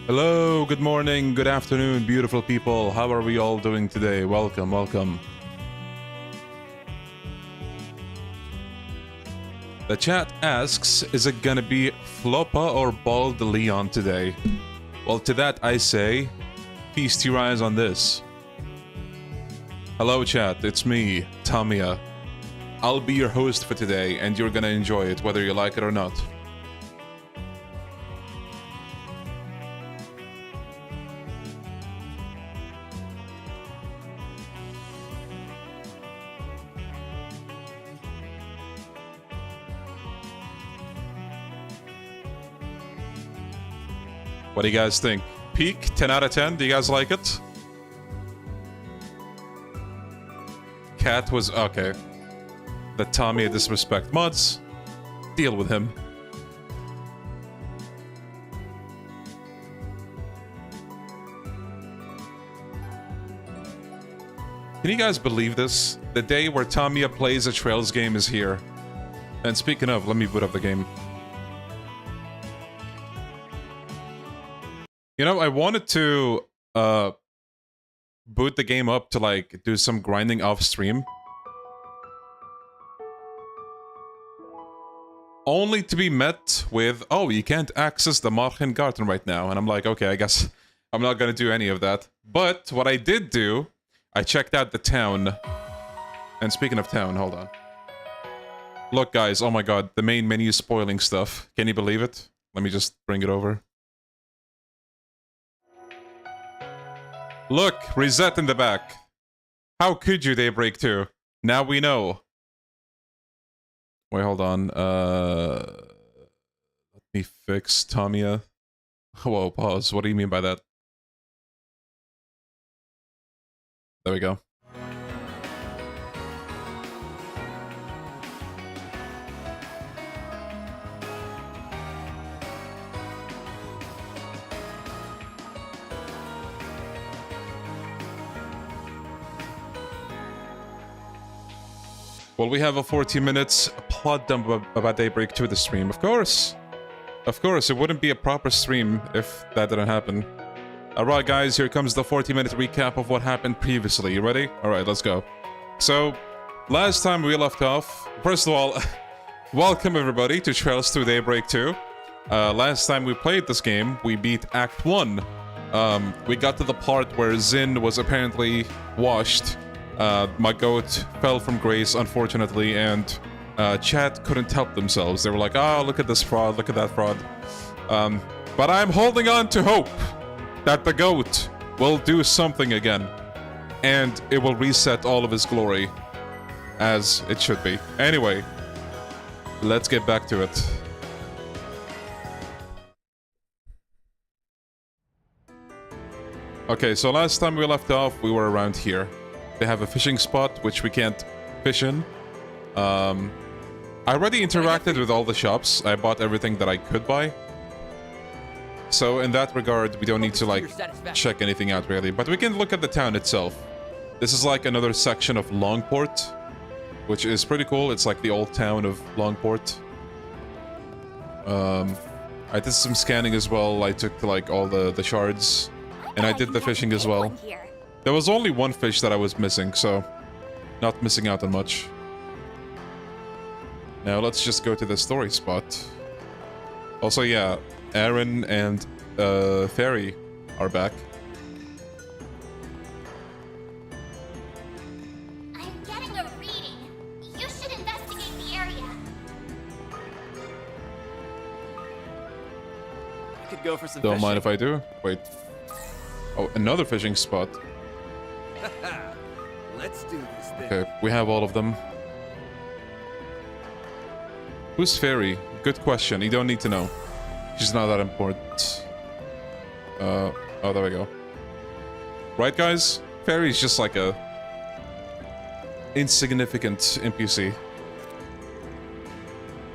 Hello, good morning, good afternoon, beautiful people. How are we all doing today? Welcome, welcome. The chat asks, is it gonna be Flopa or Bald Leon today? Well, to that I say, feast your eyes on this. Hello chat, it's me, Tamiya. I'll be your host for today, and you're gonna enjoy it, whether you like it or not. What do you guys think? Peak, 10 out of 10? Do you guys like it? Cat was... okay. The Tommy disrespect mods. Deal with him. Can you guys believe this? The day where Tamiya plays a Trails game is here. And speaking of, let me boot up the game. You know, I wanted to boot the game up to like do some grinding off stream. Only to be met with, oh, you can't access the Marchen Garden right now. And I'm like, okay, I guess I'm not gonna do any of that. But what I did do, I checked out the town. And speaking of town, hold on. Look guys, oh my god, the main menu spoiling stuff. Can you believe it? Let me just bring it over. Look, reset in the back. How could you, Daybreak 2? Now we know. Wait, hold on. Let me fix Tamiya. Whoa, pause. What do you mean by that? There we go. Well, we have a 40 minutes plot dump about Daybreak 2 the stream. Of course! Of course, it wouldn't be a proper stream if that didn't happen. Alright guys, here comes the 40-minute recap of what happened previously. You ready? Alright, let's go. So, last time we left off... First of all, welcome everybody to Trails to Daybreak 2. Last time we played this game, we beat Act 1. We got to the part where Zin was apparently washed. My goat fell from grace, unfortunately, and chat couldn't help themselves. They were like, oh, look at this fraud, look at that fraud. But I'm holding on to hope that the goat will do something again, and it will reset all of his glory, as it should be. Anyway, let's get back to it. Okay, so last time we left off, we were around here. They have a fishing spot, which we can't fish in. I already interacted with all the shops. I bought everything that I could buy. So in that regard, we don't need to like check anything out really. But we can look at the town itself. This is like another section of Longport, which is pretty cool. It's like the old town of Longport. I did some scanning as well. I took like all the shards. And I did the fishing as well. There was only one fish that I was missing, so not missing out on much. Now let's just go to the story spot. Also, yeah, Aaron and Fairy are back. I'm getting a reading. You should investigate the area. I could go for some Don't fishing. mind if I do. Wait. Oh, another fishing spot. Let's do this thing. Okay, we have all of them. Who's Fairy? Good question. You don't need to know. She's not that important. Oh, there we go. Right, guys? Fairy's just like a insignificant NPC.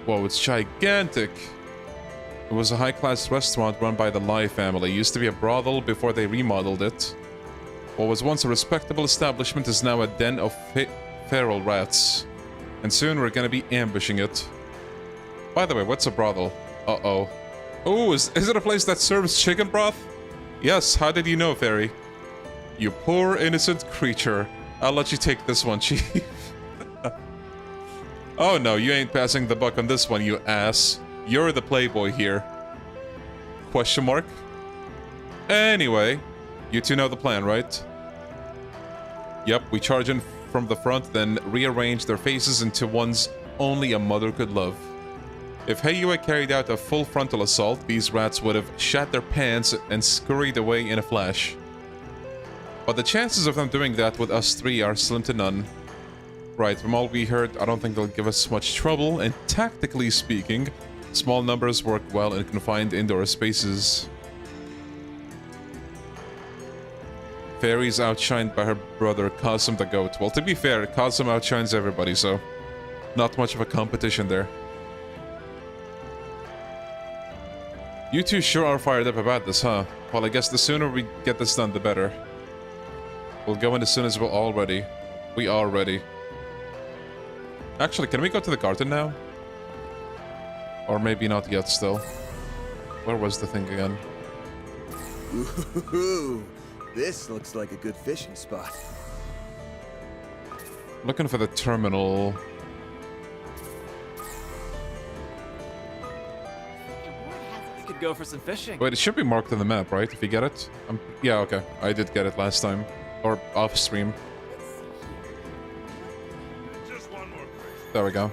Whoa, it's gigantic. It was a high-class restaurant run by the Lai family. It used to be a brothel before they remodeled it. What was once a respectable establishment is now a den of feral rats. And soon we're gonna be ambushing it. By the way, what's a brothel? Uh-oh. Oh, is it a place that serves chicken broth? Yes, how did you know, Fairy? You poor innocent creature. I'll let you take this one, Chief. Oh no, you ain't passing the buck on this one, you ass. You're the playboy here. Question mark? Anyway, you two know the plan, right? Yep, we charge in from the front, then rearrange their faces into ones only a mother could love. If Heiyue carried out a full frontal assault, these rats would have shat their pants and scurried away in a flash. But the chances of them doing that with us three are slim to none. Right, from all we heard, I don't think they'll give us much trouble, and tactically speaking, small numbers work well in confined indoor spaces. Fairy's outshined by her brother KASIM the goat. Well, to be fair, KASIM outshines everybody, so not much of a competition there. You two sure are fired up about this, huh? Well, I guess the sooner we get this done, the better. We'll go in as soon as we're all ready. We are ready. Actually, can we go to the garden now? Or maybe not yet still. Where was the thing again? Ooh, this looks like a good fishing spot. Looking for the terminal. We could go for some fishing. Wait, it should be marked on the map, right? If you get it? Yeah, okay. I did get it last time. Or off stream. There we go.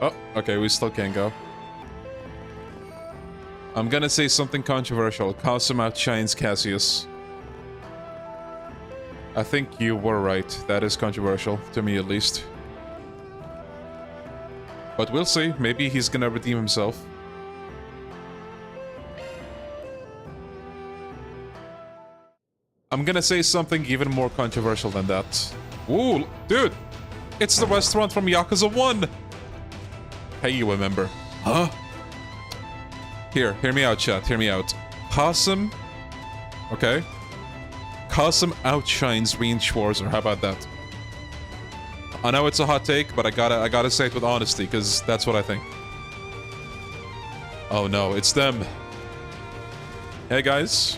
Oh, okay, we still can't go. I'm gonna say something controversial. KASIM outshines Cassius. I think you were right. That is controversial, to me at least. But we'll see. Maybe he's gonna redeem himself. I'm gonna say something even more controversial than that. Ooh, dude! It's the restaurant from Yakuza 1! Hey, you remember. Huh? Here, hear me out, chat. Hear me out. KASIM... Okay. KASIM outshines Reen Schwarzer. How about that? I know it's a hot take, but I gotta say it with honesty, because that's what I think. Oh no, it's them. Hey guys.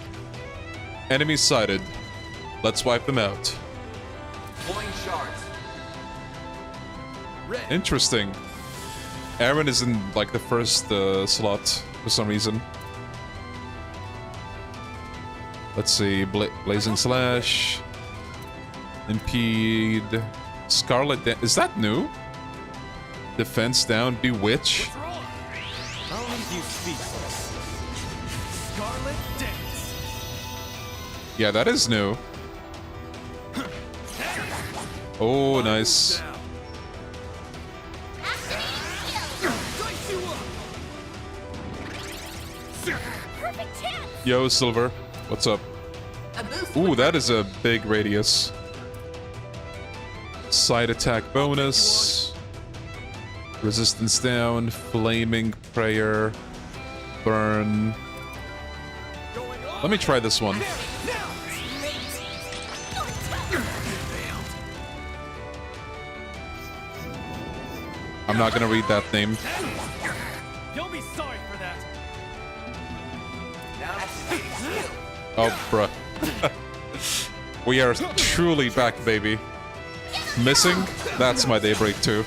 Enemies sighted. Let's wipe them out. Interesting. Aaron is in, like, the first slot for some reason. Let's see. Blazing Slash. Impede. Scarlet is that new? Defense down. Bewitch. I'll leave you speechless. Scarlet Dance. Yeah, that is new. Oh, nice. Yo, Silver. What's up? Ooh, that is a big radius. Side attack bonus. Resistance down. Flaming prayer. Burn. Let me try this one. I'm not gonna read that name. You'll be sorry for that. Oh, bruh. We are truly back, baby. Missing? That's my Daybreak too.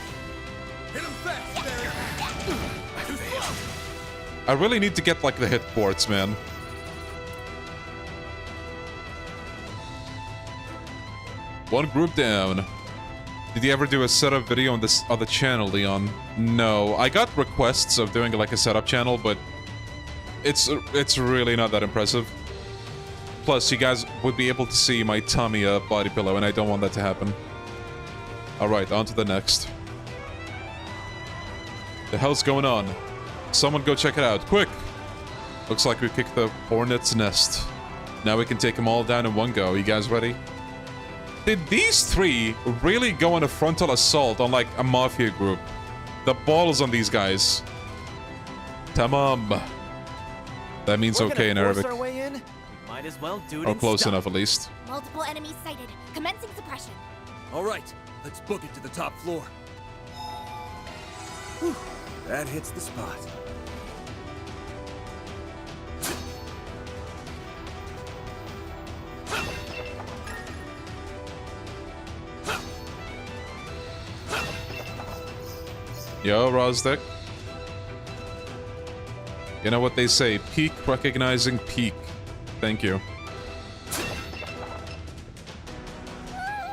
I really need to get, like, the hit boards, man. One group down. Did you ever do a setup video on this other channel, Leon? No. I got requests of doing, like, a setup channel, but it's really not that impressive. Plus, you guys would be able to see my Tamiya body pillow, and I don't want that to happen. Alright, on to the next. The hell's going on? Someone go check it out, quick! Looks like we kicked the hornet's nest. Now we can take them all down in one go. You guys ready? Did these three really go on a frontal assault on, like, a mafia group? The balls on these guys. Tamam. That means okay in Arabic. Our way in? We might as well do it Or in close style. enough, at least. Multiple enemies sighted. Commencing suppression. All right, let's book it to the top floor. Whew, that hits the spot. Yo, Rosdick. You know what they say, peak recognizing peak. Thank you.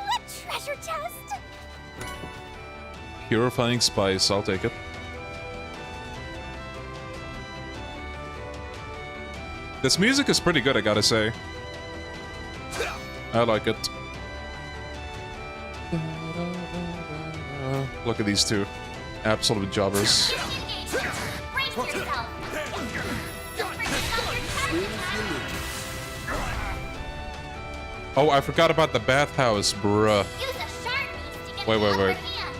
A treasure chest. Purifying spice, I'll take it. This music is pretty good, I gotta say. I like it. Look at these two. Absolute jobbers. Brace yourself. Oh, I forgot about the bathhouse, bruh. Use a sharp piece to get Wait, the wait, upper wait. hand.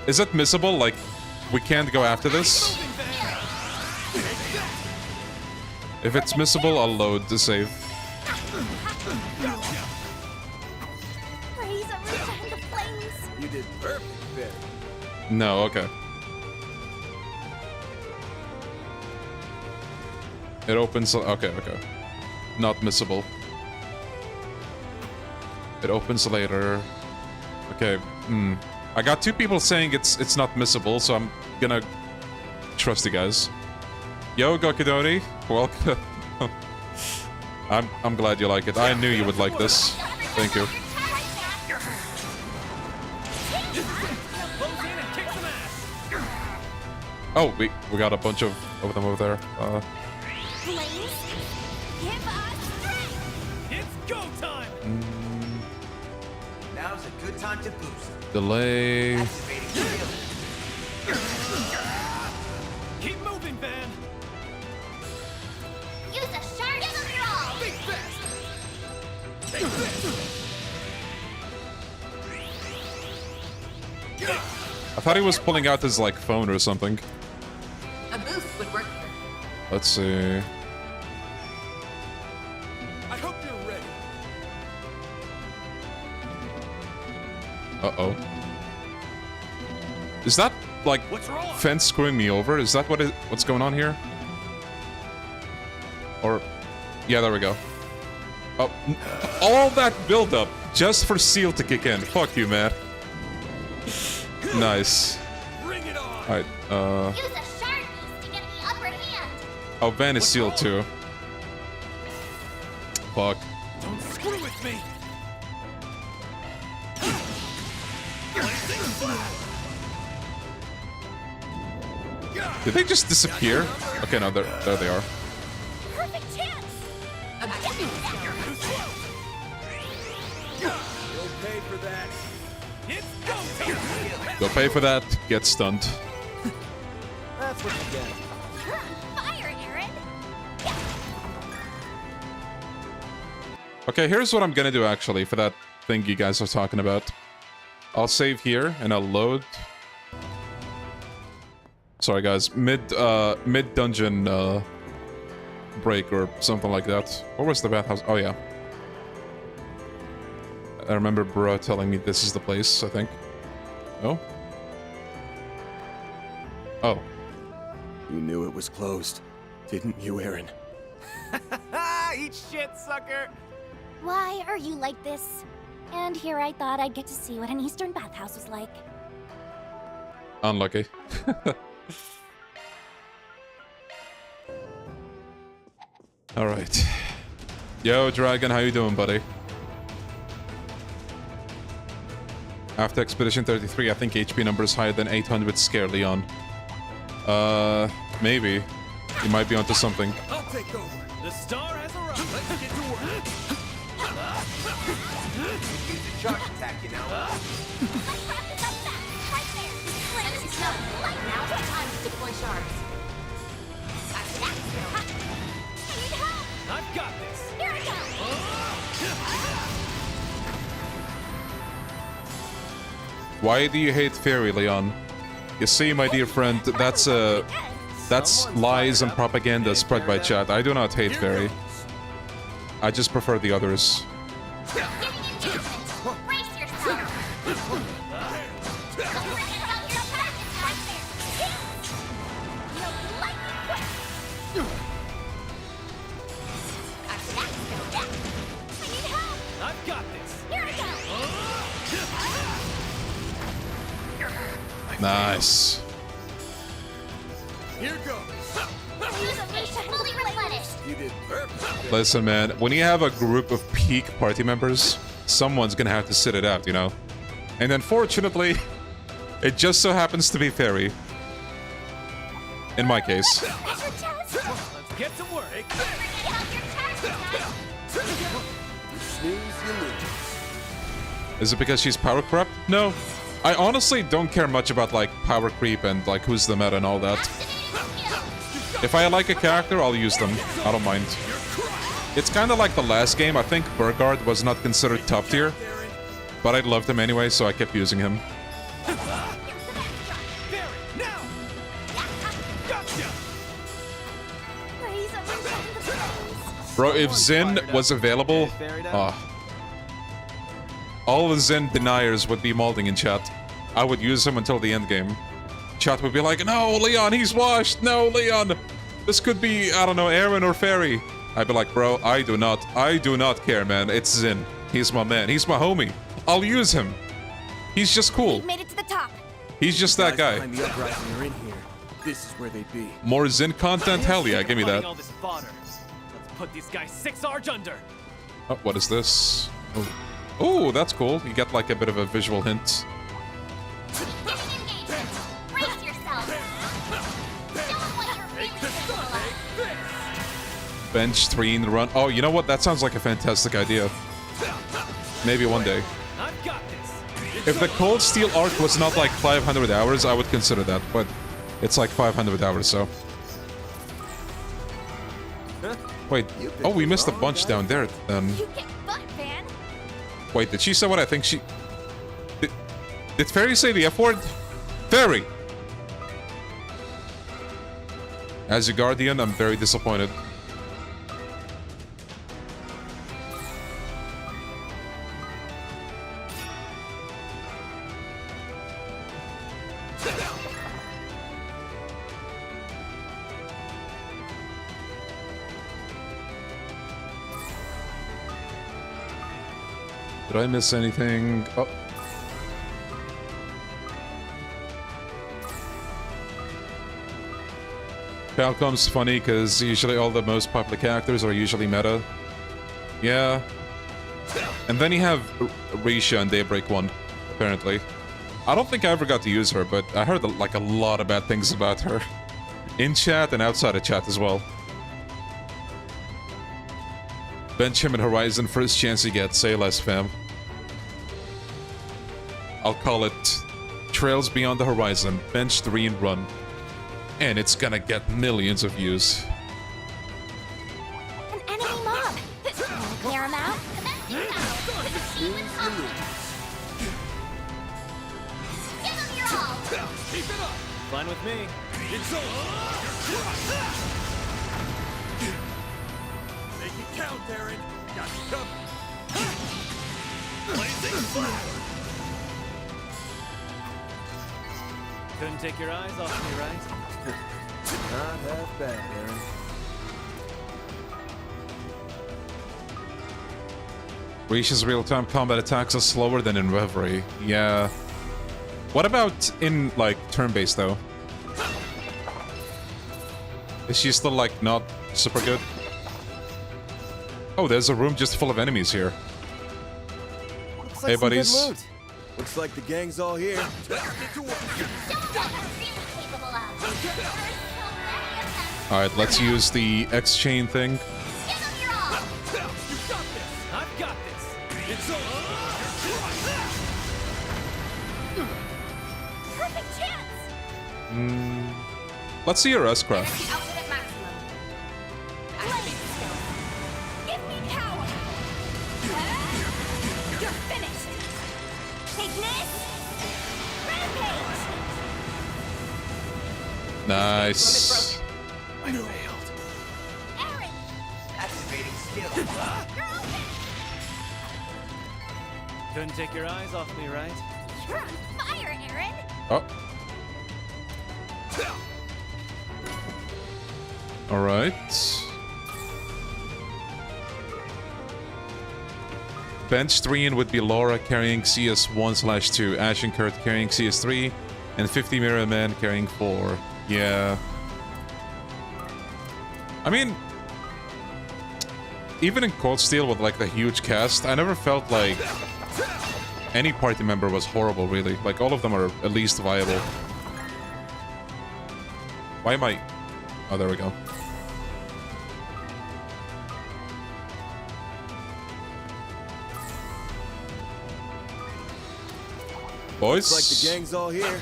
Is it missable? Like, we can't go after this? If it's missable, I'll load to save. Praise Arusha and the flames. You did perfect there. No, okay. It opens... Okay, okay. Not missable. It opens later. Okay, I got two people saying it's not missable, so I'm gonna trust you guys. Yo, Gokidori, welcome. I'm glad you like it. I knew you would like this. Thank you. Oh, we got a bunch of them over there. Flames, give us strength. It's go time. Now's a good time to boost. Delay. Activating shield. Keep moving, Van. Use a sharp straw. Think fast. Take this. I thought he was pulling out his like phone or something. A boost would work here. Let's see. I hope you're ready. Uh-oh. Is that like What's wrong? fence screwing me over? Is that what's going on here? Or yeah, there we go. Oh, all that build-up just for Seal to kick in. Fuck you, man. Nice. Bring it on. All right. Use a sharp piece to get the upper hand. Oh, Van is sealed too. Fuck. Don't screw with me. Blazing flat. Did they just disappear? Okay, no, there they are. Perfect chance. A boost. You'll pay for that. It's go time. Go pay for that. Get stunned. That's what you get. Fire, Aaron. Okay, here's what I'm gonna do actually for that thing you guys are talking about. I'll save here and I'll load. Sorry guys, mid dungeon break or something like that. Where was the bathhouse? Oh yeah. I remember Bro telling me this is the place, I think. No? Oh. You knew it was closed, didn't you, Aaron? Eat shit, sucker! Why are you like this? And here I thought I'd get to see what an Eastern bathhouse was like. Unlucky. Alright. Yo, Dragon, how you doing, buddy? After Expedition 33, I think HP number is higher than 800 scare Leon. Maybe. You might be onto something. I'll take over. The star has arrived. Let's get to work. Use a charge attack, you know. Let's wrap this up fast. Right there. Let's go. Now's the time to deploy shards. I need help. I've got this. Here I go. Why do you hate Fairy, Leon? You see, my dear friend, that's lies and propaganda spread by chat. I do not hate Fairy. I just prefer the others. Getting enchantment. Brace yourself. Don't forget about your practice right there. You'll lightning quick. I need help. I've got this. Here I go. I Nice. Here goes. Use a boost to fully replenish. You did perfect. Listen, man, when you have a group of peak party members, someone's gonna have to sit it out, you know? And unfortunately, it just so happens to be Fairy. In my case. Let's Get to work. Snooze, you lose. Is it because she's power corrupt? No. I honestly don't care much about, like, power creep and, like, who's the meta and all that. If I like a character, I'll use them. I don't mind. It's kind of like the last game. I think Burgard was not considered top tier, but I loved him anyway, so I kept using him. Bro, if Zin was available, all the Zin deniers would be molding in chat. I would use him until the end game. Chat would be like, no, Leon, he's washed. No, Leon. This could be, I don't know, Aaron or Fairy. I'd be like, bro, I do not care, man. It's Zin. He's my man. He's my homie. I'll use him. He's just cool. Made it to the top. He's just that guy. Behind the uprising are in here. This is where they'd be. More Zin content? Hell yeah, give me that. All this fodder. Let's put these guys 6 Arch under. Oh, what is this? Oh. Oh, that's cool. You get like a bit of a visual hint. Brace yourself. Show 'em what you're really capable of. Bench 3 in the run. Oh, you know what? That sounds like a fantastic idea. Maybe one day. I've got this. If the Cold Steel arc was not like 500 hours, I would consider that, but it's like 500 hours, so. Wait, oh, we missed a bunch down there. You get butt, man. Wait, did she say what I think she... Did Fairy say the F word? Fairy! As your guardian, I'm very disappointed. Did I miss anything? Oh. Falcom's funny because usually all the most popular characters are usually meta. Yeah. And then you have Risha and Daybreak 1, apparently. I don't think I ever got to use her, but I heard like a lot of bad things about her. In chat and outside of chat as well. Bench him in Horizon, first chance you get, say less, fam. I'll call it Trails Beyond the Horizon, bench 3 and run. And it's gonna get millions of views. An enemy mob. Wanna clear him out? Give him your all. Fine with me. Make it count, Aaron. Got you covered. Blazing fire. Couldn't take your eyes off me, right? Not half bad, Aaron. Risha's real-time combat attacks are slower than in Reverie. Yeah. What about in, like, turn-based, though? Is she still, like, not super good? Oh, there's a room just full of enemies here. Looks Hey, like some good buddies. loot. Looks like the gang's all here. Show 'em what you're really capable of. Alright, let's use the X-Chain thing. Give him your all. You got this. I've got this. It's Perfect chance. Let's see your S-Craft. Energy output at maximum. Activate the skill. Give me power. You're finished. Ignis. Rampage. Nice. I failed. Aaron, Activating skill. you're open. Couldn't take your eyes off me, right? You're on fire, Aaron. Oh. Alright. Bench 3 in would be Laura carrying CS1/2, Ash and Kurt carrying CS3, And 50 Mirror Man carrying 4. Yeah. I mean, even in Cold Steel with like the huge cast, I never felt like any party member was horrible, really. Like, all of them are at least viable. Why am I... Oh, there we go. Boys? Looks like the gang's all here.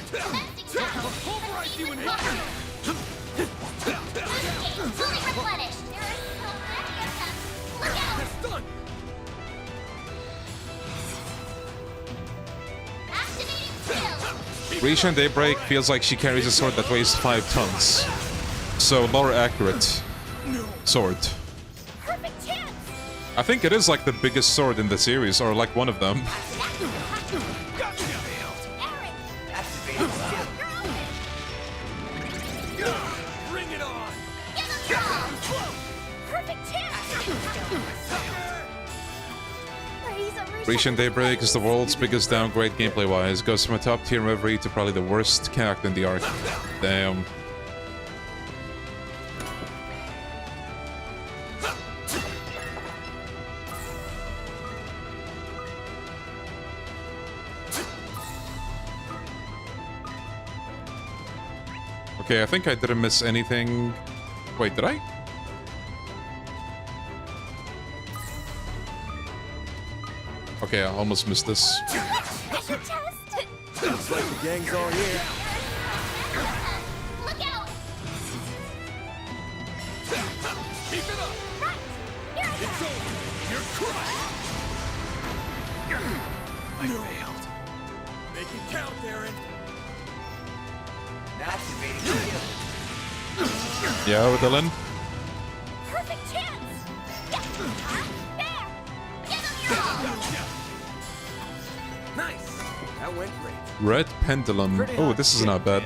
Risha in Daybreak feels like she carries a sword that weighs 5 tons. So, more accurate sword. I think it is like the biggest sword in the series, or like one of them. Bring it on! Risha in Daybreak is the world's biggest downgrade gameplay-wise. Goes from a top-tier reverie to probably the worst character in the arc. Damn. Okay, I think I didn't miss anything. Wait, did I? Okay, I almost missed this. Looks like the gang's all here. Look out! Keep it up! It's over! You're crushed! I failed. Make it count, Aaron. Activating shield. Yeah, Dylan? Perfect chance! There! Give him your all! Nice! That went great. Red Pendulum. Oh, this is not bad.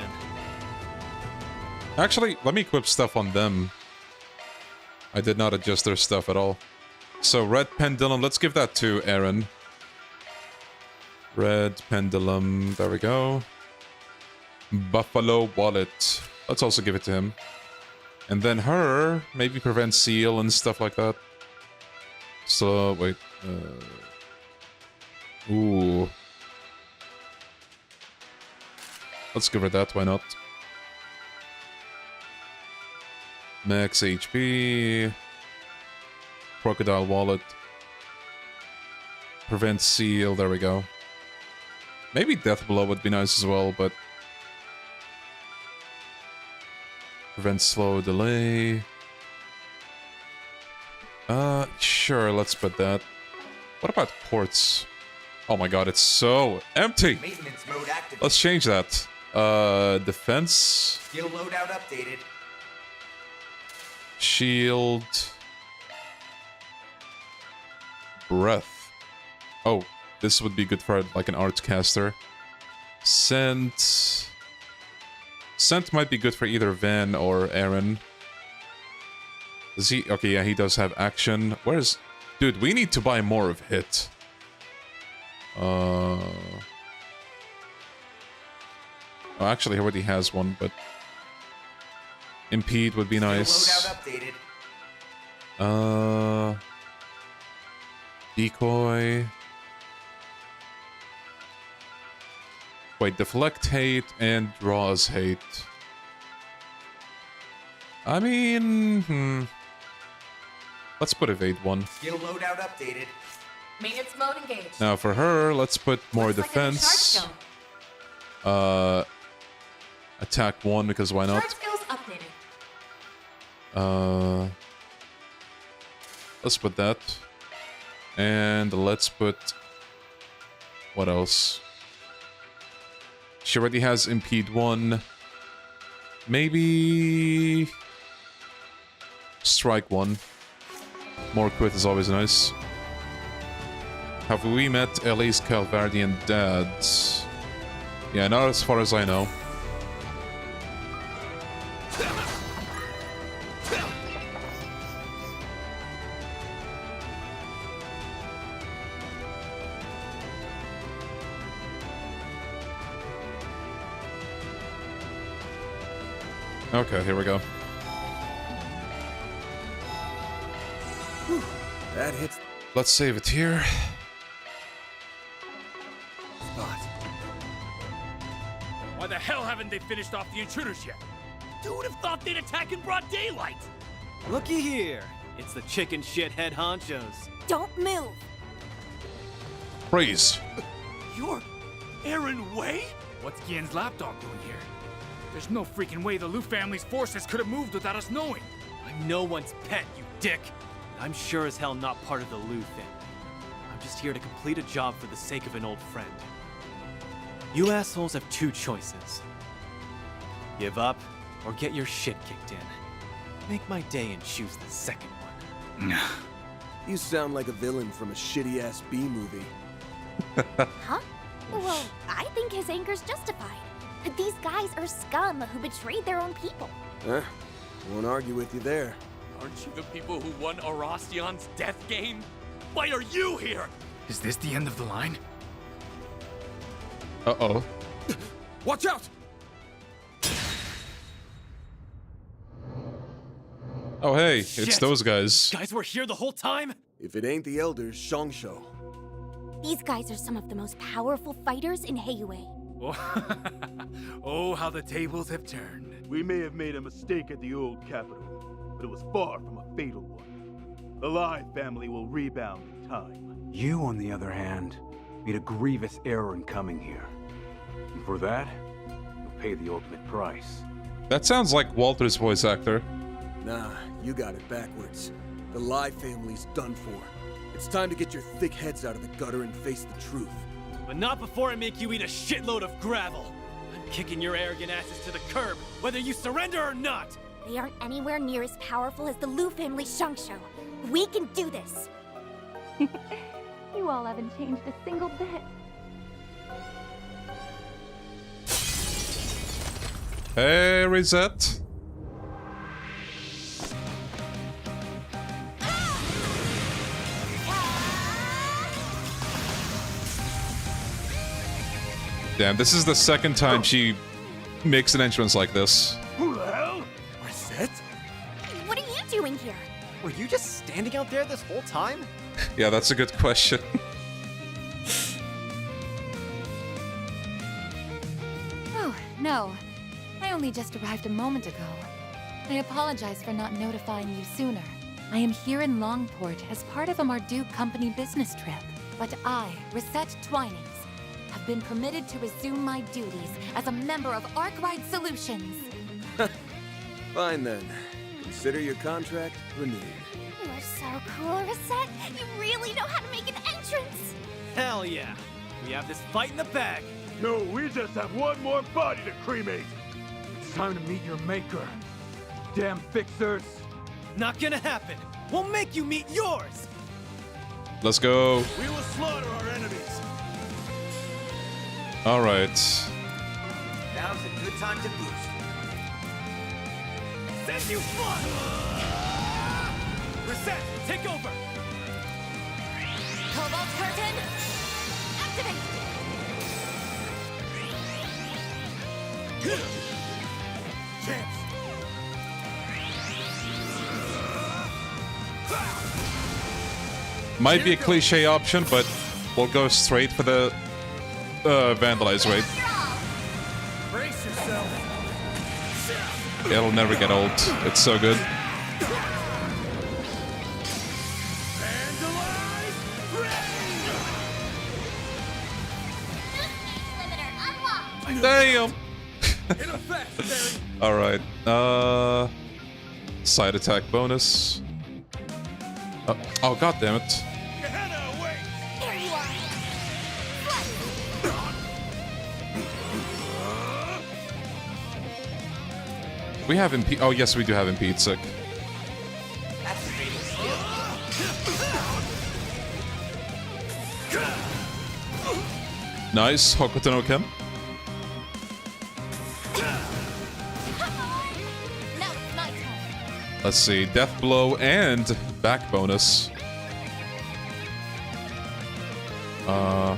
Actually, let me equip stuff on them. I did not adjust their stuff at all. So, Red Pendulum, let's give that to Aaron. Red Pendulum, there we go. Buffalo Wallet. Let's also give it to him. And then her, maybe prevent seal and stuff like that. So, wait. Ooh. Let's give her that, why not? Max HP. Crocodile Wallet. Prevent seal, there we go. Maybe Death Blow would be nice as well, but... Prevent slow delay. Sure, let's put that. What about ports? Oh my god, it's so empty! Maintenance mode activated. Let's change that. Defense. Skill loadout updated. Shield. Breath. Oh, this would be good for like an arts caster. Scent. Scent might be good for either Van or Aaron. Does he? Okay, yeah, he does have action. Where's... Dude, we need to buy more of Hit. Oh, actually, he already has one, but... Impede would be nice. Skill loadout updated. Decoy. Wait, deflect hate and draws hate. I mean, let's put evade 1. Skill loadout updated. Maintenance mode engaged. Now for her, let's put more Looks like a defense. charge stone. Attack 1 because why not? Charge skills updated. Let's put that. And let's put... What else? She already has Impede 1. Maybe... Strike 1. More crit is always nice. Have we met Ellie's Calvardian dads? Yeah, not as far as I know. Okay, here we go. Whew, that hits Let's save it here. the spot. Why the hell haven't they finished off the intruders yet? Who would have thought they'd attack in broad daylight? Looky here. It's the chicken shit head honchos. Don't move. Freeze. You're Aaron Way? What's Gien's lapdog doing here? There's no freaking way the Liu family's forces could have moved without us knowing. I'm no one's pet, you dick. And I'm sure as hell not part of the Liu family. I'm just here to complete a job for the sake of an old friend. You assholes have two choices. Give up, or get your shit kicked in. Make my day and choose the second one. You sound like a villain from a shitty-ass B movie. Huh? Well, I think his anger's justified. These guys are scum who betrayed their own people. Huh? Won't argue with you there. Aren't you the people who won Arastian's death game? Why are you here? Is this the end of the line? Uh-oh. Watch out! Oh, hey, it's Shit. those guys. Guys were here the whole time? If it ain't the elders, Shongsho. These guys are some of the most powerful fighters in Heiyue. Oh, how the tables have turned. We may have made a mistake at the old capital, but it was far from a fatal one. The Lai family will rebound in time. You, on the other hand, made a grievous error in coming here. And for that, you'll pay the ultimate price. That sounds like Walter's voice actor. Nah, you got it backwards. The Lai family's done for. It's time to get your thick heads out of the gutter and face the truth. But not before I make you eat a shitload of gravel. I'm kicking your arrogant asses to the curb, whether you surrender or not. They aren't anywhere near as powerful as the Liu family Shongsho. We can do this. You all haven't changed a single bit. Hey, reset. Damn, this is the second time she makes an entrance like this. Who the hell? Reset? What are you doing here? Were you just standing out there this whole time? Yeah, that's a good question. Oh, no. I only just arrived a moment ago. I apologize for not notifying you sooner. I am here in Longport as part of a Marduk company business trip. But I, Reset Twinings, have been permitted to resume my duties as a member of Arkwright Solutions. Fine then. Consider your contract renewed. You are so cool, Reset. You really know how to make an entrance. Hell yeah. We have this fight in the bag. No, we just have one more body to cremate. It's time to meet your maker. Damn fixers. Not gonna happen. We'll make you meet yours. Let's go. We will slaughter our enemies. All right. Now's a good time to boost. Send you fly! Reset, take over! Cobalt Curtain, activate! Champs. Might be a cliche option, but we'll go straight for the Vandalize raid. Brace yourself. It'll never get old. It's so good. Vandalize raid. Damn! In effect, Barry. Alright. Side attack bonus. Oh, god damn it. Gehenna awaits. There you are! We have impede. Oh, yes, we do have impede. Sick. Activating skill. Nice. Hokuto no Ken. Now it's my turn. Let's see. Death blow and back bonus. Go all out. Huh?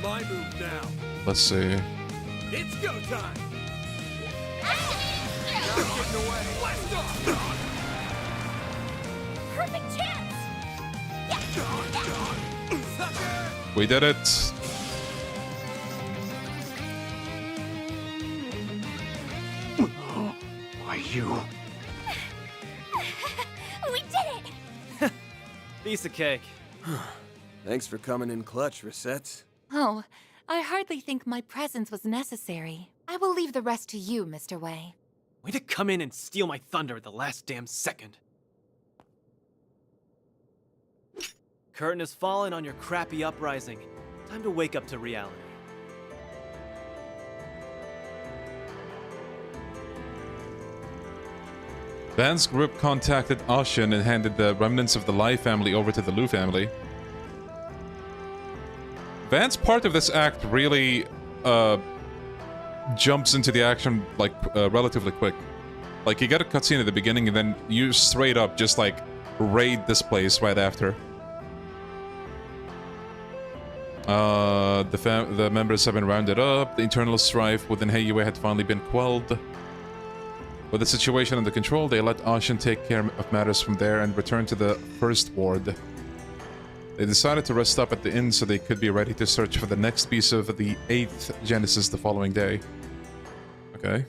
My move now. Let's see. It's go time. Not getting away. Blast off. Perfect chance! We did it. Why, you... We did it! Piece of cake. Thanks for coming in clutch, Reset. Oh, I hardly think my presence was necessary. I will leave the rest to you, Mr. Wei. Way to come in and steal my thunder at the last damn second. Curtain has fallen on your crappy uprising. Time to wake up to reality. Van's group contacted Ashen and handed the remnants of the Lai family over to the Liu family. Van's part of this act really jumps into the action like relatively quick. Like you get a cutscene at the beginning and then you straight up just like raid this place right after. The members have been rounded up. The internal strife within Heiyue had finally been quelled. With the situation under control, they let Ashen take care of matters from there and return to the first ward. They decided to rest up at the inn so they could be ready to search for the next piece of the 8th Genesis the following day. Okay.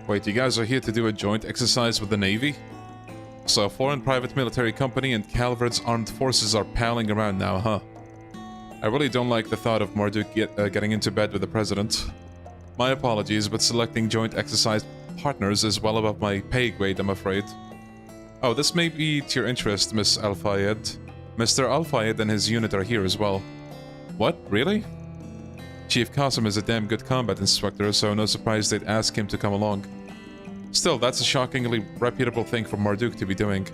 Wait, you guys are here to do a joint exercise with the Navy? So a foreign private military company and Calvert's armed forces are palling around now, huh? I really don't like the thought of Marduk getting into bed with the president. My apologies, but selecting joint exercise partners is well above my pay grade, I'm afraid. Oh, this may be to your interest, Miss Al-Fayed. Mr. Al-Fayed and his unit are here as well. What? Really? Chief KASIM is a damn good combat instructor, so no surprise they'd ask him to come along. Still, that's a shockingly reputable thing for Marduk to be doing.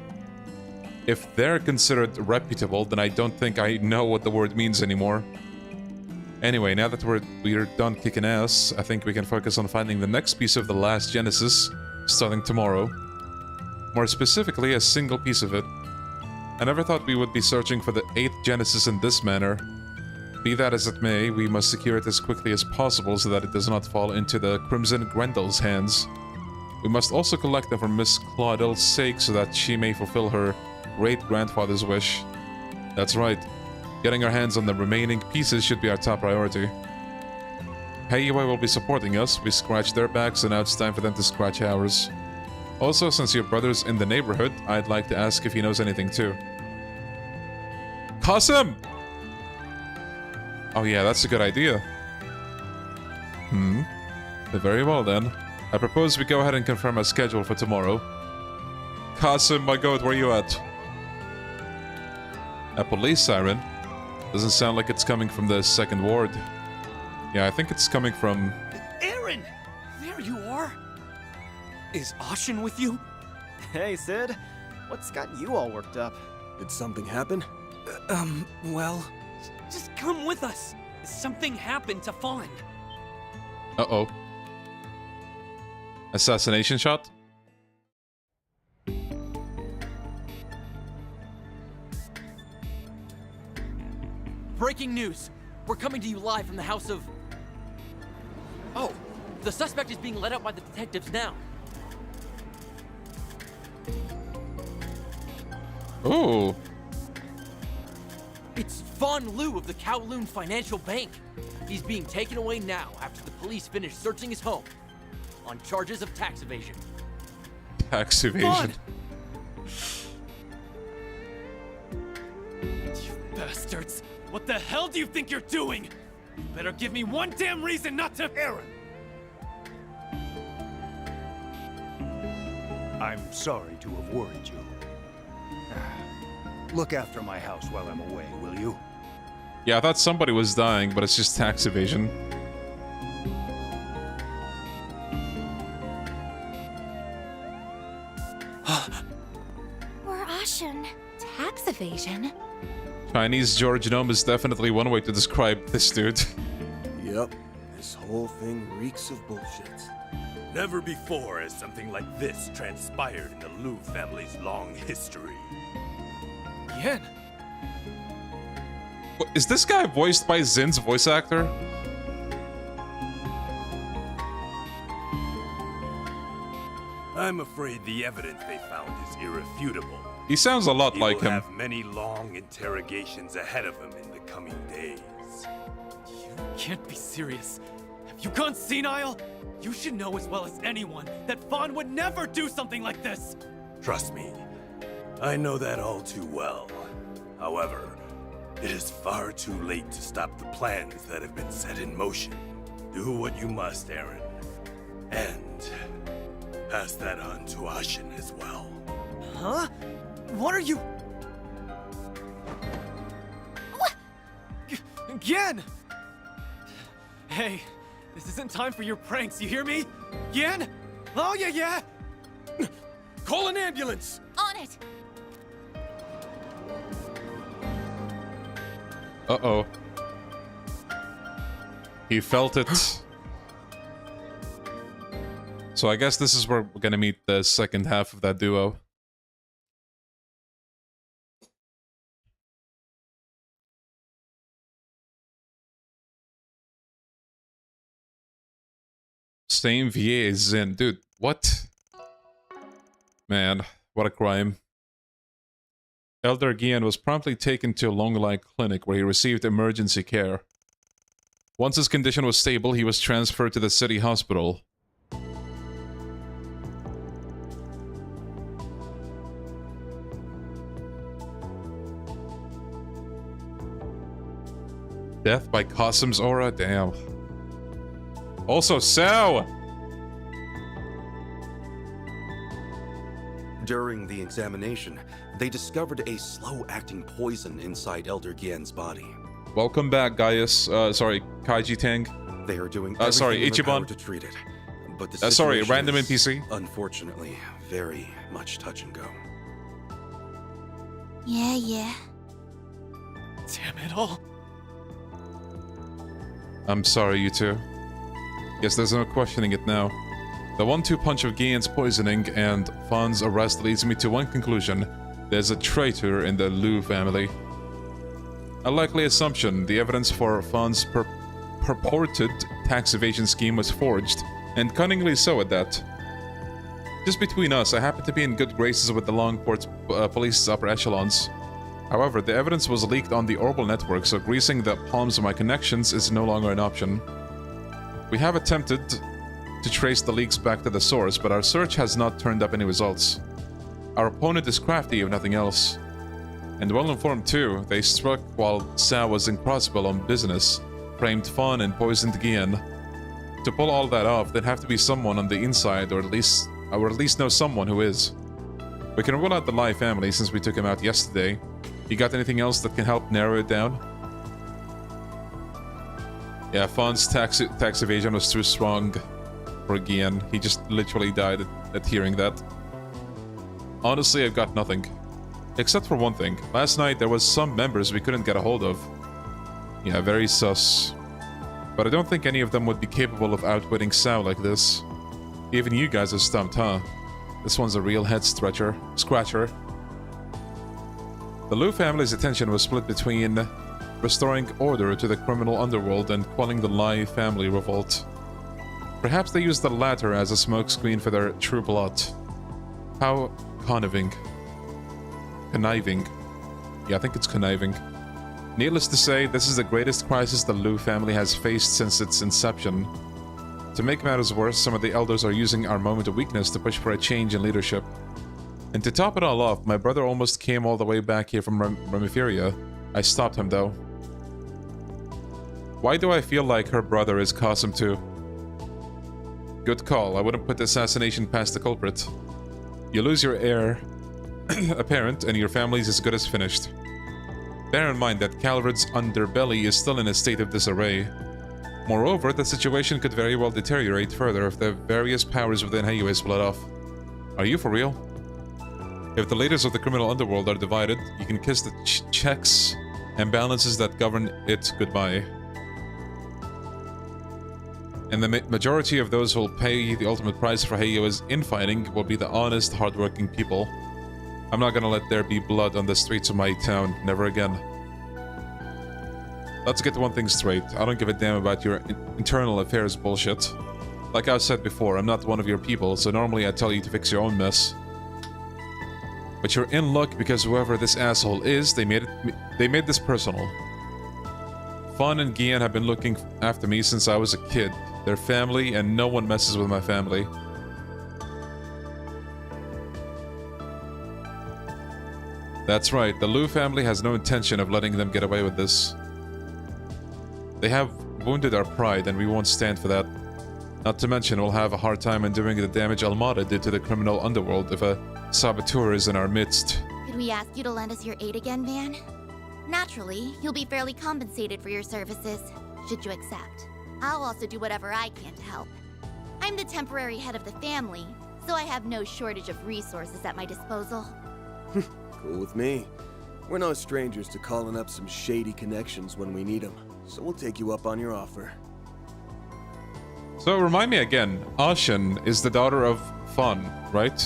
If they're considered reputable, then I don't think I know what the word means anymore. Anyway, now that we're done kicking ass, I think we can focus on finding the next piece of the last Genesis, starting tomorrow. More specifically, a single piece of it. I never thought we would be searching for the 8th Genesis in this manner. Be that as it may, we must secure it as quickly as possible so that it does not fall into the Crimson Grendel's hands. We must also collect them for Miss Claudel's sake so that she may fulfill her great-grandfather's wish. That's right. Getting our hands on the remaining pieces should be our top priority. Heiyue will be supporting us. We scratched their backs and now it's time for them to scratch ours. Also, since your brother's in the neighborhood, I'd like to ask if he knows anything too. KASIM! Oh yeah, that's a good idea. Very well then. I propose we go ahead and confirm our schedule for tomorrow. KASIM, my god, where you at? A police siren? Doesn't sound like it's coming from the 2nd ward. Yeah, I think it's coming from... Aaron! There you are! Is Ashen with you? Hey, Sid. What's got you all worked up? Did something happen? Well... Just come with us! Something happened to Fawn. Uh-oh. Assassination shot? Breaking news! We're coming to you live from the house of... Oh, the suspect is being led out by the detectives now. Ooh. It's Fawn Liu of the Kowloon Financial Bank. He's being taken away now after the police finish searching his home on charges of tax evasion. Tax evasion. You bastards! What the hell do you think you're doing? You better give me one damn reason not to— Aaron! I'm sorry to have worried you. Look after my house while I'm away, will you? Yeah, I thought somebody was dying, but it's just tax evasion. Or Ashen. Tax tax evasion. Chinese George Gnome is definitely one way to describe this dude. Yep, this whole thing reeks of bullshit. Never before has something like this transpired in the Liu family's long history. Yen! Is this guy voiced by Zin's voice actor? I'm afraid the evidence they found is irrefutable. He sounds a lot like He will him. have many long interrogations ahead of him in the coming days. You can't be serious. Have you gone senile? You should know as well as anyone that Fawn would never do something like this! Trust me, I know that all too well. However, it is far too late to stop the plans that have been set in motion. Do what you must, Aaron. And pass that on to Ashin as well. Huh? What are you... What? Yen! Hey, this isn't time for your pranks, you hear me? Yen? Oh, yeah! Call an ambulance! On it! Uh-oh. He felt it. So I guess this is where we're gonna meet the second half of that duo. Same VA as Zin. Dude, what? Man, what a crime. Elder Gian was promptly taken to a Longlai clinic where he received emergency care. Once his condition was stable, he was transferred to the city hospital. Death by KASIM's aura? Damn. Also, Sao! During the examination, they discovered a slow-acting poison inside Elder Gien's body. Welcome back, Gaius. Sorry, Kaiji Tang. They are doing sorry, everything in their power Ichiban. to treat it. But the Sorry, situation random is, NPC. unfortunately, very much touch and go. Yeah. Damn it all. I'm sorry, you two. Guess there's no questioning it now. The 1-2 punch of Gien's poisoning and Fawn's arrest leads me to one conclusion. There's a traitor in the Liu family. A likely assumption, the evidence for Fawn's purported tax evasion scheme was forged, and cunningly so at that. Just between us, I happen to be in good graces with the Longport police's upper echelons. However, the evidence was leaked on the Orbital network, so greasing the palms of my connections is no longer an option. We have attempted to trace the leaks back to the source, but our search has not turned up any results. Our opponent is crafty, if nothing else. And well-informed too. They struck while Sao was in Crossbell on business, framed Fawn and poisoned Gian. To pull all that off, there'd have to be someone on the inside, or at least know someone who is. We can rule out the Lai family since we took him out yesterday. You got anything else that can help narrow it down? Yeah, Fawn's tax evasion was too strong for Gian. He just literally died at hearing that. Honestly, I've got nothing. Except for one thing. Last night, there was some members we couldn't get a hold of. Yeah, very sus. But I don't think any of them would be capable of outwitting Sao like this. Even you guys are stumped, huh? This one's a real head-scratcher. The Liu family's attention was split between restoring order to the criminal underworld and quelling the Lai family revolt. Perhaps they used the latter as a smokescreen for their true plot. How conniving. Yeah, I think it's conniving. Needless to say, this is the greatest crisis the Liu family has faced since its inception. To make matters worse, some of the elders are using our moment of weakness to push for a change in leadership. And to top it all off, my brother almost came all the way back here from Remiferia. I stopped him though. Why do I feel like her brother is KASIM too? Good call, I wouldn't put the assassination past the culprit. You lose your heir apparent and your family's as good as finished. Bear in mind that Calvard's underbelly is still in a state of disarray. Moreover, the situation could very well deteriorate further if the various powers within Heiyu split off. Are you for real? If the leaders of the criminal underworld are divided, you can kiss the checks and balances that govern it goodbye. And the majority of those who will pay the ultimate price for Heiau's infighting will be the honest, hardworking people. I'm not gonna let there be blood on the streets of my town. Never again. Let's get one thing straight. I don't give a damn about your internal affairs bullshit. Like I said before, I'm not one of your people, so normally I tell you to fix your own mess. But you're in luck because whoever this asshole is, they made this personal. Fawn and Gian have been looking after me since I was a kid. They're family, and no one messes with my family. That's right, the Liu family has no intention of letting them get away with this. They have wounded our pride, and we won't stand for that. Not to mention, we'll have a hard time undoing the damage Almada did to the criminal underworld if a saboteur is in our midst. Could we ask you to lend us your aid again, Van? Naturally, you'll be fairly compensated for your services, should you accept. I'll also do whatever I can to help. I'm the temporary head of the family, so I have no shortage of resources at my disposal. Cool with me. We're no strangers to calling up some shady connections when we need them, so we'll take you up on your offer. So remind me again, Ashen is the daughter of Fun, right?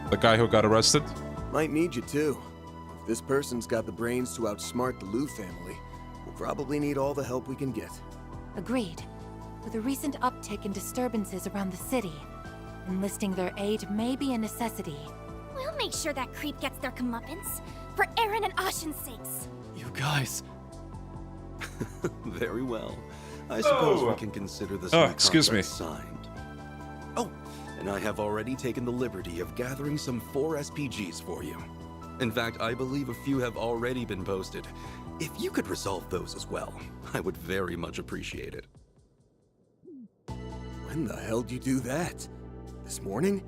The guy who got arrested? Might need you too. If this person's got the brains to outsmart the Liu family, we'll probably need all the help we can get. Agreed. With a recent uptick in disturbances around the city, enlisting their aid may be a necessity. We'll make sure that creep gets their comeuppance, for Aaron and Ashen's sakes. You guys. Very well. I suppose we can consider this excuse me. Signed. Oh, and I have already taken the liberty of gathering some 4 SPGs for you. In fact, I believe a few have already been posted. If you could resolve those as well, I would very much appreciate it. When the hell did you do that? This morning?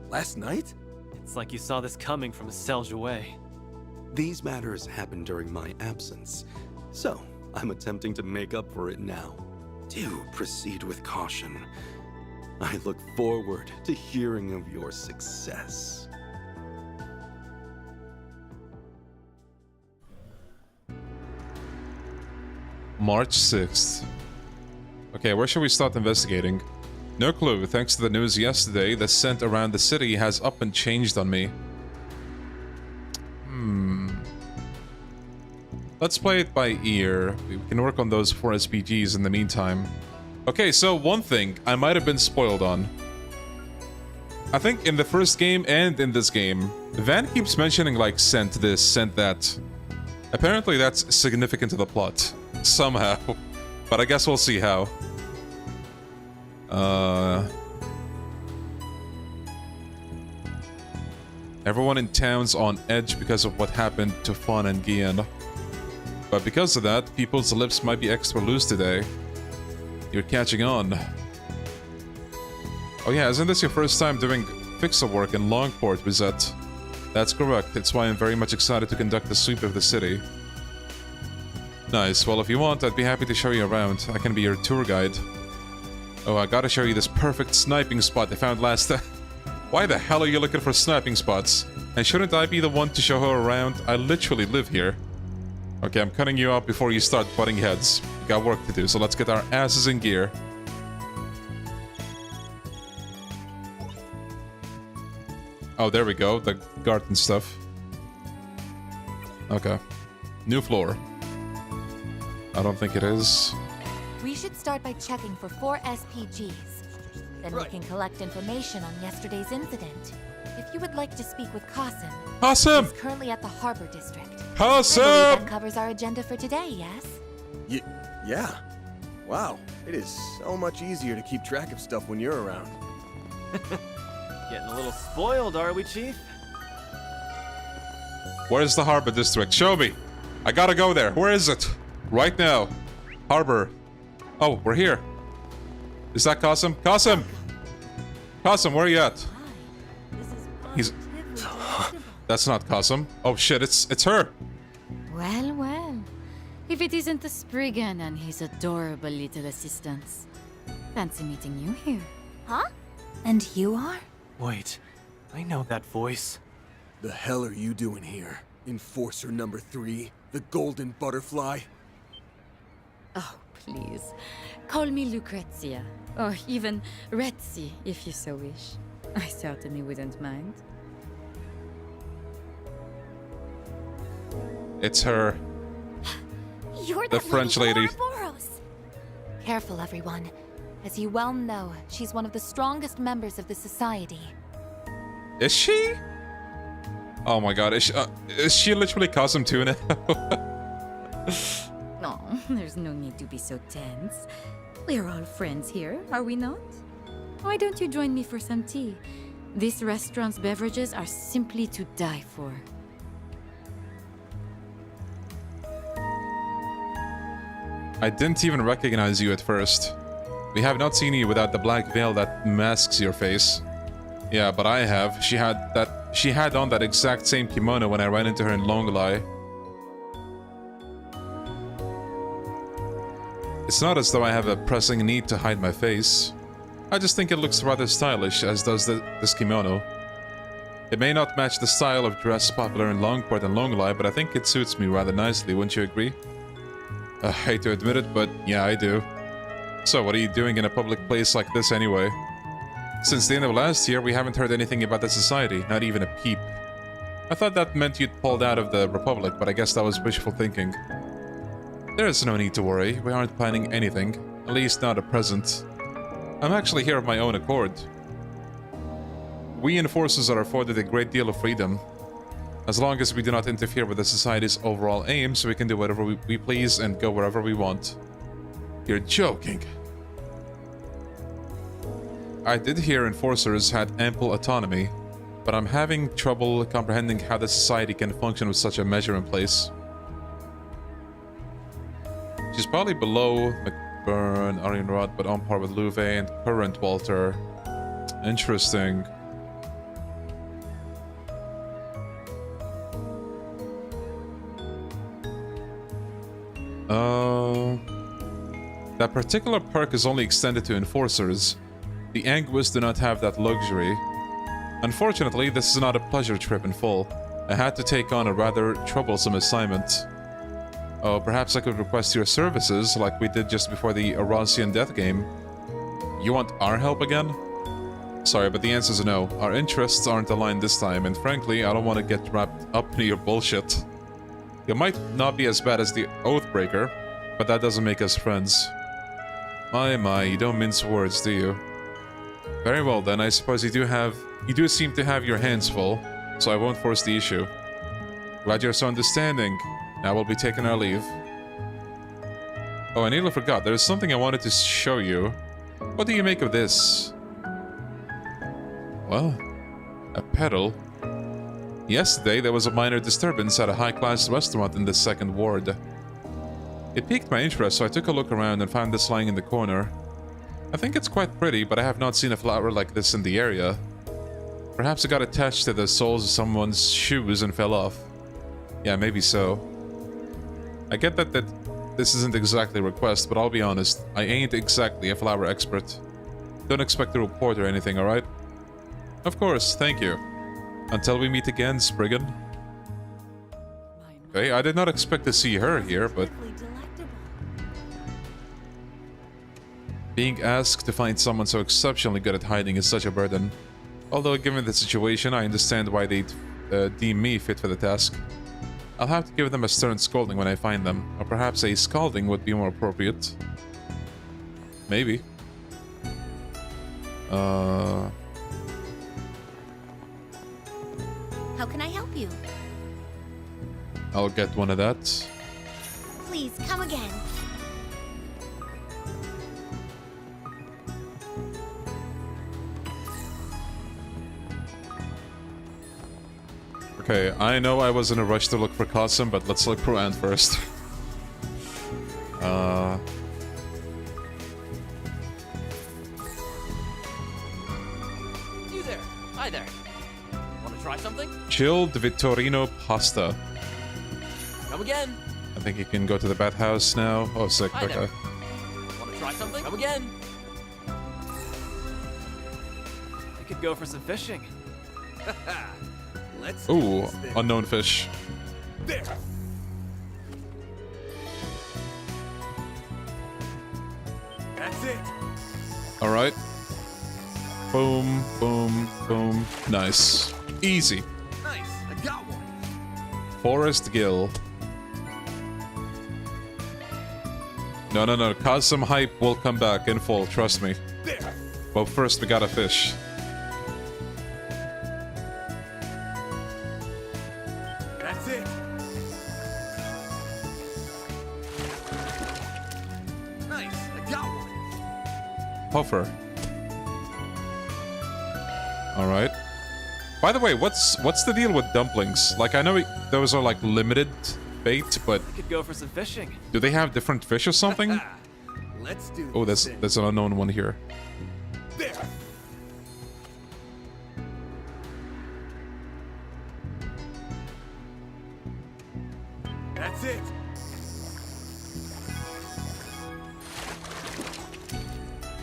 Last night? It's like you saw this coming from a Selge away. These matters happened during my absence, so I'm attempting to make up for it now. Do proceed with caution. I look forward to hearing of your success. March 6th. Okay, where should we start investigating? No clue. Thanks to the news yesterday, the scent around the city has up and changed on me. Let's play it by ear. We can work on those 4 SPGs in the meantime. Okay, so one thing I might have been spoiled on. I think in the first game and in this game, Van keeps mentioning like scent this, scent that. Apparently that's significant to the plot. Somehow. But I guess we'll see how. Everyone in town's on edge because of what happened to Fawn and Gian. But because of that, people's lips might be extra loose today. You're catching on. Oh yeah, isn't this your first time doing fixer work in Longport, Wizette? That's correct. It's why I'm very much excited to conduct the sweep of the city. Nice. Well, if you want, I'd be happy to show you around. I can be your tour guide. Oh, I gotta show you this perfect sniping spot I found last time. Why the hell are you looking for sniping spots? And shouldn't I be the one to show her around? I literally live here. Okay, I'm cutting you off before you start butting heads. We got work to do, so let's get our asses in gear. Oh, there we go. The garden stuff. Okay. New floor. I don't think it is. We should start by checking for 4 SPGs. Then we can collect information on yesterday's incident. If you would like to speak with KASIM. KASIM! He's currently at the Harbor District. KASIM! I believe that covers our agenda for today, yes? Yeah. Wow, it is so much easier to keep track of stuff when you're around. Getting a little spoiled, are we, Chief? Where's the Harbor District? Show me! I gotta go there. Where is it? Right now. Harbor. Oh, we're here. Is that KASIM? KASIM! KASIM, where are you at? He's... That's not KASIM. Oh shit, it's her! Well, well. If it isn't the Spriggan and his adorable little assistants. Fancy meeting you here. Huh? And you are? Wait, I know that voice. The hell are you doing here? Enforcer number 3? The golden butterfly? Oh, please. Call me Lucrezia. Or even Retzi, if you so wish. I certainly wouldn't mind. It's her. You're The French lady. Careful, everyone. As you well know, she's one of the strongest members of the society. Is she? Oh my god, is she literally KASIM too now? No, there's no need to be so tense. We're all friends here, are we not? Why don't you join me for some tea? This restaurant's beverages are simply to die for. I didn't even recognize you at first. We have not seen you without the black veil that masks your face. Yeah, but I have. She had on that exact same kimono when I ran into her in Longlai. It's not as though I have a pressing need to hide my face. I just think it looks rather stylish, as does this kimono. It may not match the style of dress popular in Longport and Longlai, but I think it suits me rather nicely, wouldn't you agree? I hate to admit it, but yeah, I do. So, what are you doing in a public place like this anyway? Since the end of last year, we haven't heard anything about the society, not even a peep. I thought that meant you'd pulled out of the Republic, but I guess that was wishful thinking. There is no need to worry, we aren't planning anything, at least not at present. I'm actually here of my own accord. We enforcers are afforded a great deal of freedom. As long as we do not interfere with the society's overall aims, we can do whatever we please and go wherever we want. You're joking. I did hear enforcers had ample autonomy, but I'm having trouble comprehending how the society can function with such a measure in place. She's probably below McBurn, Arianrod, but on par with Louve and current Walter. Interesting. That particular perk is only extended to enforcers. The Anguis do not have that luxury. Unfortunately, this is not a pleasure trip in full. I had to take on a rather troublesome assignment. Oh, perhaps I could request your services like we did just before the Erosian death game. You want our help again? Sorry, but the answer is no. Our interests aren't aligned this time, and frankly, I don't want to get wrapped up in your bullshit. You might not be as bad as the Oathbreaker, but that doesn't make us friends. My, you don't mince words, do you? Very well then, I suppose you do seem to have your hands full, so I won't force the issue. Glad you're so understanding. Now we'll be taking our leave. Oh, I nearly forgot, there's something I wanted to show you. What do you make of this? Well, a pedal. Yesterday, there was a minor disturbance at a high-class restaurant in the 2nd ward. It piqued my interest, so I took a look around and found this lying in the corner. I think it's quite pretty, but I have not seen a flower like this in the area. Perhaps it got attached to the soles of someone's shoes and fell off. Yeah, maybe so. I get that this isn't exactly a request, but I'll be honest, I ain't exactly a flower expert. Don't expect a report or anything, alright? Of course, thank you. Until we meet again, Spriggan. Okay, I did not expect to see her here, but... Being asked to find someone so exceptionally good at hiding is such a burden. Although, given the situation, I understand why they'd deem me fit for the task. I'll have to give them a stern scolding when I find them, or perhaps a scalding would be more appropriate. Maybe. How can I help you? I'll get one of that. Please, come again. Okay, I know I was in a rush to look for KASIM, but let's look for Ant first. You there. Hi there. Want to try something? Chilled Vittorino pasta. Come again. I think you can go to the bathhouse now. Oh, sick. Hi Okay. there. Want to try something? Come again. I could go for some fishing. Ooh, unknown fish. There. That's it. All right. Boom, boom, boom. Nice. Easy. Nice. I got one. Forest Gill. No, no, no. KASIM hype will come back in full. Trust me. There. But first, we got a fish. That's it. Nice. I got one. Puffer. All right. By the way, what's the deal with dumplings? Like, I know those are like limited bait, but We could go for some fishing. do they have different fish or something? Let's do Oh, this there's an unknown one here. There. That's it.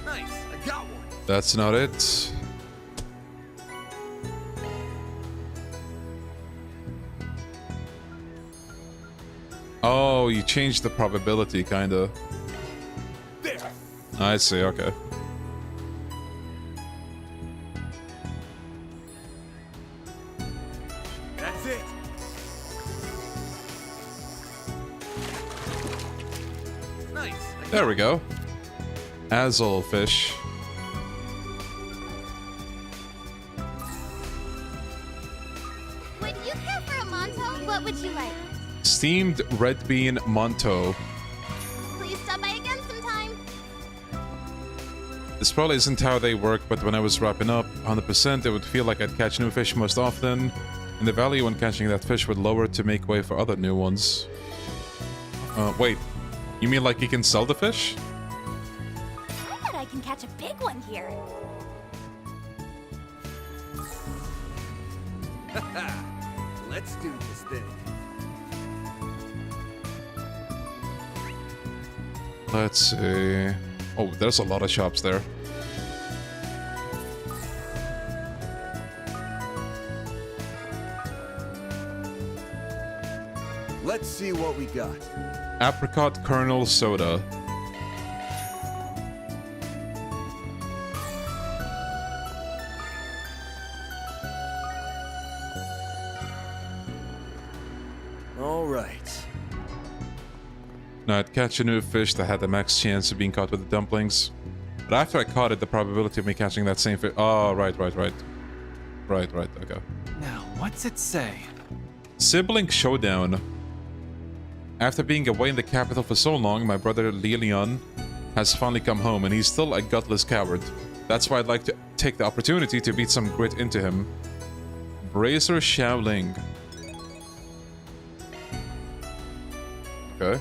Nice. I got one. That's not it. Oh, you changed the probability, kinda. There. I see, okay. That's it. Nice. There we go. Azul fish. Would you care for a Monto? What would you like? Steamed red bean Monto. Please stop by again sometime. This probably isn't how they work, but when I was wrapping up 100%, it would feel like I'd catch new fish most often, and the value when catching that fish would lower to make way for other new ones. Wait. You mean like you can sell the fish? I bet I can catch a big one here. Let's do this thing. Let's see. Oh, there's a lot of shops there. Let's see what we got. Apricot kernel soda. All right. Now, I'd catch a new fish that had the max chance of being caught with the dumplings. But after I caught it, the probability of me catching that same fish... Oh, right. Right, okay. Now, what's it say? Sibling Showdown. After being away in the capital for so long, my brother Lilian has finally come home, and he's still a gutless coward. That's why I'd like to take the opportunity to beat some grit into him. Bracer Shaoling. Okay.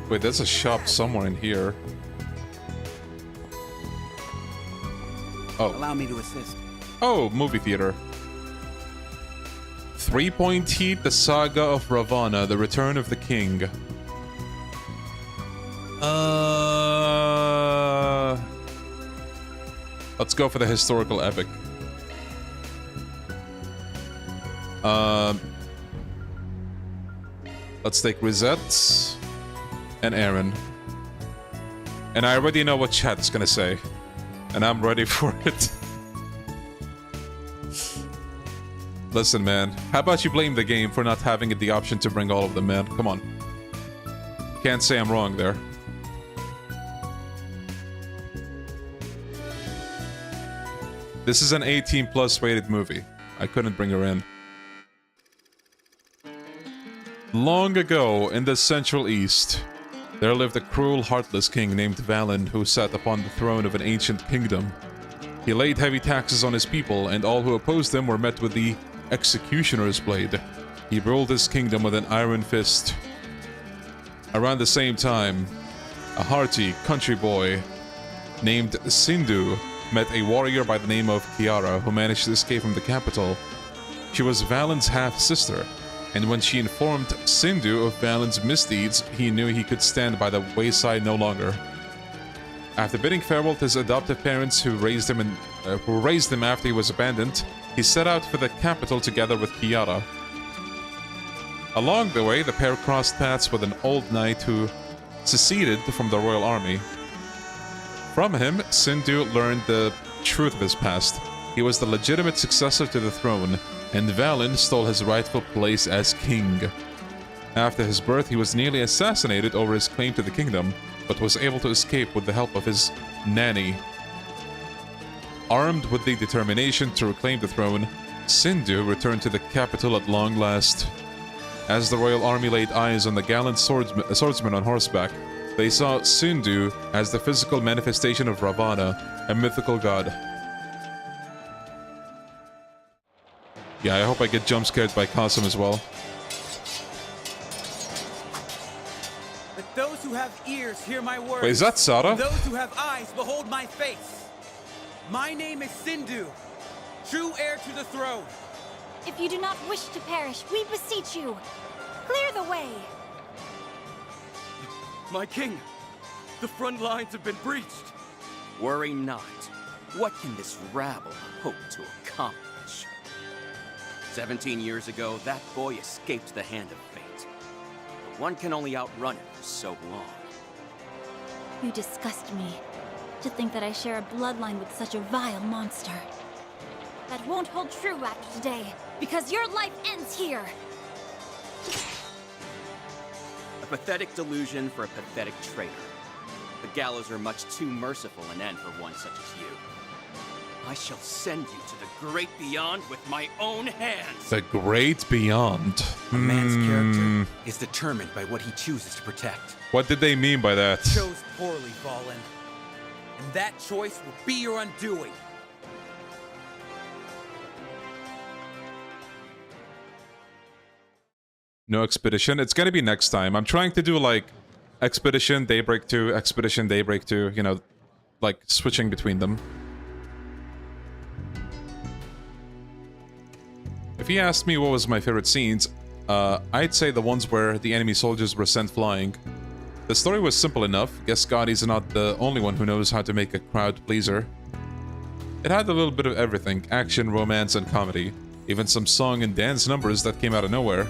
Wait, there's a shop somewhere in here. Oh. Allow me to assist. Oh, movie theater. 3-Point Heat, The Saga of Ravana, The Return of the King. Let's go for the historical epic. Let's take Risette and Aaron. And I already know what chat's gonna say. And I'm ready for it. Listen, man. How about you blame the game for not having the option to bring all of them, man? Come on. Can't say I'm wrong there. This is an 18+ rated movie. I couldn't bring her in. Long ago, in the Central East, there lived a cruel, heartless king named Valen who sat upon the throne of an ancient kingdom. He laid heavy taxes on his people, and all who opposed him were met with the executioner's blade. He ruled his kingdom with an iron fist. Around the same time, a hearty country boy named Sindhu met a warrior by the name of Kiara who managed to escape from the capital. She was Valen's half-sister, and when she informed Sindhu of Valen's misdeeds, he knew he could stand by the wayside no longer. After bidding farewell to his adoptive parents who raised him after he was abandoned, he set out for the capital together with Kiara. Along the way, the pair crossed paths with an old knight who seceded from the royal army. From him, Sindhu learned the truth of his past. He was the legitimate successor to the throne, and Valen stole his rightful place as king. After his birth, he was nearly assassinated over his claim to the kingdom, but was able to escape with the help of his nanny. Armed with the determination to reclaim the throne, Sindhu returned to the capital at long last. As the royal army laid eyes on the gallant swordsman on horseback, they saw Sindhu as the physical manifestation of Ravana, a mythical god. Yeah, I hope I get jump-scared by KASIM as well. Let those who have ears hear my words. Wait, is that Sara? And those who have eyes behold my face. My name is Sindhu, true heir to the throne. If you do not wish to perish, we beseech you, clear the way. My king, the front lines have been breached. Worry not. What can this rabble hope to accomplish? 17 years ago, that boy escaped the hand of fate. But one can only outrun it for so long. You disgust me. To think that I share a bloodline with such a vile monster. That won't hold true after today, because your life ends here! A pathetic delusion for a pathetic traitor. The gallows are much too merciful an end for one such as you. I shall send you to the great beyond with my own hands! The great beyond. A man's character is determined by what he chooses to protect. What did they mean by that? Chose poorly, Fallen. And that choice will be your undoing. No expedition. It's gonna be next time. I'm trying to do like Expedition, Daybreak 2, Expedition, Daybreak 2, you know, like switching between them. If you asked me what was my favorite scenes, I'd say the ones where the enemy soldiers were sent flying. The story was simple enough. Guess Scotty's not the only one who knows how to make a crowd pleaser. It had a little bit of everything: action, romance, and comedy. Even some song and dance numbers that came out of nowhere.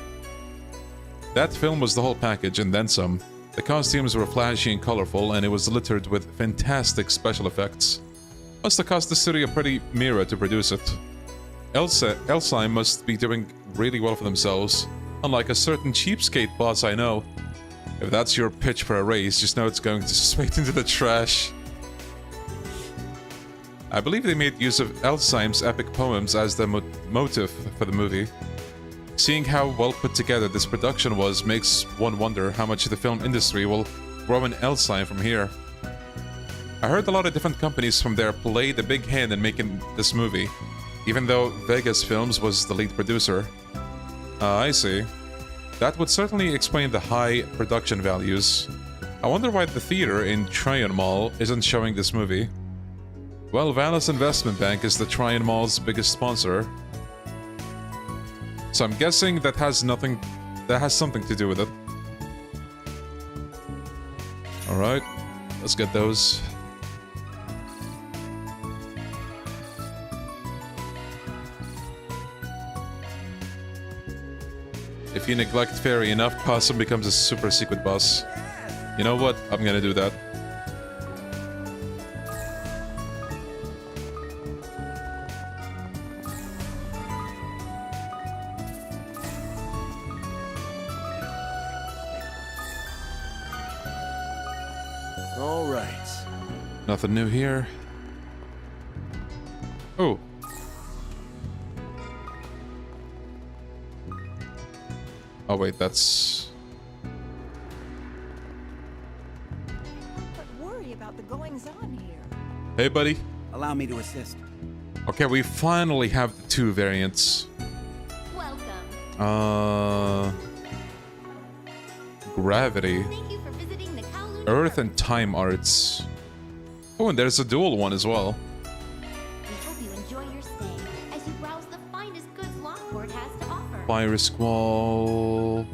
That film was the whole package, and then some. The costumes were flashy and colorful, and it was littered with fantastic special effects. Must have cost the studio a pretty mirror to produce it. Elsheim must be doing really well for themselves, unlike a certain cheapskate boss I know. If that's your pitch for a race, just know it's going straight into the trash. I believe they made use of Elsheim's epic poems as the motive for the movie. Seeing how well put together this production was makes one wonder how much the film industry will grow in Elsheim from here. I heard a lot of different companies from there played a big hand in making this movie, even though Vegas Films was the lead producer. I see. That would certainly explain the high production values. I wonder why the theater in Tryon Mall isn't showing this movie. Well, Valus Investment Bank is the Tryon Mall's biggest sponsor. So I'm guessing that has something to do with it. Alright, let's get those. If you neglect Fairy enough, KASIM becomes a super secret boss. You know what? I'm gonna do that. All right. Nothing new here. Oh. Oh wait, that's... But worry about the goings-on here. Hey, buddy. Allow me to assist. Okay, we finally have the two variants. Welcome. Gravity. Thank you for visiting the Kowloon Earth and Time Arts. Oh, and there's a dual one as well. We hope you enjoy your stay as you browse the finest goods Lockport has to offer. Fire Squall.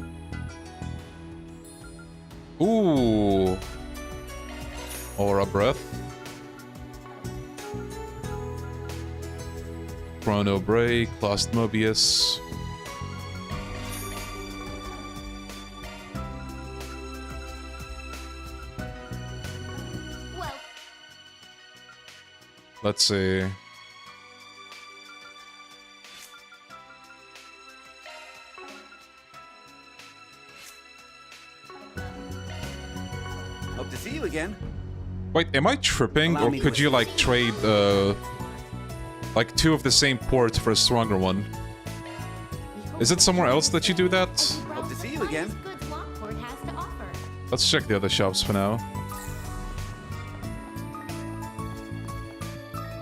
Ooh. Aura Breath. Chrono Break, Lost Mobius. Well, Let's see. Hope to see you again. Wait, am I tripping? Allow Or me to could you, like, trade, like, 2 of the same port for a stronger one? Is it somewhere else that you do that? Hope to see you again. goods Lockport has to offer. Let's check the other shops for now.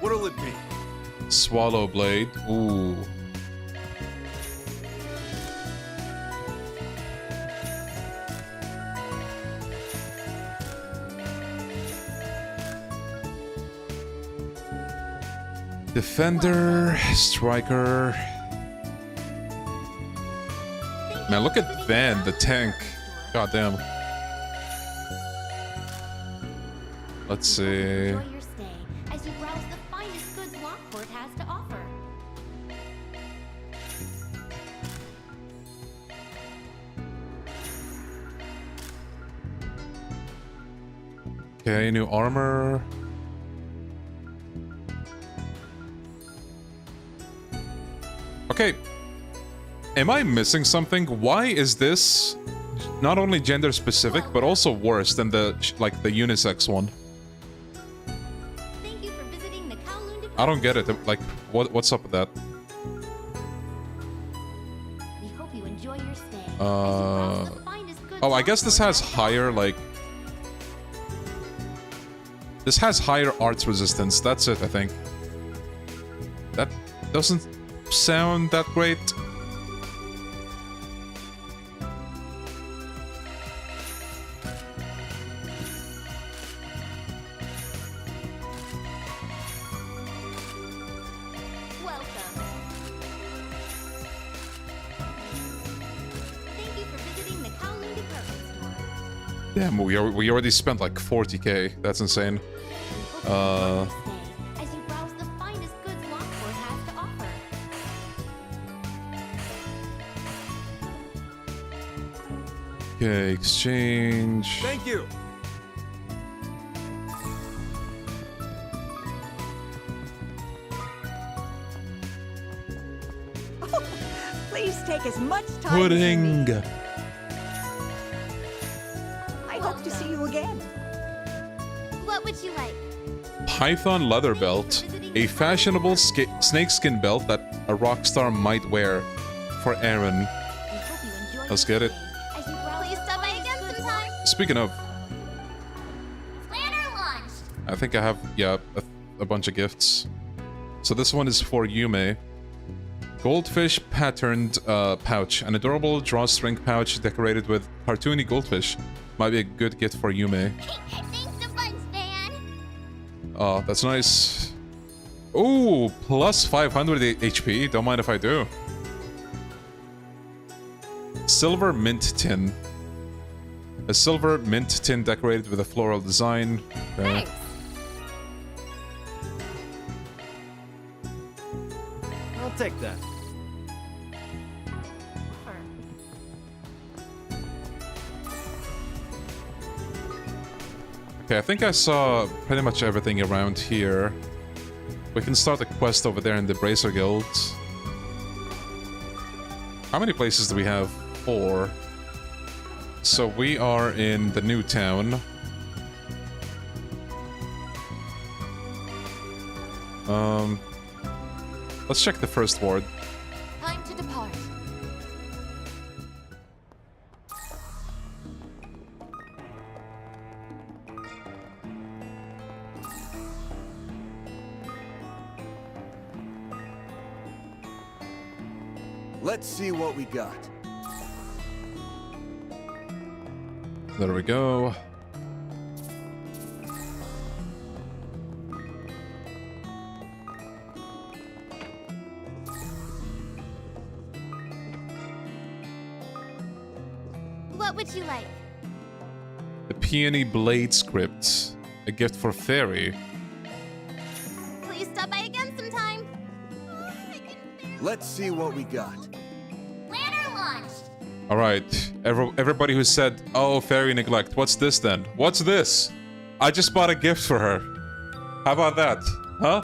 What'll it be? Swallow Blade. Ooh. Defender, Striker. Man, look at Van, the tank. Goddamn. Let's see. Enjoy your stay as you browse the finest goods Lockport has to offer. Okay, new armor. Okay. Am I missing something? Why is this not only gender specific, but also worse than the, like, the unisex one? Thank you for visiting the Kowloon I don't get it. Like, what's up with that? We hope you enjoy your stay as you browse the finest goods Oh, I guess this has higher, like... This has higher arts resistance. That's it, I think. That doesn't sound that great. Welcome. Thank you for visiting the Kowloon department store. Damn, we already spent like 40k. That's insane. As you browse the finest goods Lockport has to offer. Okay, exchange. Thank you. Please take as much time as you Pudding. need. I hope to see you again. What would you like? Python leather belt. A fashionable snakeskin belt that a rock star might wear. For Aaron. Let's get it. As you browse Please stop by again sometime. Speaking of, Planner launched. I think I have, yeah, a bunch of gifts. So this one is for Yume. Goldfish patterned pouch. An adorable drawstring pouch decorated with cartoony goldfish. Might be a good gift for Yume. Thanks a bunch, man. Oh, that's nice. Ooh, plus 500 HP. Don't mind if I do. Silver mint tin. A silver mint tin decorated with a floral design. Okay. I'll take that. Okay, I think I saw pretty much everything around here. We can start a quest over there in the Bracer Guild. How many places do we have? 4. So we are in the new town. Let's check the first ward. Time to depart. Let's see what we got. There we go. Which you like? The Peony Blade script. A gift for Fairy. Please stop by again sometime. Let's see what we got. Planner launch. Alright. Everybody who said, oh, Fairy Neglect. What's this then? What's this? I just bought a gift for her. How about that? Huh?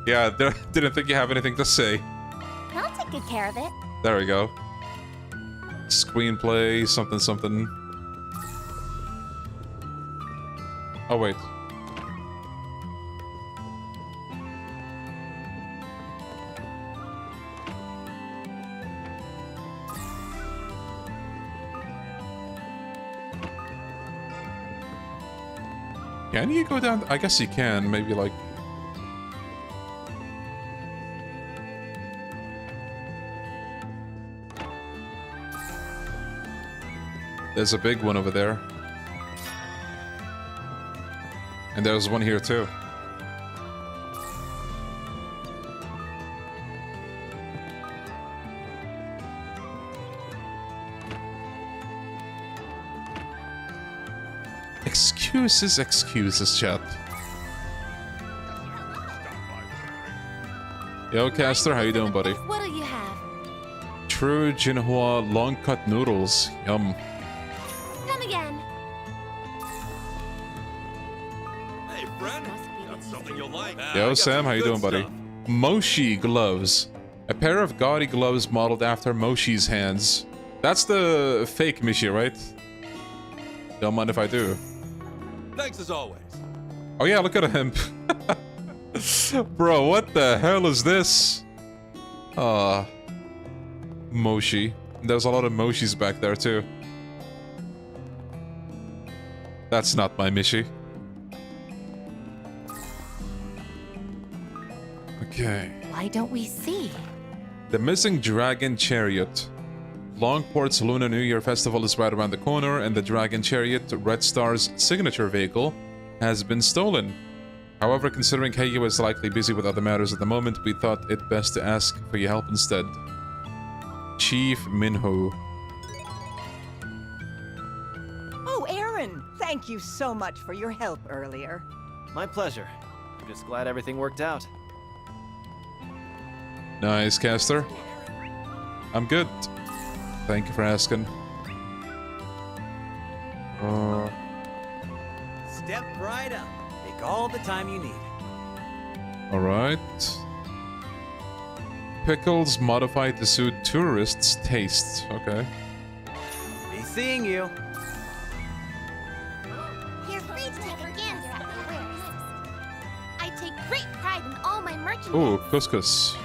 Yeah, didn't think you have anything to say. I'll take good care of it. There we go. Screenplay, something, something. Oh, wait. Can you go down? I guess you can. Maybe like... There's a big one over there. And there's one here too. Excuses, chat. Yo, Caster, how you doing, buddy? What'll you have? True Jinhua long cut noodles. Yum. Come again. Hey, friend. Got something you'll like. Yo, Sam, how you doing, buddy? Moshi gloves. A pair of gaudy gloves modeled after Moshi's hands. That's the fake Mishi, right? Don't mind if I do. Thanks as always. Oh yeah, look at him. Bro, what the hell is this? Moshi. There's a lot of Moshis back there too. That's not my Mishi. Okay. Why don't we see? The Missing Dragon Chariot. Longport's Lunar New Year Festival is right around the corner, and the Dragon Chariot, Red Star's signature vehicle, has been stolen. However, considering Heiju is likely busy with other matters at the moment, we thought it best to ask for your help instead. Chief Minho. Oh, Aaron! Thank you so much for your help earlier. My pleasure. I'm just glad everything worked out. Nice, Caster. I'm good. Thank you for asking. Step right up. Take all the time you need. Alright. Pickles modified to suit tourists' tastes. Okay. Be seeing you. You're free to take a gander at my wares. I take great pride in all my merchandise. Ooh, couscous.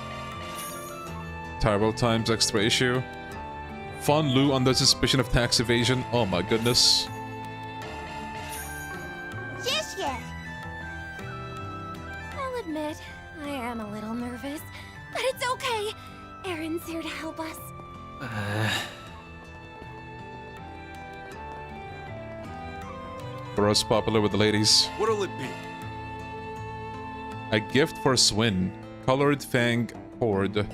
Tyrell Times extra issue. Fun Lu under suspicion of tax evasion. Oh my goodness. Yes, yes. I'll admit, I am a little nervous, but it's okay. Aaron's here to help us. For us popular with the ladies. What'll it be? A gift for Swin. Colored fang cord.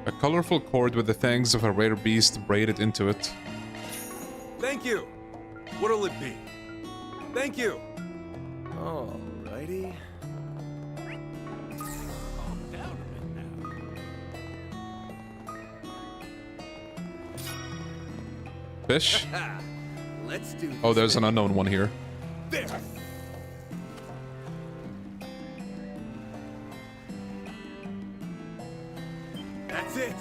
A colorful cord with the fangs of a rare beast braided into it. Thank you. What'll it be? Thank you. Alrighty. Fish? Let's do this. Oh, there's an unknown one here. There. That's it.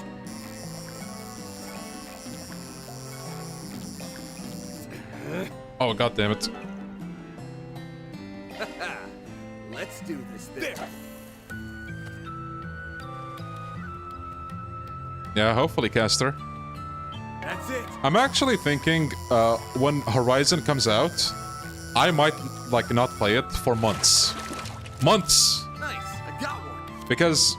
Oh, god damn it. Let's do this thing. Yeah, hopefully, Caster. That's it. I'm actually thinking, when Horizon comes out, I might, like, not play it for months. Months! Nice, I got one. Because,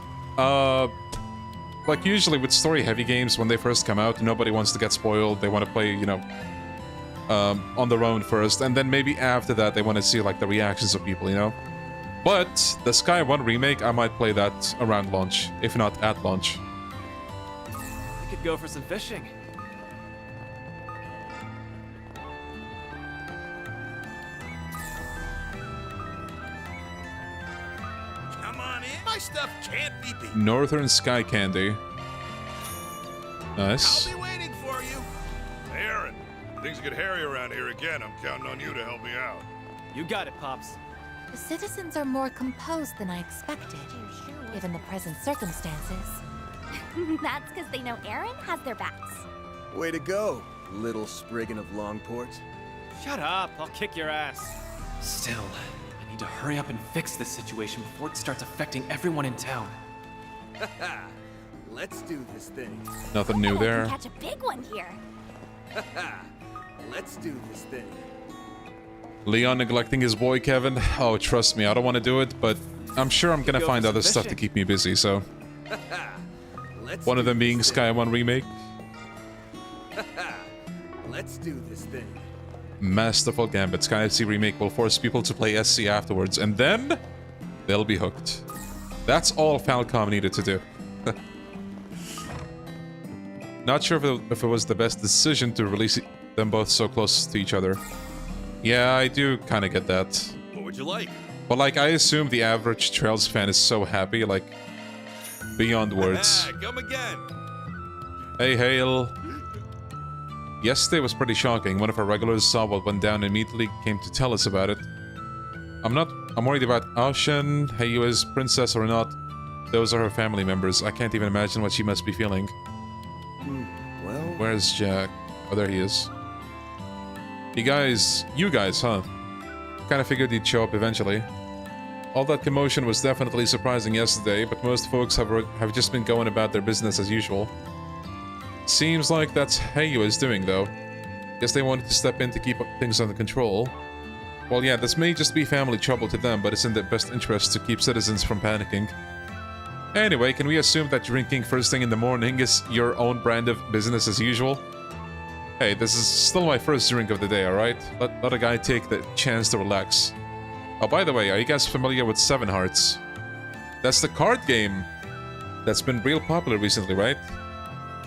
like, usually with story-heavy games, when they first come out, nobody wants to get spoiled. They want to play, you know, on their own first, and then maybe after that, they want to see, like, the reactions of people, you know? But, the Sky 1 remake, I might play that around launch, if not at launch. We could go for some fishing. My stuff can't be beat. Northern Sky Candy. Nice. I'll be waiting for you. Hey, Aaron. Things get hairy around here again. I'm counting on you to help me out. You got it, Pops. The citizens are more composed than I expected, given the present circumstances. That's because they know Aaron has their backs. Way to go, little Spriggan of Longport. Shut up, I'll kick your ass. Still, I need to hurry up and fix this situation before it starts affecting everyone in town. Let's do this thing. Nothing new there. Catch a big one here. Let's do this thing. Leon neglecting his boy Kevin. Oh, trust me, I don't want to do it, but I'm sure I'm gonna find other stuff to keep me busy, so. One of them being Sky 1 Remake. Let's do this thing. Masterful Gambit. Sky FC Remake will force people to play SC afterwards, and then they'll be hooked. That's all Falcom needed to do. Not sure if it was the best decision to release them both so close to each other. Yeah, I do kind of get that. What would you like? But like, I assume the average Trails fan is so happy, like, beyond words. Come again. Hey, Hale. Yesterday was pretty shocking. One of our regulars saw what went down and immediately came to tell us about it. I'm worried about Ocean, Heiu's princess or not. Those are her family members. I can't even imagine what she must be feeling. Well... Where's Jack? Oh, there he is. You guys, huh? Kinda figured he'd show up eventually. All that commotion was definitely surprising yesterday, but most folks have just been going about their business as usual. Seems like that's Heiu is doing, though. Guess they wanted to step in to keep things under control. Well, yeah, this may just be family trouble to them, but it's in their best interest to keep citizens from panicking. Anyway, can we assume that drinking first thing in the morning is your own brand of business as usual? Hey, this is still my first drink of the day, alright? Let a guy take the chance to relax. Oh, by the way, are you guys familiar with Seven Hearts? That's the card game that's been real popular recently, right?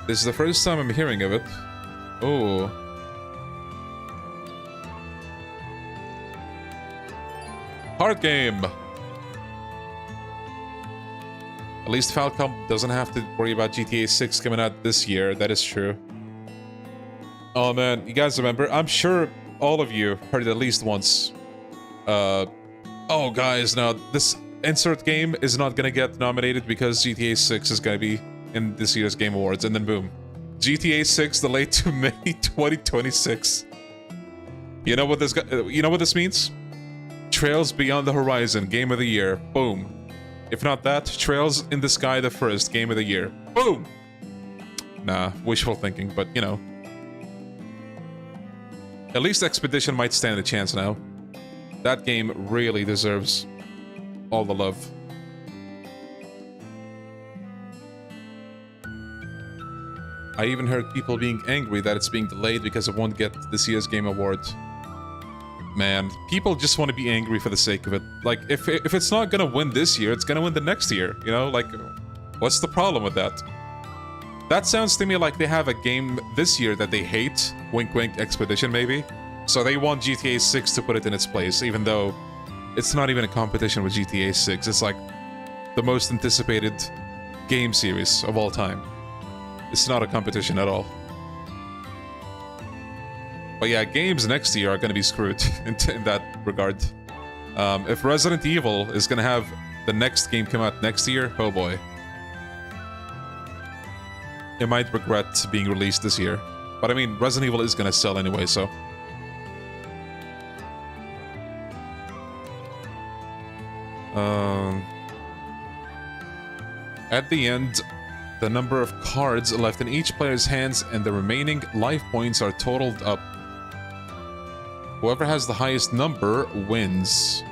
This is the first time I'm hearing of it. Oh. Card game! At least Falcom doesn't have to worry about GTA 6 coming out this year, that is true. Oh man, you guys remember? I'm sure all of you heard it at least once. Oh guys, now this insert game is not gonna get nominated because GTA 6 is gonna be in this year's Game Awards, and then boom. GTA 6 delayed to May 2026. You know what this means? Trails Beyond the Horizon, Game of the Year. Boom. If not that, Trails in the Sky the First, Game of the Year. Boom! Nah, wishful thinking, but you know. At least Expedition might stand a chance now. That game really deserves all the love. I even heard people being angry that it's being delayed because it won't get this year's Game Awards. Man, people just want to be angry for the sake of it. Like, if it's not gonna win this year, it's gonna win the next year, you know? Like, what's the problem with that? That sounds to me like they have a game this year that they hate. Wink wink, Expedition maybe. So they want GTA 6 to put it in its place, even though it's not even a competition with GTA 6. It's like the most anticipated game series of all time. It's not a competition at all. But yeah, games next year are going to be screwed in that regard. If Resident Evil is going to have the next game come out next year, oh boy. It might regret being released this year. But I mean, Resident Evil is going to sell anyway, so... At the end, the number of cards left in each player's hands and the remaining life points are totaled up. Whoever has the highest number wins.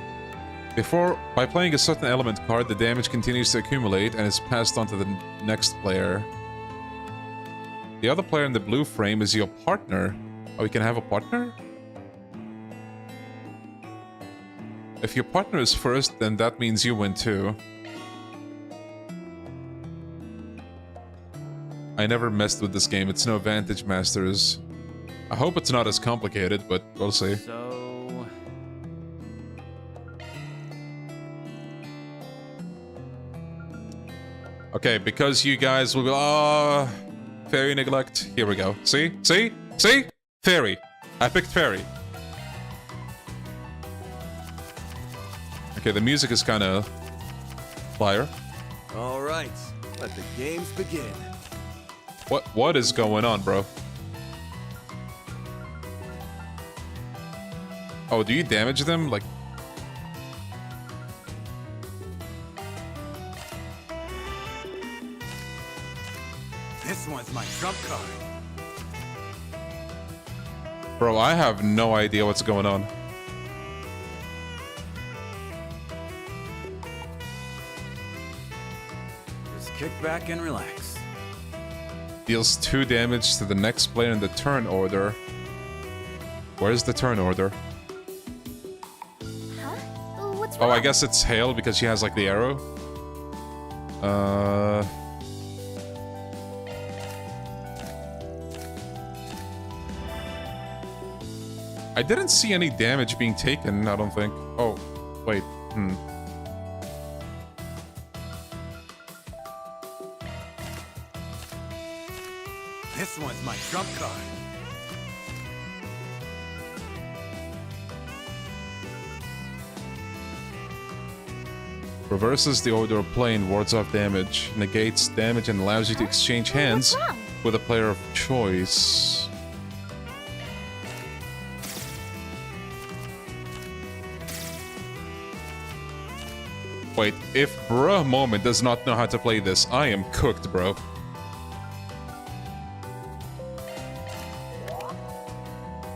By playing a certain element card, the damage continues to accumulate and is passed on to the next player. The other player in the blue frame is your partner. Oh, you can have a partner? If your partner is first, then that means you win too. I never messed with this game. It's no Vantage Masters. I hope it's not as complicated, but we'll see. So... Okay, because you guys will be... Oh, fairy neglect. Here we go. See? See? See? Fairy. I picked fairy. Okay, the music is kind of fire. All right, let the games begin. What is going on, bro? Oh, do you damage them? Like... This one's my trump card. Bro, I have no idea what's going on. Just kick back and relax. Deals 2 damage to the next player in the turn order. Where's the turn order? Huh? What's Oh, wrong? I guess it's Hail because she has like the arrow. I didn't see any damage being taken, I don't think. Oh, wait. This one's my trump card. Reverses the order of play and wards off damage. Negates damage and allows you to exchange hands with a player of choice. Wait, if bruh moment does not know how to play this, I am cooked, bro.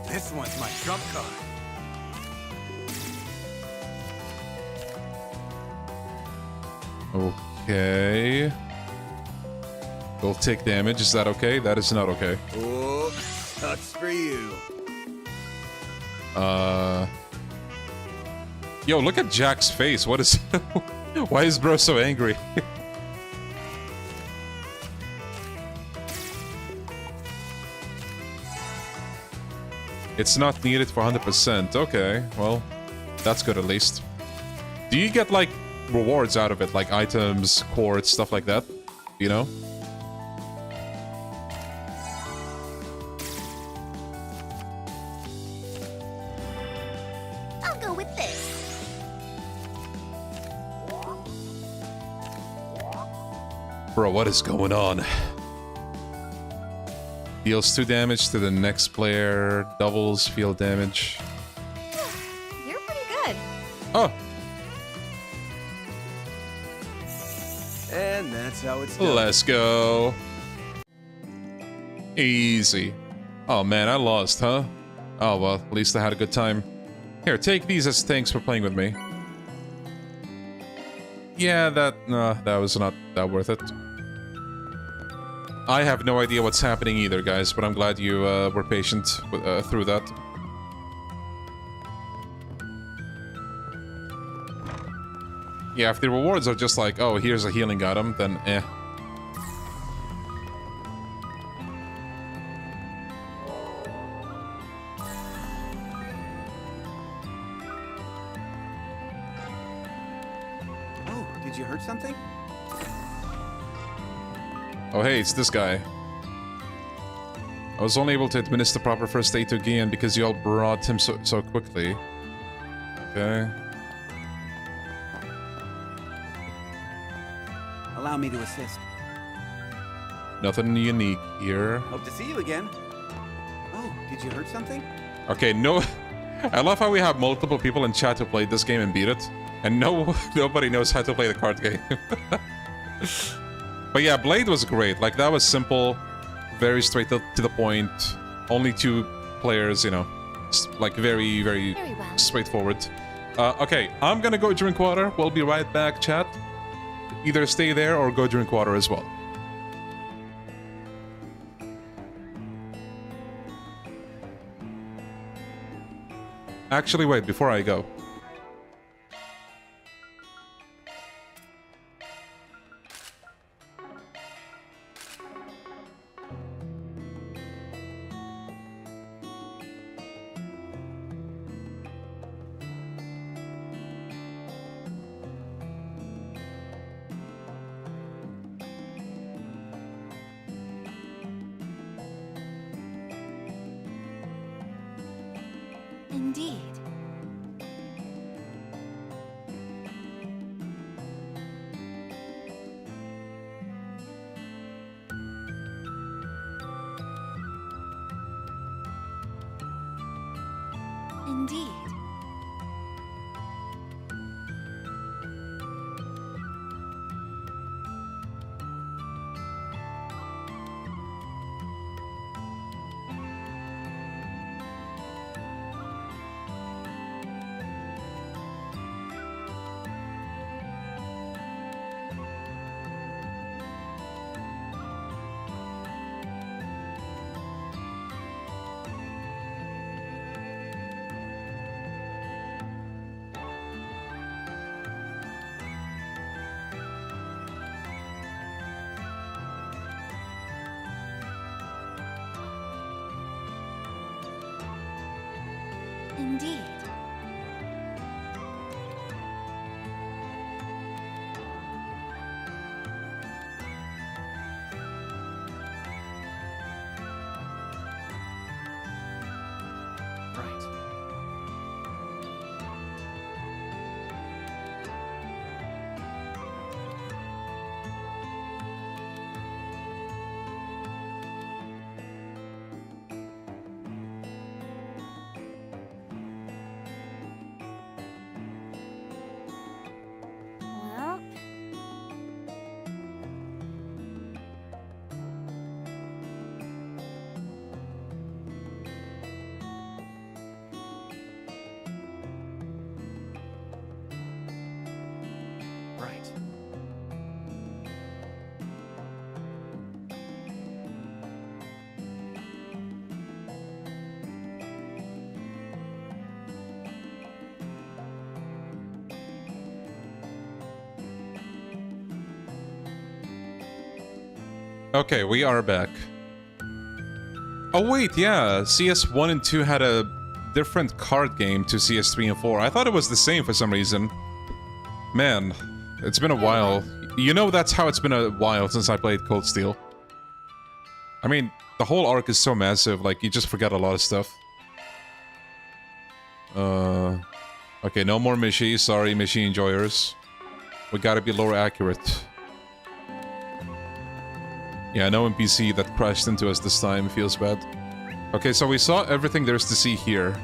This one's my trump card. Okay. We'll take damage. Is that okay? That is not okay. Oh, that's for you. Yo, look at Jack's face. What is... Why is bro so angry? It's not needed for 100%. Okay, well, that's good at least. Do you get, like, rewards out of it? Like items, quartz, stuff like that? You know? I'll go with this. Bro, what is going on? Deals 2 damage to the next player. Doubles field damage. You're pretty good. Oh! And that's how it's done. Let's go. Easy. Oh man, I lost, huh? Oh well, at least I had a good time. Here, take these as thanks for playing with me. Yeah, that was not that worth it. I have no idea what's happening either, guys, but I'm glad you were patient with, through that. Yeah, if the rewards are just like, oh, here's a healing item, then eh. Oh, did you hurt something? Oh hey, it's this guy. I was only able to administer proper first aid to Gian because you all brought him so quickly. Okay. Allow me to assist. Nothing unique here. Hope to see you again. Oh, did you hurt something? Okay, no... I love how we have multiple people in chat who played this game and beat it. And nobody knows how to play the card game. But yeah, Blade was great. Like, that was simple, very straight to the point. Only 2 players, you know. Like, very well. straightforward. Okay, I'm gonna go drink water. We'll be right back, chat. Either stay there or go drink water as well. Actually, wait, before I go. Indeed. Indeed. Right. Well, Right. Okay, we are back. Oh wait, yeah, CS1 and 2 had a different card game to CS3 and 4. I thought it was the same for some reason. Man, it's been a while. You know that's how it's been a while since I played Cold Steel. I mean, the whole arc is so massive, like, you just forget a lot of stuff. Okay, no more Mishi, sorry, Mishi enjoyers. We gotta be lore accurate. Yeah, no NPC that crashed into us this time, feels bad. Okay, so we saw everything there's to see here.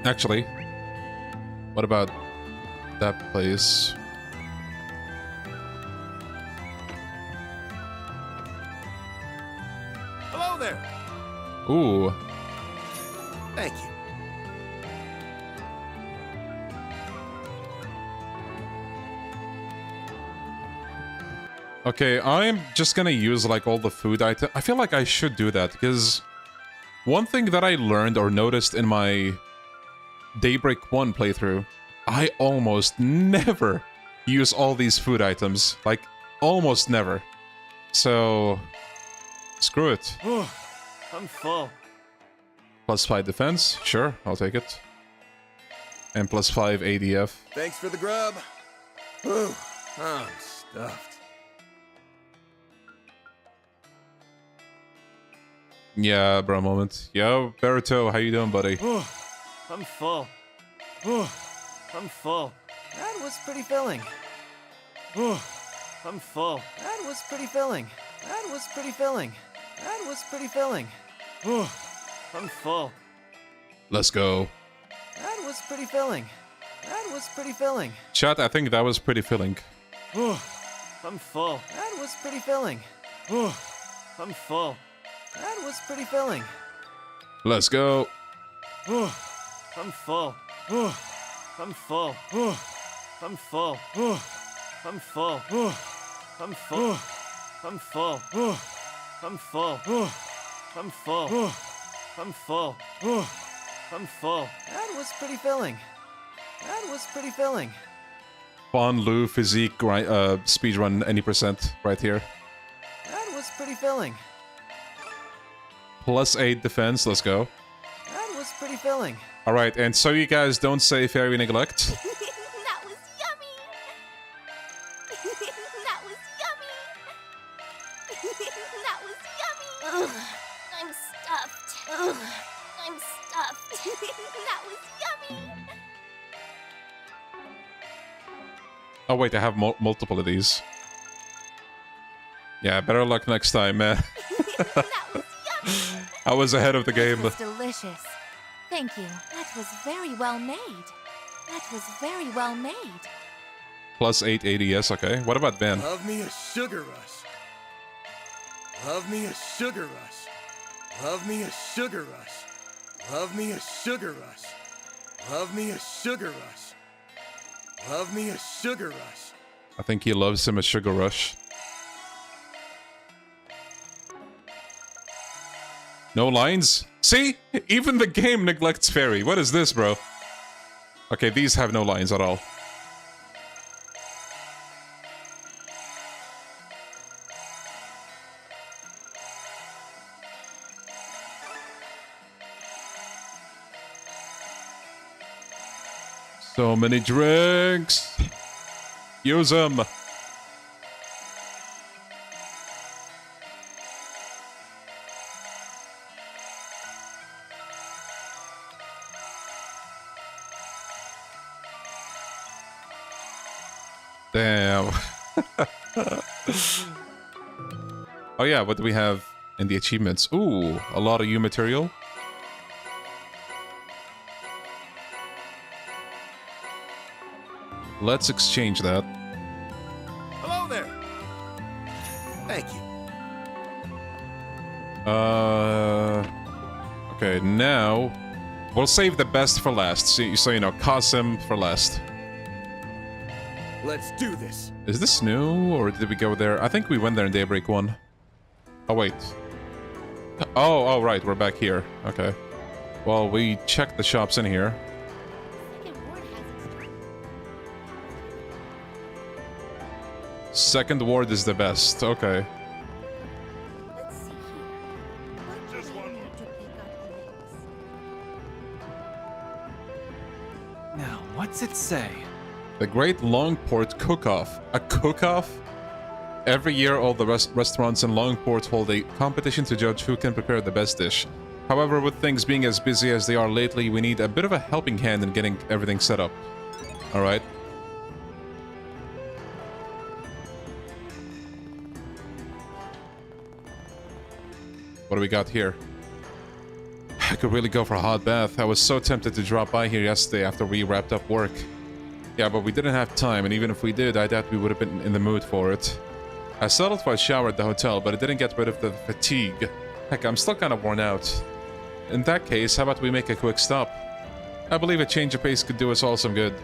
Actually, what about that place? Hello there. Ooh. Thank you. Okay, I'm just gonna use like all the food items. I feel like I should do that because one thing that I learned or noticed in my Daybreak 1 playthrough, I almost never use all these food items. Like, almost never. So, screw it. I'm full. +5 defense, sure, I'll take it. And +5 ADF. Thanks for the grub. Whew, I'm stuffed. Yeah, bro, moment. Yo, Baruto, how you doing, buddy? I'm full. I'm full. That was pretty filling. I'm full. That was pretty filling. That was pretty filling. That was pretty filling. I'm full. Let's go. That was pretty filling. That was pretty filling. Chat, I think that was pretty filling. I'm full. That was pretty filling. I'm full. That was pretty filling. Let's go. I'm full. I'm full. I'm full. I'm full. I'm full. I'm full. I'm full. I'm full. I'm full. I'm full. That was pretty filling. That was pretty filling. Fawn, Lu, physique, speedrun any percent right here. That was pretty filling. +8 defense, let's go. That was pretty filling. Alright, and so you guys don't say fairy neglect. That was yummy! That was yummy! That was yummy! Ugh, I'm stuffed. Ugh, I'm stuffed. That was yummy! Oh wait, I have multiple of these. Yeah, better luck next time, man. I was ahead of the game. This was delicious. Thank you. That was very well made. That was very well made. Plus 8 ADS, okay. What about Van? Love me a sugar rush. Love me a sugar rush. Love me a sugar rush. Love me a sugar rush. Love me a sugar rush. Love me a sugar rush. I think he loves him a sugar rush. No lines? See? Even the game neglects fairy. What is this, bro? Okay, these have no lines at all. So many drinks. Use them. Damn. Oh yeah, what do we have in the achievements? Ooh, a lot of U material. Let's exchange that. Hello there. Thank you. Okay, now we'll save the best for last. So you know, KASIM for last. Let's do this. Is this new, or did we go there? I think we went there in Daybreak 1. Oh, wait. Oh, right, we're back here. Okay. Well, we checked the shops in here. Second ward is the best. Okay. Now, what's it say? The Great Longport Cook-Off. A cook-off? Every year, all the restaurants in Longport hold a competition to judge who can prepare the best dish. However, with things being as busy as they are lately, we need a bit of a helping hand in getting everything set up. Alright. What do we got here? I could really go for a hot bath. I was so tempted to drop by here yesterday after we wrapped up work. Yeah, but we didn't have time, and even if we did, I doubt we would have been in the mood for it. I settled for a shower at the hotel, but it didn't get rid of the fatigue. Heck, I'm still kind of worn out. In that case, how about we make a quick stop? I believe a change of pace could do us all some good.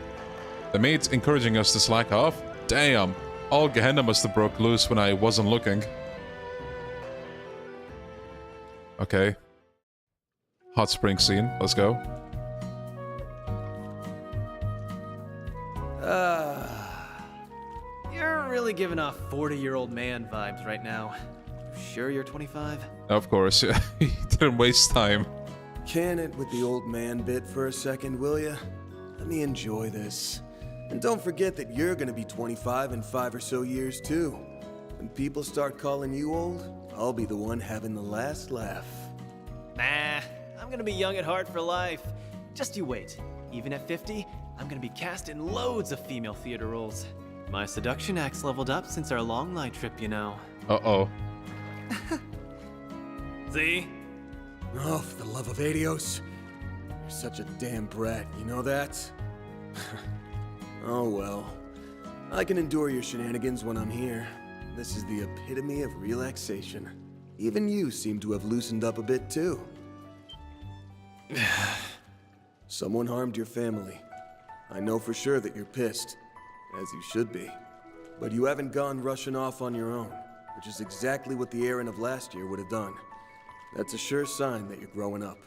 The maid's encouraging us to slack off? Damn, all Gehenna must have broke loose when I wasn't looking. Okay. Hot spring scene, let's go. You're really giving off 40-year-old man vibes right now. You sure you're 25? Of course, he didn't waste time. Can it with the old man bit for a second, will ya? Let me enjoy this. And don't forget that you're gonna be 25 in 5 or so years too. When people start calling you old, I'll be the one having the last laugh. Nah, I'm gonna be young at heart for life. Just you wait. Even at 50, I'm gonna be cast in loads of female theater roles. My seduction act's leveled up since our long night trip, you know. Uh-oh. See? Oh, for the love of Adios. You're such a damn brat, you know that? Oh well. I can endure your shenanigans when I'm here. This is the epitome of relaxation. Even you seem to have loosened up a bit too. Someone harmed your family. I know for sure that you're pissed, as you should be. But you haven't gone rushing off on your own, which is exactly what the Aaron of last year would have done. That's a sure sign that you're growing up.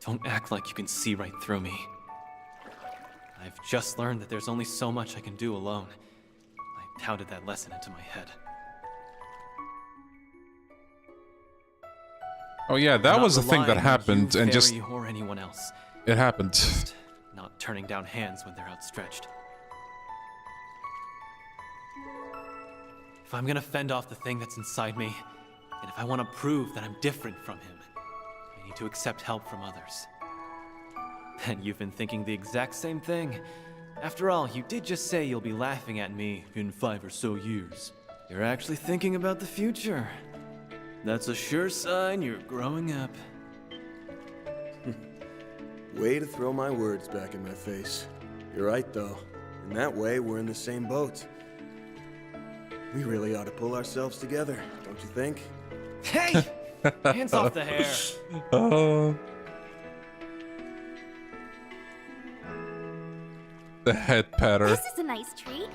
Don't act like you can see right through me. I've just learned that there's only so much I can do alone. I pounded that lesson into my head. Oh yeah, that was the thing that happened, and just... or anyone else. It happened. Just not turning down hands when they're outstretched. If I'm gonna fend off the thing that's inside me, and if I want to prove that I'm different from him, I need to accept help from others. And you've been thinking the exact same thing. After all, you did just say you'll be laughing at me in 5 or so years. You're actually thinking about the future. That's a sure sign you're growing up. Way to throw my words back in my face. You're right, though. In that way, we're in the same boat. We really ought to pull ourselves together, don't you think? Hey! Hands off the hair. The head patter. This is a nice treat.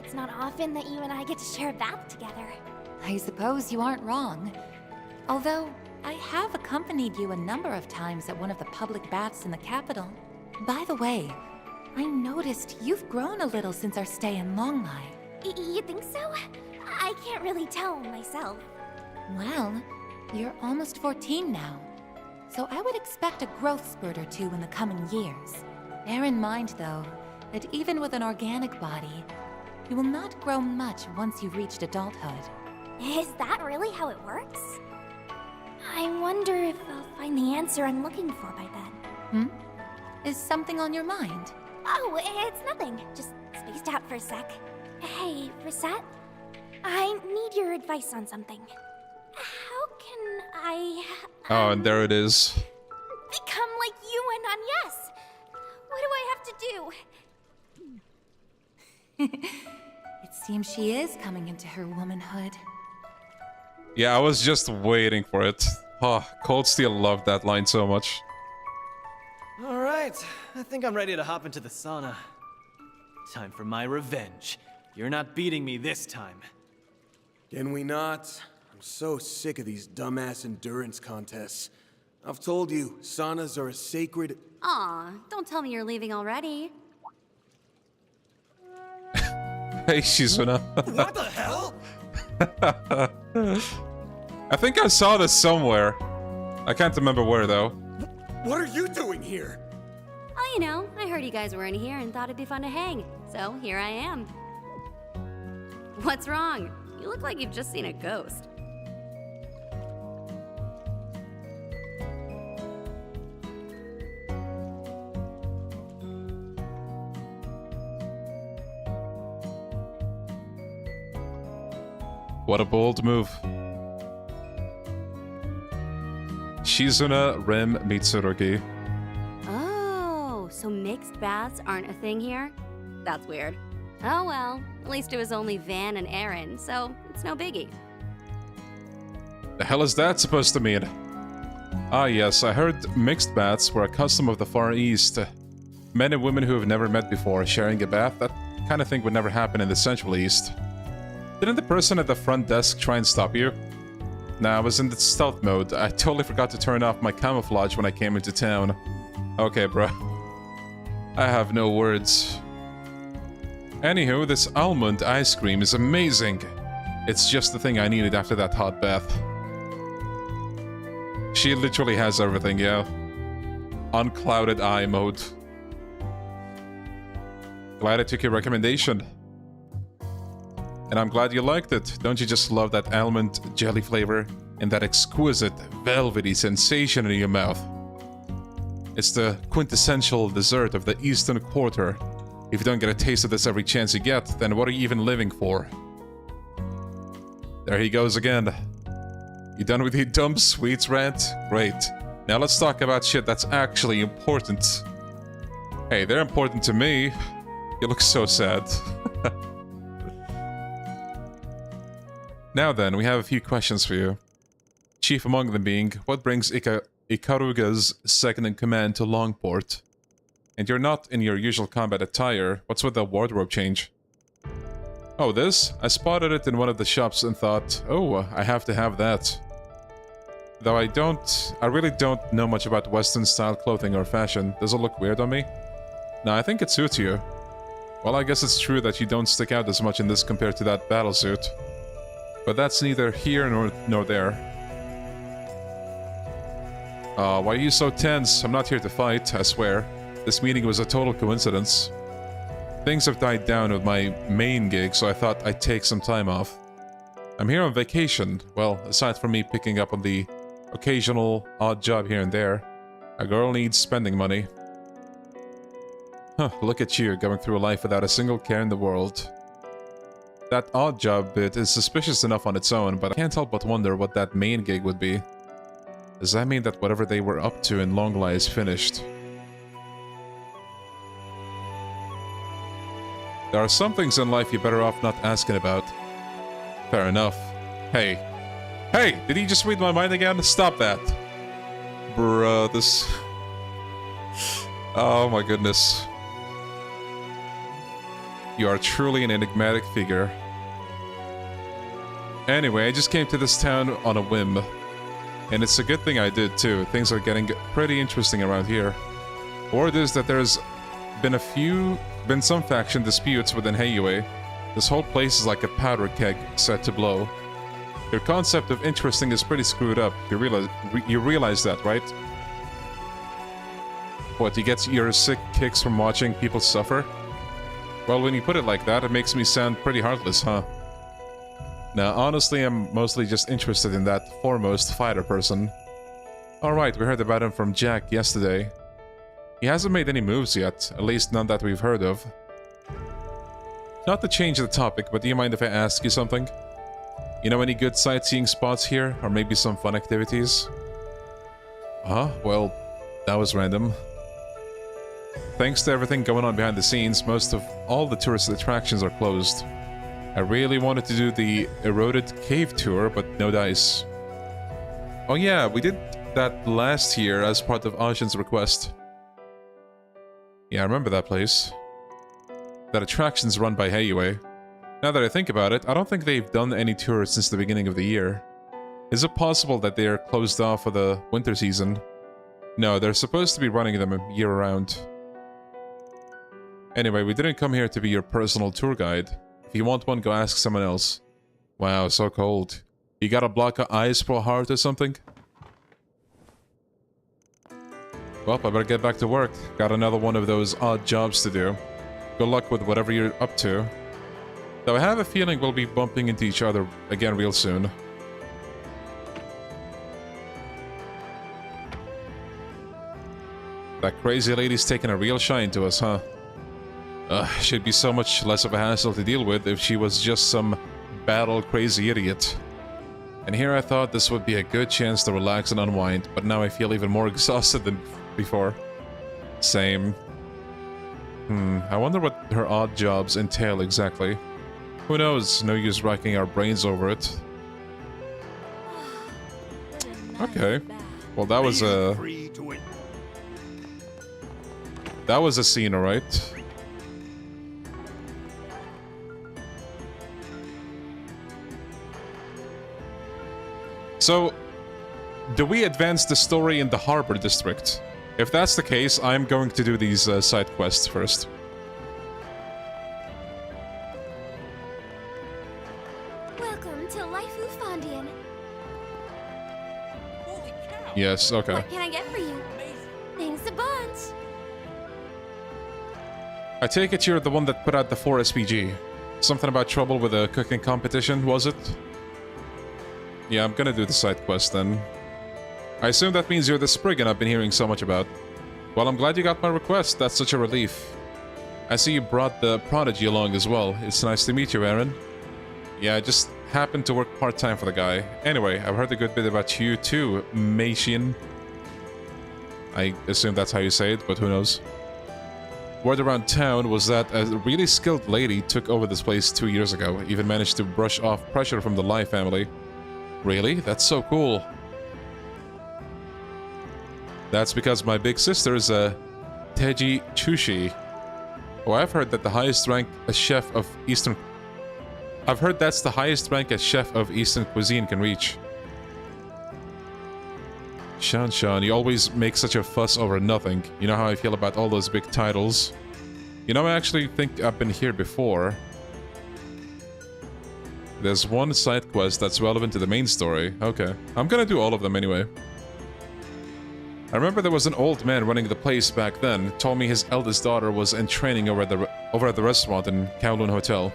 It's not often that you and I get to share a bath together. I suppose you aren't wrong. Although, I have accompanied you a number of times at one of the public baths in the capital. By the way, I noticed you've grown a little since our stay in Longlai. You think so? I can't really tell myself. Well, you're almost 14 now, so I would expect a growth spurt or two in the coming years. Bear in mind, though, that even with an organic body, you will not grow much once you've reached adulthood. Is that really how it works? I wonder if I'll find the answer I'm looking for by then. Is something on your mind? Oh, it's nothing. Just spaced out for a sec. Hey, Reset? I need your advice on something. How can I... Oh, and there it is. become like you and Agnes? What do I have to do? It seems she is coming into her womanhood. Yeah, I was just waiting for it. Oh, Cold Steel loved that line so much. Alright, I think I'm ready to hop into the sauna. Time for my revenge. You're not beating me this time. Can we not? I'm so sick of these dumbass endurance contests. I've told you, saunas are a sacred... Aw, don't tell me you're leaving already. Hey, Shizuna. What the hell? I think I saw this somewhere. I can't remember where, though. What are you doing here? Oh, you know, I heard you guys were in here and thought it'd be fun to hang. So, here I am. What's wrong? You look like you've just seen a ghost. What a bold move. Shizuna Rim Mitsurugi. Oh, so mixed baths aren't a thing here? That's weird. Oh well, at least it was only Van and Aaron, so it's no biggie. The hell is that supposed to mean? Ah yes, I heard mixed baths were a custom of the Far East. Men and women who have never met before sharing a bath, that kind of thing would never happen in the Central East. Didn't the person at the front desk try and stop you? Nah, I was in the stealth mode. I totally forgot to turn off my camouflage when I came into town. Okay, bro. I have no words. Anywho, this almond ice cream is amazing. It's just the thing I needed after that hot bath. She literally has everything, yeah. Unclouded eye mode. Glad I took your recommendation. And I'm glad you liked it. Don't you just love that almond jelly flavor and that exquisite, velvety sensation in your mouth? It's the quintessential dessert of the Eastern Quarter. If you don't get a taste of this every chance you get, then what are you even living for? There he goes again. You done with your dumb sweets rant? Great. Now let's talk about shit that's actually important. Hey, they're important to me. You look so sad. Now then, we have a few questions for you. Chief among them being, what brings Ikaruga's second-in-command to Longport? And you're not in your usual combat attire, what's with the wardrobe change? Oh, this? I spotted it in one of the shops and thought, oh, I have to have that. Though I really don't know much about Western-style clothing or fashion. Does it look weird on me? No, I think it suits you. Well, I guess it's true that you don't stick out as much in this compared to that battlesuit. But that's neither here nor there. Why are you so tense? I'm not here to fight, I swear. This meeting was a total coincidence. Things have died down with my main gig, so I thought I'd take some time off. I'm here on vacation. Well, aside from me picking up on the occasional odd job here and there, a girl needs spending money. Huh, look at you, going through life without a single care in the world. That odd job bit is suspicious enough on its own, but I can't help but wonder what that main gig would be. Does that mean that whatever they were up to in Longlai is finished? There are some things in life you're better off not asking about. Fair enough. Hey. Hey! Did he just read my mind again? Stop that. Bruh, this... Oh my goodness. You are truly an enigmatic figure. Anyway, I just came to this town on a whim. And it's a good thing I did too. Things are getting pretty interesting around here. Word is that there's been some faction disputes within Heiyue. This whole place is like a powder keg set to blow. Your concept of interesting is pretty screwed up. You realize that, right? What, you get your sick kicks from watching people suffer? Well, when you put it like that, it makes me sound pretty heartless, huh? Now, honestly, I'm mostly just interested in that foremost fighter person. Alright, we heard about him from Jack yesterday. He hasn't made any moves yet, at least none that we've heard of. Not to change the topic, but do you mind if I ask you something? You know any good sightseeing spots here, or maybe some fun activities? Well, that was random. Thanks to everything going on behind the scenes, most of all the tourist attractions are closed. I really wanted to do the eroded cave tour, but no dice. Oh yeah, we did that last year as part of Ajin's request. Yeah, I remember that place. That attraction's run by Heiyue. Now that I think about it, I don't think they've done any tours since the beginning of the year. Is it possible that they are closed off for the winter season? No, they're supposed to be running them year-round. Anyway, we didn't come here to be your personal tour guide. If you want one, go ask someone else. Wow, so cold. You got a block of ice for a heart or something? Well, I better get back to work. Got another one of those odd jobs to do. Good luck with whatever you're up to. Though I have a feeling we'll be bumping into each other again real soon. That crazy lady's taking a real shine to us, huh? She'd be so much less of a hassle to deal with if she was just some battle-crazy idiot. And here I thought this would be a good chance to relax and unwind, but now I feel even more exhausted than before. Same. I wonder what her odd jobs entail exactly. Who knows? No use racking our brains over it. Okay. Well, that was a... That was a scene, alright? So, do we advance the story in the Harbor District? If that's the case, I'm going to do these side quests first. Welcome to Laifu Fondian. Yes, okay. What can I get for you? Thanks a bunch. I take it you're the one that put out the 4 SPG. Something about trouble with a cooking competition, was it? Yeah, I'm gonna do the side quest then. I assume that means you're the Spriggan I've been hearing so much about. Well, I'm glad you got my request. That's such a relief. I see you brought the Prodigy along as well. It's nice to meet you, Aaron. Yeah, I just happened to work part-time for the guy. Anyway, I've heard a good bit about you too, Machian. I assume that's how you say it, but who knows. Word around town was that a really skilled lady took over this place 2 years ago. Even managed to brush off pressure from the Lai family. Really? That's so cool. That's because my big sister is a Teji Chushi. Oh, I've heard that the highest rank a chef of Eastern... I've heard that's the highest rank a chef of Eastern cuisine can reach. Shan, you always make such a fuss over nothing. You know how I feel about all those big titles. You know, I actually think I've been here before. There's one side quest that's relevant to the main story. Okay. I'm gonna do all of them anyway. I remember there was an old man running the place back then. Told me his eldest daughter was in training over at the restaurant in Kowloon Hotel.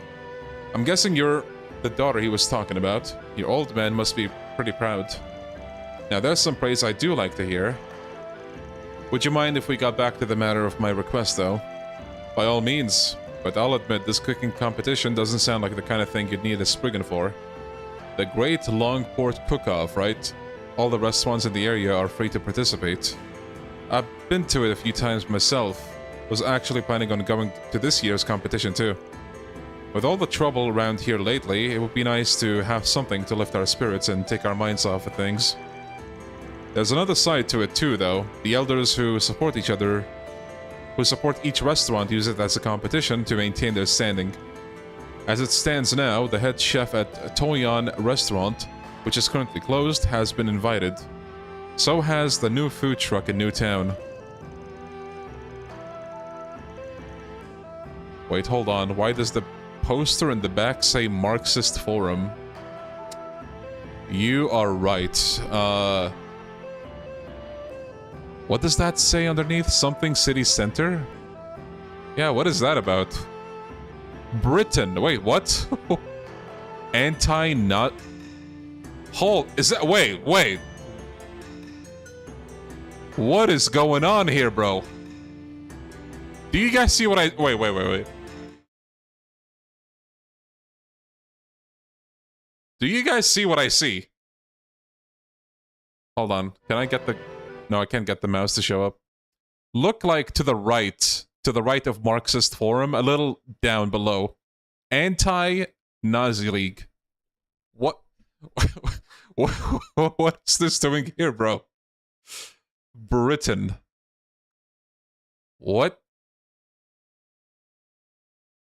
I'm guessing you're the daughter he was talking about. Your old man must be pretty proud. Now there's some praise I do like to hear. Would you mind if we got back to the matter of my request though? By all means. But I'll admit, this cooking competition doesn't sound like the kind of thing you'd need a Spriggan for. The Great Longport Cook-Off, right? All the restaurants in the area are free to participate. I've been to it a few times myself. Was actually planning on going to this year's competition too. With all the trouble around here lately, it would be nice to have something to lift our spirits and take our minds off of things. There's another side to it too, though. The elders who support each other, who support each restaurant, use it as a competition to maintain their standing. As it stands now, the head chef at Toyon Restaurant, which is currently closed, has been invited. So has the new food truck in Newtown. Wait, hold on. Why does the poster in the back say Marxist Forum? You are right. What does that say underneath? Something City Center? Yeah, what is that about? Britain. Wait, what? Anti-nut. Hold. Is that. Wait. What is going on here, bro? Do you guys see what I. Wait. Do you guys see what I see? Hold on. Can I get the. No, I can't get the mouse to show up. Look like to the right of Marxist Forum, a little down below. Anti-Nazi League. What? What's this doing here, bro? Britain. What?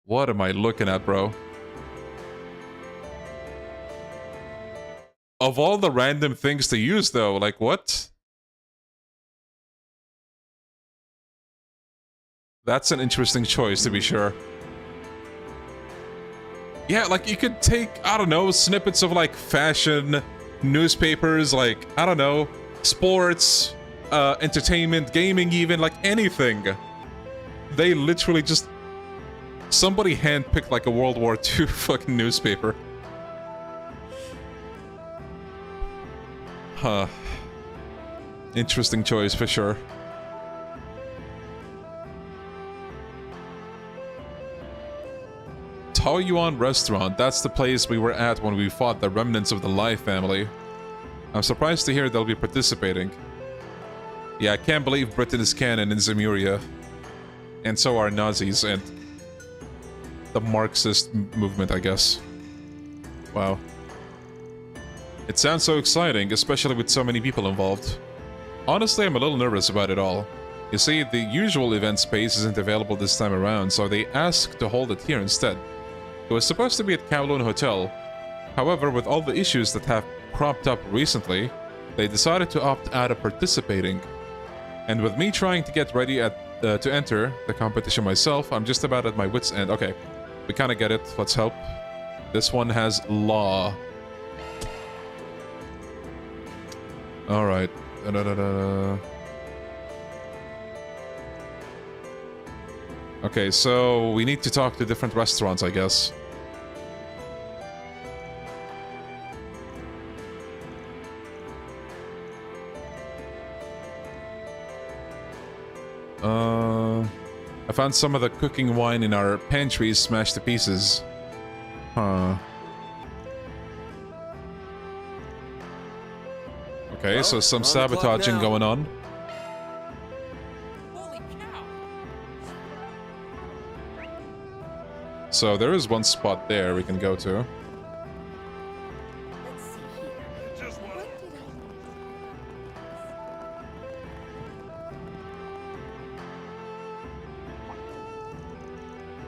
What am I looking at, bro? Of all the random things to use, though, like what? That's an interesting choice, to be sure. Yeah, like, you could take, I don't know, snippets of, like, fashion, newspapers, like, I don't know, sports, entertainment, gaming even, like, anything. They literally just... Somebody handpicked, like, a World War II fucking newspaper. Huh. Interesting choice, for sure. Taoyuan Restaurant, that's the place we were at when we fought the remnants of the Lai family. I'm surprised to hear they'll be participating. Yeah, I can't believe Britain is canon in Zemuria. And so are Nazis and the Marxist movement, I guess. Wow. It sounds so exciting, especially with so many people involved. Honestly, I'm a little nervous about it all. You see, the usual event space isn't available this time around, so they asked to hold it here instead. It was supposed to be at Kowloon Hotel. However, with all the issues that have cropped up recently, they decided to opt out of participating. And with me trying to get ready to enter the competition myself, I'm just about at my wit's end. Okay, we kind of get it. Let's help. This one has law. Alright. Okay, so we need to talk to different restaurants, I guess. I found some of the cooking wine in our pantry smashed to pieces. Huh. Okay, so some sabotaging going on. So there is one spot there we can go to.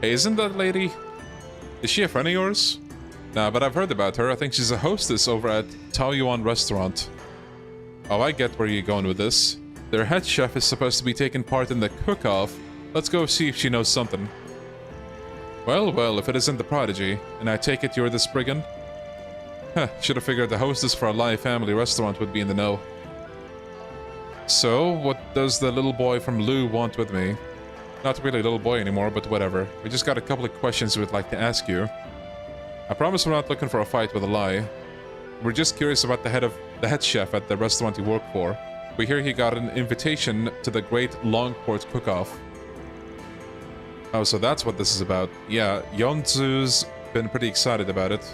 Hey, isn't that lady? Is she a friend of yours? Nah, but I've heard about her. I think she's a hostess over at Taoyuan Restaurant. Oh, I get where you're going with this. Their head chef is supposed to be taking part in the cook-off. Let's go see if she knows something. Well, if it isn't the prodigy, and I take it you're this brigand? Huh, should have figured the hostess for a Lai family restaurant would be in the know. So, what does the little boy from Lu want with me? Not really a little boy anymore, but whatever. We just got a couple of questions we'd like to ask you. I promise we're not looking for a fight with a Lai. We're just curious about the head chef at the restaurant you work for. We hear he got an invitation to the Great Longport Cook-Off. Oh, so that's what this is about. Yeah, Yeonzu's been pretty excited about it.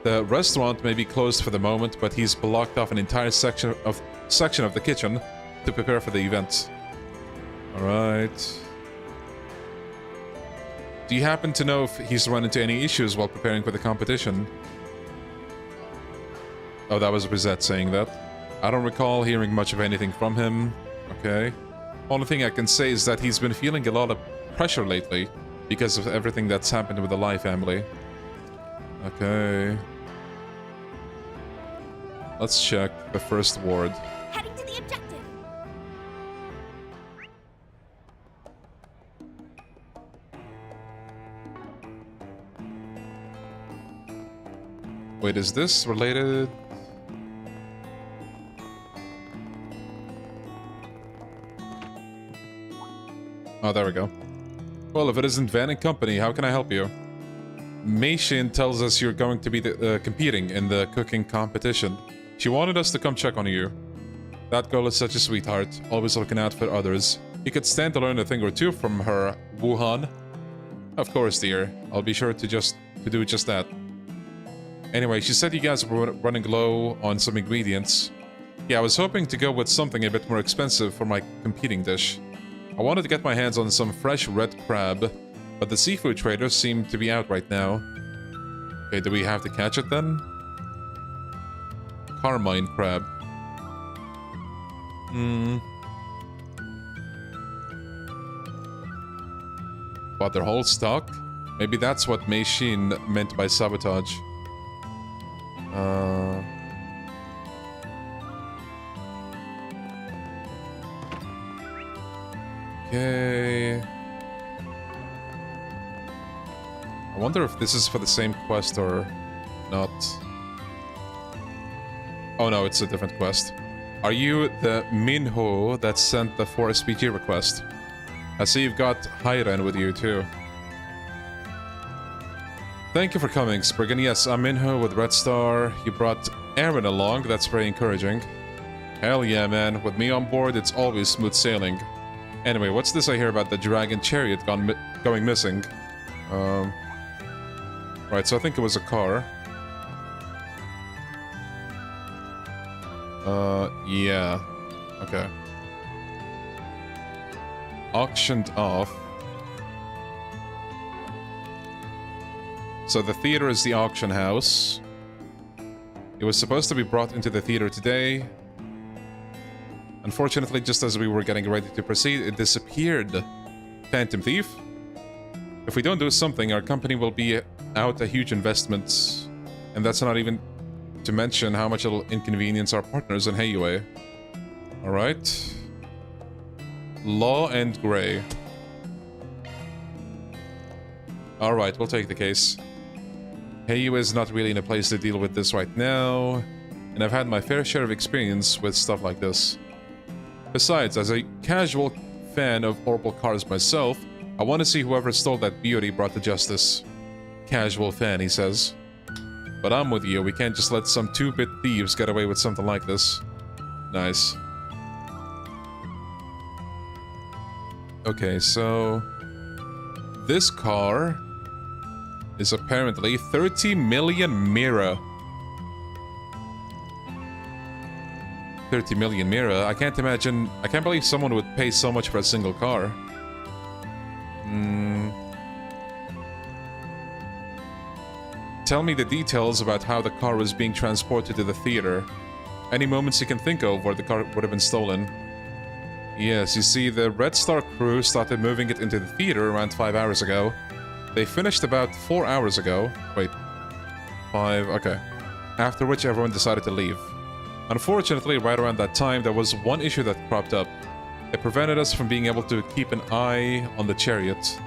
The restaurant may be closed for the moment, but he's blocked off an entire section of the kitchen to prepare for the event. Alright. Do you happen to know if he's run into any issues while preparing for the competition? Oh, that was Bizette saying that. I don't recall hearing much of anything from him. Okay. Only thing I can say is that he's been feeling a lot of pressure lately because of everything that's happened with the Lai family. Okay. Let's check the first ward. Heading to the objective. Wait, is this related? Oh, there we go. Well, if it isn't Van and Company, how can I help you? Meishin tells us you're going to be competing in the cooking competition. She wanted us to come check on you. That girl is such a sweetheart, always looking out for others. You could stand to learn a thing or two from her, Wuhan. Of course, dear. I'll be sure to do just that. Anyway, she said you guys were running low on some ingredients. Yeah, I was hoping to go with something a bit more expensive for my competing dish. I wanted to get my hands on some fresh red crab, but the seafood traders seem to be out right now. Okay, do we have to catch it then? Carmine crab. Bought their whole stock? Maybe that's what Mei Xin meant by sabotage. Okay. I wonder if this is for the same quest or not. Oh no, it's a different quest. Are you the Minho that sent the 4SPG request? I see you've got Hyren with you too. Thank you for coming, Spriggan. Yes, I'm Minho with Red Star. You brought Aaron along, that's very encouraging. Hell yeah, man. With me on board, it's always smooth sailing. Anyway, what's this I hear about the dragon chariot going missing? Right, so I think it was a car. Yeah. Okay. Auctioned off. So the theater is the auction house. It was supposed to be brought into the theater today. Unfortunately, just as we were getting ready to proceed, it disappeared. Phantom thief? If we don't do something, our company will be out a huge investment. And that's not even to mention how much it'll inconvenience our partners in Heiyue. Alright. Law and Gray. Alright, we'll take the case. Heiyue is not really in a place to deal with this right now. And I've had my fair share of experience with stuff like this. Besides, as a casual fan of Orbital cars myself, I want to see whoever stole that beauty brought to justice. Casual fan, he says. But I'm with you, we can't just let some two-bit thieves get away with something like this. Nice. Okay, so... this car is apparently 30 million Mira. 30 million Mira? I can't believe someone would pay so much for a single car. Tell me the details about how the car was being transported to the theater. Any moments you can think of where the car would have been stolen. Yes, you see, the Red Star crew started moving it into the theater around 5 hours ago. They finished about 4 hours ago. Wait. 5, okay. After which everyone decided to leave. Unfortunately, right around that time, there was one issue that cropped up. It prevented us from being able to keep an eye on the chariot.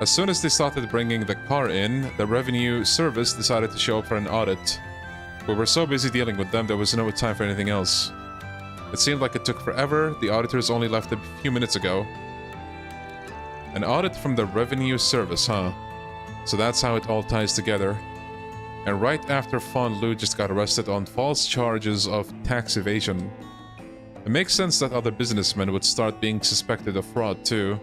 As soon as they started bringing the car in, the revenue service decided to show up for an audit. We were so busy dealing with them, there was no time for anything else. It seemed like it took forever. The auditors only left a few minutes ago. An audit from the revenue service, huh? So that's how it all ties together. And right after Fan Lu just got arrested on false charges of tax evasion. It makes sense that other businessmen would start being suspected of fraud too.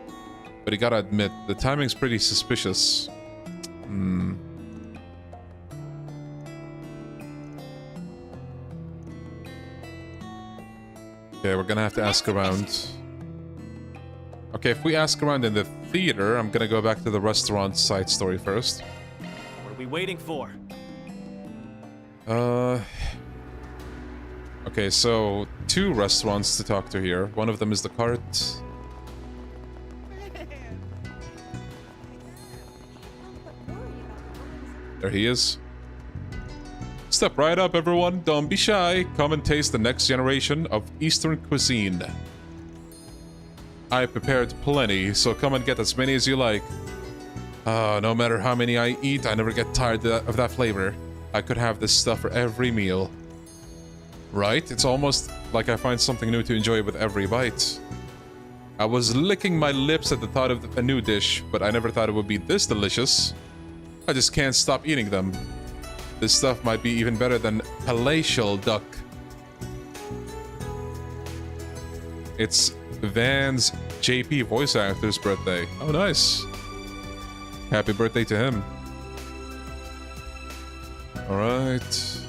But you gotta admit, the timing's pretty suspicious. Okay, we're gonna have to ask around. Okay, if we ask around in the theater, I'm gonna go back to the restaurant side story first. What are we waiting for? Okay, so 2 restaurants to talk to here. One of them is the cart. There he is. Step right up, everyone. Don't be shy. Come and taste the next generation of Eastern cuisine. I prepared plenty, so come and get as many as you like. No matter how many I eat, I never get tired of that flavor. I could have this stuff for every meal. Right? It's almost like I find something new to enjoy with every bite. I was licking my lips at the thought of a new dish, but I never thought it would be this delicious. I just can't stop eating them. This stuff might be even better than palatial duck. It's Van's JP voice actor's birthday. Oh, nice. Happy birthday to him. Alright.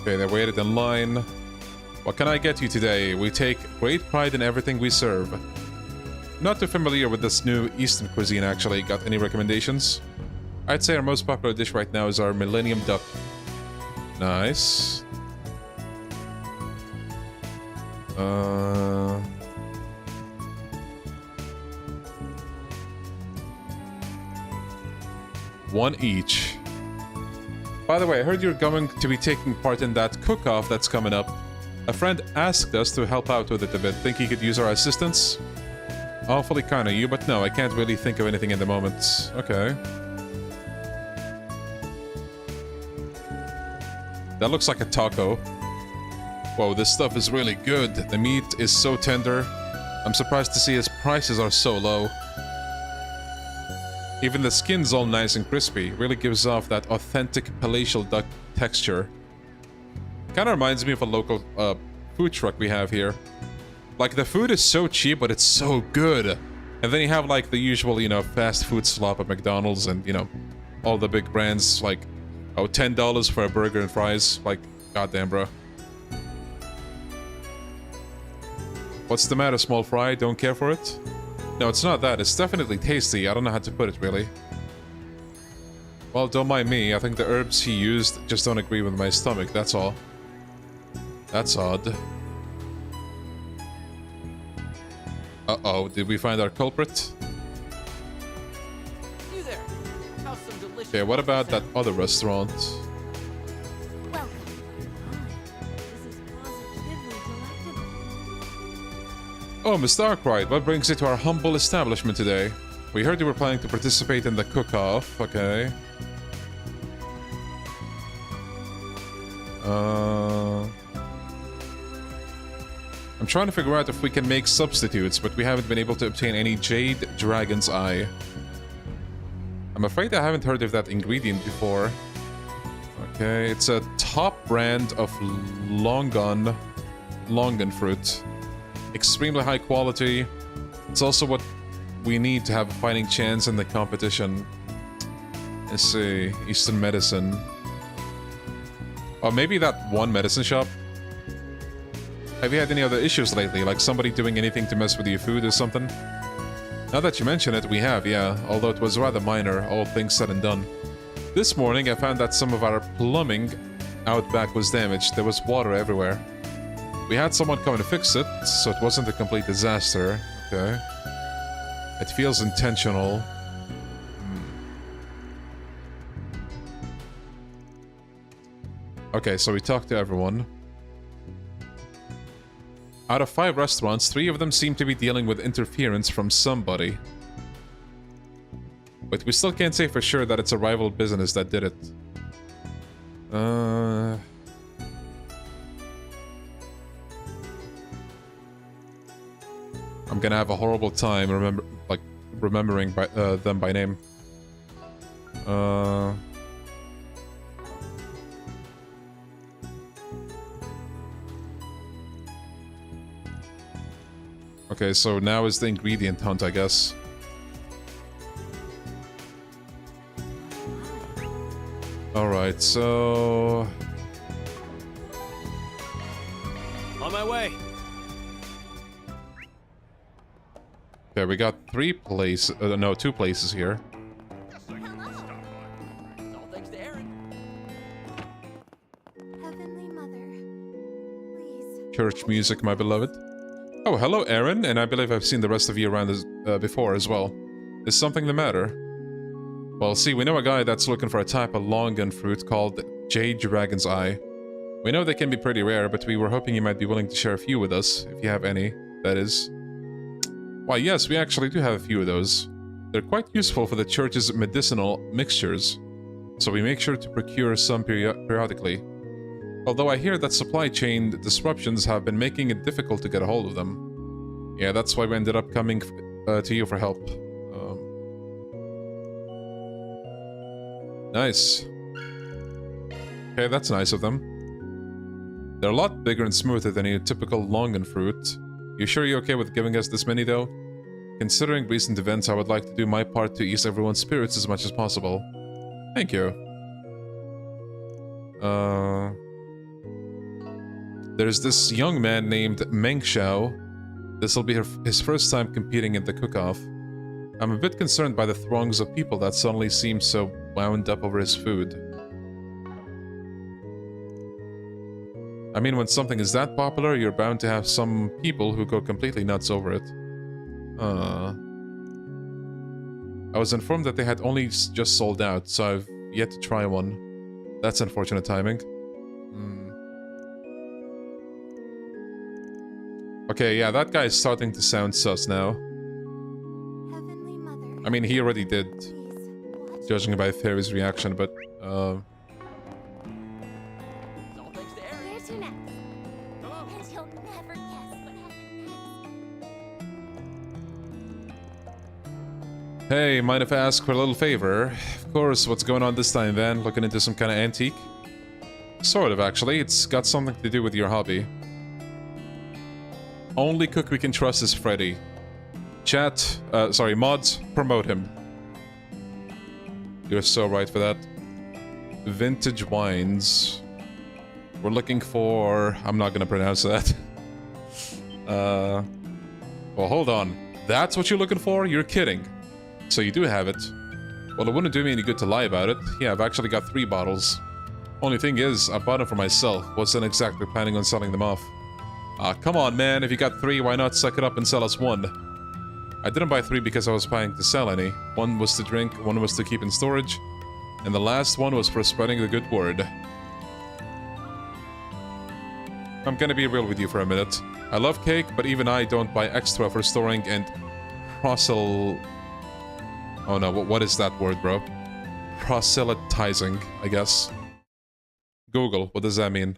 Okay, they waited in line. What can I get you today? We take great pride in everything we serve. Not too familiar with this new Eastern cuisine, actually. Got any recommendations? I'd say our most popular dish right now is our Millennium Duck. Nice. One each. By the way, I heard you're going to be taking part in that cook-off that's coming up. A friend asked us to help out with it a bit. Think he could use our assistance? Awfully kind of you, but no, I can't really think of anything in the moment. Okay. That looks like a taco. Whoa, this stuff is really good. The meat is so tender. I'm surprised to see its prices are so low. Even the skin's all nice and crispy. Really gives off that authentic palatial duck texture. Kinda reminds me of a local food truck we have here. Like, the food is so cheap, but it's so good. And then you have, like, the usual, you know, fast food slop at McDonald's and, you know, all the big brands, like, oh, $10 for a burger and fries. Like, goddamn, bro. What's the matter, small fry? Don't care for it? No, it's not that. It's definitely tasty. I don't know how to put it, really. Well, don't mind me. I think the herbs he used just don't agree with my stomach, that's all. That's odd. Uh-oh, did we find our culprit? You there. How's some delicious Okay, what about that other restaurant? Oh, Mr. Arkwright, what brings you to our humble establishment today? We heard you were planning to participate in the cook-off. Okay. I'm trying to figure out if we can make substitutes, but we haven't been able to obtain any Jade Dragon's Eye. I'm afraid I haven't heard of that ingredient before. Okay, it's a top brand of Longan fruit. Extremely high quality. It's also what we need to have a fighting chance in the competition. Let's see, Eastern medicine. Or maybe that one medicine shop. Have you had any other issues lately, like somebody doing anything to mess with your food or something? Now that you mention it, we have, yeah, although it was rather minor, all things said and done. This morning I found that some of our plumbing out back was damaged. There was water everywhere. We had someone come to fix it, so it wasn't a complete disaster. Okay. It feels intentional. Okay, so we talked to everyone. Out of 5 restaurants, 3 of them seem to be dealing with interference from somebody. But we still can't say for sure that it's a rival business that did it. I'm gonna have a horrible time remembering them by name. Okay, so now is the ingredient hunt, I guess. Alright, so... On my way. Okay, we got 3 places. No, 2 places here. Church music, my beloved. Oh, hello, Aaron, and I believe I've seen the rest of you around this, before as well. Is something the matter? Well, see, we know a guy that's looking for a type of long gun fruit called Jade Dragon's Eye. We know they can be pretty rare, but we were hoping you might be willing to share a few with us, if you have any, that is. Why, yes, we actually do have a few of those. They're quite useful for the church's medicinal mixtures, so we make sure to procure some periodically. Although I hear that supply chain disruptions have been making it difficult to get a hold of them. Yeah, that's why we ended up coming to you for help. Nice. Okay, that's nice of them. They're a lot bigger and smoother than your typical longan fruit. You sure you're okay with giving us this many, though? Considering recent events, I would like to do my part to ease everyone's spirits as much as possible. Thank you. There's this young man named Meng Xiao. This'll be his first time competing in the cook-off. I'm a bit concerned by the throngs of people that suddenly seem so wound up over his food. I mean, when something is that popular, you're bound to have some people who go completely nuts over it. I was informed that they had only just sold out, so I've yet to try one. That's unfortunate timing. Okay, yeah, that guy is starting to sound sus now. I mean, he already did, judging by Fairy's reaction, but, There's your next. And you'll never guess what happened next. Hey, mind if I ask for a little favor? Of course, what's going on this time, Van? Looking into some kind of antique? Sort of, actually. It's got something to do with your hobby. Only cook we can trust is Freddy. Chat, sorry, mods, promote him. You're so right for that. Vintage wines. We're looking for... I'm not gonna pronounce that. Well, hold on. That's what you're looking for? You're kidding. So you do have it. Well, it wouldn't do me any good to lie about it. Yeah, I've actually got 3 bottles. Only thing is, I bought them for myself. Wasn't exactly planning on selling them off. Come on, man. If you got 3, why not suck it up and sell us 1? I didn't buy 3 because I was planning to sell any. 1 was to drink, 1 was to keep in storage, and the last one was for spreading the good word. I'm gonna be real with you for a minute. I love cake, but even I don't buy extra for storing and proselytizing. Oh no, what is that word, bro? Proselytizing, I guess. Google, what does that mean?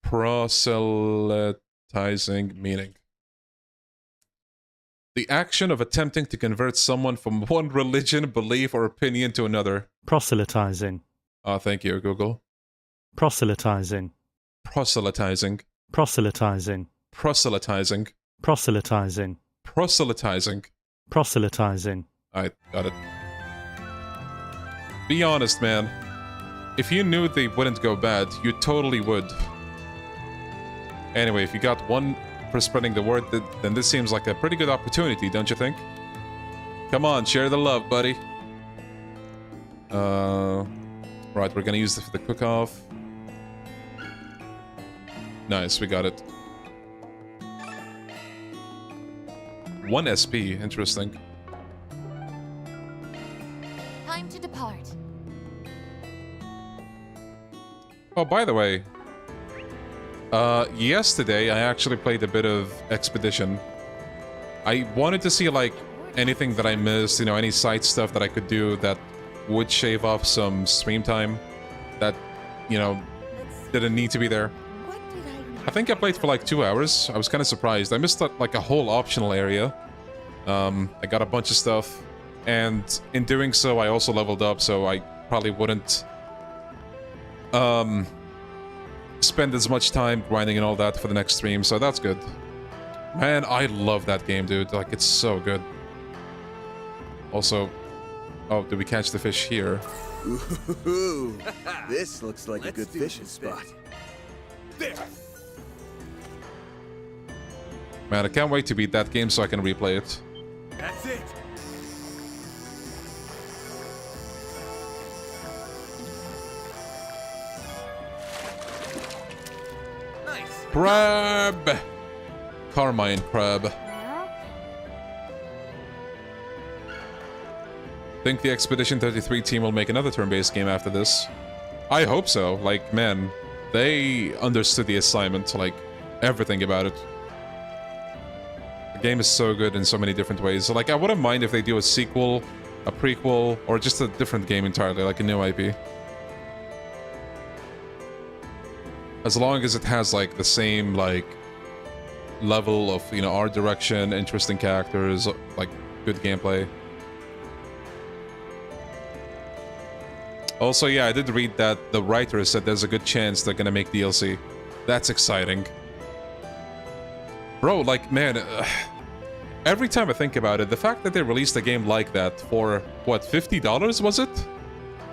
Proselytizing meaning. The action of attempting to convert someone from one religion, belief, or opinion to another. Proselytizing. Oh, thank you, Google. Proselytizing. Proselytizing. Proselytizing. Proselytizing. Proselytizing. Proselytizing. Proselytizing. I got it. Be honest, man. If you knew they wouldn't go bad, you totally would. Anyway, if you got 1 for spreading the word, then this seems like a pretty good opportunity, don't you think? Come on, share the love, buddy. Right, we're gonna use this for the cook-off. Nice, we got it. 1 SP, interesting. Time to depart. Oh, by the way, yesterday I actually played a bit of Expedition. I wanted to see, like, anything that I missed, you know, any side stuff that I could do that would shave off some stream time that, you know, didn't need to be there. I think I played for like 2 hours. I was kind of surprised. I missed like a whole optional area. I got a bunch of stuff, and in doing so, I also leveled up, so I probably wouldn't spend as much time grinding and all that for the next stream, so that's good. Man, I love that game, dude. Like, it's so good. Also, oh, did we catch the fish here? Ooh, this looks like a good fishing spot. There. Man, I can't wait to beat that game so I can replay it. That's it. Nice. Crab! Carmine Crab. Think the Expedition 33 team will make another turn-based game after this? I hope so. Like, man, they understood the assignment, like, everything about it. The game is so good in so many different ways. Like, I wouldn't mind if they do a sequel, a prequel, or just a different game entirely, like a new IP. As long as it has, like, the same, like, level of, you know, art direction, interesting characters, like, good gameplay. Also, yeah, I did read that the writers said there's a good chance they're gonna make DLC. That's exciting. Bro, like, man, every time I think about it, the fact that they released a game like that for, what, $50, was it?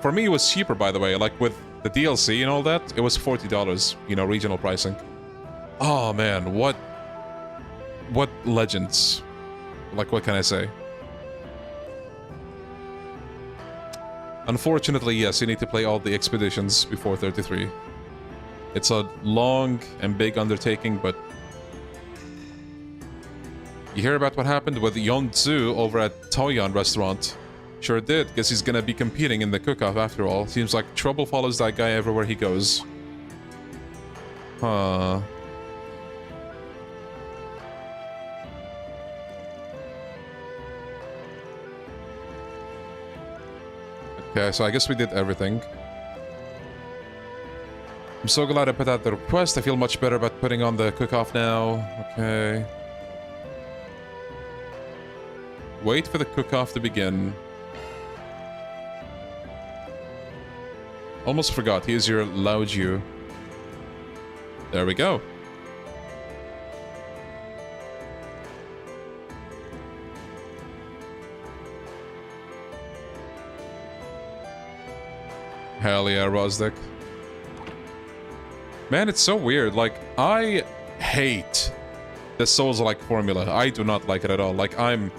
For me, it was cheaper, by the way. Like, with the DLC and all that, it was $40, you know, regional pricing. Oh, man, what legends. Like, what can I say? Unfortunately, yes, you need to play all the expeditions before 33. It's a long and big undertaking, but... You hear about what happened with Yonzu over at Toyon restaurant? Sure did, guess he's gonna be competing in the cook-off after all. Seems like trouble follows that guy everywhere he goes. Huh... Okay, so I guess we did everything. I'm so glad I put out the request. I feel much better about putting on the cook-off now. Okay. Wait for the cook-off to begin. Almost forgot. Here's your Laoju. There we go. Hell yeah, Rosdick. Man, it's so weird. Like, I hate the Souls-like formula. I do not like it at all. Like, I'm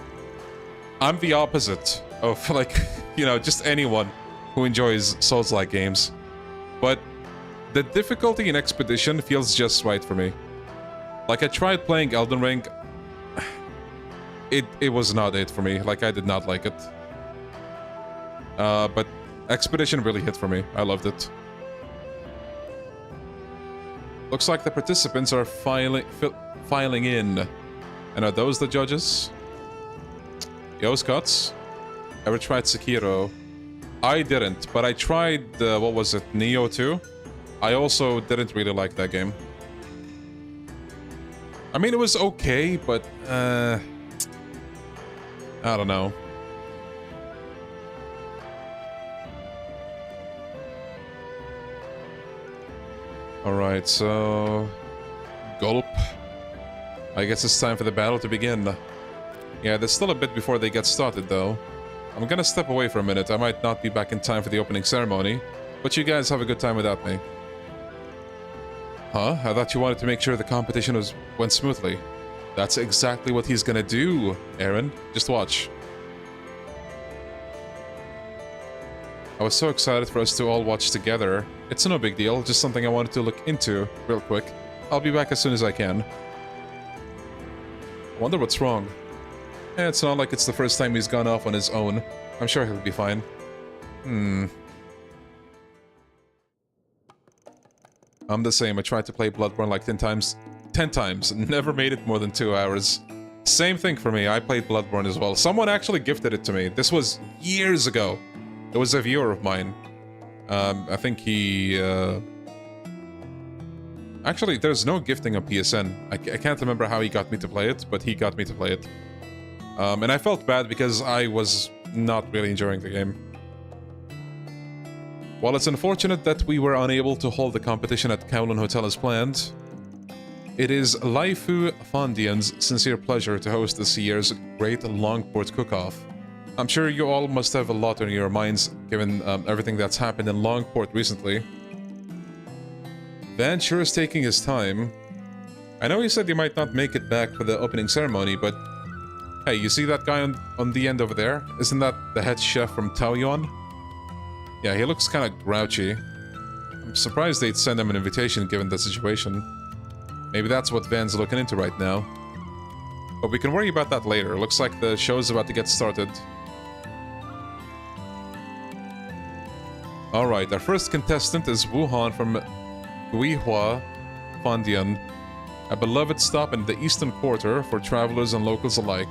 the opposite of, like, you know, just anyone who enjoys Souls-like games. But the difficulty in Expedition feels just right for me. Like, I tried playing Elden Ring. It was not it for me. Like, I did not like it. But Expedition really hit for me. I loved it. Looks like the participants are filing in. And are those the judges? Yo, Scots. Ever tried Sekiro? I didn't, but I tried, what was it, Neo 2? I also didn't really like that game. I mean, it was okay, but, I don't know. Alright, so... Gulp. I guess it's time for the battle to begin. Yeah, there's still a bit before they get started, though. I'm gonna step away for a minute. I might not be back in time for the opening ceremony, but you guys have a good time without me. Huh? I thought you wanted to make sure the competition went smoothly. That's exactly what he's gonna do, Aaron. Just watch. I was so excited for us to all watch together. It's no big deal, just something I wanted to look into real quick. I'll be back as soon as I can. Wonder what's wrong. It's not like it's the first time he's gone off on his own. I'm sure he'll be fine. I'm the same. I tried to play Bloodborne like 10 times. 10 times. Never made it more than 2 hours. Same thing for me. I played Bloodborne as well. Someone actually gifted it to me. This was years ago. It was a viewer of mine. I think he... Actually, there's no gifting on PSN. I can't remember how he got me to play it, but he got me to play it. And I felt bad because I was not really enjoying the game. While it's unfortunate that we were unable to hold the competition at Kowloon Hotel as planned, it is Laifu Fondian's sincere pleasure to host this year's Great Longport Cook-Off. I'm sure you all must have a lot on your minds, given everything that's happened in Longport recently. Van sure is taking his time. I know he said you might not make it back for the opening ceremony, but hey, you see that guy on the end over there? Isn't that the head chef from Taoyuan? Yeah, he looks kind of grouchy. I'm surprised they'd send him an invitation given the situation. Maybe that's what Van's looking into right now. But we can worry about that later. Looks like the show's about to get started. Alright, our first contestant is Wuhan from Guihua Fandian, a beloved stop in the Eastern Quarter for travelers and locals alike.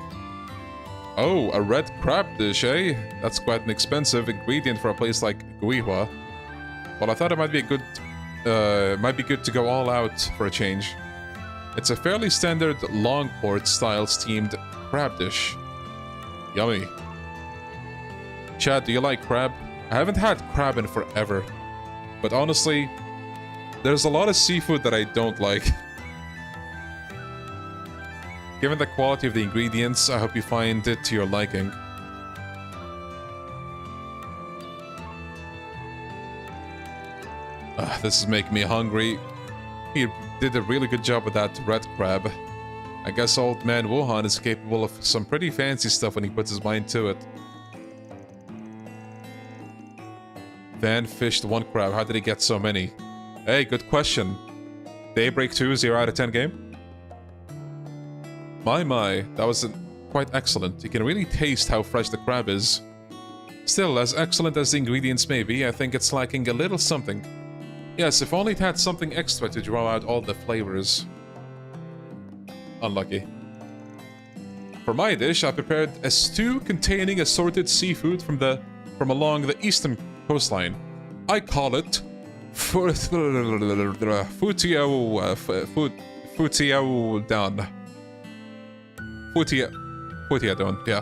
Oh, a red crab dish, eh? That's quite an expensive ingredient for a place like Guihua. Well, I thought it might be good to go all out for a change. It's a fairly standard Longport-style steamed crab dish. Yummy. Chad, do you like crab? I haven't had crab in forever. But honestly, there's a lot of seafood that I don't like. Given the quality of the ingredients, I hope you find it to your liking. This is making me hungry. He did a really good job with that red crab. I guess old man Wuhan is capable of some pretty fancy stuff when he puts his mind to it. Van fished 1 crab. How did he get so many? Hey, good question. Daybreak 2, 0 out of 10 game? My, that was quite excellent. You can really taste how fresh the crab is. Still, as excellent as the ingredients may be, I think it's lacking a little something. Yes, if only it had something extra to draw out all the flavors. Unlucky. For my dish, I prepared a stew containing assorted seafood from along the eastern coastline. I call it Futiaudon, yeah.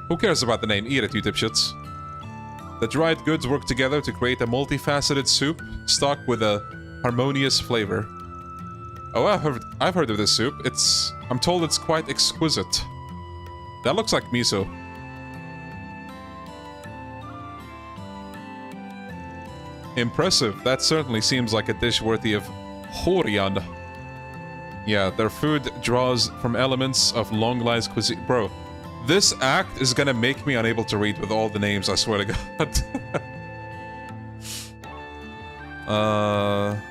Who cares about the name? Eat it, you dipshits. The dried goods work together to create a multifaceted soup stocked with a harmonious flavor. Oh, I've heard of this soup. I'm told it's quite exquisite. That looks like miso. Impressive. That certainly seems like a dish worthy of Horian. Yeah, their food draws from elements of long-life cuisine. Bro, this act is gonna make me unable to read with all the names, I swear to God.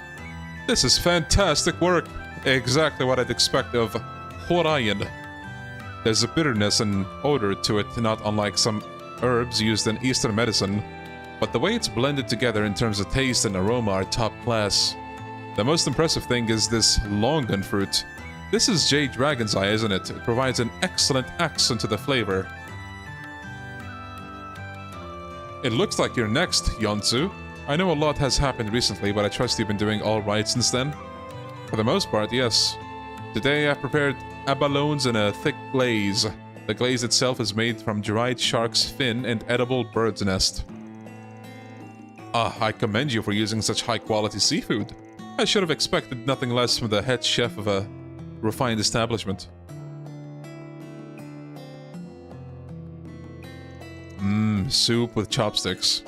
This is fantastic work. Exactly what I'd expect of Horian. There's a bitterness and odor to it, not unlike some herbs used in Eastern medicine. But the way it's blended together in terms of taste and aroma are top class. The most impressive thing is this longan fruit. This is Jade Dragon's Eye, isn't it? It provides an excellent accent to the flavor. It looks like you're next, Yonsu. I know a lot has happened recently, but I trust you've been doing alright since then. For the most part, yes. Today I prepared abalones in a thick glaze. The glaze itself is made from dried shark's fin and edible bird's nest. Ah, I commend you for using such high-quality seafood. I should have expected nothing less from the head chef of a refined establishment. Soup with chopsticks.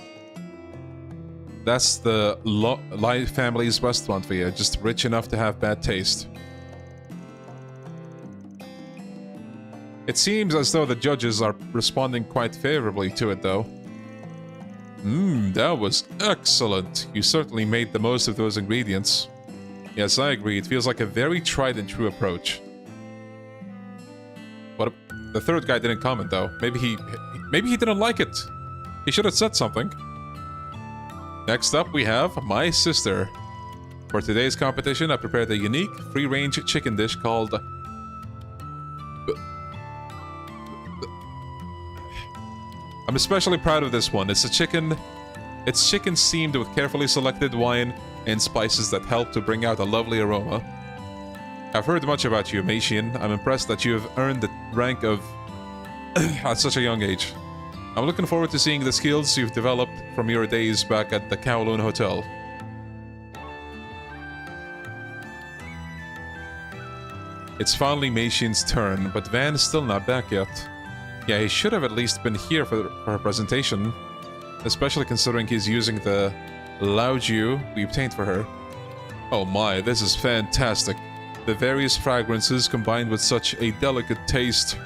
That's the Lai family's restaurant for you, just rich enough to have bad taste. It seems as though the judges are responding quite favorably to it, though. That was excellent. You certainly made the most of those ingredients. Yes, I agree. It feels like a very tried and true approach. But the third guy didn't comment, though. Maybe he didn't like it. He should have said something. Next up, we have my sister. For today's competition, I prepared a unique free-range chicken dish called... I'm especially proud of this one. It's chicken steamed with carefully selected wine and spices that help to bring out a lovely aroma. I've heard much about you, Meishin. I'm impressed that you have earned the rank of at such a young age. I'm looking forward to seeing the skills you've developed from your days back at the Kowloon Hotel. It's finally Meishin's turn, but Van is still not back yet. Yeah, he should have at least been here for her presentation, especially considering he's using the Laoju we obtained for her. Oh my, this is fantastic. the various fragrances combined with such a delicate taste,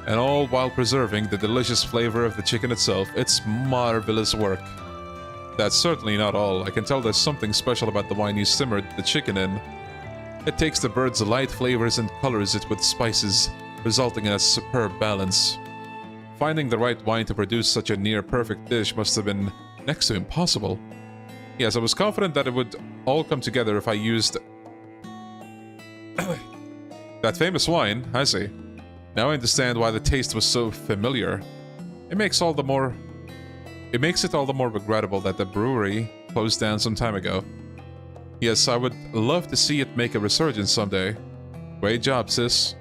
and all while preserving the delicious flavor of the chicken itself. It's marvelous work. That's certainly not all. I can tell there's something special about the wine you simmered the chicken in. It takes the bird's light flavors and colors it with spices, resulting in a superb balance. Finding the right wine to produce such a near-perfect dish must have been next to impossible. Yes, I was confident that it would all come together if I used that famous wine. I see. Now I understand why the taste was so familiar. It makes it all the more regrettable that the brewery closed down some time ago. Yes, I would love to see it make a resurgence someday. Great job, sis.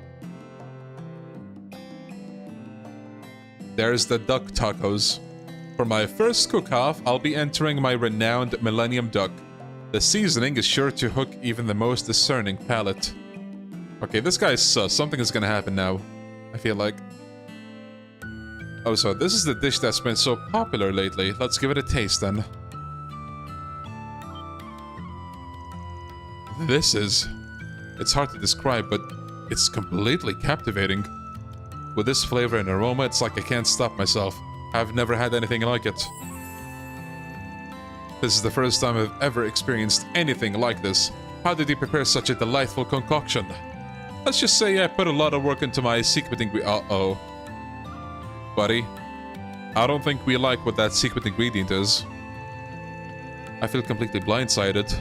There's the duck tacos. For my first cook-off, I'll be entering my renowned Millennium Duck. The seasoning is sure to hook even the most discerning palate. Okay, this guy's sus. Something is gonna happen now, I feel like. Oh, so this is the dish that's been so popular lately. Let's give it a taste then. It's hard to describe, but it's completely captivating. With this flavor and aroma, it's like I can't stop myself. I've never had anything like it. This is the first time I've ever experienced anything like this. How did he prepare such a delightful concoction? Let's just say I put a lot of work into my secret ingredient. Uh-oh. Buddy, I don't think we like what that secret ingredient is. I feel completely blindsided.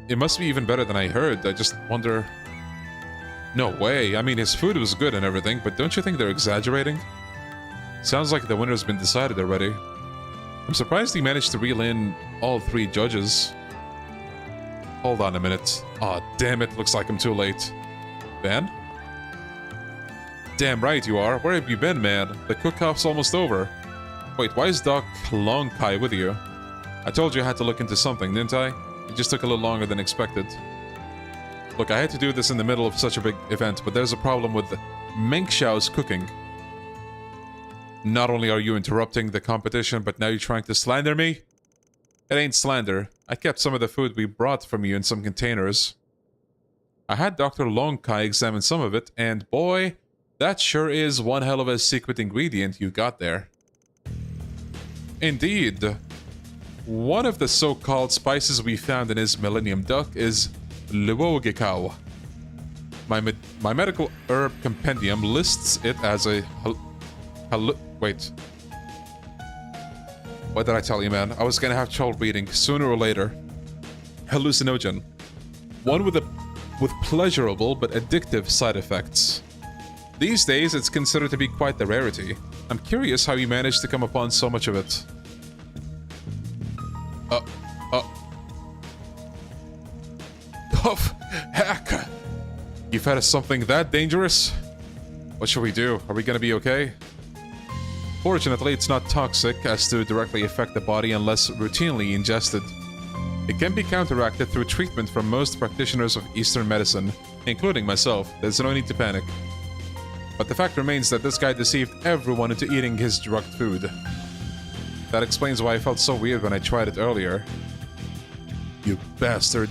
It must be even better than I heard. I just wonder... No way. I mean, his food was good and everything, but don't you think they're exaggerating? Sounds like the winner's been decided already. I'm surprised he managed to reel in all 3 judges. Hold on a minute. Aw, damn it. Looks like I'm too late. Ben? Damn right you are. Where have you been, man? The cook-off's almost over. Wait, why is Doc Long Kai with you? I told you I had to look into something, didn't I? It just took a little longer than expected. Look, I had to do this in the middle of such a big event, but there's a problem with Meng Xiao's cooking. Not only are you interrupting the competition, but now you're trying to slander me? It ain't slander. I kept some of the food we brought from you in some containers. I had Dr. Long Kai examine some of it, and boy, that sure is one hell of a secret ingredient you got there. Indeed. One of the so-called spices we found in his Millennium Duck is Luogekao. My medical herb compendium lists it as a wait. What did I tell you, man? I was gonna have trouble reading sooner or later. Hallucinogen. One with pleasurable but addictive side effects. These days, it's considered to be quite the rarity. I'm curious how you managed to come upon so much of it. Tough heck! You've had something that dangerous? What should we do? Are we gonna be okay? Fortunately, it's not toxic as to directly affect the body unless routinely ingested. It can be counteracted through treatment from most practitioners of Eastern medicine, including myself. There's no need to panic. But the fact remains that this guy deceived everyone into eating his drugged food. That explains why I felt so weird when I tried it earlier. You bastard.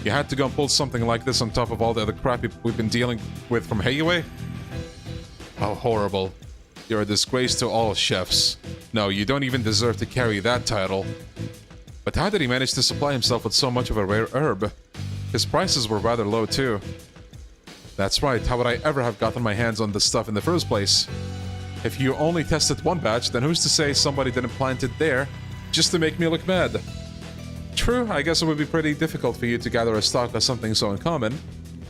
You had to go and pull something like this on top of all the other crap we've been dealing with from Heiwei? How horrible. You're a disgrace to all chefs. No, you don't even deserve to carry that title. But how did he manage to supply himself with so much of a rare herb? His prices were rather low too. That's right, how would I ever have gotten my hands on this stuff in the first place? If you only tested one batch, then who's to say somebody didn't plant it there just to make me look bad? True, I guess it would be pretty difficult for you to gather a stock of something so uncommon.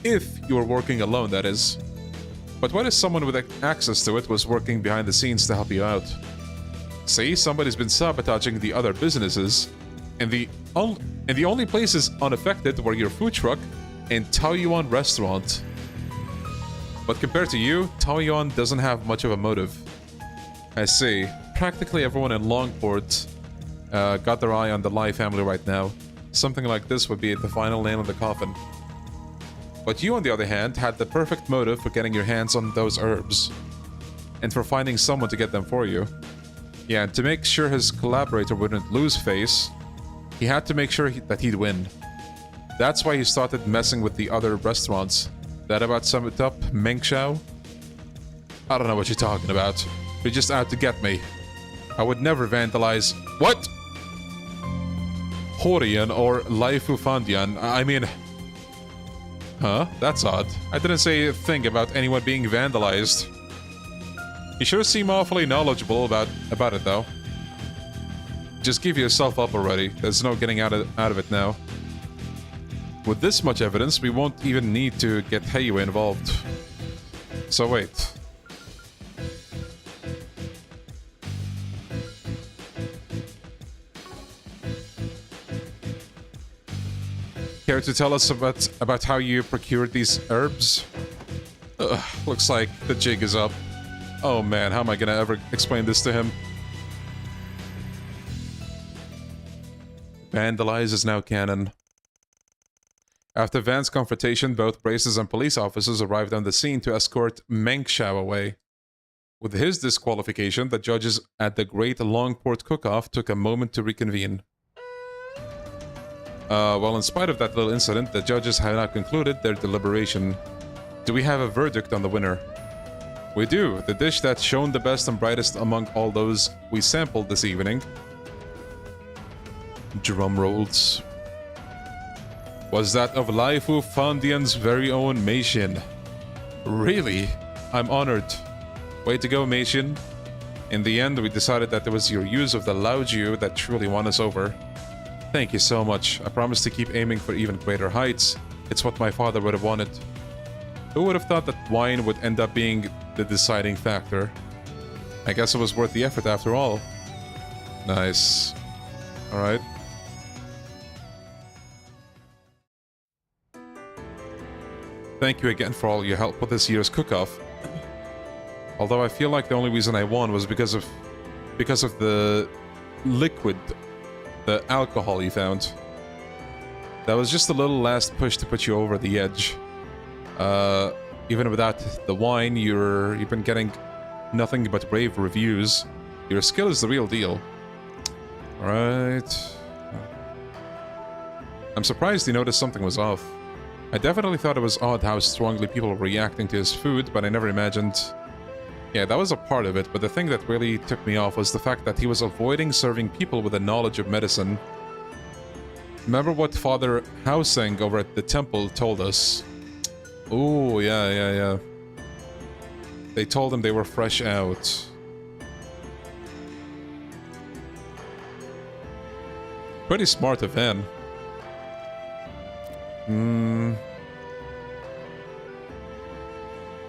If you were working alone, that is. But what if someone with access to it was working behind the scenes to help you out? See, somebody's been sabotaging the other businesses, and the only places unaffected were your food truck and Taoyuan restaurant. But compared to you, Taoyuan doesn't have much of a motive. I see. Practically everyone in Longport got their eye on the Lai family right now. Something like this would be the final nail in the coffin. But you, on the other hand, had the perfect motive for getting your hands on those herbs. And for finding someone to get them for you. Yeah, and to make sure his collaborator wouldn't lose face, he had to make sure that he'd win. That's why he started messing with the other restaurants. That about sum it up, Mengshao? I don't know what you're talking about. You're just out to get me. I would never vandalize... What? Horian or Laifu Fandian, I mean... Huh? That's odd. I didn't say a thing about anyone being vandalized. You sure seem awfully knowledgeable about it, though. Just give yourself up already. There's no getting out of it now. With this much evidence, we won't even need to get Heiyu involved. So wait. Care to tell us about how you procured these herbs? Looks like the jig is up. Oh man, how am I gonna ever explain this to him? Vandalize is now canon. After Van's confrontation, both Braces and police officers arrived on the scene to escort Mengshao away. With his disqualification, the judges at the Great Longport Cook-Off took a moment to reconvene. Well, in spite of that little incident, the judges have now concluded their deliberation. Do we have a verdict on the winner? We do. The dish that shone the best and brightest among all those we sampled this evening. Drum rolls. Was that of Laifu Fandian's very own Meishin. Really? I'm honored. Way to go, Meishin. In the end, we decided that it was your use of the Laojiu that truly won us over. Thank you so much. I promise to keep aiming for even greater heights. It's what my father would have wanted. Who would have thought that wine would end up being the deciding factor? I guess it was worth the effort after all. Nice. Alright. Thank you again for all your help with this year's cook-off. Although I feel like the only reason I won was because of the liquid, the alcohol you found. That was just a little last push to put you over the edge. Even without the wine, you've been getting nothing but rave reviews. Your skill is the real deal. Alright. I'm surprised he noticed something was off. I definitely thought it was odd how strongly people were reacting to his food, but I never imagined... Yeah, that was a part of it, but the thing that really took me off was the fact that he was avoiding serving people with a knowledge of medicine. Remember what Father Haoseng over at the temple told us? Oh, yeah. They told him they were fresh out. Pretty smart of him.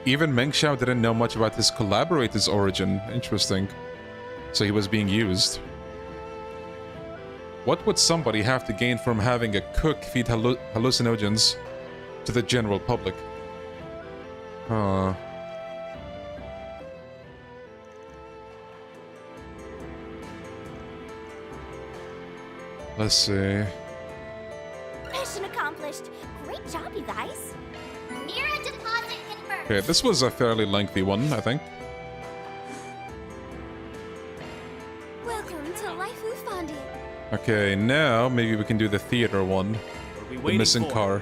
Even Mengshao didn't know much about his collaborator's origin. Interesting. So he was being used. What would somebody have to gain from having a cook feed hallucinogens to the general public? Let's see. Mission accomplished. Great job, you guys. Mira deposit confirmed. Okay, this was a fairly lengthy one, I think. Welcome to Laifu Fondi. Okay, now maybe we can do the theater one. The missing car.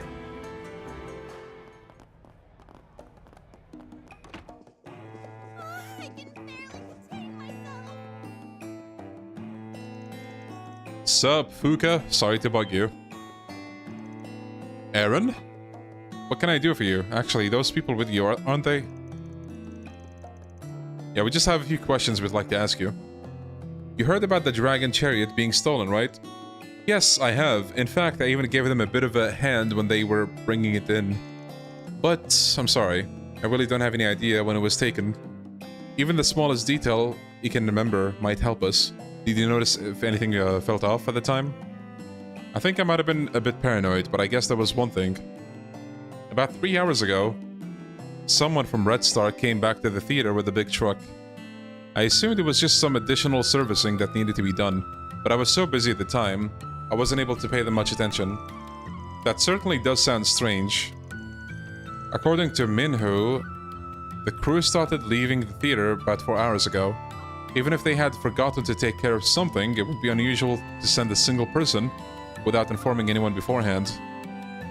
Sup, Fuka? Sorry to bug you. Aaron? What can I do for you? Actually, those people with you, aren't they? Yeah, we just have a few questions we'd like to ask you. You heard about the dragon chariot being stolen, right? Yes, I have. In fact, I even gave them a bit of a hand when they were bringing it in. But, I'm sorry. I really don't have any idea when it was taken. Even the smallest detail you can remember might help us. Did you notice if anything felt off at the time? I think I might have been a bit paranoid, but I guess there was one thing. About 3 hours ago, someone from Red Star came back to the theater with a big truck. I assumed it was just some additional servicing that needed to be done, but I was so busy at the time, I wasn't able to pay them much attention. That certainly does sound strange. According to Minho, the crew started leaving the theater about 4 hours ago. Even if they had forgotten to take care of something, it would be unusual to send a single person without informing anyone beforehand.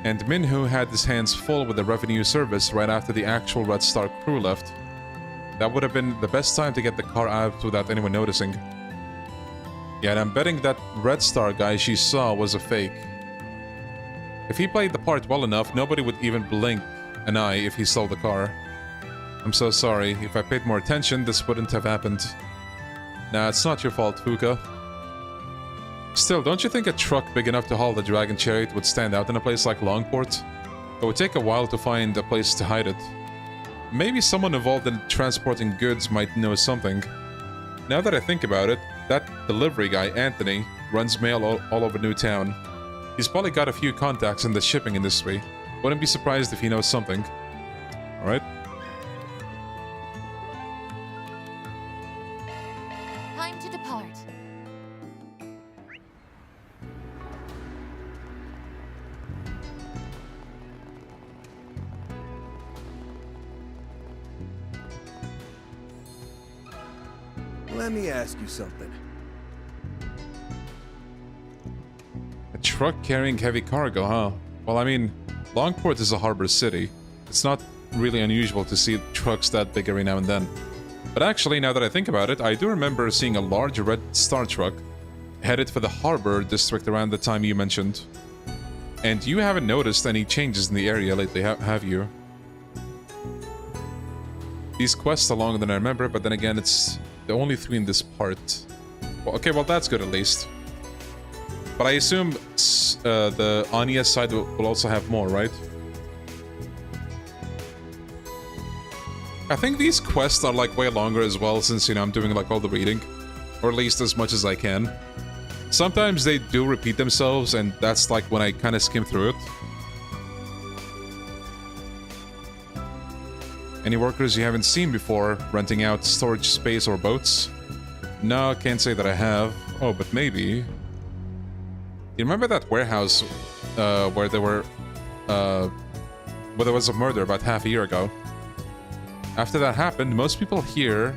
And Minhu had his hands full with the revenue service right after the actual Red Star crew left. That would have been the best time to get the car out without anyone noticing. Yeah, and I'm betting that Red Star guy she saw was a fake. If he played the part well enough, nobody would even blink an eye if he stole the car. I'm so sorry. If I paid more attention, this wouldn't have happened. Nah, it's not your fault, Fuka. Still, don't you think a truck big enough to haul the Dragon Chariot would stand out in a place like Longport? It would take a while to find a place to hide it. Maybe someone involved in transporting goods might know something. Now that I think about it, that delivery guy, Anthony, runs mail all over Newtown. He's probably got a few contacts in the shipping industry. Wouldn't be surprised if he knows something. Alright. Time to depart. Let me ask you something. A truck carrying heavy cargo, huh? Well, I mean, Longport is a harbor city. It's not really unusual to see trucks that big every now and then. But actually, now that I think about it, I do remember seeing a large Red Star truck headed for the harbor district around the time you mentioned. And you haven't noticed any changes in the area lately, have you? These quests are longer than I remember, but then again, it's the only 3 in this part. Well, okay, well, that's good at least. But I assume the Anya side will also have more, right? I think these quests are like way longer as well, since, you know, I'm doing like all the reading. Or at least as much as I can. Sometimes they do repeat themselves, and that's like when I kind of skim through it. Any workers you haven't seen before, renting out storage space or boats? No, can't say that I have. Oh, but maybe... You remember that warehouse where there was a murder about half a year ago? After that happened, most people here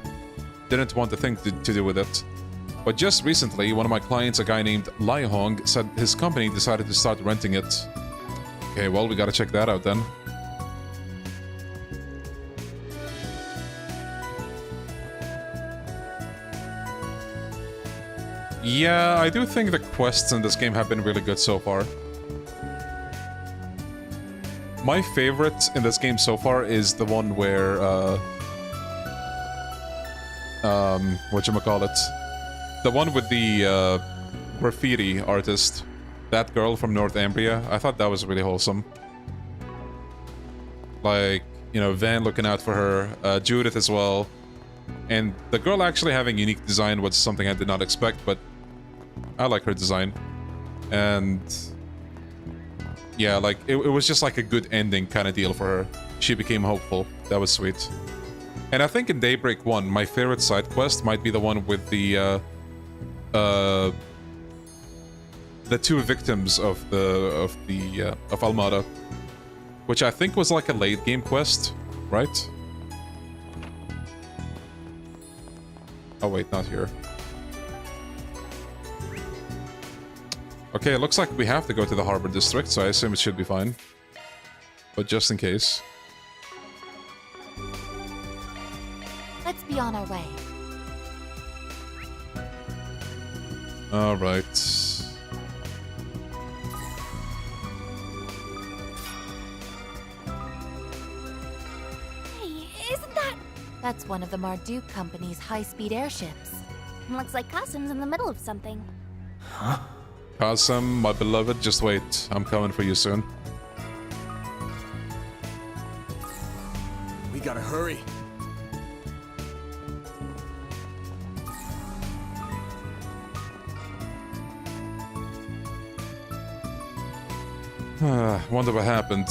didn't want a thing to do with it. But just recently, one of my clients, a guy named Lai Hong, said his company decided to start renting it. Okay, well, we gotta check that out then. Yeah, I do think the quests in this game have been really good so far. My favorite in this game so far is the one where, whatchamacallit? The one with the, graffiti artist. That girl from Northumbria. I thought that was really wholesome. Like, you know, Van looking out for her, Judith as well. And the girl actually having unique design was something I did not expect, but I like her design. And yeah, like, it was just like a good ending kind of deal for her. She became hopeful. That was sweet. And I think in Daybreak 1, my favorite side quest might be the one with the 2 victims of Almada, which I think was like a late game quest, right? Oh wait, not here. Okay, it looks like we have to go to the harbor district, so I assume it should be fine. But just in case. Let's be on our way. Alright. Hey, isn't that... That's one of the Marduk Company's high-speed airships. Looks like Kasim's in the middle of something. Huh? Kasim, my beloved, just wait. I'm coming for you soon. We gotta hurry. Wonder what happened.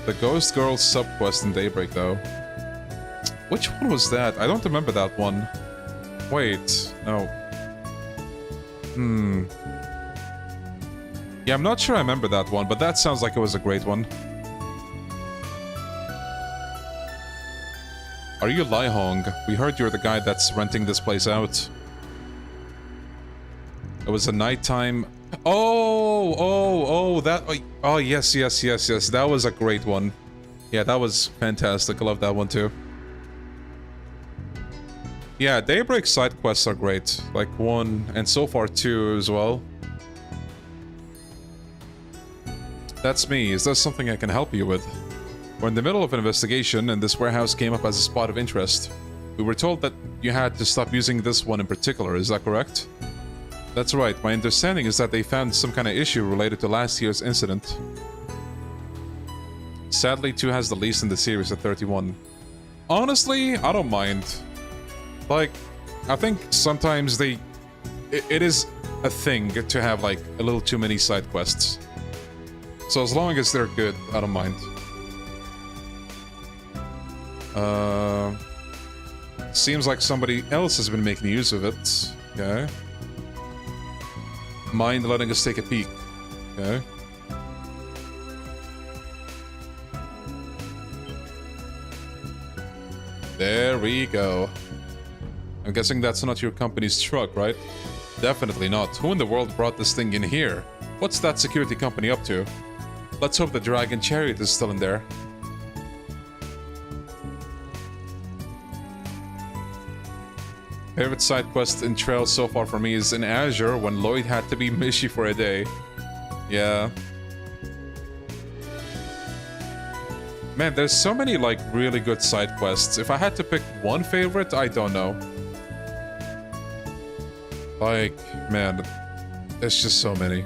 The Ghost Girl subquest in Daybreak, though. Which one was that? I don't remember that one. Wait, no. Yeah, I'm not sure I remember that one, but that sounds like it was a great one. Are you Lai Hong? We heard you're the guy that's renting this place out. It was a nighttime That. Oh, yes. That was a great one. Yeah, that was fantastic. I love that one too. Yeah, Daybreak side quests are great. Like 1 and so far 2 as well. That's me. Is there something I can help you with? We're in the middle of an investigation and this warehouse came up as a spot of interest. We were told that you had to stop using this one in particular, is that correct? That's right. My understanding is that they found some kind of issue related to last year's incident. Sadly, 2 has the least in the series at 31. Honestly, I don't mind. Like, I think sometimes it is a thing to have like a little too many side quests. So as long as they're good, I don't mind. Seems like somebody else has been making use of it. Okay. Mind letting us take a peek. Okay. There we go. I'm guessing that's not your company's truck, right? Definitely not. Who in the world brought this thing in here? What's that security company up to? Let's hope the Dragon Chariot is still in there. Favorite side quest in Trails so far for me is in Azure when Lloyd had to be Mishy for a day. Yeah. Man, there's so many like really good side quests. If I had to pick one favorite, I don't know. Like, man, there's just so many.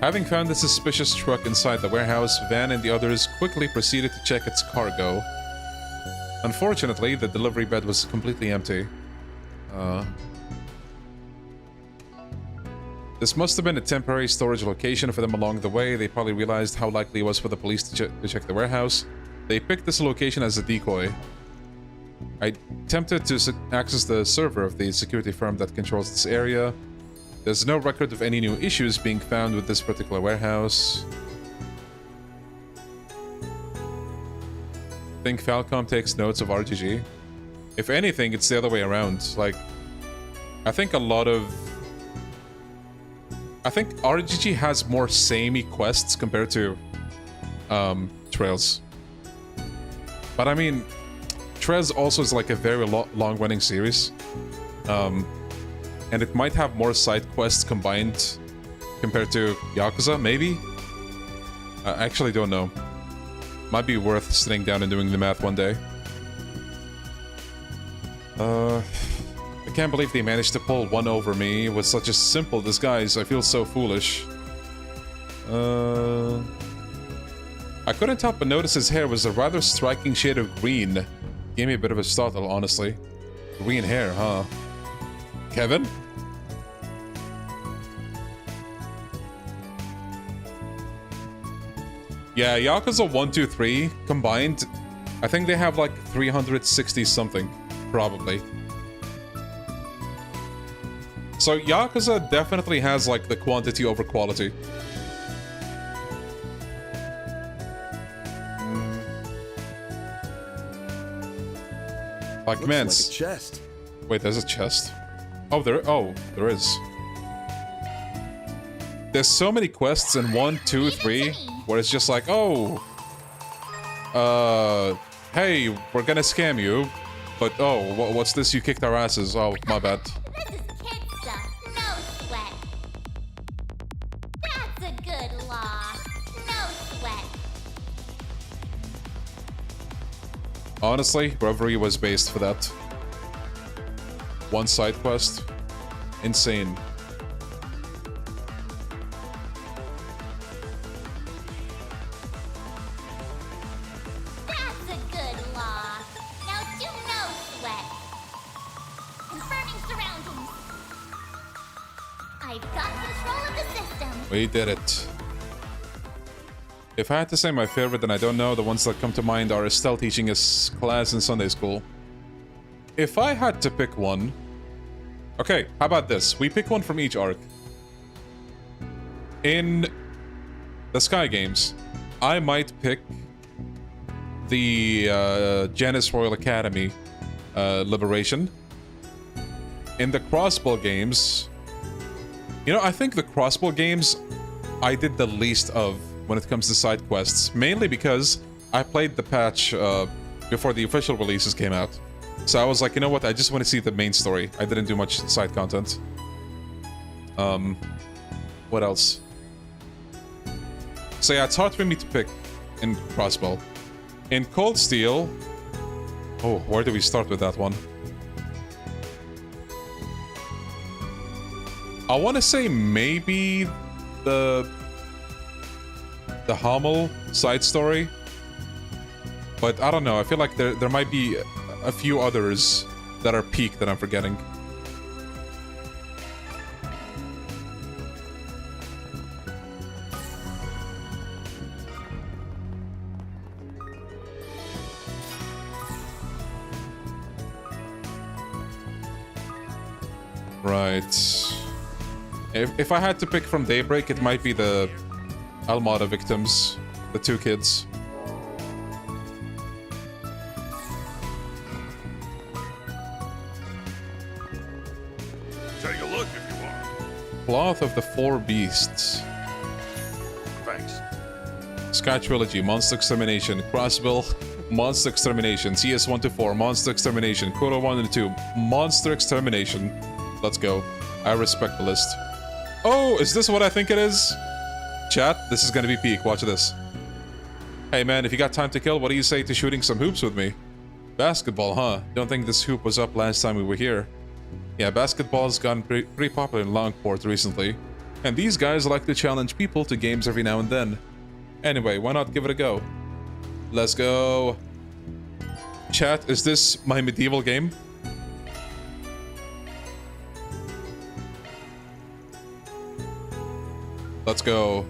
Having found the suspicious truck inside the warehouse, Van and the others quickly proceeded to check its cargo. Unfortunately, the delivery bed was completely empty. This must have been a temporary storage location for them along the way. They probably realized how likely it was for the police to check the warehouse. They picked this location as a decoy. I attempted to access the server of the security firm that controls this area. There's no record of any new issues being found with this particular warehouse. Think Falcom takes notes of RGG. If anything, it's the other way around. Like, I think RGG has more samey quests compared to Trails. But I mean, Trails also is like a very long-running series. And it might have more side quests combined compared to Yakuza, maybe? I actually don't know. Might be worth sitting down and doing the math one day. I can't believe they managed to pull one over me with such a simple disguise. I feel so foolish. I couldn't help but notice his hair was a rather striking shade of green. Gave me a bit of a startle, honestly. Green hair, huh? Kevin? Yeah, Yakuza 1, 2, 3 combined, I think they have like 360 something, probably. So Yakuza definitely has like the quantity over quality. Like, man, like a chest. Wait, there's a chest. Oh, there is. There's so many quests in 1, 2, 3 where it's just like, oh, hey, we're gonna scam you, but oh, what's this? You kicked our asses. Oh, my bad. This is kid stuff, no sweat. That's a good law, no sweat. Honestly, Reverie was based for that. One side quest. Insane. That's a good law. Now do no sweat. Confirming surroundings. I've got control of the system. We did it. If I had to say my favorite, then I don't know. The ones that come to mind are Estelle teaching us class in Sunday school. If I had to pick one... Okay, how about this? We pick one from each arc. In the Sky Games, I might pick the Janus Royal Academy Liberation. In the Crossbow Games, You know, I think the crossbow games I did the least of when it comes to side quests, mainly because I played the patch before the official releases came out. So I was like, you know what, I just want to see the main story. I didn't do much side content. What else? So yeah, it's hard for me to pick in crossbow. In Cold Steel... Oh, where do we start with that one? I want to say maybe the Hummel side story. But I don't know, I feel like there might be a few others that are peak that I'm forgetting. Right. If I had to pick from Daybreak, it might be the Almada victims, the two kids. Take a look if you want. Cloth of the Four Beasts. Thanks. Sky Trilogy, Monster Extermination, Crossbill, Monster Extermination, CS1 to 4, Monster Extermination, Kuro 1 and 2, Monster Extermination. Let's go. I respect the list. Oh, is this what I think it is? Chat, this is gonna be peak. Watch this. Hey man, if you got time to kill, what do you say to shooting some hoops with me? Basketball, huh? Don't think this hoop was up last time we were here. Yeah, basketball's gotten pretty popular in Longport recently. And these guys like to challenge people to games every now and then. Anyway, why not give it a go? Let's go. Chat, is this my medieval game? Let's go.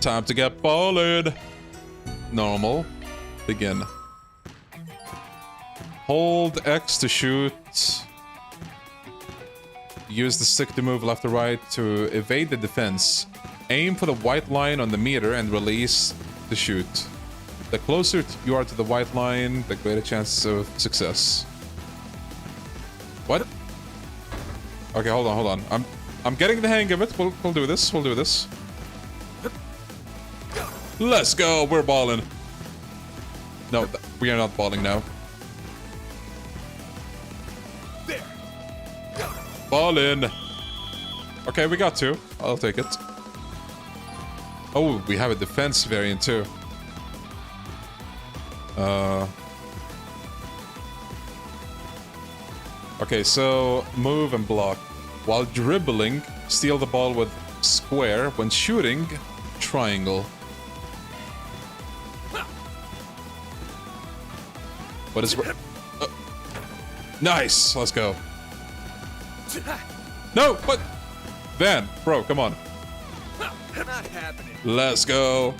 Time to get ballin'. Normal. Begin. Hold X to shoot. Use the stick to move left or right to evade the defense. Aim for the white line on the meter and release to shoot. The closer you are to the white line, the greater chances of success. What? Okay, hold on. I'm getting the hang of it. We'll do this. We'll do this. Let's go. We're balling. No, we are not balling now. Ballin'. Okay, we got two. I'll take it. Oh, we have a defense variant too. Okay, so move and block. While dribbling, steal the ball with square. When shooting, triangle. What is... nice! Let's go. No, but... Van, bro, come on. Not happening. Let's go.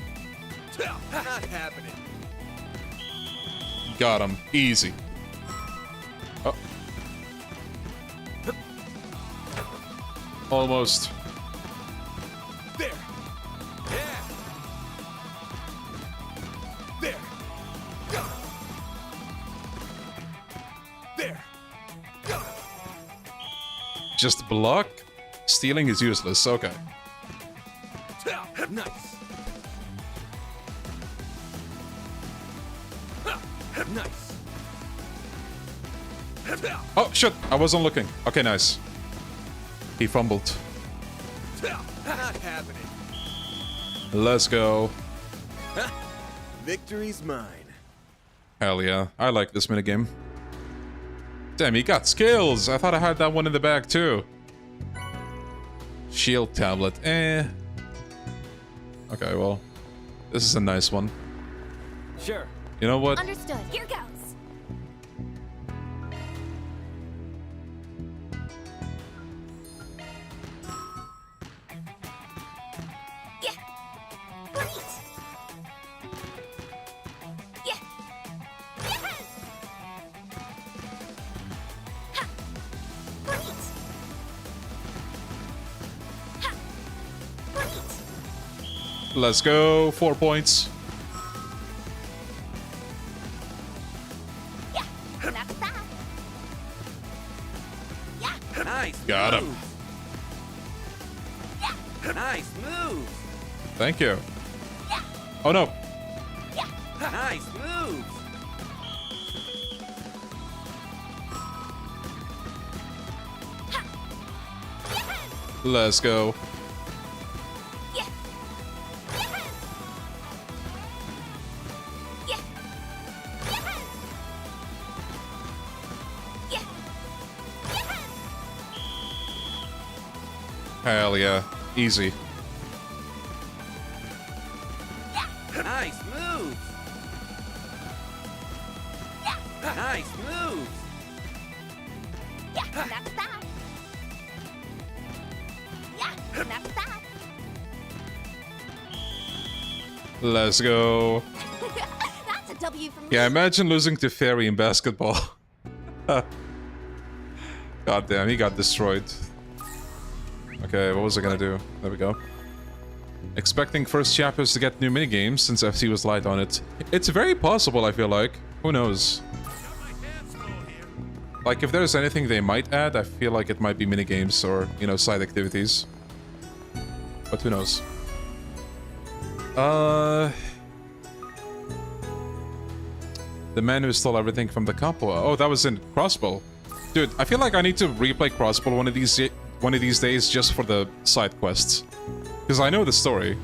Not happening. Got him. Easy. Oh. Almost. There. Yeah. There. Go. There. Go. Just block? Stealing is useless. Okay. Nice. Nice. Oh, shit. I wasn't looking. Okay, nice. He fumbled. Not happening. Let's go. Victory's mine. Hell yeah. I like this minigame. Damn, he got skills. I thought I had that one in the bag too. Shield tablet. Eh. Okay, well. This is a nice one. Sure. You know what? Understood. Here goes. Yeah. Great. Yeah. Yes. Ha. Great. Ha. Great. Let's go. 4 points. Nice. Got him. Nice move! Thank you. Oh no. Nice move! Let's go. Hell yeah. Easy. Nice move! Nice move! Let's go. That's a W for me. Yeah, imagine losing to Fairy in basketball. God damn, he got destroyed. Okay, what was I gonna do? There we go. Expecting first chapters to get new minigames since FC was light on it. It's very possible, I feel like. Who knows? Like, if there's anything they might add, I feel like it might be minigames or, you know, side activities. But who knows? The man who stole everything from the couple. Oh, that was in Crossbow. Dude, I feel like I need to replay Crossbow one of these days just for the side quests. Because I know the story.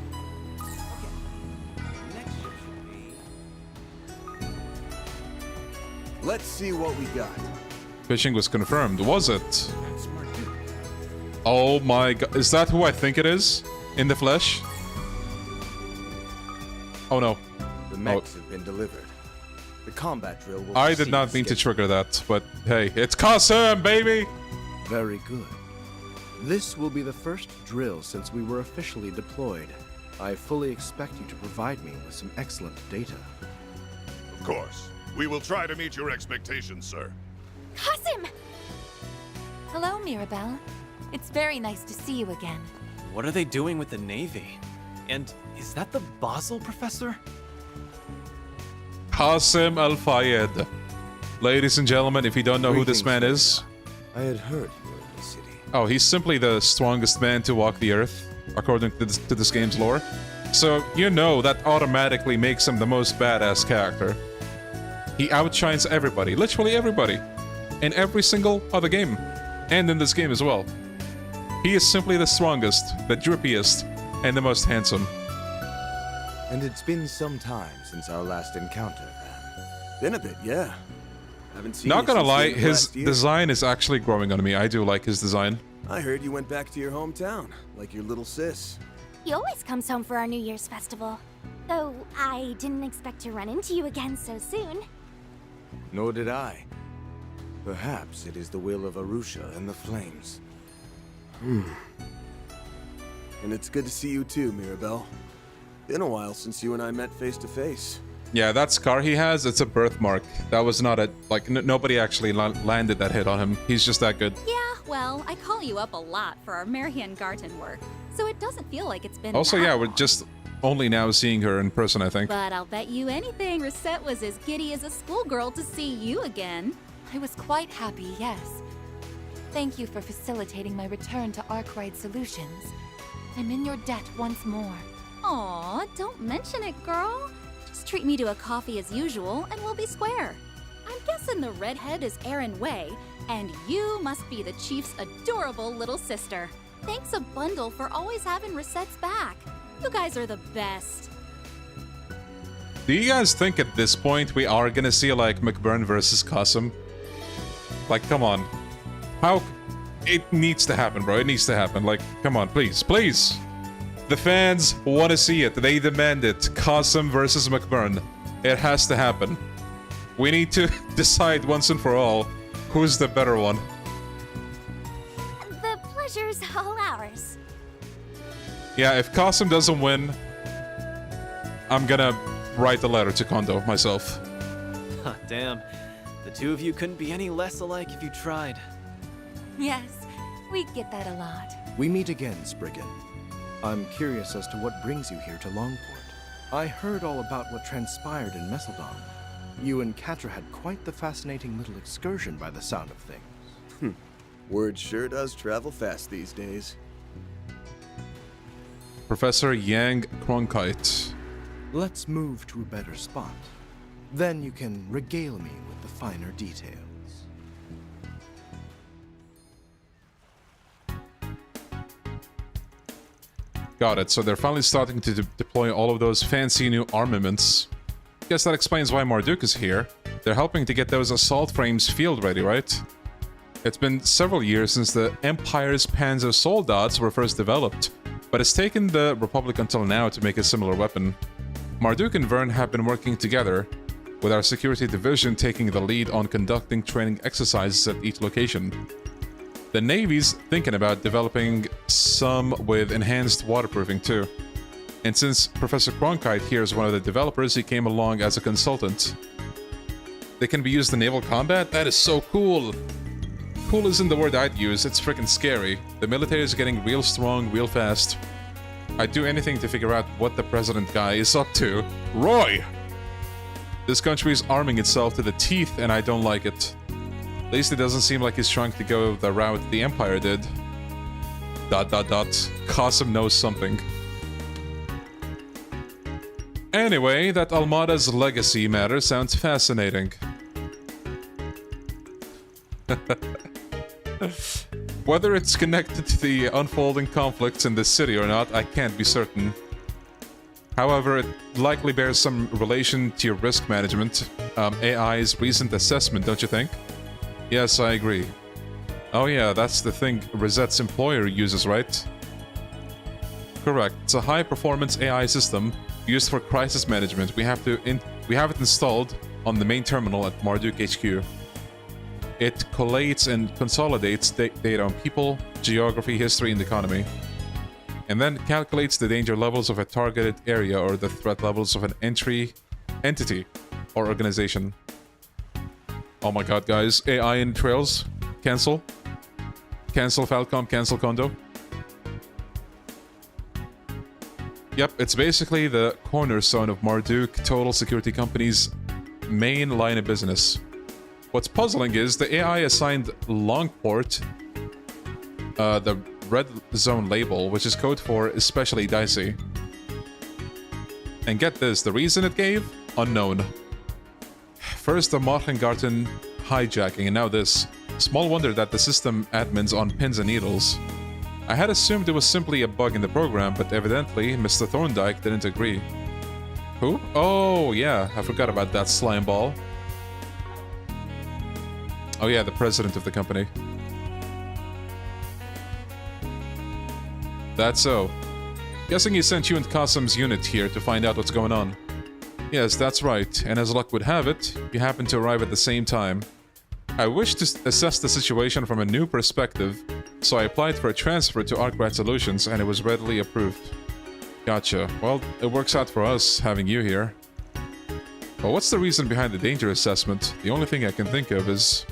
Let's see what we got. Fishing was confirmed, was it? Oh my god, is that who I think it is? In the flesh? Oh no. The mechs have been delivered. The combat drill will I did not mean to trigger that, but hey, it's KASIM, baby! Very good. This will be the first drill since we were officially deployed. I fully expect you to provide me with some excellent data. Of course. We will try to meet your expectations, sir. KASIM! Hello, Mirabelle. It's very nice to see you again. What are they doing with the Navy? And is that the Basel professor? KASIM Al-Fayed. Ladies and gentlemen, if you don't know who this man is... I had heard you were in the city. Oh, he's simply the strongest man to walk the earth, according to this game's lore. So, you know that automatically makes him the most badass character. He outshines everybody, literally everybody, in every single other game, and in this game as well. He is simply the strongest, the drippiest, and the most handsome. And it's been some time since our last encounter, Van. Been a bit, yeah. Haven't seen Not you gonna since lie, the end of his last year. design is actually growing on me. I do like his design. I heard you went back to your hometown, like your little sis. He always comes home for our New Year's festival. Though I didn't expect to run into you again so soon. Nor did I. Perhaps it is the will of Arusha and the flames. And it's good to see you too, Mirabelle. Been a while since you and I met face to face. Yeah, that scar he has, it's a birthmark. That was not a... like, nobody actually landed that hit on him. He's just that good. Yeah, well, I call you up a lot for our Marian Garten work, so it doesn't feel like it's been Also, that yeah, long. we're just only now seeing her in person, I think. But I'll bet you anything Reset was as giddy as a schoolgirl to see you again. I was quite happy, yes. Thank you for facilitating my return to Arkwright Solutions. I'm in your debt once more. Aw, don't mention it, girl. Just treat me to a coffee as usual, and we'll be square. I'm guessing the redhead is Erin Way, and you must be the Chief's adorable little sister. Thanks a bundle for always having Reset's back. You guys are the best. Do you guys think at this point we are gonna see, like, McBurn versus KASIM? Like, come on. How... It needs to happen, bro. It needs to happen. Like, come on, please. Please! The fans want to see it. They demand it. KASIM versus McBurn. It has to happen. We need to decide once and for all who's the better one. The pleasure's all ours. Yeah, if KASIM doesn't win, I'm gonna write a letter to Kondo myself. Huh, damn. The two of you couldn't be any less alike if you tried. Yes, we get that a lot. We meet again, Spriggan. I'm curious as to what brings you here to Longport. I heard all about what transpired in Messeldon. You and Catra had quite the fascinating little excursion by the sound of things. Word sure does travel fast these days. Professor Yang Cronkite. Let's move to a better spot. Then you can regale me with the finer details. Got it. So they're finally starting to deploy all of those fancy new armaments. Guess that explains why Marduk is here. They're helping to get those assault frames field ready, right? It's been several years since the Empire's Panzer Soldats were first developed, but it's taken the Republic until now to make a similar weapon. Marduk and Vern have been working together, with our security division taking the lead on conducting training exercises at each location. The Navy's thinking about developing some with enhanced waterproofing too. And since Professor Cronkite here is one of the developers, he came along as a consultant. They can be used in naval combat? That is so cool! Cool isn't the word I'd use, it's freaking scary. The military is getting real strong, real fast. I'd do anything to figure out what the president guy is up to. Roy! This country is arming itself to the teeth and I don't like it. At least it doesn't seem like he's trying to go the route the Empire did. ... KASIM knows something. Anyway, that Almada's legacy matter sounds fascinating. Whether it's connected to the unfolding conflicts in this city or not, I can't be certain. However, it likely bears some relation to your risk management. AI's recent assessment, don't you think? Yes, I agree. Oh yeah, that's the thing Rosette's employer uses, right? Correct. It's a high-performance AI system used for crisis management. We have it installed on the main terminal at Marduk HQ. It collates and consolidates data on people, geography, history, and economy, and then calculates the danger levels of a targeted area or the threat levels of an entity or organization. Oh my god, guys. AI in Trails. Cancel. Cancel Falcom, cancel Kondo. Yep, it's basically the cornerstone of Marduk Total Security Company's main line of business. What's puzzling is the AI assigned Longport the red zone label, which is code for especially dicey. And get this, the reason it gave? Unknown. First the Morgengarten hijacking, and now this. Small wonder that the system admin's on pins and needles. I had assumed it was simply a bug in the program, but evidently Mr. Thorndyke didn't agree. Who? Oh, yeah, I forgot about that slime ball. Oh yeah, the president of the company. That's so. Guessing he sent you and KASIM's unit here to find out what's going on. Yes, that's right, and as luck would have it, you happened to arrive at the same time. I wish to assess the situation from a new perspective, so I applied for a transfer to Arkwright Solutions, and it was readily approved. Gotcha. Well, it works out for us, having you here. But what's the reason behind the danger assessment? The only thing I can think of is...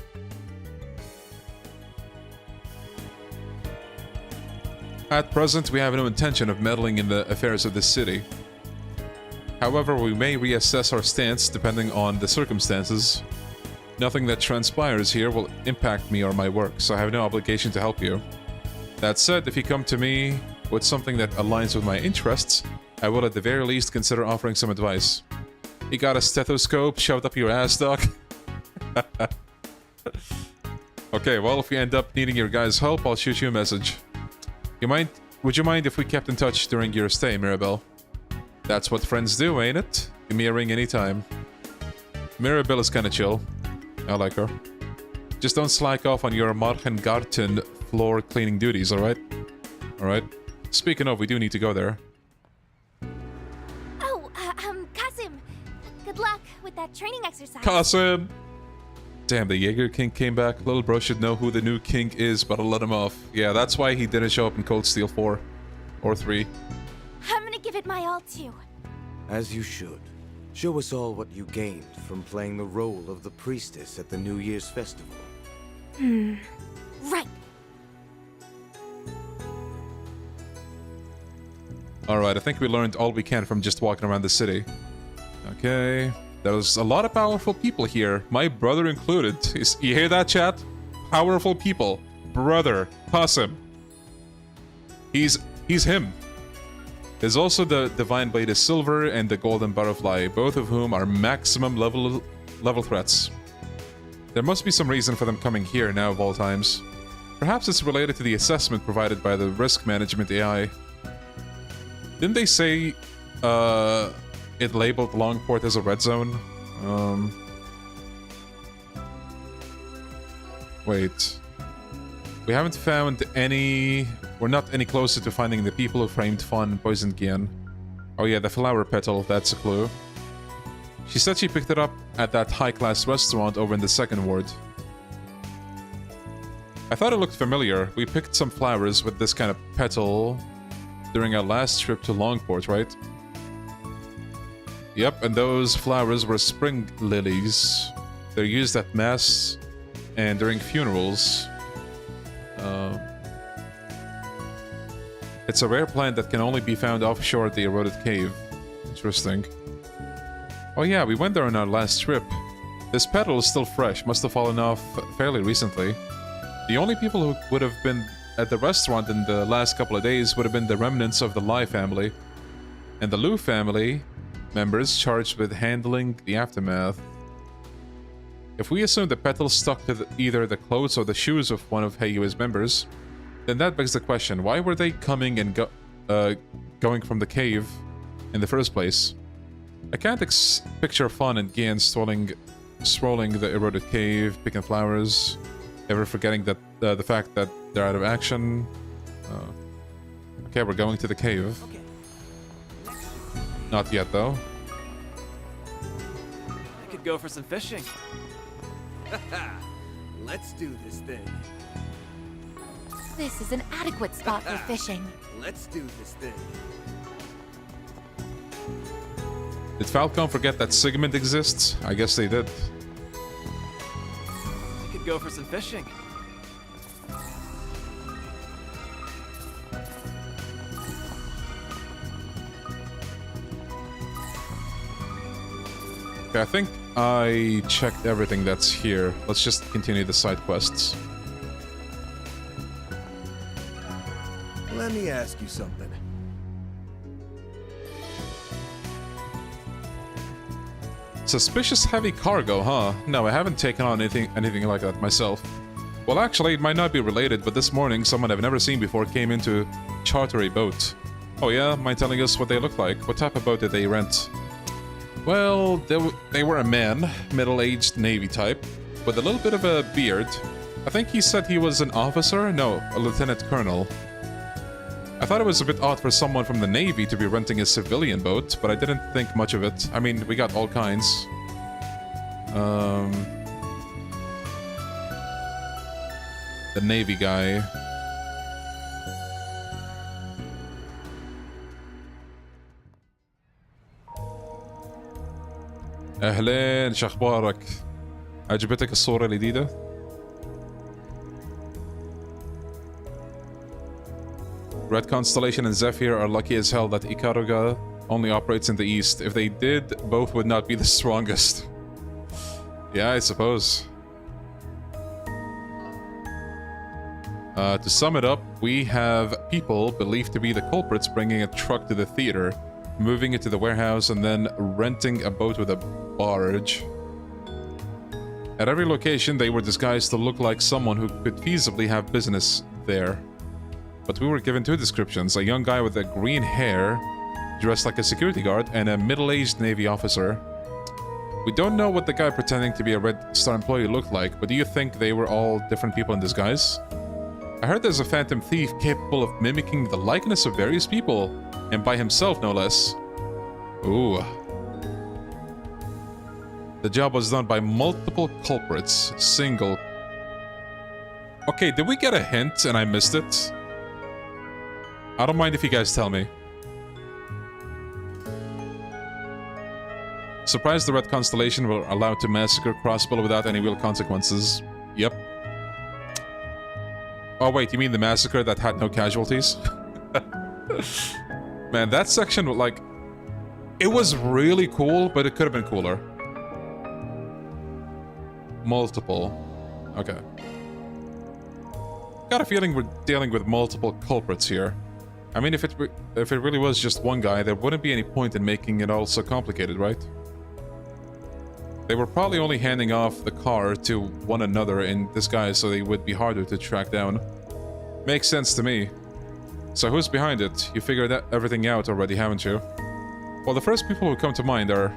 At present, we have no intention of meddling in the affairs of this city. However, we may reassess our stance depending on the circumstances. Nothing that transpires here will impact me or my work, so I have no obligation to help you. That said, if you come to me with something that aligns with my interests, I will at the very least consider offering some advice. You got a stethoscope shoved up your ass, Doc? Okay, well, if we end up needing your guys' help, I'll shoot you a message. Would you mind if we kept in touch during your stay, Mirabelle? That's what friends do, ain't it? Give me a ring anytime. Mirabelle is kinda chill. I like her. Just don't slack off on your Morgengarten floor cleaning duties, alright? Alright. Speaking of, we do need to go there. Oh, KASIM! Good luck with that training exercise. KASIM! Damn, the Jaeger King came back. Little bro should know who the new king is, but I'll let him off. Yeah, that's why he didn't show up in Cold Steel 4. Or 3. I'm gonna give it my all, too. As you should. Show us all what you gained from playing the role of the priestess at the New Year's festival. Right. Alright, I think we learned all we can from just walking around the city. Okay. There's a lot of powerful people here, my brother included. You hear that, chat? Powerful people. Brother. KASIM. He's him. There's also the Divine Blade of Silver and the Golden Butterfly, both of whom are maximum level threats. There must be some reason for them coming here now of all times. Perhaps it's related to the assessment provided by the risk management AI. Didn't they say it labeled Longport as a red zone? Wait. We haven't found any... We're not any closer to finding the people who framed Fawn and poisoned Gian. Oh yeah, the flower petal, that's a clue. She said she picked it up at that high-class restaurant over in the second ward. I thought it looked familiar. We picked some flowers with this kind of petal during our last trip to Longport, right? Yep, and those flowers were spring lilies. They're used at mass and during funerals. It's a rare plant that can only be found offshore at the eroded cave. Interesting. Oh yeah, we went there on our last trip. This petal is still fresh, must have fallen off fairly recently. The only people who would have been at the restaurant in the last couple of days would have been the remnants of the Lai family. And the Liu family members charged with handling the aftermath. If we assume the petal stuck to either the clothes or the shoes of one of Heiyui's members, then that begs the question, why were they coming and going from the cave in the first place? I can't picture Fawn and Gian strolling the eroded cave, picking flowers, ever forgetting that the fact that they're out of action. Okay, we're going to the cave. Not yet, though. I could go for some fishing. Let's do this thing. This is an adequate spot for fishing. Let's do this thing. Did Falcon forget that Sigmund exists? I guess they did. I could go for some fishing. Okay, I think I checked everything that's here. Let's just continue the side quests. Let me ask you something. Suspicious heavy cargo, huh? No, I haven't taken on anything like that myself. Well, actually, it might not be related, but this morning, someone I've never seen before came in to charter a boat. Oh yeah? Mind telling us what they look like? What type of boat did they rent? Well, they were a man, middle-aged Navy type, with a little bit of a beard. I think he said he was an officer? No, a lieutenant colonel. I thought it was a bit odd for someone from the Navy to be renting a civilian boat, but I didn't think much of it. I mean, we got all kinds. The Navy guy. أهلين شخبارك؟ عجبتك الصورة الجديدة؟ Red Constellation and Zephyr are lucky as hell that Ikaruga only operates in the east. If they did, both would not be the strongest. Yeah, I suppose. To sum it up, we have people believed to be the culprits bringing a truck to the theater, moving it to the warehouse, and then renting a boat with a barge. At every location, they were disguised to look like someone who could feasibly have business there. But we were given two descriptions, a young guy with a green hair, dressed like a security guard, and a middle-aged Navy officer. We don't know what the guy pretending to be a Red Star employee looked like, but do you think they were all different people in disguise? I heard there's a phantom thief capable of mimicking the likeness of various people, and by himself no less. Ooh. The job was done by multiple culprits, single... Okay, did we get a hint and I missed it? I don't mind if you guys tell me. Surprised the Red Constellation were allowed to massacre Crossbow without any real consequences. Yep. Oh wait, you mean the massacre that had no casualties? Man, that section, like... It was really cool, but it could have been cooler. Multiple. Okay. Got a feeling we're dealing with multiple culprits here. I mean, if it really was just one guy, there wouldn't be any point in making it all so complicated, right? They were probably only handing off the car to one another in disguise so they would be harder to track down. Makes sense to me. So who's behind it? You figured everything out already, haven't you? Well, the first people who come to mind are...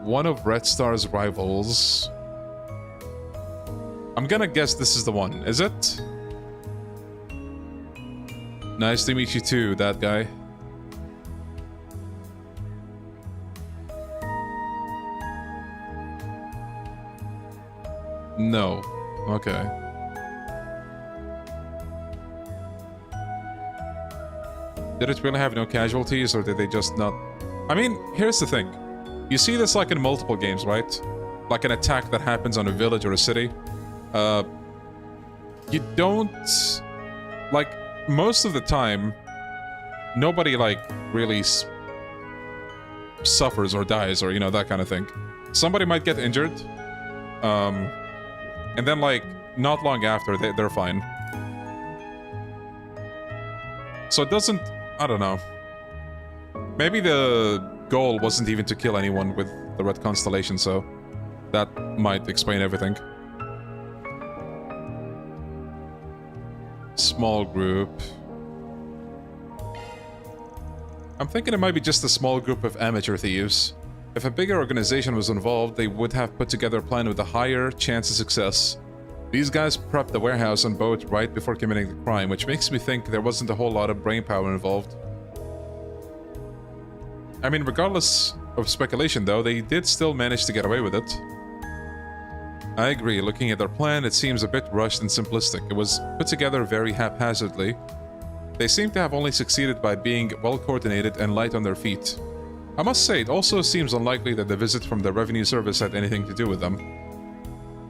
one of Red Star's rivals. I'm gonna guess this is the one, is it? Nice to meet you too, that guy. No. Okay. Did it really have no casualties, or did they just not... I mean, here's the thing. You see this like in multiple games, right? Like an attack that happens on a village or a city. You don't... Like, most of the time, nobody, like, really suffers or dies or, you know, that kind of thing. Somebody might get injured. And then, like, not long after, they're fine. So it doesn't... I don't know. Maybe the goal wasn't even to kill anyone with the Red Constellation, so that might explain everything. Small group. I'm thinking it might be just a small group of amateur thieves. If a bigger organization was involved, they would have put together a plan with a higher chance of success. These guys prepped the warehouse and boat right before committing the crime, which makes me think there wasn't a whole lot of brainpower involved. I mean, regardless of speculation though, they did still manage to get away with it. I agree, looking at their plan, it seems a bit rushed and simplistic. It was put together very haphazardly. They seem to have only succeeded by being well-coordinated and light on their feet. I must say, it also seems unlikely that the visit from the Revenue Service had anything to do with them.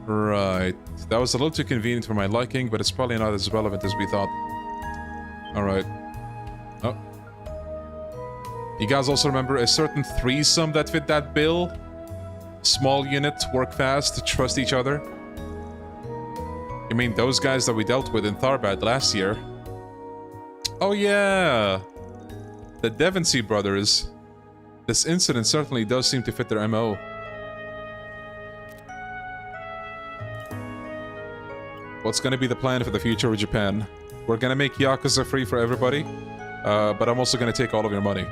Right. That was a little too convenient for my liking, but it's probably not as relevant as we thought. Alright. Oh. You guys also remember a certain threesome that fit that bill? Small unit, work fast, trust each other? You mean those guys that we dealt with in Tharbad last year? Oh yeah! The Devonsey brothers. This incident certainly does seem to fit their MO. What's gonna be the plan for the future of Japan? We're gonna make Yakuza free for everybody, but I'm also gonna take all of your money.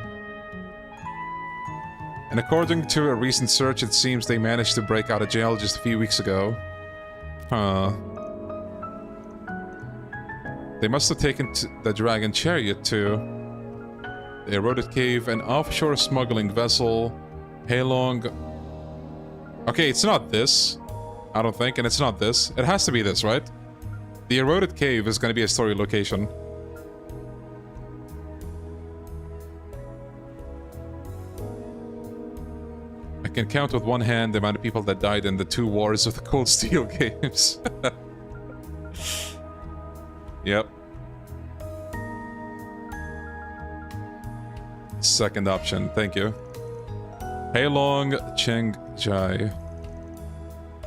And according to a recent search, it seems they managed to break out of jail just a few weeks ago. Huh. They must have taken the Dragon Chariot to the Eroded Cave, an offshore smuggling vessel, Heilong. Okay, it's not this, I don't think, and it's not this. It has to be this, right? The Eroded Cave is going to be a story location. I can count with one hand the amount of people that died in the 2 wars of the Cold Steel games. Yep. Second option, thank you. Heilong Chengjai.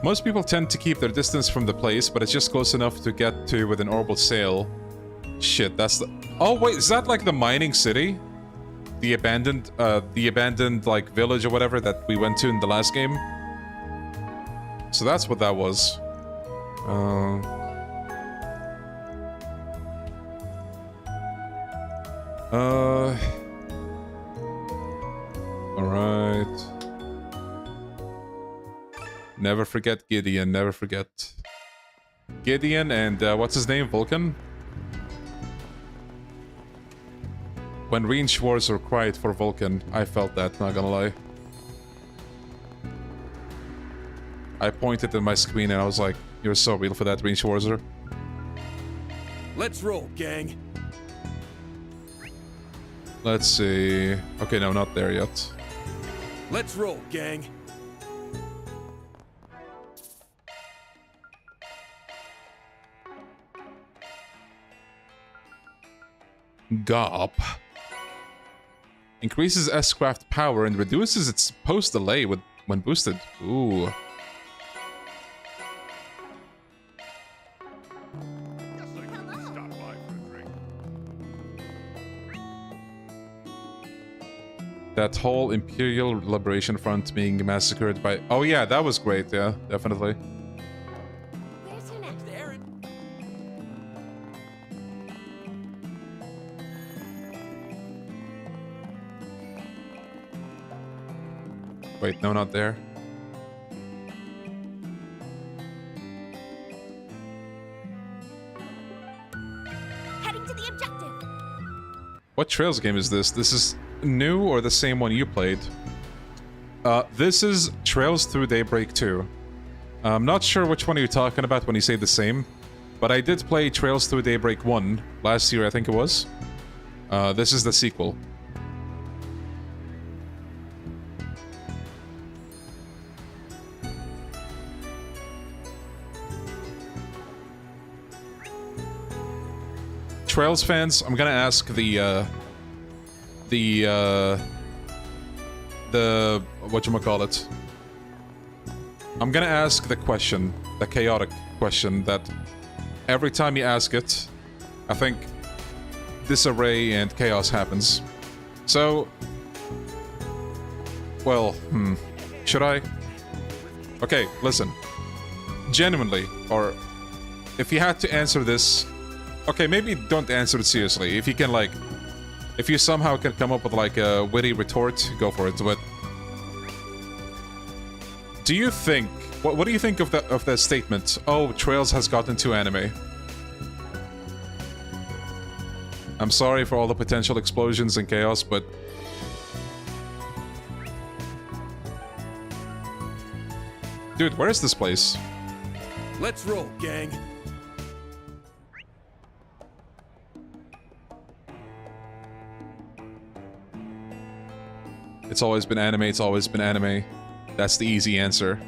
Most people tend to keep their distance from the place, but it's just close enough to get to with an orbital sail. Shit, that's the... Oh wait, is that like the mining city? The abandoned, like, village or whatever that we went to in the last game? So that's what that was. Alright. Never forget Gideon, never forget. Gideon and, what's his name? Vulcan? When range wars were quiet for Vulcan, I felt that, not gonna lie. I pointed at my screen and I was like, you're so real for that, range warser. Let's roll, gang. Let's see... Okay, no, not there yet. Let's roll, gang. Gop. Increases S-craft power and reduces its post delay when boosted. Ooh. That whole Imperial Liberation Front being massacred by... Oh yeah, that was great, yeah, definitely. Where's your next, Aaron? Wait, no, not there. Heading to the objective. What Trails game is this? This is new or the same one you played? This is Trails Through Daybreak 2. I'm not sure which one you're talking about when you say the same, but I did play Trails Through Daybreak 1 last year, I think it was. This is the sequel. Trails fans, I'm gonna ask the whatchamacallit. I'm gonna ask the question, the chaotic question that every time you ask it, I think disarray and chaos happens. So, well, should I? Okay, listen. Genuinely, or if you had to answer this, okay, maybe don't answer it seriously. If you can, like, if you somehow can come up with, like, a witty retort, go for it. But do you think... What do you think of that statement? Oh, Trails has gotten too anime. I'm sorry for all the potential explosions and chaos, but... Dude, where is this place? Let's roll, gang. It's always been anime, it's always been anime. That's the easy answer.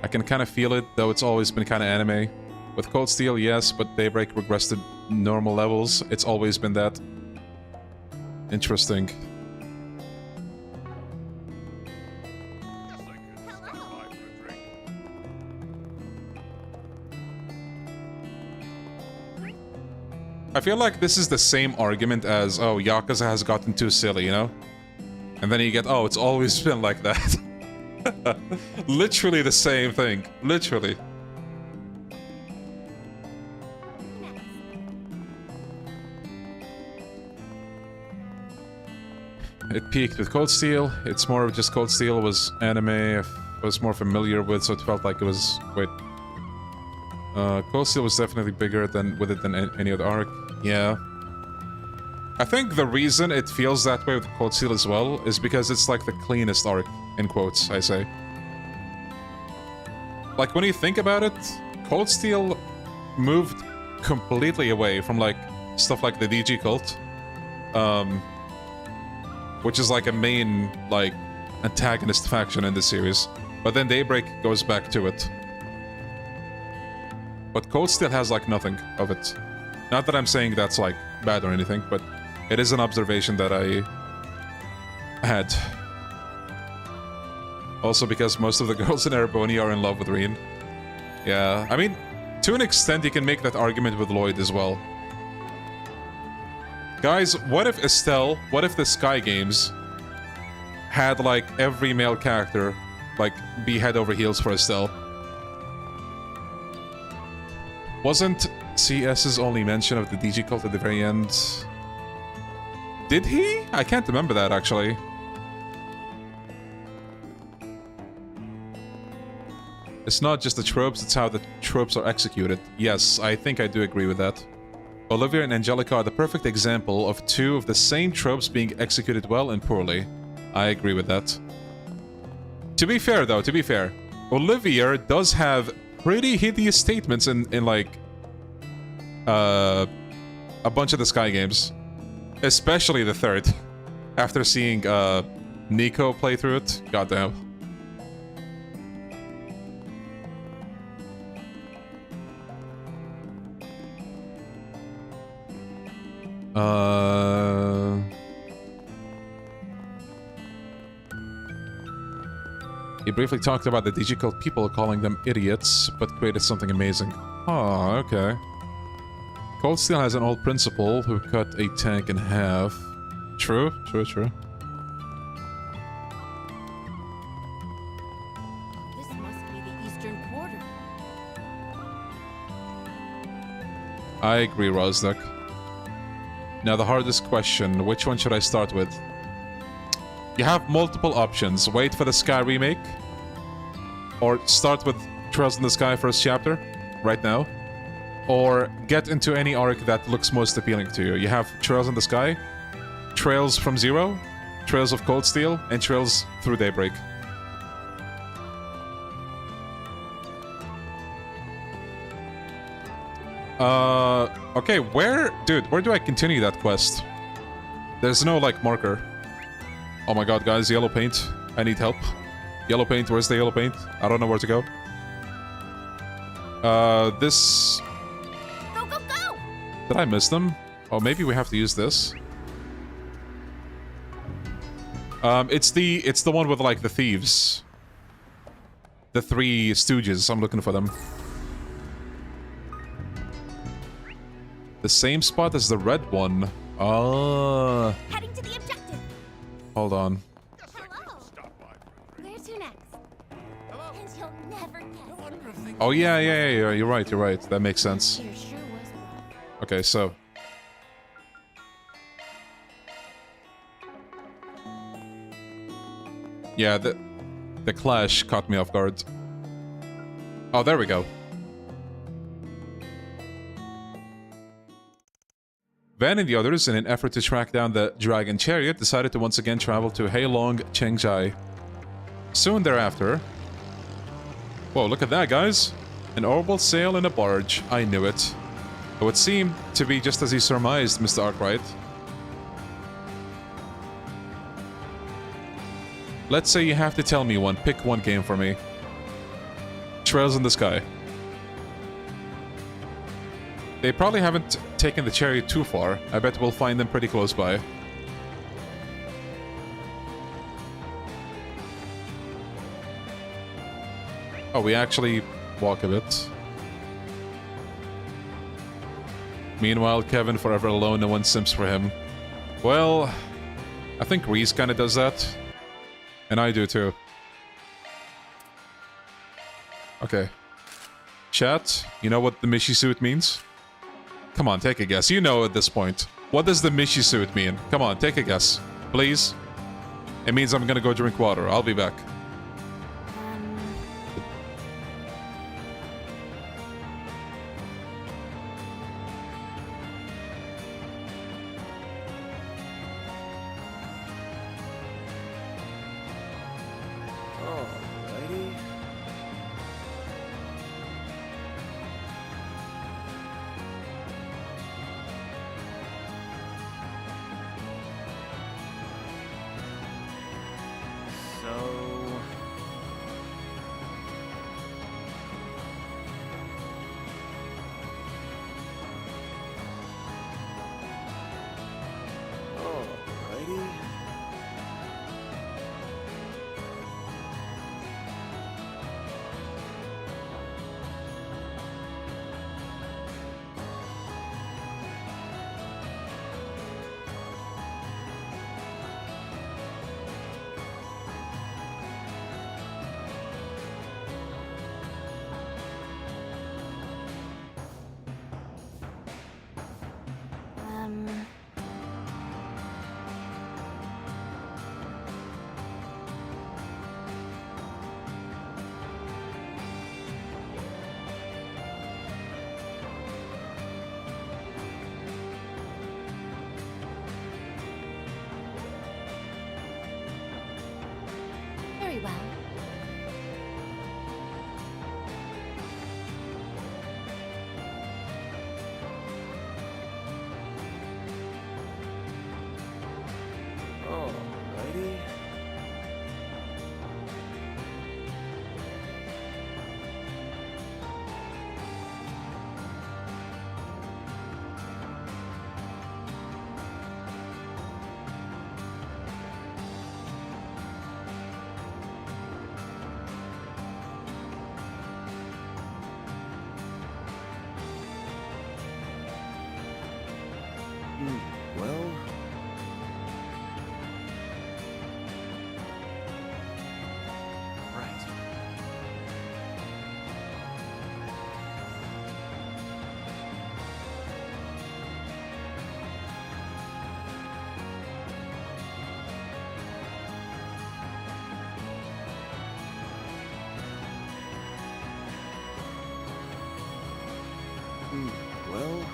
I can kind of feel it, though it's always been kind of anime. With Cold Steel, yes, but Daybreak regressed to normal levels. It's always been that. Interesting. I feel like this is the same argument as, oh, Yakuza has gotten too silly, you know? And then you get, oh, it's always been like that. Literally the same thing. Literally. It peaked with Cold Steel. It's more of just Cold Steel was anime I was more familiar with, so it felt like it was... Wait. Cold Steel was definitely bigger than any other arc. Yeah. I think the reason it feels that way with Cold Steel as well is because it's like the cleanest arc, in quotes, I say. Like, when you think about it, Cold Steel moved completely away from, like, stuff like the DG cult. Which is like a main, like, antagonist faction in this series. But then Daybreak goes back to it. But Cold Steel has, like, nothing of it. Not that I'm saying that's, like, bad or anything, but it is an observation that I had. Also because most of the girls in Erebony are in love with Reen. Yeah, I mean, to an extent you can make that argument with Lloyd as well. Guys, what if Estelle, what if the Sky Games had, like, every male character, like, be head over heels for Estelle? Wasn't CS's only mention of the DG cult at the very end? Did he? I can't remember that, actually. It's not just the tropes, it's how the tropes are executed. Yes, I think I do agree with that. Olivia and Angelica are the perfect example of two of the same tropes being executed well and poorly. I agree with that. To be fair, though, to be fair, Olivia does have pretty hideous statements in like, a bunch of the Sky Games. Especially the third. After seeing, Nico play through it. Goddamn. He briefly talked about the DG cult people calling them idiots, but created something amazing. Oh, okay. Cold Steel has an old principal who cut a tank in half. True, true, true. I agree, Rosnick. Now the hardest question, which one should I start with? You have multiple options. Wait for the Sky remake. Or start with Trails in the Sky first chapter, right now. Or get into any arc that looks most appealing to you. You have Trails in the Sky, Trails from Zero, Trails of Cold Steel, and Trails through Daybreak. Okay, where do I continue that quest? There's no, like, marker. Oh my god, guys, yellow paint. I need help. Yellow paint, where's the yellow paint? I don't know where to go. This... Go, go, go! Did I miss them? Oh, maybe we have to use this. It's the one with, like, the thieves. The three stooges, I'm looking for them. The same spot as the red one. Ah. Heading to the objective. Hold on. Hello. Where to next? And you'll never guess. Oh yeah, you're right. That makes sense. Okay, so... Yeah, the clash caught me off guard. Oh, there we go. Van and the others, in an effort to track down the Dragon Chariot, decided to once again travel to Heilong Chengjai. Soon thereafter... Whoa, look at that, guys! An orbital sail and a barge. I knew it. It would seem to be just as he surmised, Mr. Arkwright. Let's say you have to tell me one. Pick one game for me. Trails in the Sky. They probably haven't taken the chariot too far. I bet we'll find them pretty close by. Oh, we actually walk a bit. Meanwhile, Kevin forever alone, no one simps for him. Well, I think Reese kinda does that. And I do too. Okay. Chat, you know what the Mishi suit means? Come on, take a guess. You know at this point. What does the Mishi suit mean? Come on, take a guess. Please. It means I'm gonna go drink water. I'll be back. Alrighty. Alrighty. Very well. Alrighty. Well...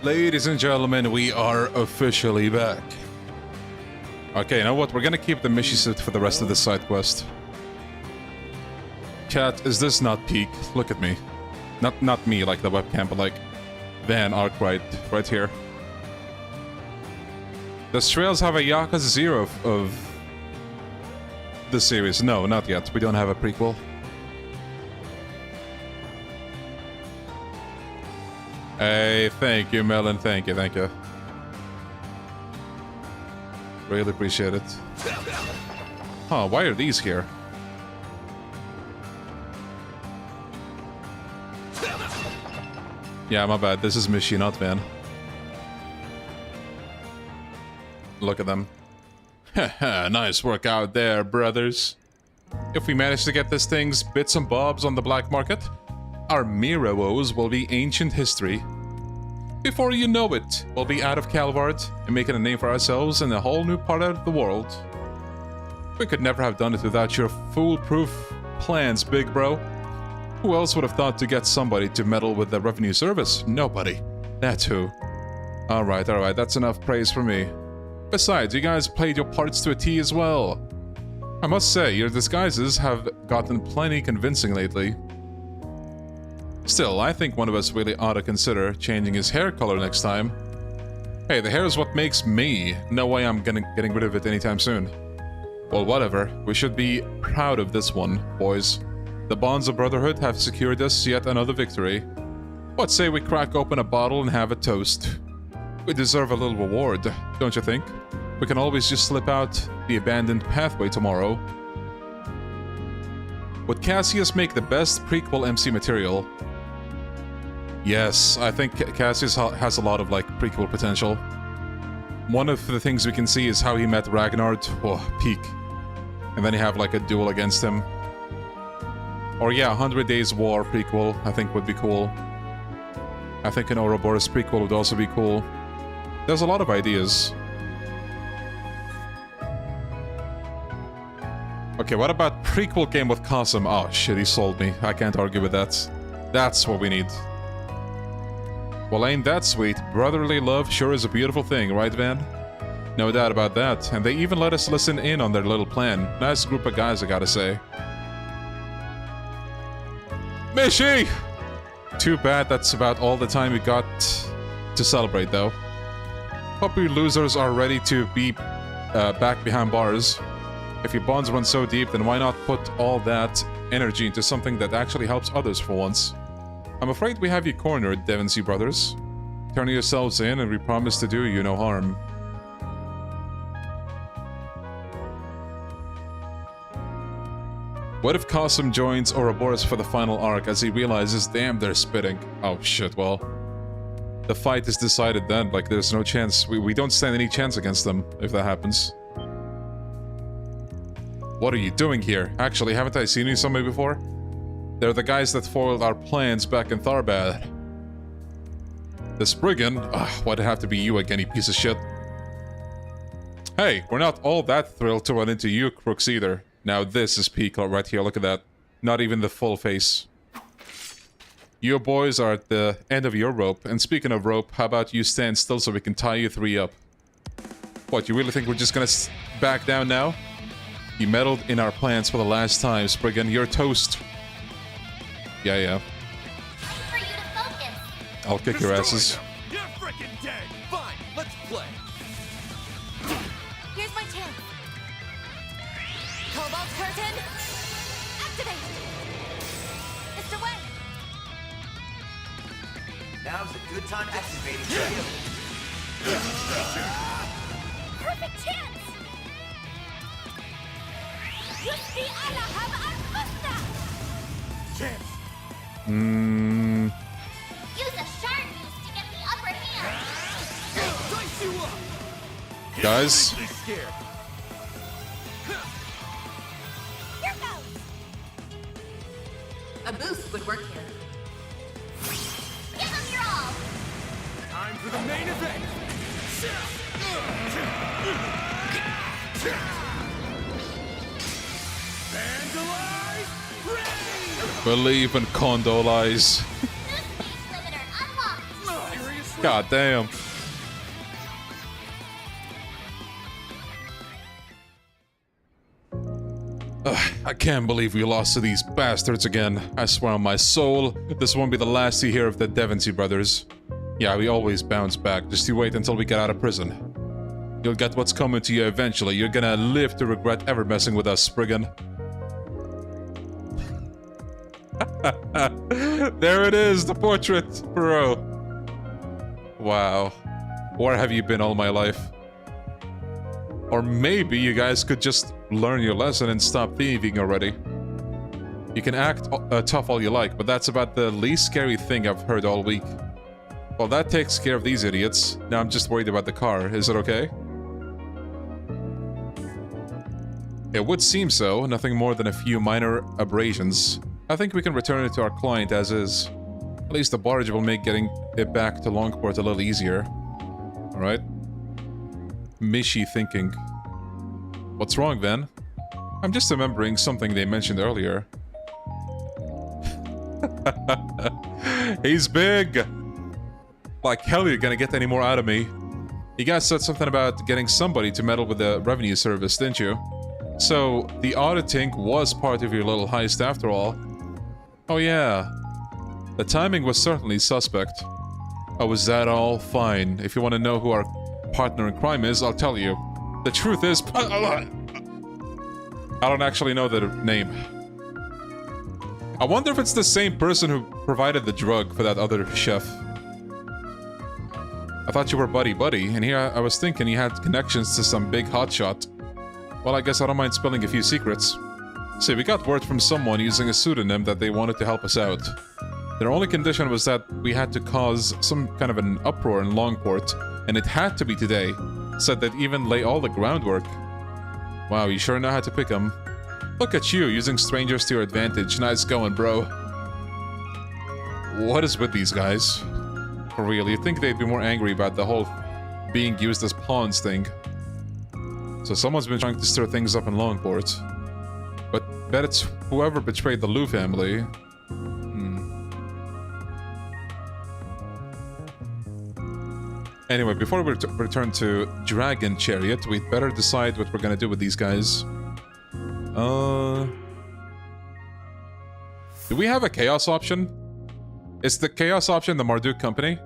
Ladies and gentlemen, we are officially back. Okay, you know what? We're gonna keep the Mishi suit for the rest of the side quest. Chat, is this not peak? Look at me. Not me, like the webcam, but like Van Arkwright right here. Does Trails have a Yakuza 0 of the series? No, not yet. We don't have a prequel. Hey, thank you, Melon. Thank you, thank you. Really appreciate it. Huh, why are these here? Yeah, my bad. This is Mishi, not Van. Look at them. Haha, nice work out there, brothers. If we manage to get this thing's bits and bobs on the black market, our Mira woes will be ancient history. Before you know it, we'll be out of Calvard and making a name for ourselves in a whole new part of the world. We could never have done it without your foolproof plans, big bro. Who else would have thought to get somebody to meddle with the revenue service? Nobody. That's who. Alright, that's enough praise for me. Besides, you guys played your parts to a T as well. I must say, your disguises have gotten plenty convincing lately. Still, I think one of us really ought to consider changing his hair color next time. Hey, the hair is what makes me. No way I'm getting rid of it anytime soon. Well, whatever. We should be proud of this one, boys. The bonds of brotherhood have secured us yet another victory. What say we crack open a bottle and have a toast? We deserve a little reward, don't you think? We can always just slip out the abandoned pathway tomorrow. Would Cassius make the best prequel MC material? Yes, I think Cassius has a lot of, like, prequel potential. One of the things we can see is how he met Ragnar. Oh, peak. And then you have, like, a duel against him. Or yeah, 100 Days War prequel, I think would be cool. I think an Ouroboros prequel would also be cool. There's a lot of ideas. Okay, what about prequel game with KASIM? Oh shit, he sold me. I can't argue with that. That's what we need. Well, ain't that sweet? Brotherly love sure is a beautiful thing, right, Van? No doubt about that. And they even let us listen in on their little plan. Nice group of guys, I gotta say. Mishi! Too bad that's about all the time we got to celebrate, though. Hope you losers are ready to be back behind bars. If your bonds run so deep, then why not put all that energy into something that actually helps others for once? I'm afraid we have you cornered, Devonsey brothers. Turn yourselves in and we promise to do you no harm. What if KASIM joins Ouroboros for the final arc as he realizes, damn, they're spitting. Oh shit, well. The fight is decided then, like there's no chance. We don't stand any chance against them if that happens. What are you doing here? Actually, haven't I seen you somewhere before? They're the guys that foiled our plans back in Tharbad. The Spriggan? Why'd it have to be you again, you piece of shit? Hey, we're not all that thrilled to run into you crooks either. Now this is peak right here, look at that. Not even the full face. You boys are at the end of your rope, and speaking of rope, how about you stand still so we can tie you three up? What, you really think we're just gonna back down now? You meddled in our plans for the last time, Spriggan. You're toast. Yeah. For you to focus. I'll kick your asses. You're freaking dead. Fine, let's play. Here's my chance. Cobalt curtain. Activate. underway. Now's a good time activating chariot. Perfect chance! Yusbi ala have al-Fusta! Chance! Use a sharp use to get the upper hand! Dice you up! Guys. He's scared. Here goes! A boost would work here. Give them your all! Time for the main event! Vandalize! Ready! Believe and condolize. God damn. I can't believe we lost to these bastards again. I swear on my soul, this won't be the last you hear of the Devoncy brothers. Yeah, we always bounce back. Just you wait until we get out of prison. You'll get what's coming to you eventually. You're gonna live to regret ever messing with us, Spriggan. There it is, the portrait, bro. Wow. Where have you been all my life? Or maybe you guys could just learn your lesson and stop thieving already. You can act tough all you like, but that's about the least scary thing I've heard all week. Well, that takes care of these idiots. Now I'm just worried about the car. Is it okay? It would seem so. Nothing more than a few minor abrasions. I think we can return it to our client as is. At least the barge will make getting it back to Longport a little easier. Alright? Mishy thinking. What's wrong, then? I'm just remembering something they mentioned earlier. He's big! Like hell you're gonna get any more out of me. You guys said something about getting somebody to meddle with the revenue service, didn't you? So, the auditing was part of your little heist after all. Oh yeah. The timing was certainly suspect. Oh, is that all? Fine. If you want to know who our partner in crime is, I'll tell you. The truth is... I don't actually know the name. I wonder if it's the same person who provided the drug for that other chef. I thought you were buddy-buddy, and here I was thinking you had connections to some big hotshot. Well, I guess I don't mind spilling a few secrets. See, we got word from someone using a pseudonym that they wanted to help us out. Their only condition was that we had to cause some kind of an uproar in Longport, and it had to be today. Said they'd even lay all the groundwork. Wow, you sure know how to pick 'em. Look at you, using strangers to your advantage. Nice going, bro. What is with these guys? For real, you'd think they'd be more angry about the whole being used as pawns thing. So someone's been trying to stir things up in Longport. But bet it's whoever betrayed the Liu family. Anyway, before we return to Dragon Chariot, we'd better decide what we're gonna do with these guys. Do we have a chaos option? Is the chaos option the Marduk company?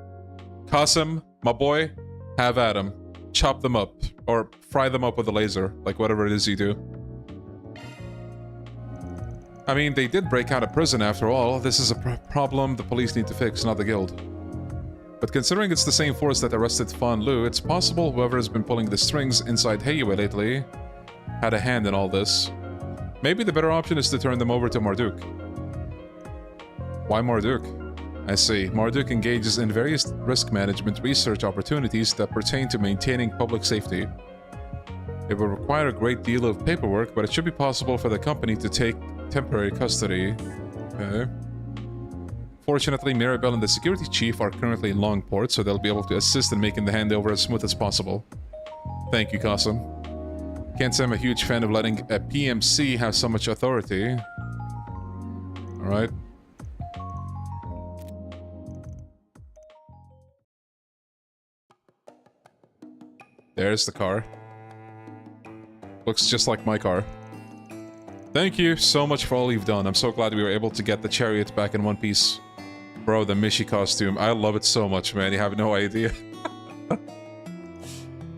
KASIM, my boy, have at 'em. Chop them up. Or fry them up with a laser. Like whatever it is you do. I mean, they did break out of prison after all. This is a problem the police need to fix, not the guild. But considering it's the same force that arrested Fan Lu, it's possible whoever has been pulling the strings inside Heiyue lately had a hand in all this. Maybe the better option is to turn them over to Marduk. Why Marduk? I see. Marduk engages in various risk management research opportunities that pertain to maintaining public safety. It will require a great deal of paperwork, but it should be possible for the company to take temporary custody. Okay. Fortunately, Mirabelle and the security chief are currently in Longport, so they'll be able to assist in making the handover as smooth as possible. Thank you, KASIM. Can't say I'm a huge fan of letting a PMC have so much authority. Alright. There's the car. Looks just like my car. Thank you so much for all you've done. I'm so glad we were able to get the chariot back in one piece. Bro, the Mishi costume. I love it so much, man. You have no idea.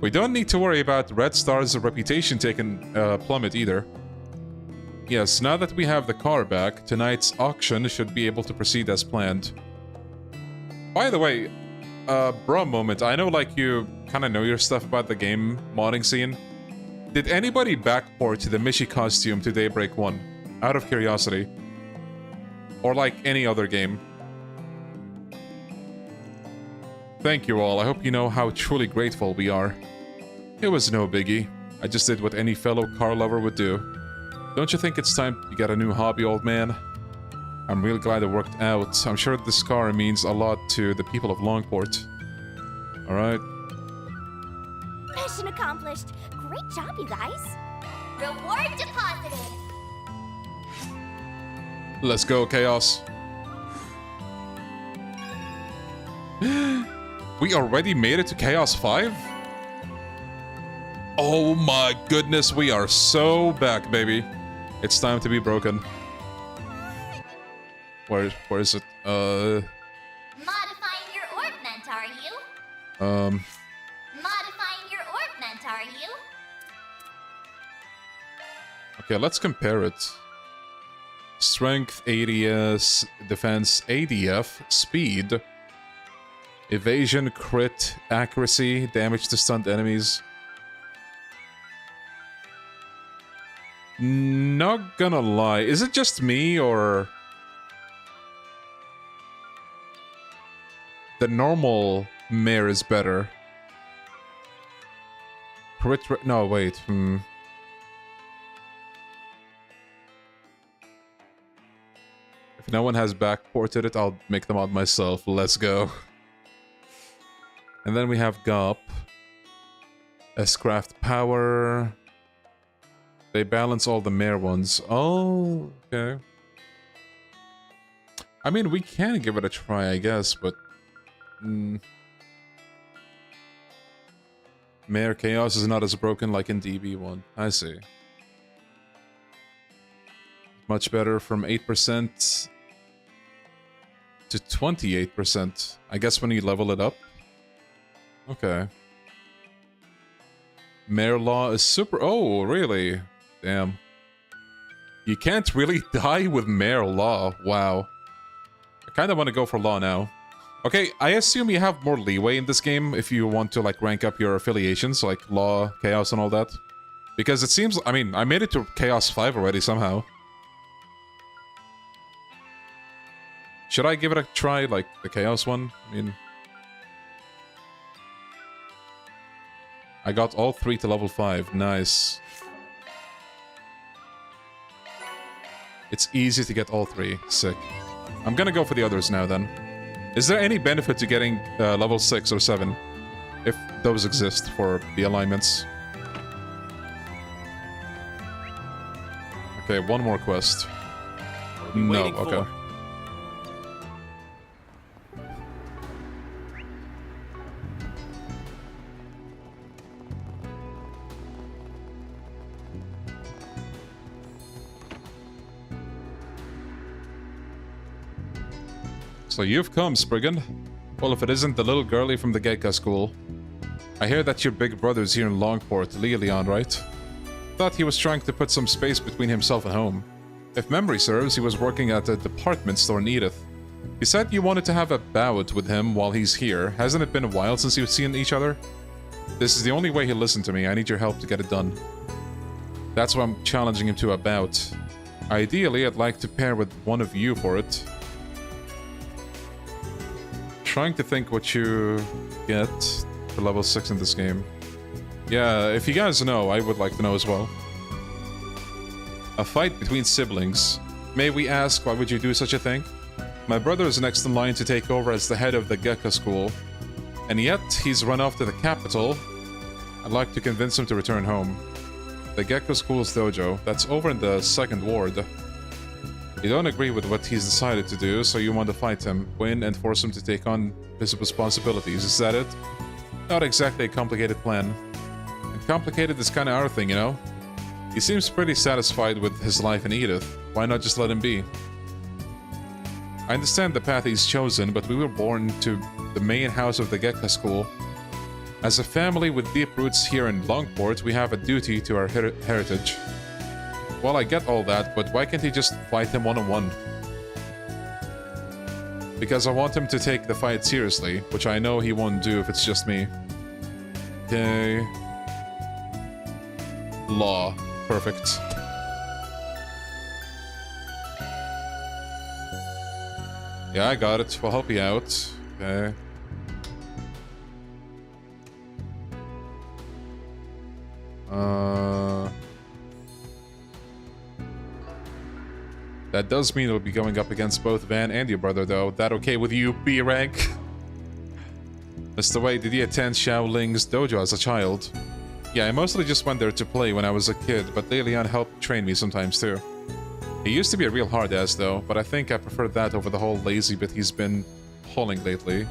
We don't need to worry about Red Star's reputation taking plummet either. Yes, now that we have the car back, tonight's auction should be able to proceed as planned. By the way, bro moment, I know like you kind of know your stuff about the game modding scene. Did anybody backport the Mishi costume to Daybreak 1? Out of curiosity. Or like any other game. Thank you all, I hope you know how truly grateful we are. It was no biggie. I just did what any fellow car lover would do. Don't you think it's time to get a new hobby, old man? I'm real glad it worked out. I'm sure this car means a lot to the people of Longport. Alright. Mission accomplished. Great job, you guys. Reward deposited. Let's go, Chaos. We already made it to Chaos 5? Oh my goodness, we are so back, baby. It's time to be broken. Where is it? Modifying your orbment, are you? Modifying your orbment, are you? Okay, let's compare it. Strength, ADS, defense, ADF, speed, evasion, crit, accuracy, damage to stunned enemies. Not gonna lie, is it just me or the normal mare is better? Crit, no wait, If no one has backported it, I'll make them out myself. Let's go. And then we have Gop. S-Craft Power. They balance all the mare ones. Oh, okay. I mean, we can give it a try, I guess, but... Mare Chaos is not as broken like in DB1. I see. Much better from 8% to 28%. I guess when you level it up. Okay. Mare Law is super... Oh, really? Damn. You can't really die with Mare Law. Wow. I kind of want to go for Law now. Okay, I assume you have more leeway in this game if you want to, like, rank up your affiliations, like Law, Chaos, and all that. Because it seems... I mean, I made it to Chaos 5 already somehow. Should I give it a try, like the Chaos one? I mean... I got all 3 to level 5. Nice. It's easy to get all 3. Sick. I'm gonna go for the others now, then. Is there any benefit to getting level 6 or 7? If those exist for the alignments. Okay, one more quest. No, okay. So you've come, Spriggan. Well, if it isn't the little girlie from the Geika school. I hear that your big brother's here in Longport, Leon, right? Thought he was trying to put some space between himself and home. If memory serves, he was working at a department store in Edith. He said you wanted to have a bout with him while he's here. Hasn't it been a while since you've seen each other? This is the only way he'll listen to me. I need your help to get it done. That's why I'm challenging him to a bout. Ideally, I'd like to pair with one of you for it. Trying to think what you get for level 6 in this game. Yeah, if you guys know, I would like to know as well. A fight between siblings. May we ask, why would you do such a thing? My brother is next in line to take over as the head of the Geika school. And yet, he's run off to the capital. I'd like to convince him to return home. The Geika school's dojo, that's over in the 2nd ward. You don't agree with what he's decided to do, so you want to fight him, win, and force him to take on his responsibilities. Is that it? Not exactly a complicated plan. And complicated is kind of our thing, you know? He seems pretty satisfied with his life in Edith. Why not just let him be? I understand the path he's chosen, but we were born to the main house of the Geika school. As a family with deep roots here in Longport, we have a duty to our heritage. Well, I get all that, but why can't he just fight him one-on-one? Because I want him to take the fight seriously, which I know he won't do if it's just me. Okay. Law. Perfect. Yeah, I got it. We'll help you out. Okay. That does mean it'll be going up against both Van and your brother, though. That okay with you, B-Rank? Mr. Wei, did you attend Xiaoling's dojo as a child? Yeah, I mostly just went there to play when I was a kid, but Leilian helped train me sometimes, too. He used to be a real hard-ass, though, but I think I prefer that over the whole lazy bit he's been pulling lately.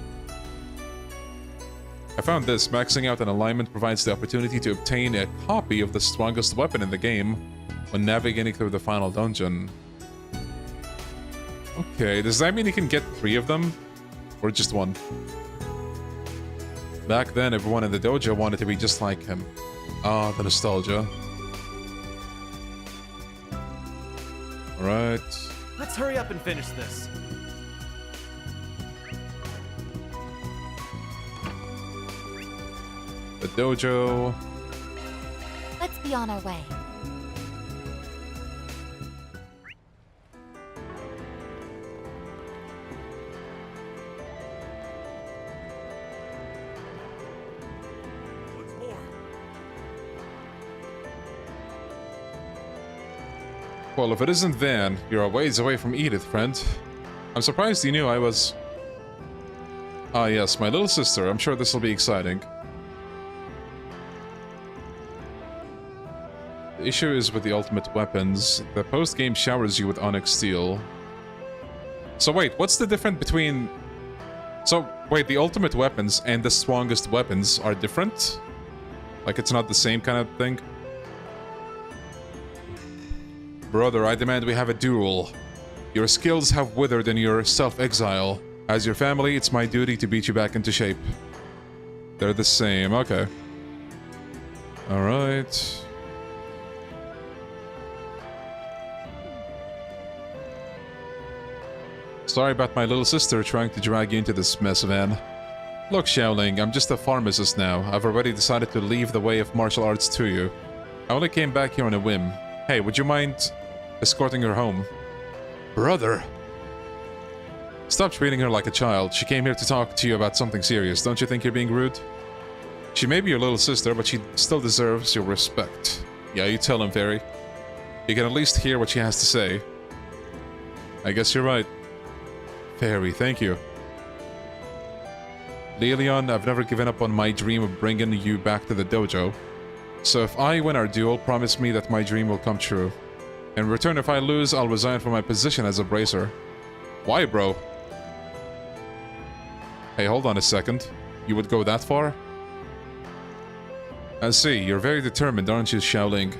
I found this. Maxing out an alignment provides the opportunity to obtain a copy of the strongest weapon in the game when navigating through the final dungeon. Okay, does that mean he can get 3 of them? Or just 1? Back then, everyone in the dojo wanted to be just like him. Ah, the nostalgia. Alright. Let's hurry up and finish this. The dojo. Let's be on our way. Well, if it isn't Van, you're a ways away from Edith, friend. I'm surprised you knew I was... Ah yes, my little sister. I'm sure this will be exciting. The issue is with the ultimate weapons. The post-game showers you with onyx steel. So wait, what's the difference between... So, wait, the ultimate weapons and the strongest weapons are different? Like it's not the same kind of thing? Brother, I demand we have a duel. Your skills have withered in your self-exile. As your family, it's my duty to beat you back into shape. They're the same, okay. Alright. Sorry about my little sister trying to drag you into this mess, Van. Look, Xiaoling, I'm just a pharmacist now. I've already decided to leave the way of martial arts to you. I only came back here on a whim. Hey, would you mind escorting her home? Brother! Stop treating her like a child. She came here to talk to you about something serious. Don't you think you're being rude? She may be your little sister, but she still deserves your respect. Yeah, you tell him, Fairy. You can at least hear what she has to say. I guess you're right. Fairy, thank you. Leilian, I've never given up on my dream of bringing you back to the dojo. So if I win our duel, promise me that my dream will come true. In return, if I lose, I'll resign from my position as a bracer. Why, bro? Hey, hold on a second. You would go that far? I see, you're very determined, aren't you, Xiaoling?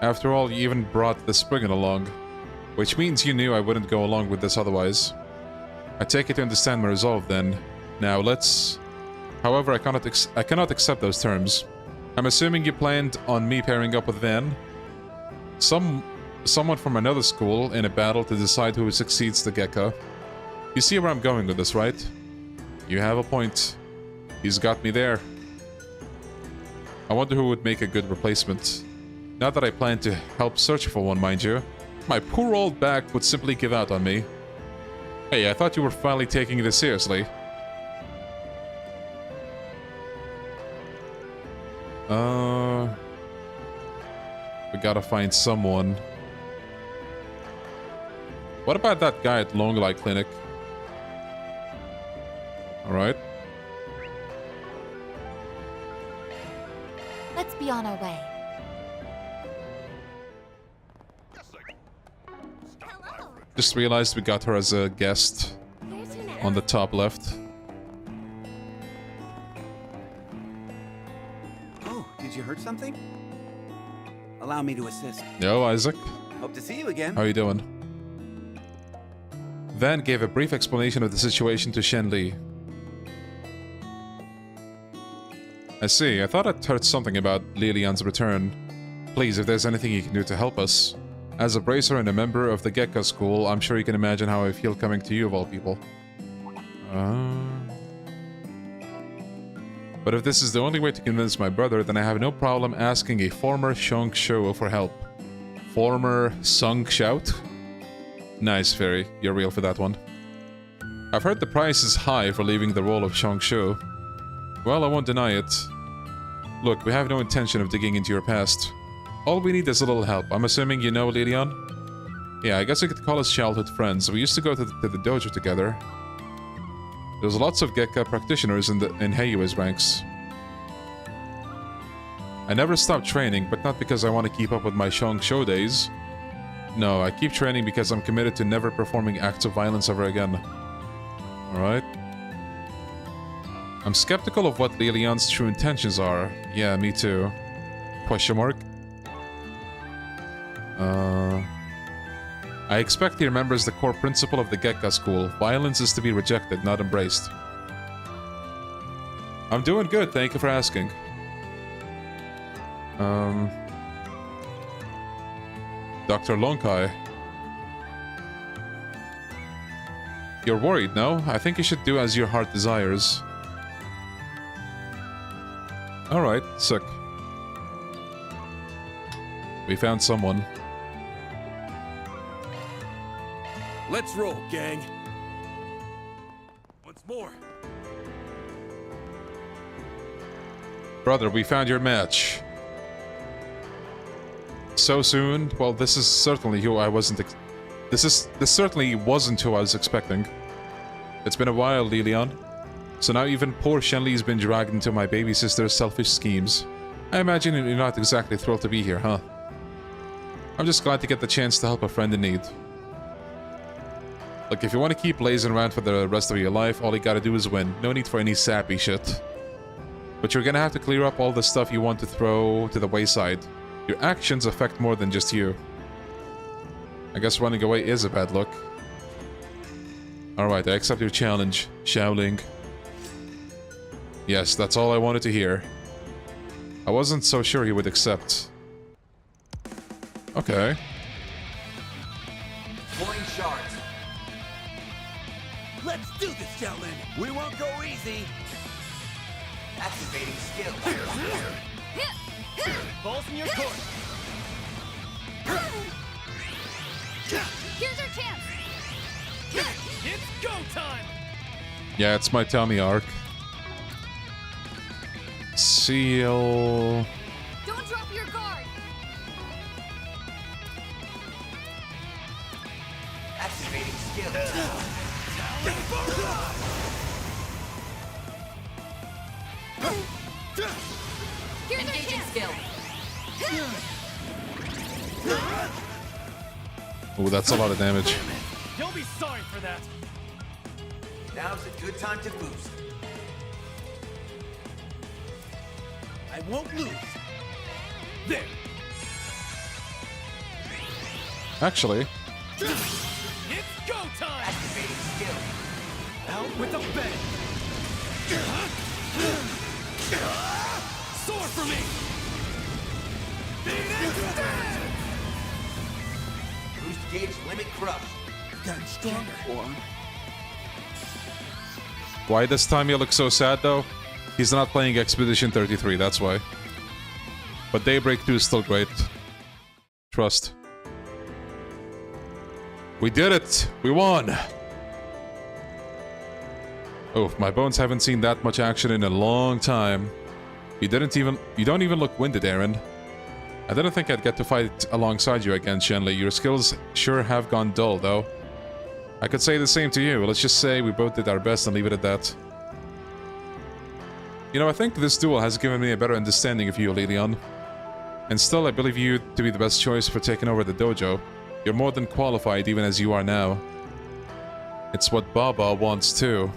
After all, you even brought the Spriggan along. Which means you knew I wouldn't go along with this otherwise. I take it to understand my resolve, then. Now, let's... However, I cannot accept those terms. I'm assuming you planned on me pairing up with Van? Someone from another school in a battle to decide who succeeds the Gekka. You see where I'm going with this, right? You have a point. He's got me there. I wonder who would make a good replacement. Not that I plan to help search for one, mind you. My poor old back would simply give out on me. Hey, I thought you were finally taking this seriously. We gotta find someone. What about that guy at Longlight Clinic? Alright. Let's be on our way. Just realized we got her as a guest on the top left. Oh, did you hurt something? Allow me to assist. Yo, Isaac. Hope to see you again. How you doing? Van gave a brief explanation of the situation to Shen Li. I see. I thought I'd heard something about Lilian's return. Please, if there's anything you can do to help us. As a bracer and a member of the Gekka school, I'm sure you can imagine how I feel coming to you of all people. But if this is the only way to convince my brother, then I have no problem asking a former Shongsho for help. Former Sung Shout? Nice, Fairy. You're real for that one. I've heard the price is high for leaving the role of Shongsho. Well, I won't deny it. Look, we have no intention of digging into your past. All we need is a little help. I'm assuming you know Lilian? Yeah, I guess I could call us childhood friends. We used to go to the dojo together. There's lots of Gekka practitioners in Heiyui's ranks. I never stopped training, but not because I want to keep up with my Shongsho days. No, I keep training because I'm committed to never performing acts of violence ever again. Alright. I'm skeptical of what Lilian's true intentions are. Yeah, me too. Question mark? I expect he remembers the core principle of the Gekka school. Violence is to be rejected, not embraced. I'm doing good, thank you for asking. Dr. Lonkai. You're worried, no? I think you should do as your heart desires. Alright, sick. We found someone. Let's roll, gang. Once more. Brother, we found your match. So soon? Well, this is certainly who I wasn't This certainly wasn't who I was expecting. It's been a while, Lilian. So now even poor Shenli's been dragged into my baby sister's selfish schemes. I imagine you're not exactly thrilled to be here, huh? I'm just glad to get the chance to help a friend in need. Look, if you want to keep lazing around for the rest of your life, all you gotta do is win. No need for any sappy shit. But you're gonna have to clear up all the stuff you want to throw to the wayside. Your actions affect more than just you. I guess running away is a bad look. Alright, I accept your challenge, Xiaoling. Yes, that's all I wanted to hear. I wasn't so sure he would accept. Okay. Deploying shards. Let's do this, Shaolin! We won't go easy! Activating skill. Balls in your court! Here's our chance! It's go time! Yeah, it's my Tommy arc. Seal. Don't drop your guard! Activating skill. Here's our chance! Skill. Oh, that's a lot of damage. You'll be sorry for that! Now's a good time to boost. I won't lose! There! Actually. It's go time! Activating skill. Out with a bang! Sword for me! Boost gauge limit crush. Getting stronger. Why this time you look so sad though? He's not playing Expedition 33, that's why. But Daybreak 2 is still great. Trust. We did it! We won! Oh, my bones haven't seen that much action in a long time. You don't even look winded, Aaron. I didn't think I'd get to fight alongside you again, Shenli. Your skills sure have gone dull, though. I could say the same to you. Let's just say we both did our best and leave it at that. You know, I think this duel has given me a better understanding of you, Lilian. And still, I believe you to be the best choice for taking over the dojo. You're more than qualified, even as you are now. It's what Baba wants, too.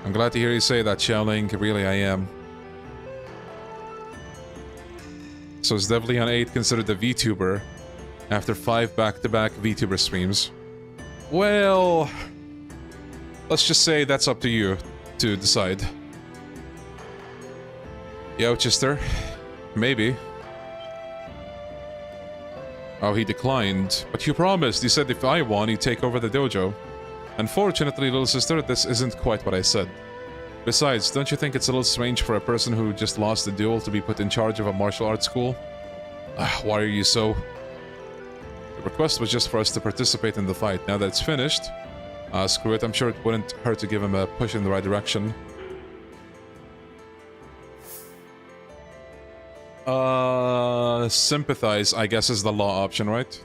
I'm glad to hear you say that, Xiaoling. Really, I am. So is definitely on 8 considered a VTuber after 5 back-to-back VTuber streams? Well, let's just say that's up to you to decide. Yo, Chester. Maybe. Oh, he declined. But you promised. You said if I won, you'd take over the dojo. Unfortunately, little sister, this isn't quite what I said. Besides, don't you think it's a little strange for a person who just lost a duel to be put in charge of a martial arts school? Why are you so... The request was just for us to participate in the fight. Now that it's finished, screw it. I'm sure it wouldn't hurt to give him a push in the right direction. Sympathize, I guess, is the law option, right?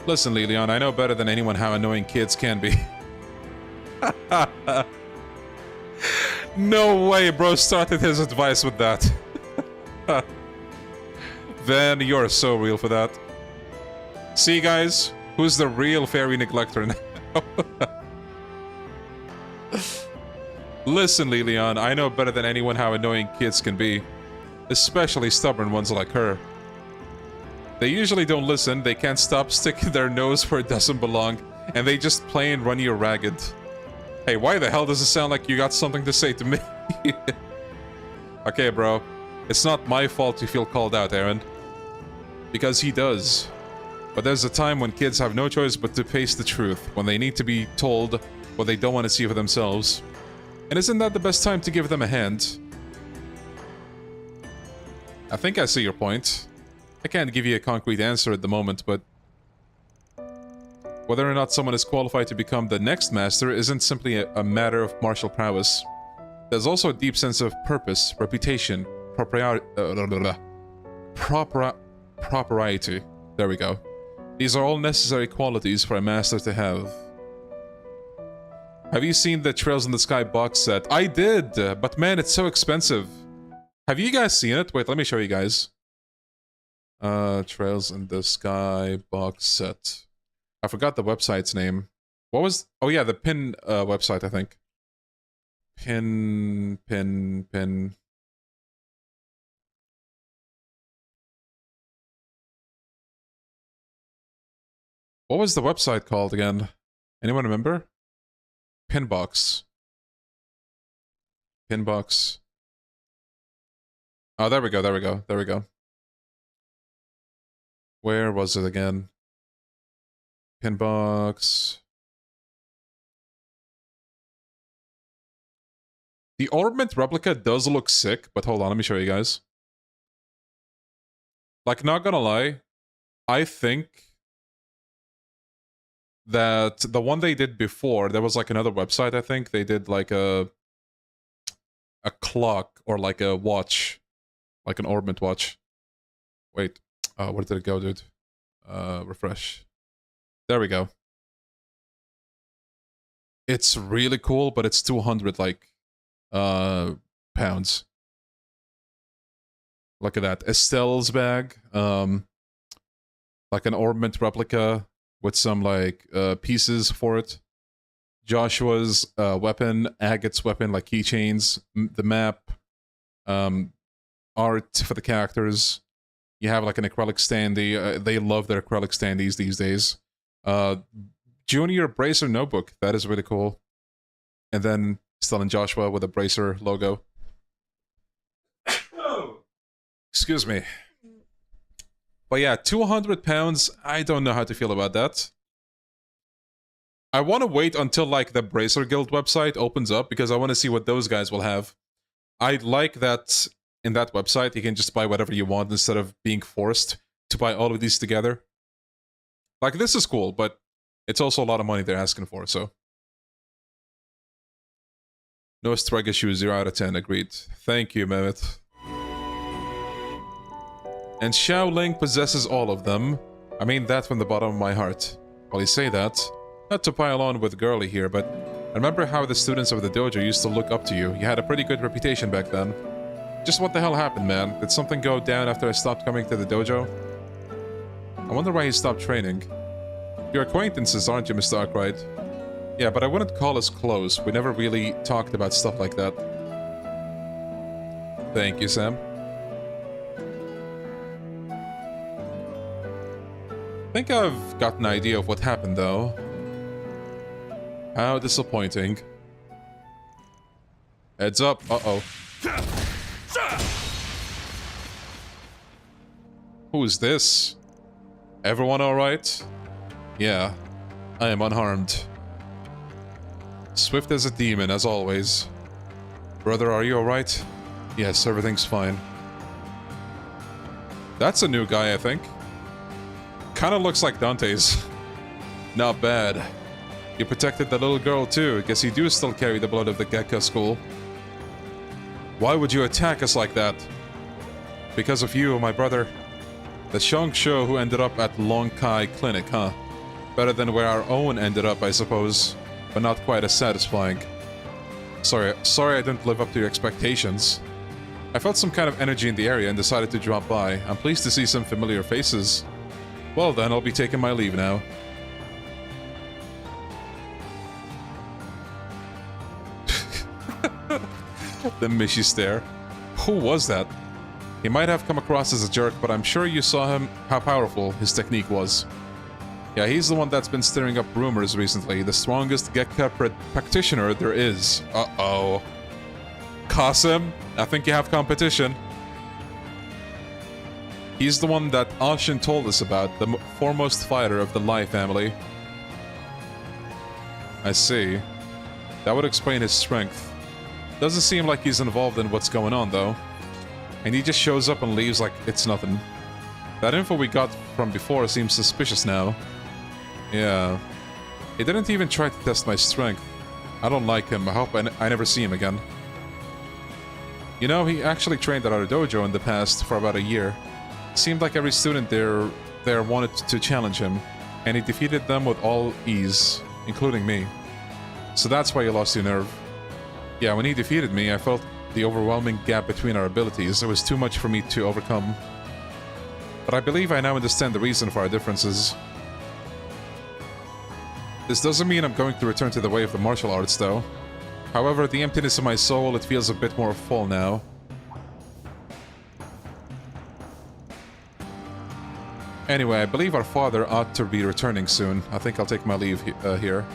Listen, Lilian, I know better than anyone how annoying kids can be. No way, bro started his advice with that. Then you're so real for that. See, guys? Who's the real fairy neglector now? Listen, Lilian, I know better than anyone how annoying kids can be. Especially stubborn ones like her. They usually don't listen, they can't stop sticking their nose where it doesn't belong, and they just plain run you ragged. Hey, why the hell does it sound like you got something to say to me? Okay, bro. It's not my fault you feel called out, Aaron. Because he does. But there's a time when kids have no choice but to face the truth, when they need to be told what they don't want to see for themselves. And isn't that the best time to give them a hand? I think I see your point. I can't give you a concrete answer at the moment, but... whether or not someone is qualified to become the next master isn't simply a matter of martial prowess. There's also a deep sense of purpose, reputation, propriety. There we go. These are all necessary qualities for a master to have. Have you seen the Trails in the Sky box set? I did, but man, it's so expensive. Have you guys seen it? Wait, let me show you guys. Trails in the Sky box set. I forgot the website's name. What was... oh yeah, the Pin website, I think. Pin... What was the website called again? Anyone remember? Pinbox. Pinbox. Oh, there we go, there we go, there we go. Where was it again? Pinbox. The ornament replica does look sick, but hold on, let me show you guys. Like, not gonna lie, I think that the one they did before, there was like another website, I think. They did like a clock or like a watch. Like an ornament watch. Wait, where did it go, dude? Refresh. There we go. It's really cool, but it's 200 like pounds. Look at that. Estelle's bag. Like an ornament replica with some like pieces for it. Joshua's weapon, Agate's weapon, like keychains, the map, art for the characters. You have like an acrylic standee. They love their acrylic standees these days. Junior Bracer notebook. That is really cool. And then Estelle and Joshua with a Bracer logo. Excuse me. But yeah, 200 pounds. I don't know how to feel about that. I want to wait until like the Bracer Guild website opens up because I want to see what those guys will have. I like that in that website you can just buy whatever you want instead of being forced to buy all of these together. Like, this is cool, but it's also a lot of money they're asking for, so. No strike issue, 0 out of 10, agreed. Thank you, Mehmet. And Xiaoling possesses all of them. I mean that from the bottom of my heart. While you say that, not to pile on with Girly here, but I remember how the students of the dojo used to look up to you. You had a pretty good reputation back then. Just what the hell happened, man? Did something go down after I stopped coming to the dojo? I wonder why he stopped training. You're acquaintances, aren't you, Mr. Arkwright? Yeah, but I wouldn't call us close. We never really talked about stuff like that. Thank you, Sam. I think I've got an idea of what happened, though. How disappointing. Heads up. Uh-oh. Who's this? Everyone alright? Yeah, I am unharmed. Swift as a demon, as always. Brother, are you alright? Yes, everything's fine. That's a new guy, I think. Kinda looks like Dante's. Not bad. You protected the little girl too. Guess you do still carry the blood of the Gekka school. Why would you attack us like that? Because of you, my brother. The Shongsho who ended up at Long Kai Clinic, huh? Better than where our own ended up, I suppose. But not quite as satisfying. Sorry I didn't live up to your expectations. I felt some kind of energy in the area and decided to drop by. I'm pleased to see some familiar faces. Well then, I'll be taking my leave now. The Mishi stare. Who was that? He might have come across as a jerk, but I'm sure you saw him how powerful his technique was. Yeah, he's the one that's been stirring up rumors recently. The strongest Gekka practitioner there is. Uh-oh. KASIM, I think you have competition. He's the one that Ashin told us about, the foremost fighter of the Lai family. I see. That would explain his strength. Doesn't seem like he's involved in what's going on, though. And he just shows up and leaves like it's nothing. That info we got from before seems suspicious now. Yeah. He didn't even try to test my strength. I don't like him. I hope I never see him again. You know, he actually trained at our dojo in the past for about a year. Seemed like every student there wanted to challenge him, and he defeated them with all ease, including me. So that's why he lost your nerve. Yeah, when he defeated me, I felt the overwhelming gap between our abilities. It was too much for me to overcome. But I believe I now understand the reason for our differences. This doesn't mean I'm going to return to the way of the martial arts, though. However, the emptiness of my soul, it feels a bit more full now. Anyway, I believe our father ought to be returning soon. I think I'll take my leave here.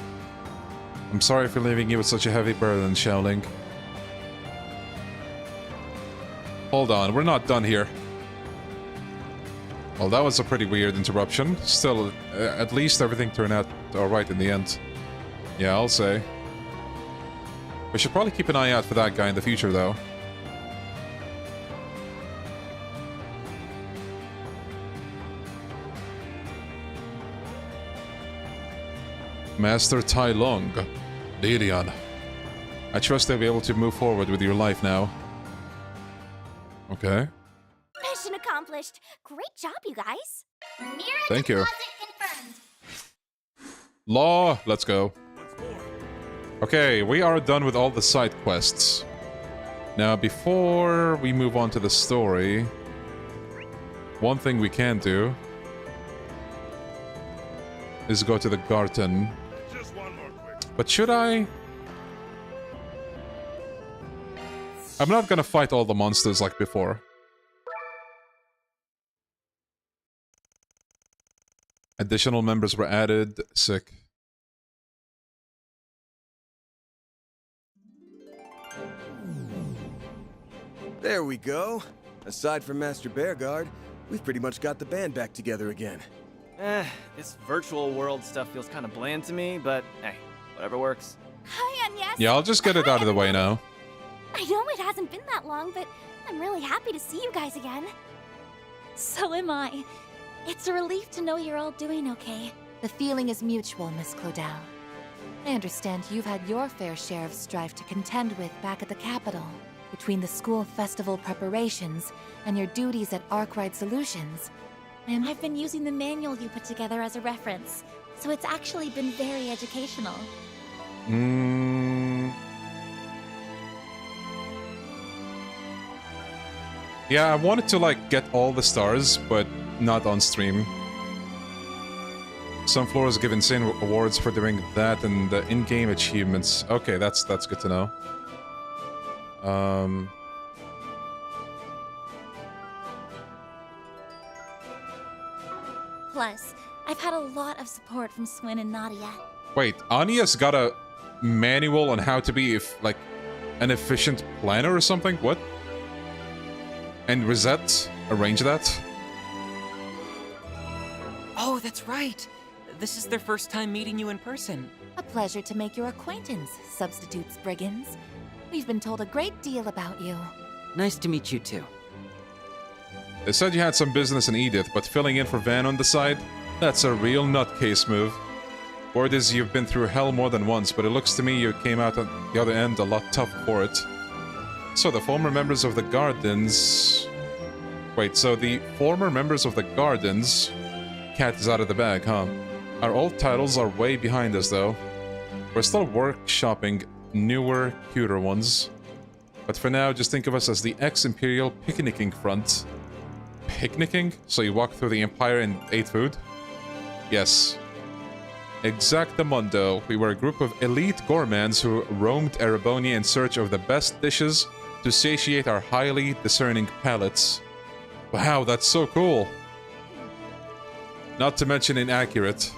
I'm sorry for leaving you with such a heavy burden, Xiaoling. Hold on, we're not done here. Well, that was a pretty weird interruption. Still, at least everything turned out alright in the end. Yeah, I'll say. We should probably keep an eye out for that guy in the future, though. Master Tai Long, Lilian. I trust they'll be able to move forward with your life now. Okay. Mission accomplished. Great job, you guys. Thank you. Law, let's go. Okay, we are done with all the side quests. Now, before we move on to the story, one thing we can do is go to the garden. But should I? I'm not gonna fight all the monsters like before. Additional members were added. Sick. There we go. Aside from Master Bearguard, we've pretty much got the band back together again. This virtual world stuff feels kind of bland to me, but hey, whatever works. Hi, Agnes. Yeah, I'll just get it out of the way now. I know it hasn't been that long, but I'm really happy to see you guys again. So am I. It's a relief to know you're all doing okay. The feeling is mutual, Miss Clodell. I understand you've had your fair share of strife to contend with back at the capital. Between the school festival preparations and your duties at Arkwright Solutions. I've been using the manual you put together as a reference, so it's actually been very educational. Yeah, I wanted to, like, get all the stars, but not on stream. Some floors give insane awards for doing that and the in-game achievements. Okay, that's good to know. Plus, I've had a lot of support from Swin and Nadia. Wait, Anya's got a manual on how to be, like, an efficient planner or something? What? And Rosette arranged that? that's right. This is their first time meeting you in person. A pleasure to make your acquaintance, Substitutes Brigands. We've been told a great deal about you. Nice to meet you too. They said you had some business in Edith, but filling in for Van on the side? That's a real nutcase move. Word is you've been through hell more than once, but it looks to me you came out on the other end a lot tougher for it. So the former members of the Gardens... Wait, so the former members of the Gardens... Cat is out of the bag, huh? Our old titles are way behind us, though. We're still workshopping newer, cuter ones. But for now, just think of us as the ex-Imperial Picnicking Front. Picnicking? So you walked through the Empire and ate food? Yes. Exactamundo. We were a group of elite gourmands who roamed Ereboni in search of the best dishes to satiate our highly discerning palates. Wow, that's so cool. Not to mention inaccurate.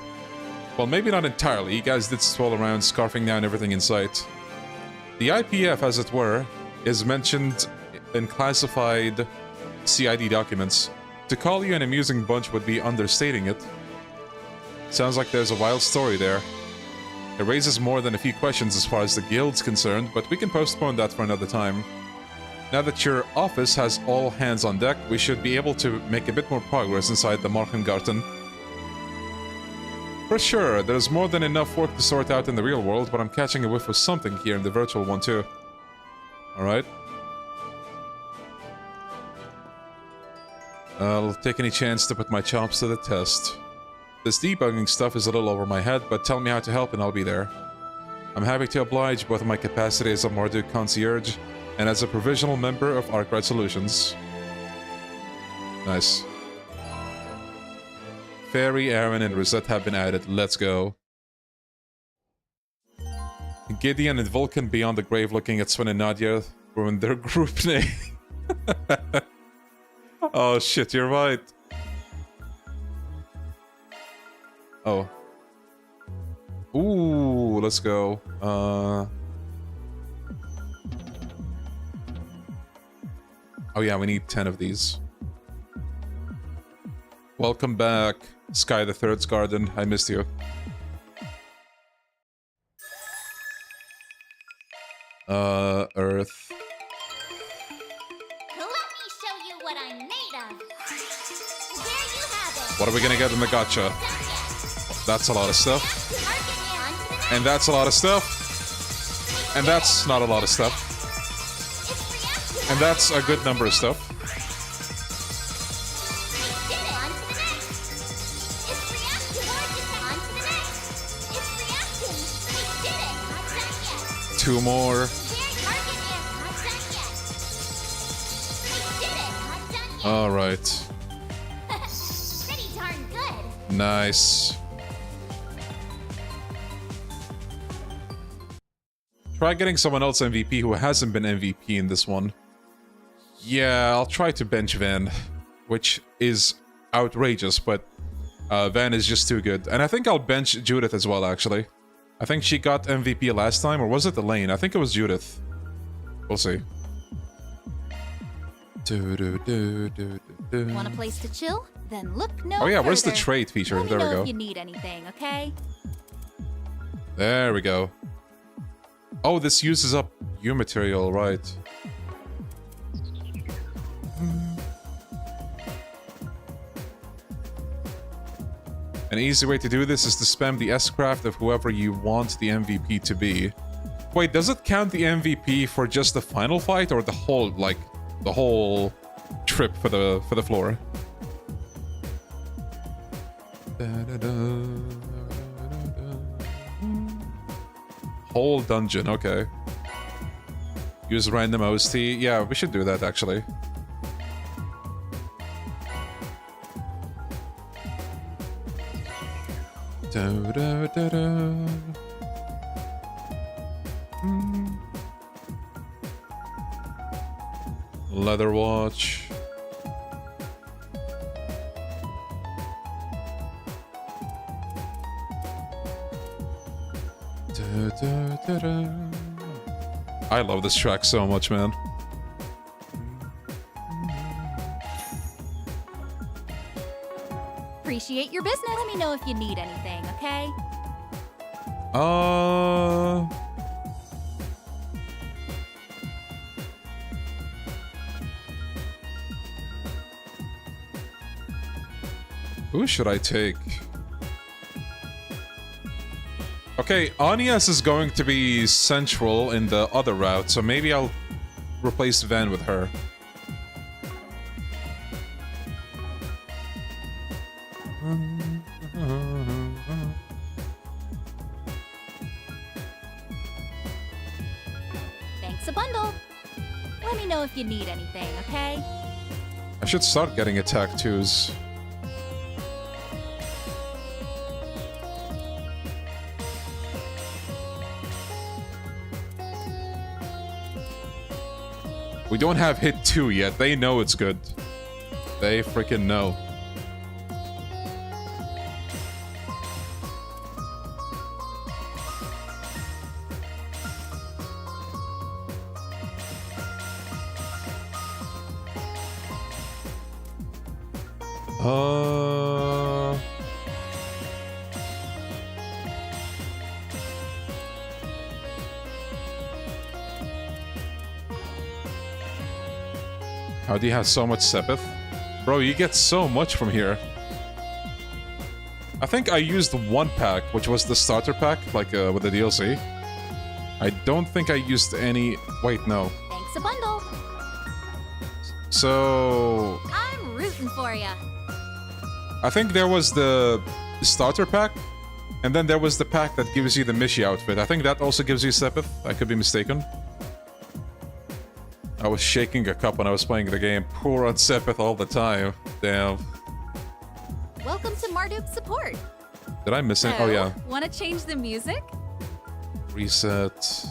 Well, maybe not entirely. You guys did stroll around, scarfing down everything in sight. The IPF, as it were, is mentioned in classified CID documents. To call you an amusing bunch would be understating it. Sounds like there's a wild story there. It raises more than a few questions as far as the guild's concerned, but we can postpone that for another time. Now that your office has all hands on deck, we should be able to make a bit more progress inside the Markengarten. For sure, there's more than enough work to sort out in the real world, but I'm catching a whiff of something here in the virtual one too. Alright. I'll take any chance to put my chops to the test. This debugging stuff is a little over my head, but tell me how to help and I'll be there. I'm happy to oblige both of my capacity as a Marduk concierge and as a provisional member of Arkwright Solutions. Nice. Fairy, Aaron, and Rosette have been added. Let's go. Gideon and Vulcan beyond the grave looking at Sven and Nadia ruined their group name. Oh shit, you're right. Oh. Ooh, let's go. Oh yeah, we need 10 of these. Welcome back, Sky the Third's Garden. I missed you. Earth. Let me show you what I'm made of. There you have it. What are we gonna get in the gacha? That's a lot of stuff. And that's a lot of stuff. And that's not a lot of stuff. And that's a good number of stuff. Two more. All right. Pretty darn good. Nice. Try getting someone else MVP who hasn't been MVP in this one. Yeah, I'll try to bench Van, which is outrageous, but Van is just too good. And I think I'll bench Judith as well, actually. I think she got MVP last time, or was it Elaine? I think it was Judith. We'll see. Want a place to chill? Then look no Oh yeah, where's the further. trade feature? Let There me we know go. if you need anything, okay? There we go. Oh, this uses up your material, right. An easy way to do this is to spam the S-craft of whoever you want the MVP to be. Wait, does it count the MVP for just the final fight or the whole, like, the whole trip for the floor? Whole dungeon, okay. Use random OST. Yeah, we should do that actually. Leather watch. I love this track so much, man. Appreciate your business. Let me know if you need anything, okay? Who should I take? Okay, Anias is going to be central in the other route, so maybe I'll replace Van with her. Thanks a bundle. Let me know if you need anything, okay? I should start getting attack twos. We don't have hit 2 yet. They know it's good. They freaking know. How do you have so much Sepith? Bro, you get so much from here. I think I used one pack, which was the starter pack, like with the DLC. I don't think I used any... Wait, no. Thanks a bundle. So... I'm rooting for ya. I think there was the starter pack, and then there was the pack that gives you the Mishi outfit. I think that also gives you Sepith. I could be mistaken. I was shaking a cup when I was playing the game. Poor on Sepith all the time. Damn. Welcome to Marduk's support. Did I miss it? Oh, yeah. Want to change the music? Reset.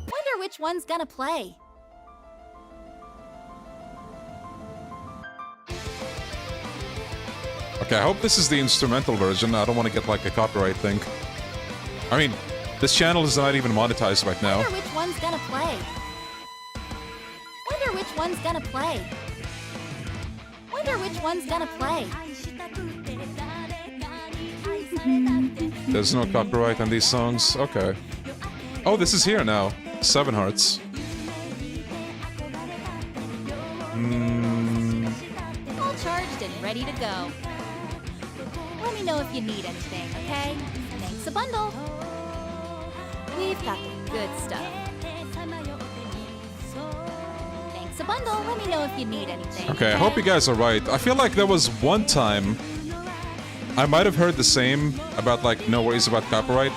Wonder which one's gonna play. Okay, I hope this is the instrumental version. I don't want to get like a copyright thing. I mean, this channel is not even monetized right now. Wonder which one's gonna play. Wonder which one's gonna play. Wonder which one's gonna play. There's no copyright on these songs? Okay. Oh, this is here now. 7 hearts. All charged and ready to go. Let me know if you need anything, okay? Thanks a bundle. We've got the good stuff. Thanks a bundle. Let me know if you need anything. Okay, I hope you guys are right. I feel like there was one time I might have heard the same about like no worries about copyright,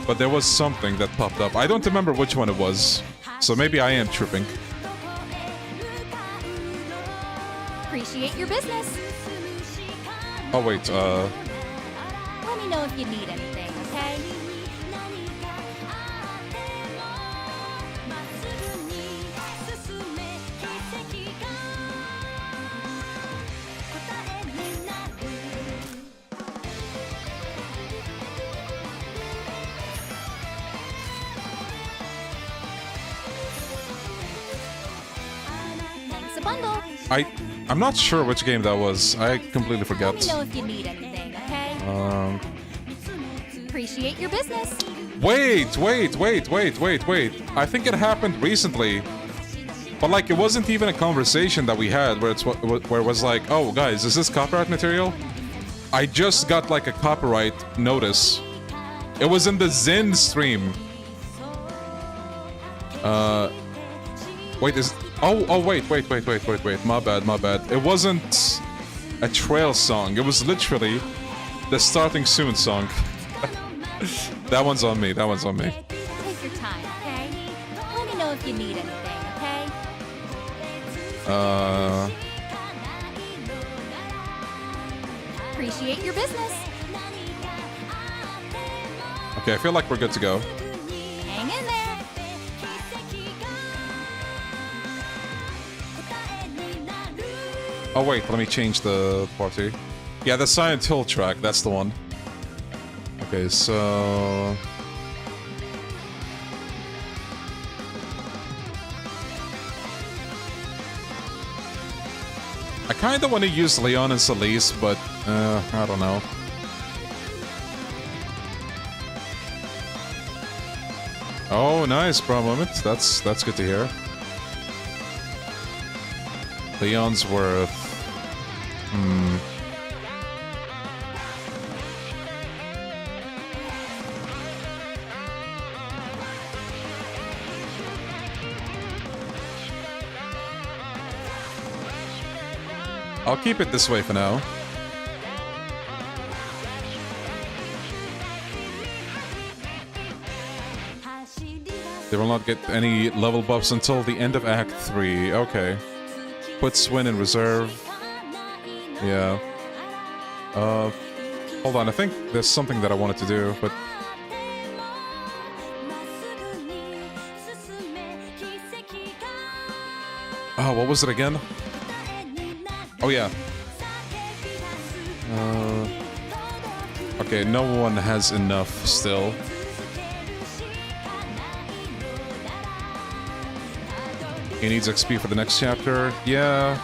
but there was something that popped up. I don't remember which one it was, so maybe I am tripping. Appreciate your business. Oh wait, Let me know if you need anything, okay? Thanks a bundle. I'm not sure which game that was. I completely forget. Let me know if you need anything, okay? Appreciate your business. Wait. I think it happened recently. But like, it wasn't even a conversation that we had where it was like, oh guys, is this copyright material? I just got like a copyright notice. It was in the Zen stream. Wait, wait. My bad. It wasn't a trail song. It was literally the Starting Soon song. That one's on me. Take your time, okay? Let me know if you need anything, okay? Appreciate your business. Okay, I feel like we're good to go. Hang in there. Oh wait, let me change the party. Yeah, the Silent Hill track, that's the one. Okay, so... I kind of want to use Leon and Celeste, but I don't know. Oh, nice, Bro Moment. That's good to hear. Leon's worth. I'll keep it this way for now. They will not get any level buffs until the end of Act 3. Okay. Put Swin in reserve. Yeah. Hold on, I think there's something that I wanted to do, but... Oh, what was it again? Oh, yeah. Okay, no one has enough still. He needs XP for the next chapter. Yeah.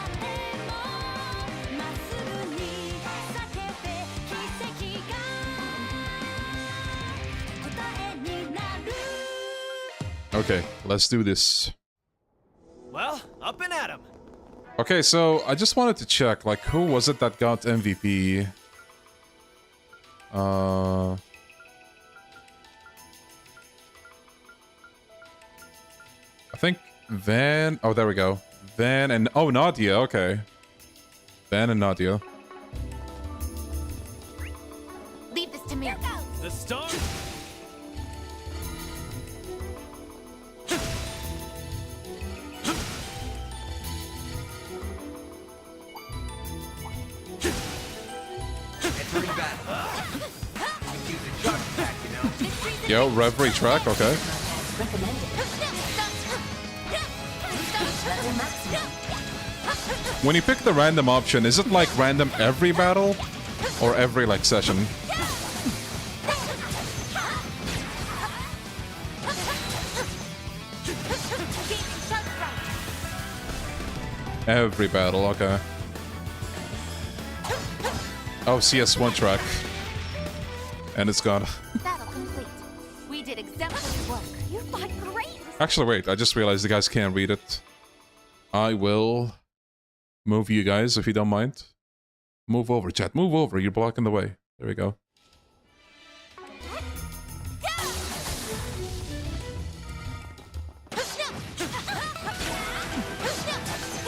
Okay, let's do this. Well, up and at 'em. Okay, so I just wanted to check, like, who was it that got MVP? I think Van... Oh, there we go. Van and... Oh, Nadia, okay. Van and Nadia. Leave this to me. The star. Yo, Reverie track, okay. When you pick the random option, is it like random every battle? Or every, like, session? Every battle, okay. Oh, CS1 track. And it's gone. Battle complete. We did exemplary work. You fought great. Actually, wait, I just realized the guys can't read it. I will move you guys, if you don't mind. Move over, chat. Move over. You're blocking the way. There we go.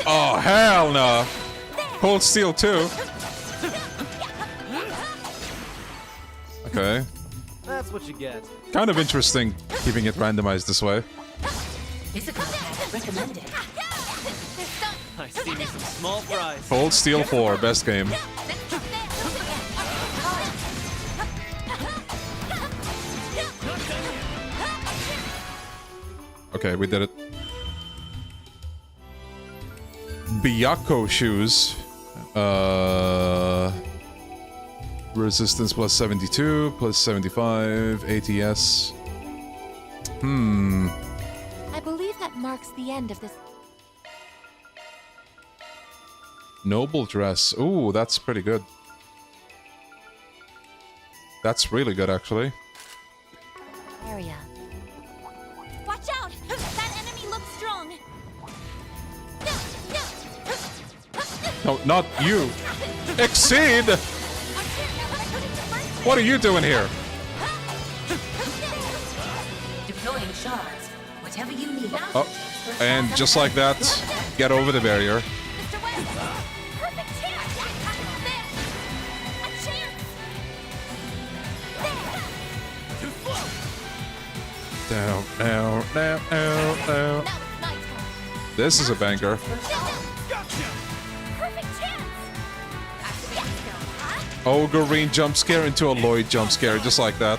Oh, hell no. Cold Steel 2. Okay. That's what you get. Kind of interesting keeping it randomized this way. Recommended. I see me some small fries. Cold Steel 4, best game. Okay, we did it. Byaku shoes. Resistance plus 72, plus 75, ATS. I believe that marks the end of this. Noble dress. Ooh, that's pretty good. That's really good, actually. Area. Watch out! That enemy looks strong. No, not you. Exceed! What are you doing here? Deploying shards. Whatever you need. Oh, and just like that, get over the barrier. Down, down, down, down, down. This is a banger. Ogre jump scare into a Lloyd jump scare, just like that.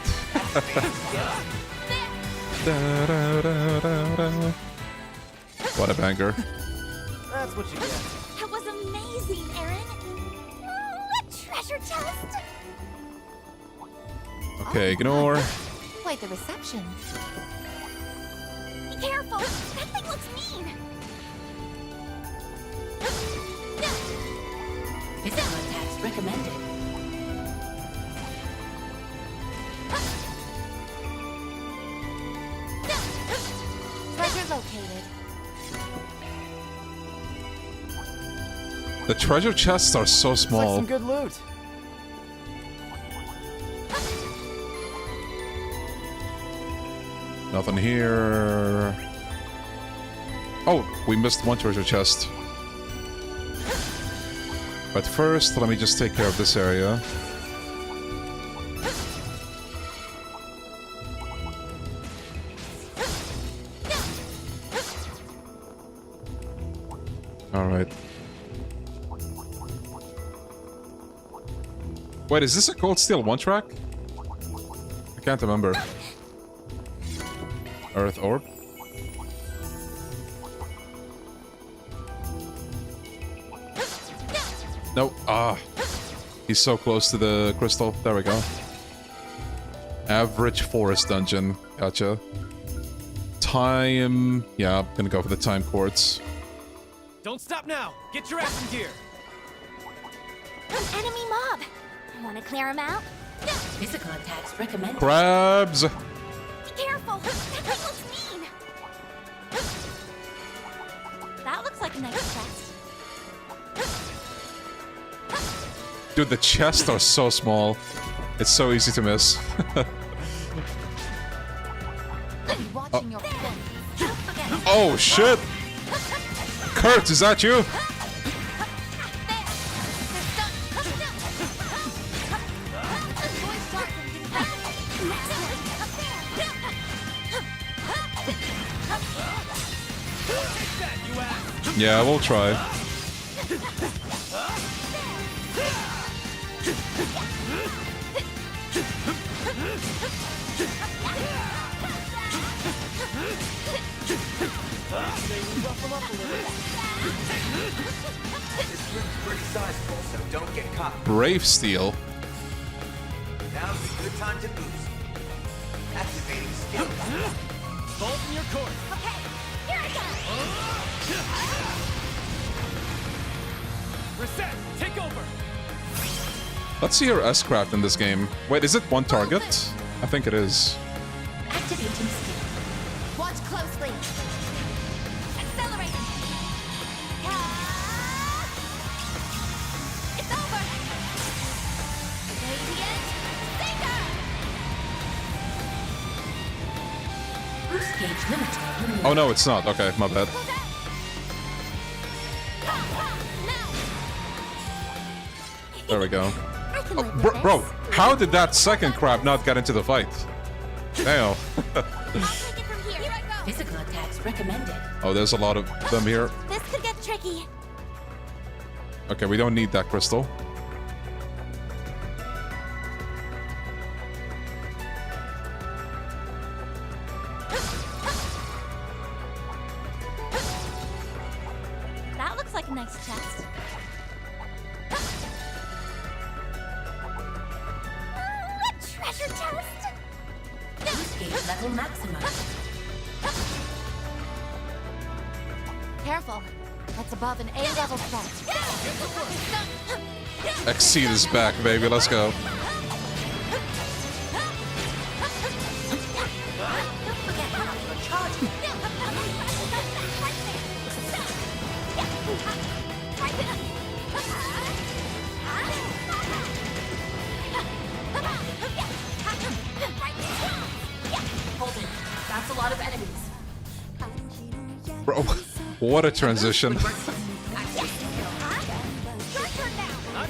What a banger. That's what you get. That was amazing, Aaron. A treasure chest. Okay, ignore. Quite the reception. Be careful. That thing looks mean. Physical attacks recommended. Treasure located. The treasure chests are so Looks like small. some good loot. Nothing here. Oh, we missed one treasure chest. But first, let me just take care of this area. Alright. Wait, is this a Cold Steel 1 track? I can't remember. Earth Orb? Nope. Ah. He's so close to the crystal. There we go. Average forest dungeon. Gotcha. Time... Yeah, I'm gonna go for the time quartz. Don't stop now! Get your ass in gear! An enemy mob. Want to clear him out? Physical attacks recommended. Crabs! Be careful. That thing looks mean. That looks like a nice chest. Dude, the chests are so small. It's so easy to miss. Oh shit! Kurt, is that you? Yeah, we'll try. This loot's pretty sizable, so don't get caught. Brave Steel. Now's a good time to boost. Activating skills. Bolt in your course. Okay, here I go. Reset! Take over! Let's see her S-craft in this game. Wait, is it one target? I think it is. Activating skill. Watch closely. Accelerating. It's over. Radiant Stinger. Boost gauge limited. Oh no, it's not. Okay, my bad. There we go. Oh, bro, how did that second crab not get into the fight? Damn. Physical attacks recommended. Oh, there's a lot of them here. This could get tricky. Okay, we don't need that crystal. That looks like a nice chest. Treasure chest. Boost gauge level maximum. Careful. That's above an A-level threat. Exceed is back, baby. Let's go. That's a lot of enemies. Bro, what a transition. I've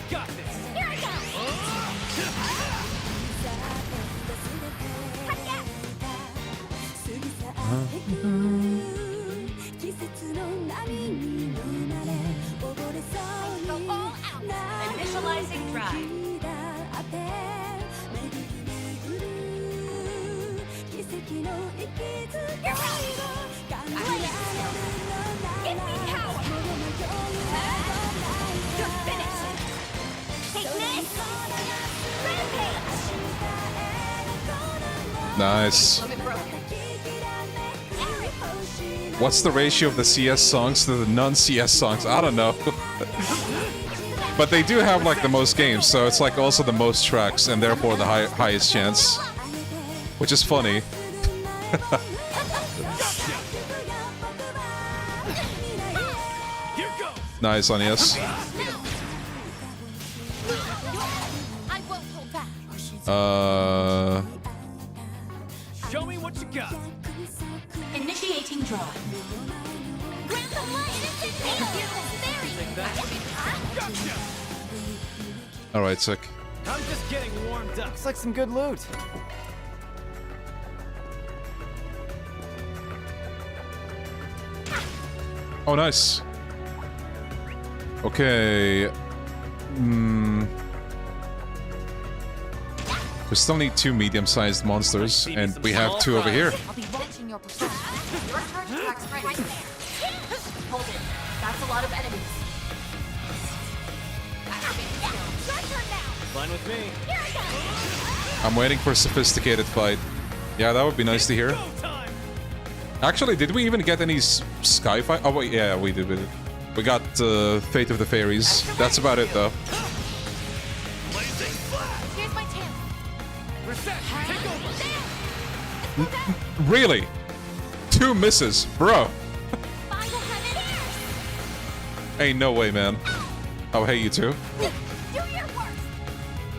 got this! Here I go. Initializing drive. Give me power. You're finished. Take this. Rampage. Nice. What's the ratio of the CS songs to the non-CS songs? I don't know. But they do have like the most games, so it's like also the most tracks and therefore the highest chance. Which is funny. Nice on yes. Show me what you got. Initiating draw. Alright, sick. I'm just getting warmed up. Looks like some good loot. Oh, nice. Okay. We still need 2 medium-sized monsters, and we have 2 over here. I'll be watching your performance. Your charge attack's right there. Hold it. That's a lot of enemies. Fine with me. I'm waiting for a sophisticated fight. Yeah, that would be nice to hear. Actually, did we even get any sky fight? Oh, wait, yeah, we did. We got Fate of the Fairies. That's about it, though. Really? 2 misses, bro. Ain't no way, man. Oh, hey, you two.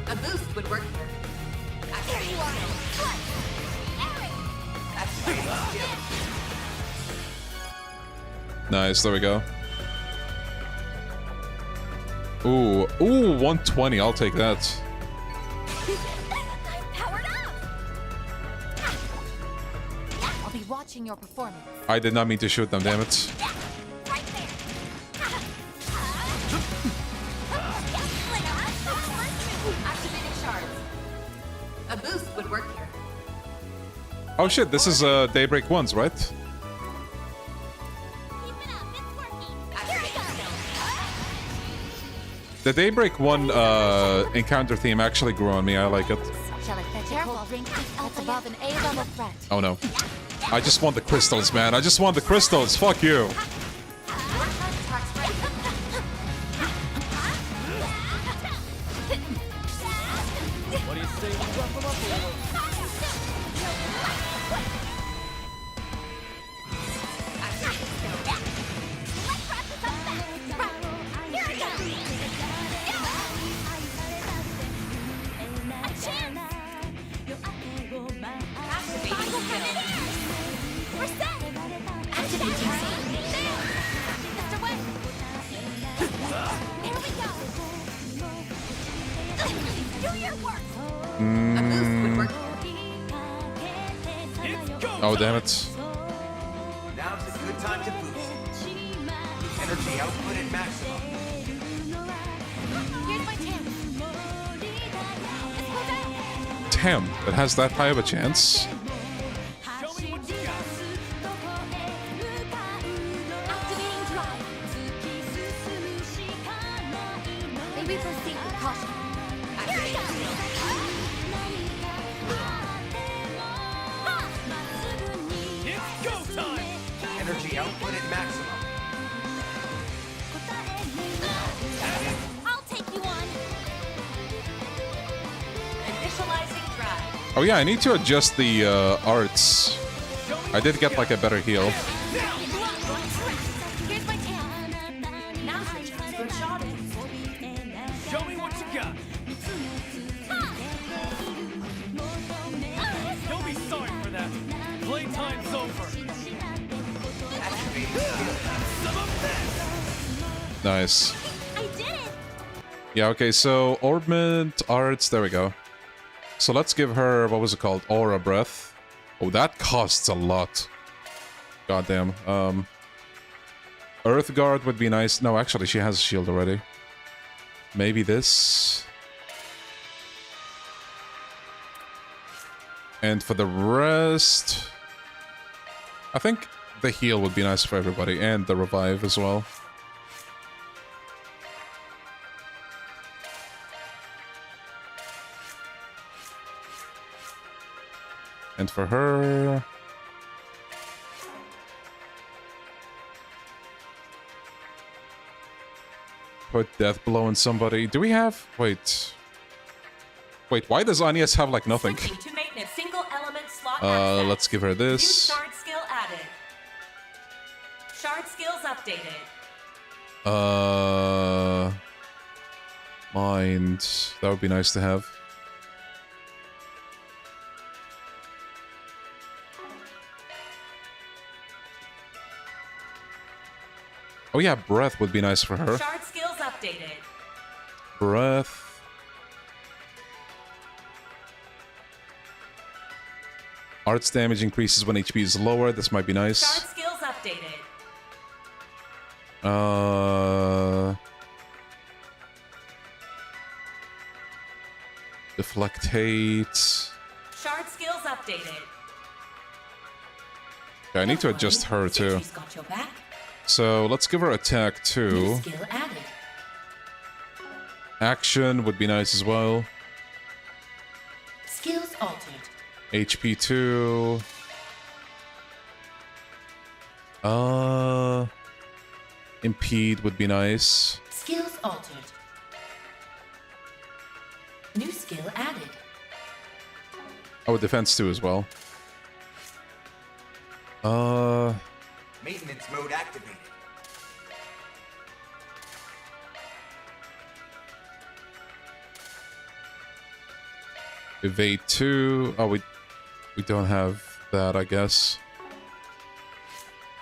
A boost would work here. There you are. Nice, there we go. Ooh, 120. I'll take that. I'll be watching your performance. I did not mean to shoot them, damn it. Activating shards. A boost would work here. Oh shit, this is Daybreak 1s, right? The Daybreak 1 encounter theme actually grew on me. I like it. Shall I fetch a cold drink? That's above an A-level threat. Oh no. I just want the crystals, man. I just want the crystals. Fuck you. What do you say we rough them up a little? Oh, damn it. Now's a good time to boost. Energy output at maximum. Here's my chance. Damn, it has that high of a chance. Activating drive. Maybe proceed with caution. It's go time! Energy output at maximum. I'll take you on. Initializing drive. Oh yeah, I need to adjust the arts. I did get like a better heal. Here's my tail. Now's your chance for a shot. Show me what you got. Don't be sorry for that. Playtime's over. Some of this. Nice. I did it. Yeah, okay, so Orbment, Arts, there we go. So let's give her, what was it called? Aura Breath. Oh, that costs a lot. Goddamn. Earth Guard would be nice. No, actually, she has a shield already. Maybe this. And for the rest... I think the heal would be nice for everybody, and the revive as well. And for her... put death blow on somebody. Do we have? Wait, why does Agnes have like nothing? To maintenance, single element slot Let's give her New this. shard skill added. Shard skills updated. Mind. That would be nice to have. Oh yeah, breath would be nice for her. Shard skills updated. Breath. Arts damage increases when HP is lower. This might be nice. Shard skills updated. Deflectate. Shard skills updated. Okay, I need to adjust her too. She's got your back. So let's give her attack New too. skill added. Action would be nice as well. Skills altered. HP 2. Impede would be nice. Skills altered. New skill added. Oh, defense 2 as well. Maintenance mode activated. Evade 2. Oh, we don't have that, I guess.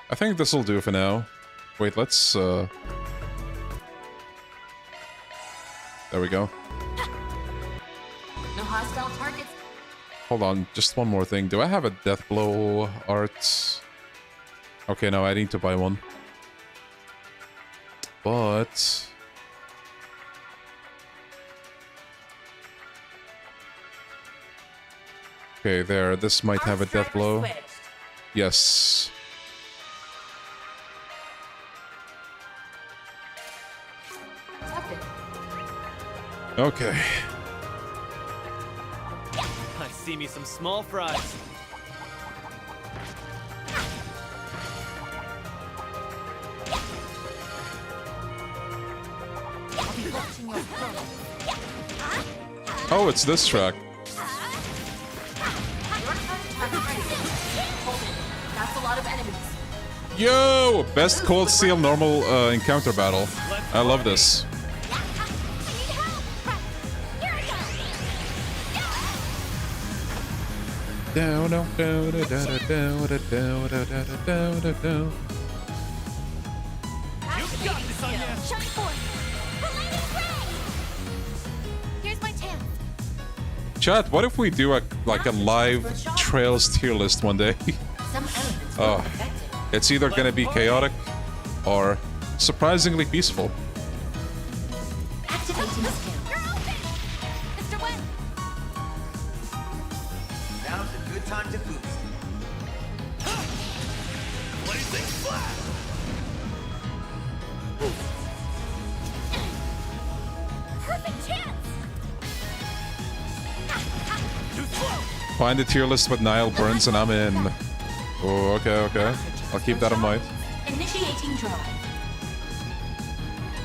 I think this will do for now. Wait, let's there we go. No hostile targets. Hold on, just one more thing. Do I have a death blow art? Okay, no, I need to buy one. But okay, there. This might have a death blow. Yes. Okay. I see me some small fries. Oh, it's this track. That's a lot of enemies. Yo! Best Cold Steel normal encounter battle. I love this. Down, down, down, down, down, down, down, down, down, down. Shine forth! Related ray! Here's my chance. Chat, what if we do a live Trails tier list one day? Some elements Oh, it's either gonna be chaotic or surprisingly peaceful. activating the skill. Mr. West! Now's a good time to boost. Blazing flat! Perfect chance! Find the tier list with Nile Burns and I'm in. Oh, okay. I'll keep that in mind. Initiating drive.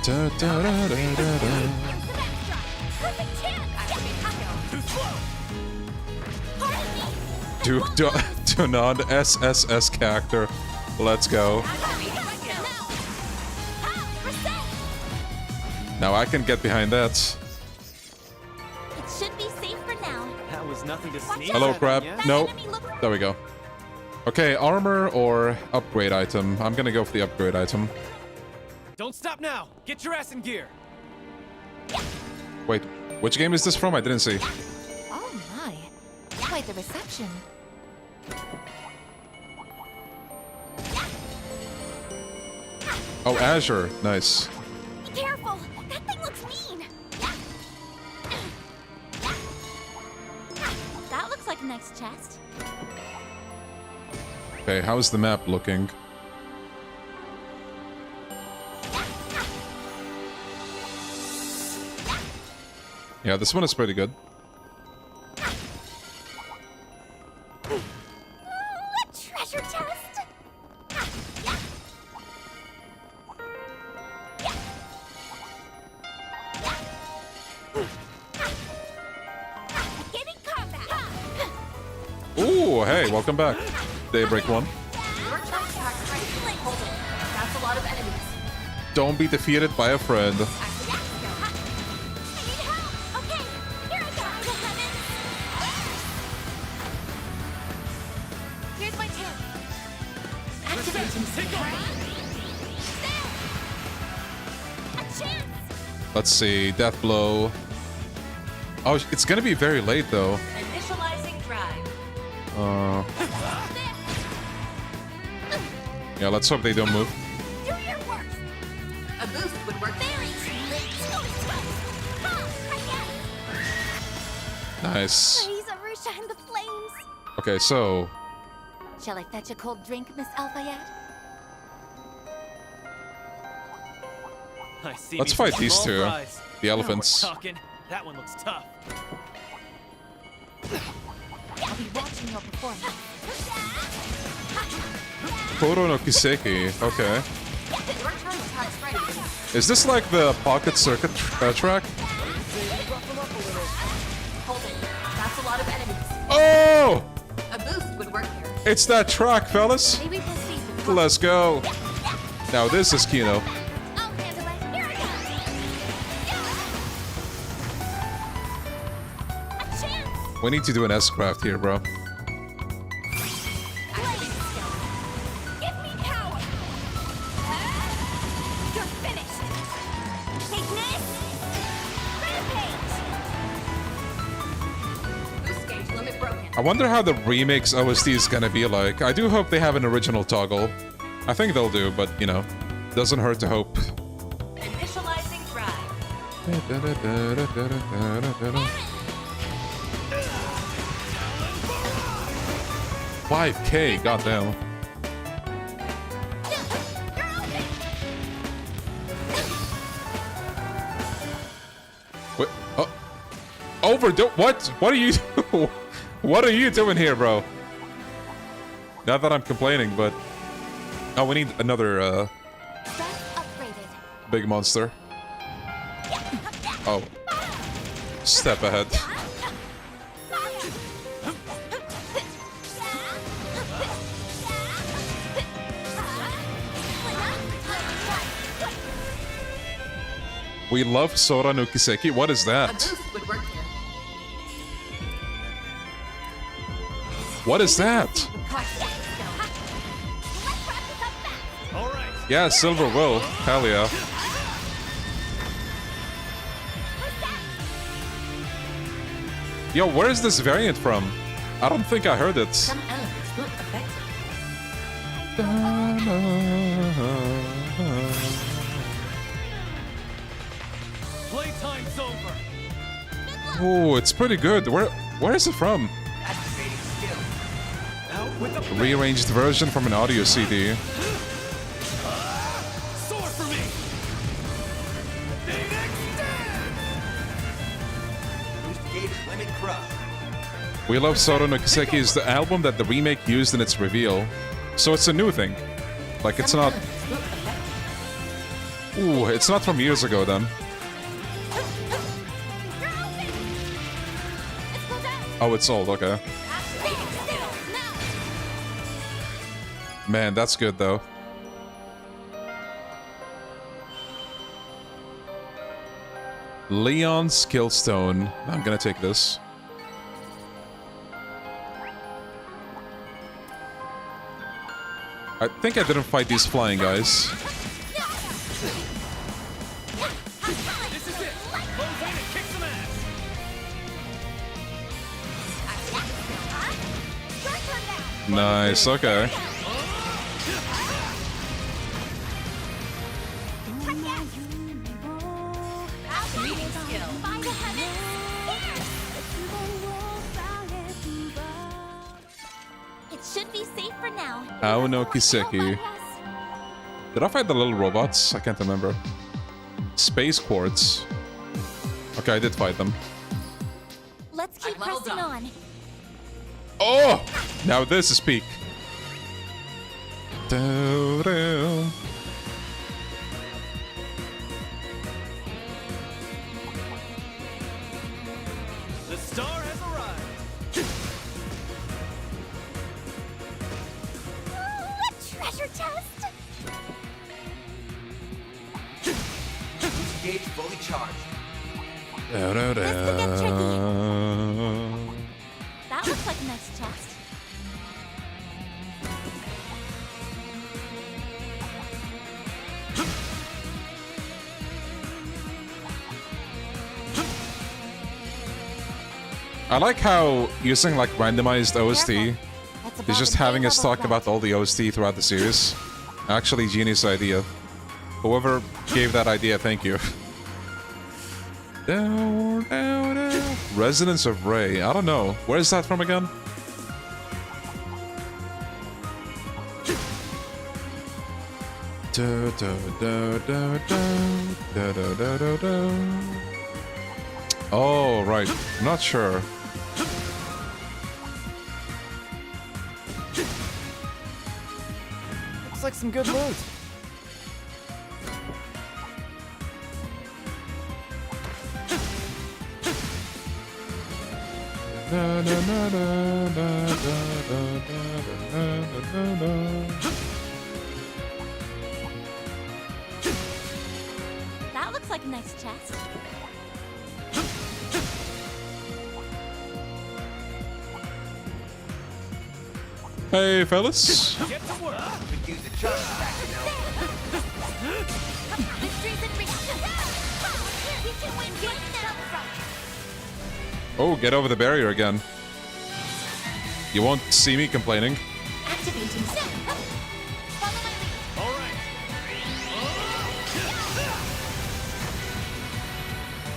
Da, da, da, da, da, da. Perfect chance! Do non-SSS character. Let's go. Now I can get behind that. It should be safe for now. That was nothing to sneeze Hello, at, crab. yeah? No. There we go. Okay, armor or upgrade item? I'm gonna go for the upgrade item. Don't stop now. Get your ass in gear. Wait, which game is this from? I didn't see. Oh my. Quite the reception. Oh, Azure. Nice. Be careful! That thing looks mean! That looks like a nice chest. Okay, how's the map looking? Yeah, this one is pretty good. A treasure chest! Oh, hey, welcome back. Daybreak 1. That's a lot of enemies. Don't be defeated by a friend. Here's my tip. A chance. Let's see, death blow. Oh, it's gonna be very late though. Initializing drive. Yeah, let's hope they don't move. Do your worst. A boost would work. Nice. Praise Arusha and the flames. Okay, so Shall I fetch a cold drink, Miss Alphayet? I see. let's me fight some these small two. fries. The Now we're elephants. talking. That one looks tough. I'll be watching your performance. Koro no Kiseki. Okay. Your turn attack's ready. Is this like the pocket circuit track? Hold it. That's a lot of enemies. Oh! A boost would work here. It's that track, fellas. Maybe proceed with Let's go. Now this is Kino. We need to do an S-craft here, bro. Give me power. You're finished. Take this. Rampage. boost gauge limit broken. I wonder how the remix OST is gonna be like. I do hope they have an original toggle. I think they'll do, but, you know, doesn't hurt to hope. Initializing drive. 5K, goddamn. What? Oh, overdo what? What are you? What are you doing here, bro? Not that I'm complaining, but oh, we need another big monster. Oh, step ahead. We love Sora no Kiseki. What is A that? boost would work here. What is that? Yeah, Silver will. Hell yeah. Yo, where is this variant from? I don't think I heard it. Some elements will affect Playtime's over. Oh, it's pretty good. Where is it from? Activating skill. Out with the Rearranged version from an audio CD. sword for me. Boost gauge limit crushed. We Love Sora no Kiseki is the album that the remake used in its reveal. So it's a new thing. Like, it's not... Ooh, it's not from years ago then. Oh, it's old, okay. Man, that's good though. Leon Skillstone. I'm gonna take this. I think I didn't fight these flying guys. This is it. Close in and kick some ass. Nice, okay. Reading skill. It should be safe for now. Ao no Kiseki. Did I fight the little robots? I can't remember. Space quartz. Okay, I did fight them. Let's keep leveled pressing up. on. Oh! Now this is peak. Do-do. The star has arrived. gauge fully charged. This could get tricky. That looks like a nice chest. I like how using like randomized OST is just having us talk about all the OST throughout the series. Actually, genius idea. Whoever gave that idea, thank you. Down, down, down. Resonance of Ray. I don't know. Where is that from again? Da, da, da, da, da, da, da, da, da. Oh, right. I'm not sure. Looks like some good loot. That looks like a nice chest. Hey, fellas. Get to work. Could use a charge back, you know. Oh, get over the barrier again. You won't see me complaining. Activating set. Follow my lead. All right.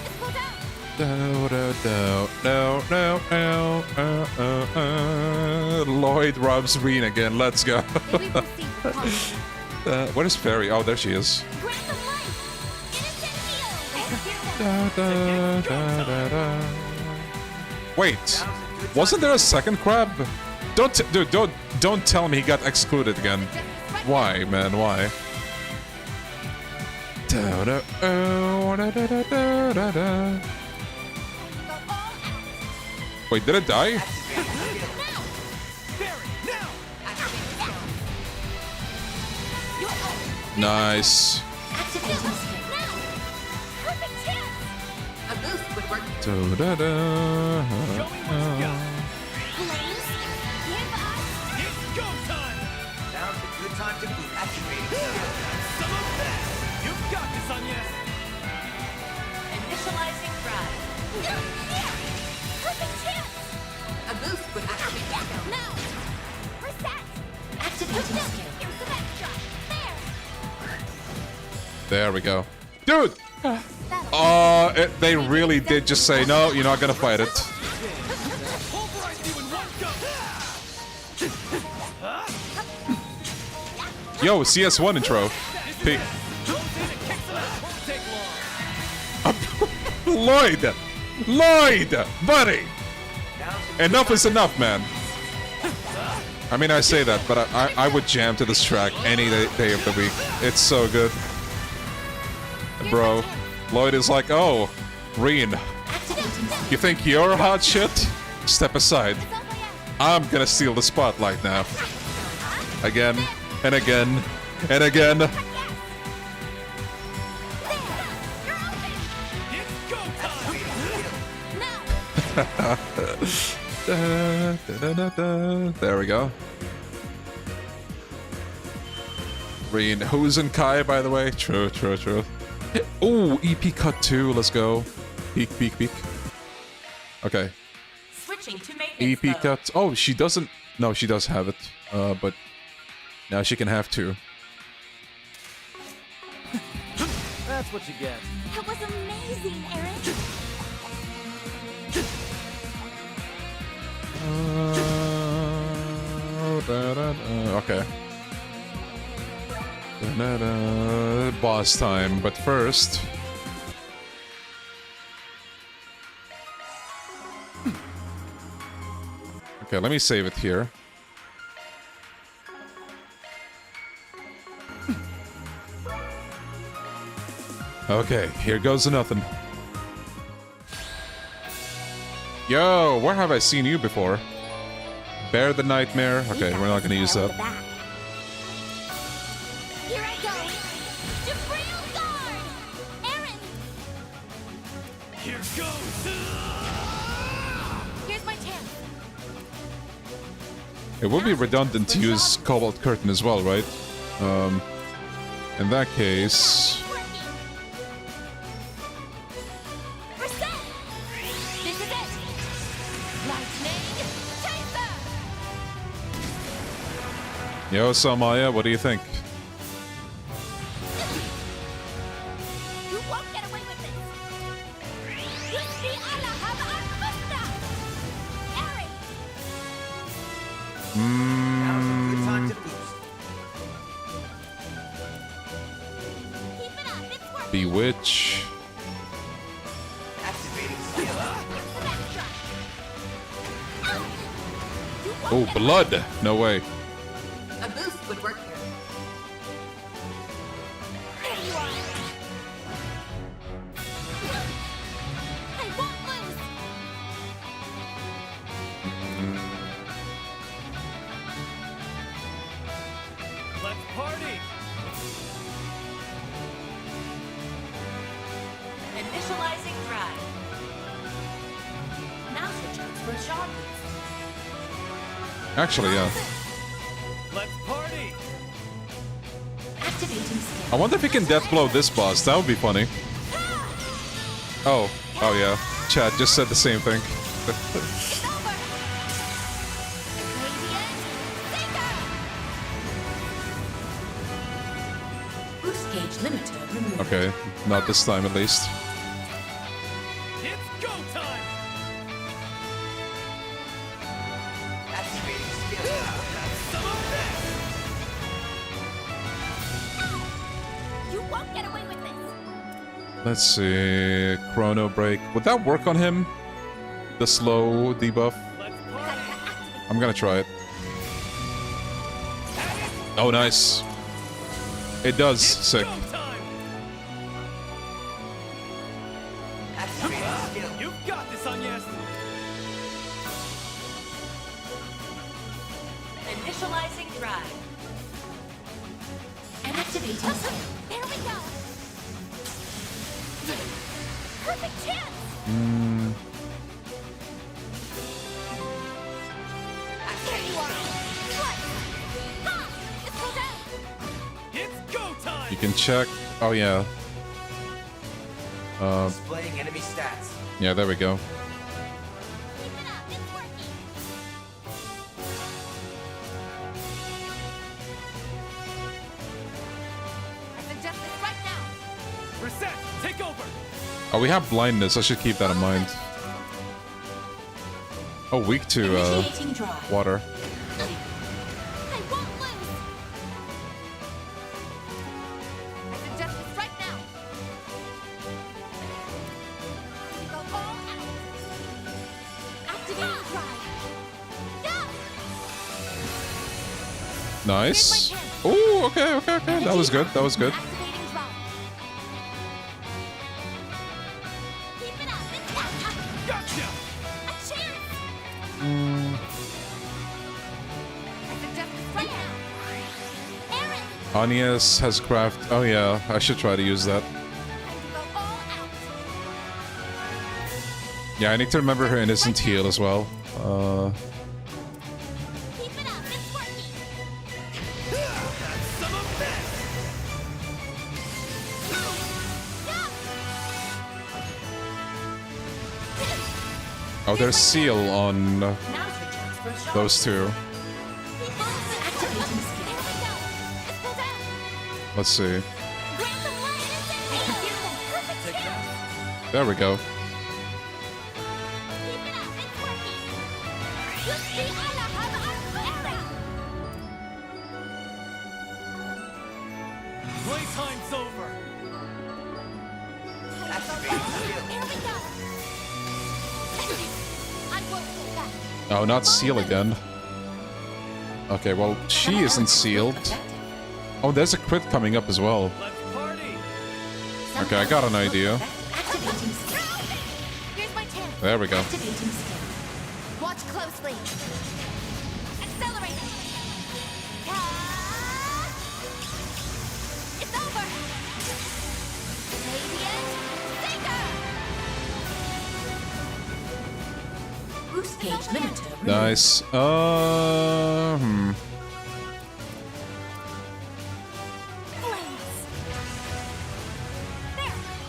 Let's go down. Lloyd robs Reen again. Let's go. Where's Fairy? Oh, there she is. Wait, wasn't there a second crab? Don't tell me he got excluded again. Why, man? Why? Wait, did it die? Nice. Initializing drive. Perfect chance. A boost would activate the skill. Now. Reset. Activating skill. Here's the extra. There. There we go. Dude! They really did just say, no, you're not gonna fight it. Yo, CS1 intro. P Lloyd! Lloyd! Buddy! Enough is enough, man. I mean, I say that, but I would jam to this track any day of the week. It's so good. Bro, Lloyd is like, oh, Reen, you think you're hot shit? Step aside. I'm gonna steal the spotlight now. Again, and again, and again. There we go. Reen, who's in Kai, by the way? True, true, true. Oh, EP cut 2, let's go. Peek, peek, peek. Okay. Switching to maintenance EP mode. cut. Oh, she doesn't. No, she does have it. But now she can have 2. That's what you get. That was amazing, Aaron. Okay. Boss time, but first. Okay, let me save it here. Okay, here goes to nothing. Yo, where have I seen you before? Bear the Nightmare? Okay, we're not gonna use that. Here I go. Jabril Guard! Aaron, Here goes. Here's my chance. It would be redundant to use Cobalt Curtain as well, right? In that case... This is it. Lightning chaser. Yo, Samaya, what do you think? You won't get away with this! Yushi Alahab Arbusta! Aaron! Good time to boost. Keep it up, it's working! Bewitch. Activating skill. Oh, blood! No way. A boost would work here. There you are! I won't lose! Let's party. Initializing drive. Now's your chance for a shot. Actually, yeah. Let's party. Activating skill. I wonder if he can death blow this boss. That would be funny. Oh yeah. Chad just said the same thing. Boost gauge limiter removed. Okay, not this time at least. It's go time. Activating skill. Some of this. You won't get away with this! Let's see. Chrono Break. Would that work on him? The slow debuff? I'm gonna try it. Oh, nice. It does. Sick. Activating skill. You've got this, Agnes. Initializing drive. And activating skill. There we go! Perfect chance! There you are! What? Ha! It's pulled out! It's go time. You can check. Oh, yeah. Displaying enemy stats. Yeah, there we go. Keep it up, it's working! I suggest this right now! Reset. Take over. Oh, we have blindness. I should keep that in mind. Oh, weak to Initiating drive. water. I won't lose! I suggest this right now! We go all out! Activating drive! Yeah! Nice. Oh, okay. That was good. That was good. Activating drive! Keep it up! It's Gotcha. a chance! I suggest this right now! Aaron! Agnes has craft. Oh, yeah. I should try to use that. Time to go all out! Yeah, I need to remember her innocent heal as well. Keep it up! It's working! Some of this. Oh, there's seal on Now's your chance for a shot. those two. Activating skill. There we go! It's pulled out! Let's see. Grant them light! Perfect chance! There we go. Keep it up! It's working! Yushi Alahab Arbusta! Playtime's over. Activating skill. Here we go! I won't go back! Oh, not seal again. Okay, well, she isn't sealed. Oh, there's a crit coming up as well. Let's party. Okay, I got an idea. Activating skill. Here's my chance! There we go. Activating skill. Watch closely! Accelerate! It's over! Radiant Seeker! Boost gauge limiter removed. Nice.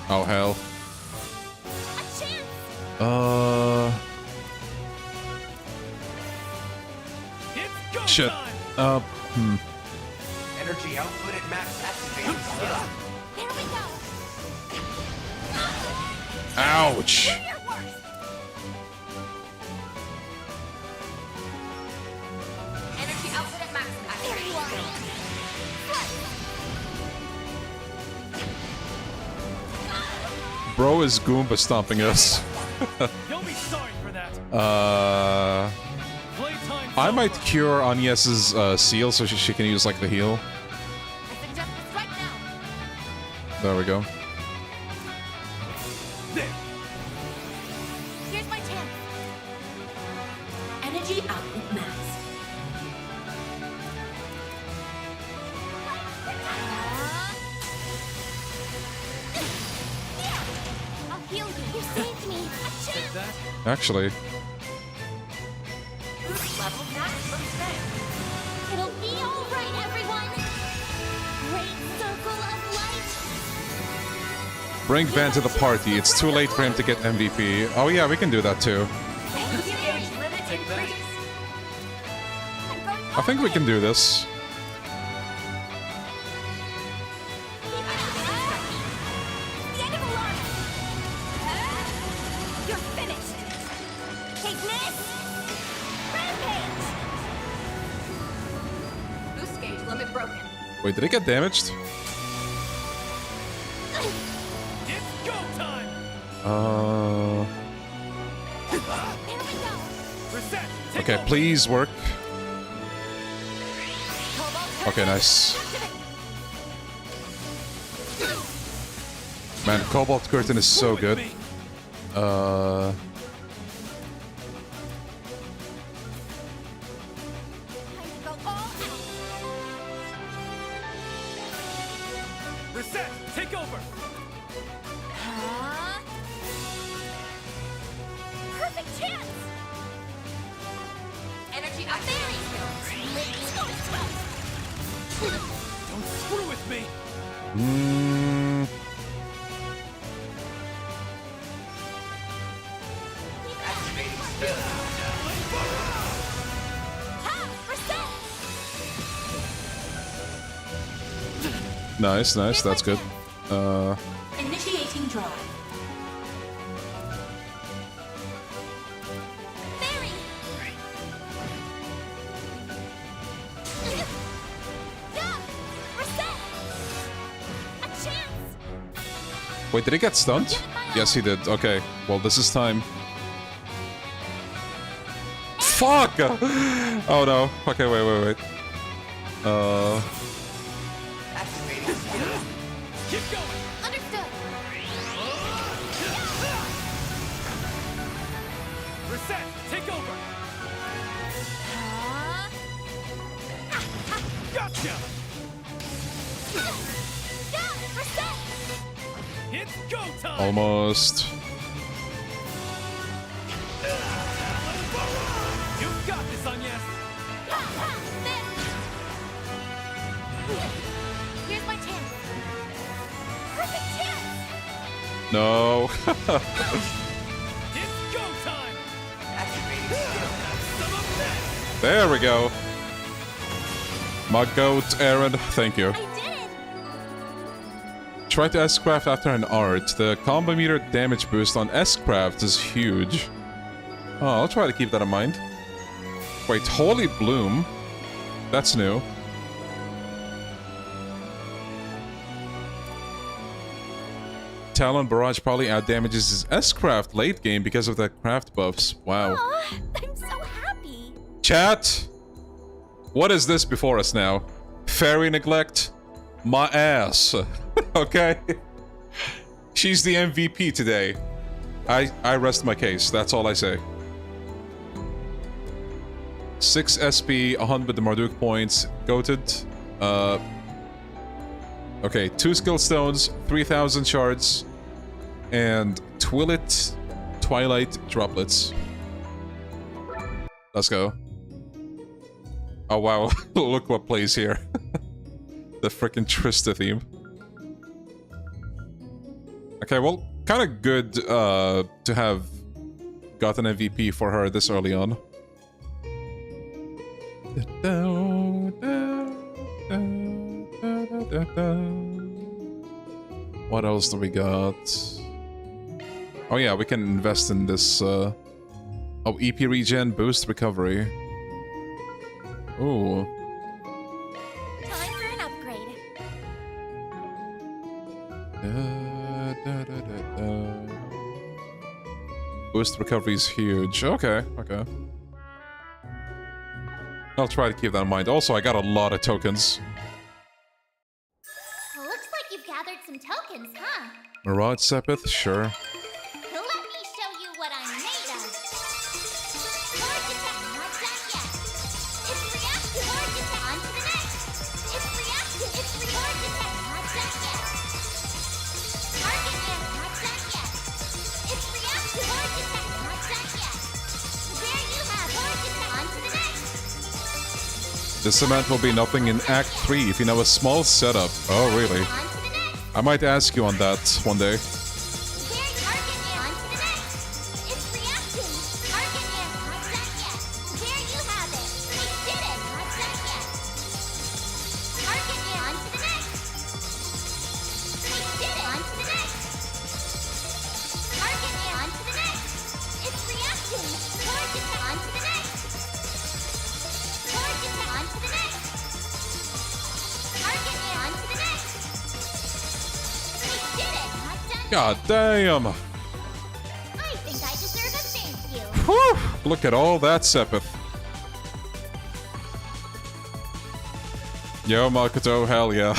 Oh hell. Shit. Energy output at max activating skill. There we go. Ouch. Energy output at max activating skill. Bro is Goomba stomping us. You'll be sorry for that. I might cure Agnes's seal so she can use like the heal. There we go. Here's my chance. Energy output max. I'll heal you. You saved me. A chance. Actually, Boost level max from 10. It'll be all right, everyone. Great circle of light. bring Van to the party. It's too late for him to get MVP. Oh yeah, we can do that too. Boost gauge limit increase. I think we can do this. The end of the line. You're finished. Take this. Rampage. Boost gauge limit broken. Wait, did it get damaged? It's go time. Okay, please work. Okay, nice. Man, Cobalt Curtain is so good. Reset. Take over. Perfect chance. Energy activating Don't screw with me. Activating skill. Nice, nice, that's good. Initiating drive. Wait, did he get stunned? Yes, he did. Okay, well, this is time. Fuck! Oh no. Okay, wait. Activating skill. Keep going. Understood. Reset. Take over. Gotcha. It's go time. Almost. You got this, Agnes. Here's my chance. Perfect chance. No. It's go time. Activating skill. There we go. My goat, Aaron. Thank you. Try to S-craft after an art. The combo meter damage boost on S-craft is huge. Oh, I'll try to keep that in mind. Wait, Holy Bloom? That's new. Talon Barrage probably out-damages his S-craft late game because of the craft buffs. Wow. Aw, I'm so happy. Chat! What is this before us now? Fairy Neglect? My ass. Okay? She's the MVP today. I rest my case. That's all I say. 6 SP, 100 Marduk points. Goated. Okay, 2 skill stones, 3,000 shards, and Twilight droplets. Let's go. Oh wow, look what plays here. The frickin' Trista theme. Okay, well, kind of good to have got an MVP for her this early on. What else do we got? Oh yeah, we can invest in this. Oh, EP regen, boost recovery. Ooh. Time for an upgrade. Boost recovery is huge. Okay, okay. I'll try to keep that in mind. Also, I got a lot of tokens. Looks like you've gathered some tokens, huh? Mirage Sepith, sure. Let me show you what I'm made of. Charge attack, not done yet. It's reactive. Charge attack, on to the next. It's reactive. It's charge attack, not done yet. Target amp, not done yet. It's reactive. Charge attack, not done yet. There you have charge attack, on to the next. The cement will be nothing in Act 3 if you know a small setup. Oh, really? I might ask you on that one day. God damn! I think I deserve a thank you. Whew! Look at all that Sepith. Yo, Makoto, hell yeah.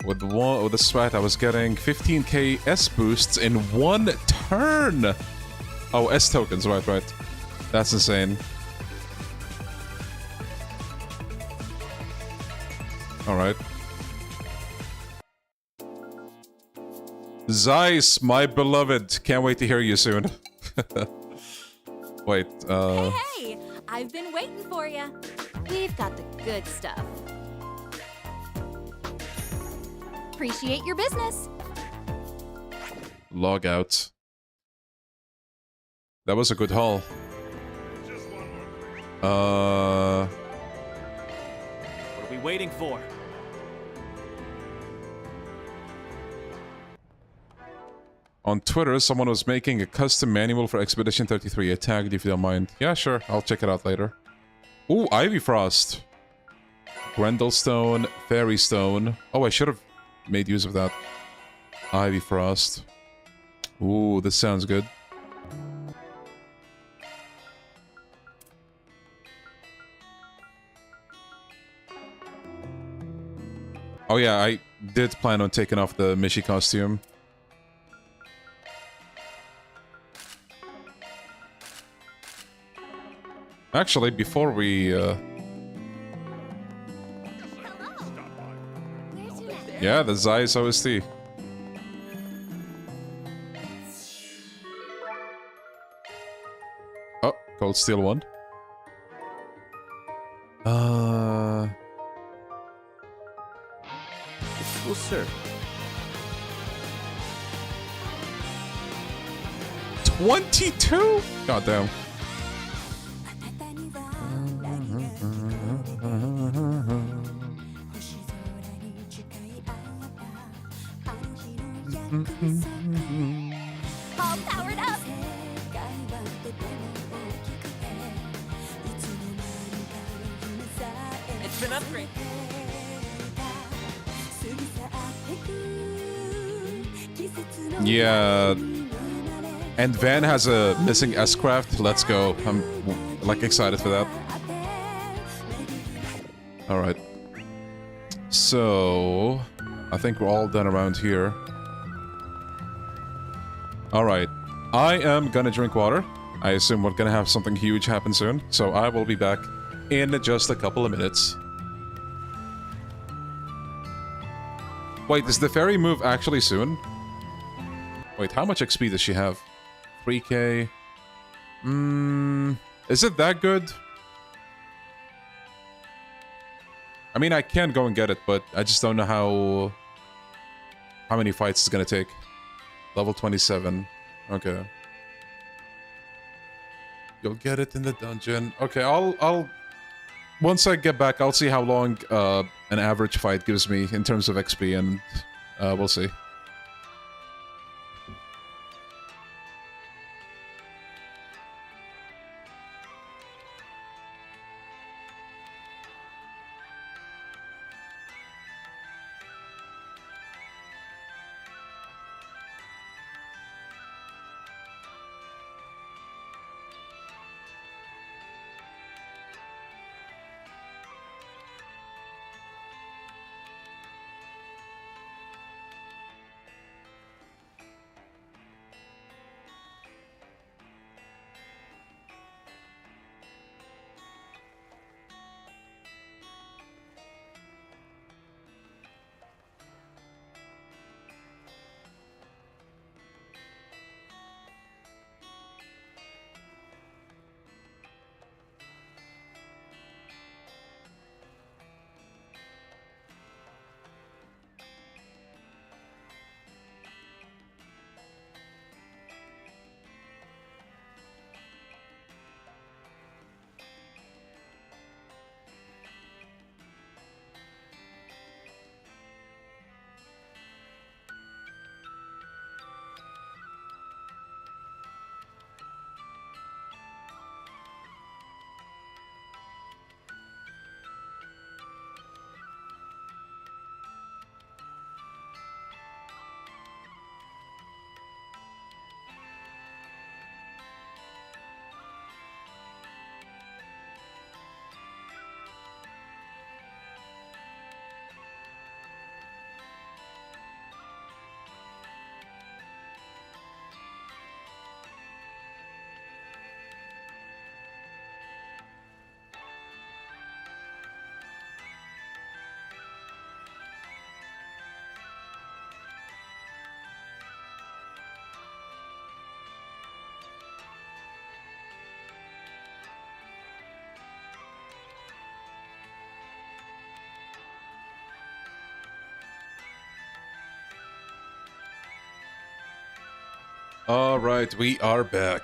With the sweat, I was getting 15k S boosts in one turn! Oh, S tokens, right. That's insane. Alright. Zeiss, my beloved. Can't wait to hear you soon. Wait, Hey, I've been waiting for you. We've got the good stuff. Appreciate your business. Log out. That was a good haul. What are we waiting for? On Twitter, someone was making a custom manual for Expedition 33. I tagged you if you don't mind. Yeah, sure. I'll check it out later. Ooh, Ivy Frost. Grendelstone, Fairy Stone. Oh, I should have made use of that. Ivy Frost. Ooh, this sounds good. Oh yeah, I did plan on taking off the Mishi costume. Actually, before we... Yeah, the Zeiss OST. Oh, Cold Steel 1. This will serve. 22? Goddamn. All powered up. It's been upgraded. Yeah. And Van has a missing S-Craft. Let's go. I'm, like, excited for that. Alright. So... I think we're all done around here. Alright. I am gonna drink water. I assume we're gonna have something huge happen soon. So I will be back in just a couple of minutes. Wait, does the fairy move actually soon? Wait, how much XP does she have? 3k? Is it that good? I mean, I can go and get it, but I just don't know how many fights it's gonna take. Level 27. Okay. You'll get it in the dungeon. Okay, I'll once I get back, I'll see how long an average fight gives me in terms of XP, and we'll see. Alright, we are back.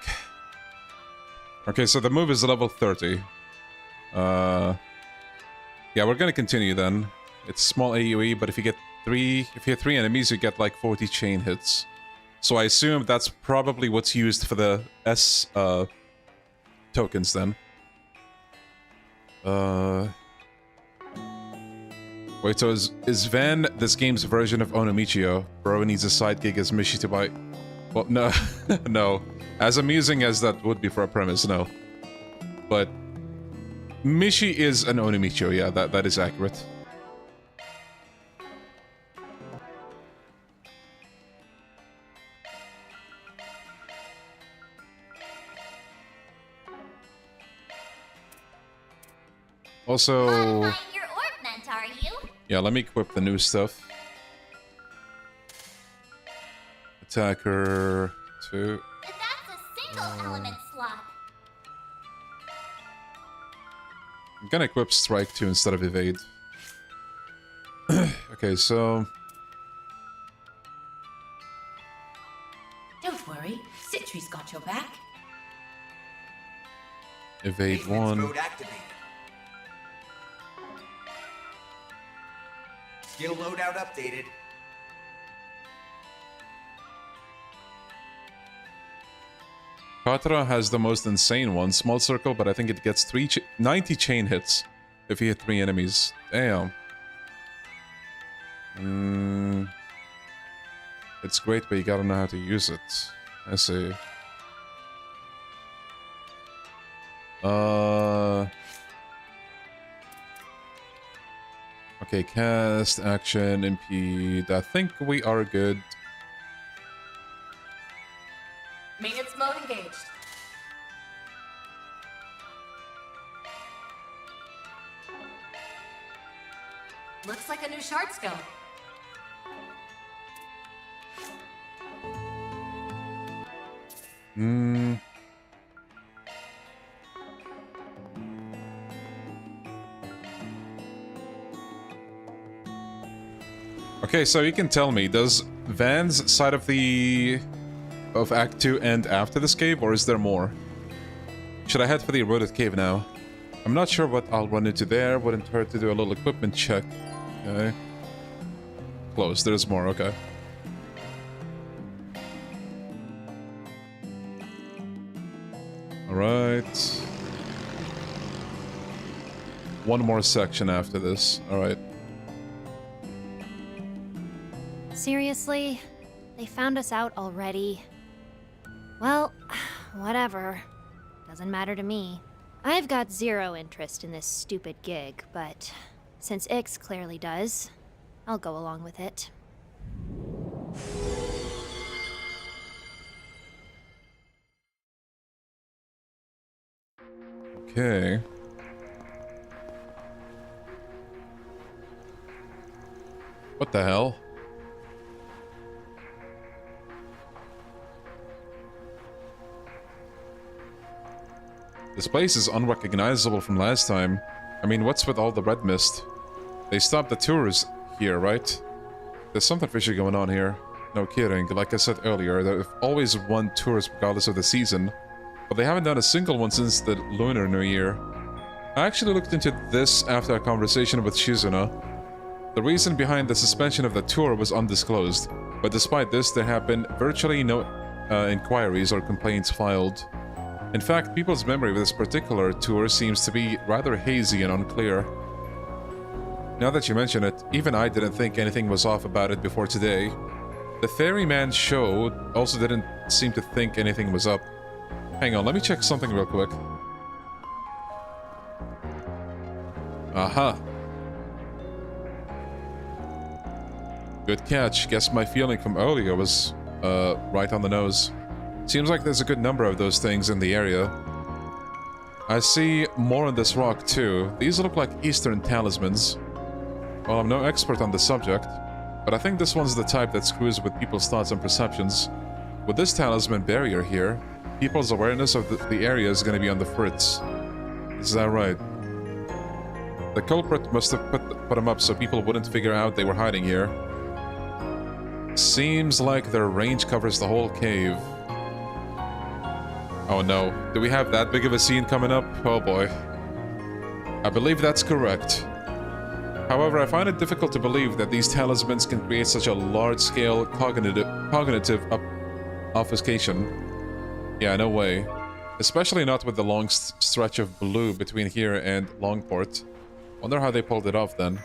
Okay, so the move is level 30. Yeah, we're gonna continue then. It's small AoE, but if you hit three enemies, you get like 40 chain hits. So I assume that's probably what's used for the S tokens then. Wait, so is Van this game's version of Onomichio? Bro needs a side gig as Mishi to buy. Well, no, no. As amusing as that would be for a premise, no. But Mishi is an Onomichio, yeah, that is accurate. Also, Your ornament, are you? yeah, let me equip the new stuff. Attacker 2. That's a single element slot. I'm gonna equip Strike 2 instead of Evade. Okay, so... Don't worry, Citri's got your back. Evade 1. Mode activated. Skill loadout updated. Patra has the most insane one, small circle, but I think it gets 90 chain hits if you hit 3 enemies. Damn. It's great, but you gotta know how to use it. I see. Okay, cast, action, impede. I think we are good. Maintenance mode engaged. Looks like a new shard skill. Okay, so you can tell me, does Van's side of Act 2 end after this cave, or is there more? Should I head for the eroded cave now? I'm not sure what I'll run into there. Wouldn't hurt to do a little equipment check. Okay. Close. There's more. Okay. Alright. One more section after this. Alright. Seriously? They found us out already? Well, whatever. Doesn't matter to me. I've got zero interest in this stupid gig, but since Ix clearly does, I'll go along with it. Okay. What the hell? This place is unrecognizable from last time. I mean, what's with all the red mist? They stopped the tours here, right? There's something fishy going on here. No kidding. Like I said earlier, there's always one tourist regardless of the season. But they haven't done a single one since the Lunar New Year. I actually looked into this after a conversation with Shizuna. The reason behind the suspension of the tour was undisclosed. But despite this, there have been virtually no inquiries or complaints filed. In fact, people's memory of this particular tour seems to be rather hazy and unclear. Now that you mention it, even I didn't think anything was off about it before today. The Ferryman show also didn't seem to think anything was up. Hang on, let me check something real quick. Aha. Good catch. Guess my feeling from earlier was, right on the nose. Seems like there's a good number of those things in the area. I see more on this rock too. These look like Eastern talismans. Well, I'm no expert on the subject, but I think this one's the type that screws with people's thoughts and perceptions. With this talisman barrier here, people's awareness of the area is going to be on the fritz. Is that right? The culprit must have put them up so people wouldn't figure out they were hiding here. Seems like their range covers the whole cave. Oh no, do we have that big of a scene coming up? Oh boy. I believe that's correct. However, I find it difficult to believe that these talismans can create such a large-scale cognitive obfuscation. Yeah, no way. Especially not with the long stretch of blue between here and Longport. Wonder how they pulled it off then.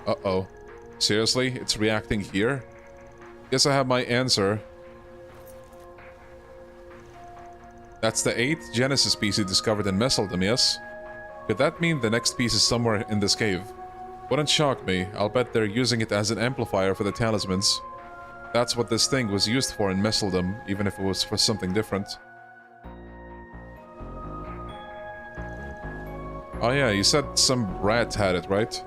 Uh-oh. Seriously? It's reacting here? Guess I have my answer. That's the 8th Genesis piece he discovered in Messeldom, yes? Could that mean the next piece is somewhere in this cave? Wouldn't shock me. I'll bet they're using it as an amplifier for the talismans. That's what this thing was used for in Messeldom, even if it was for something different. Oh yeah, you said some brat had it, right?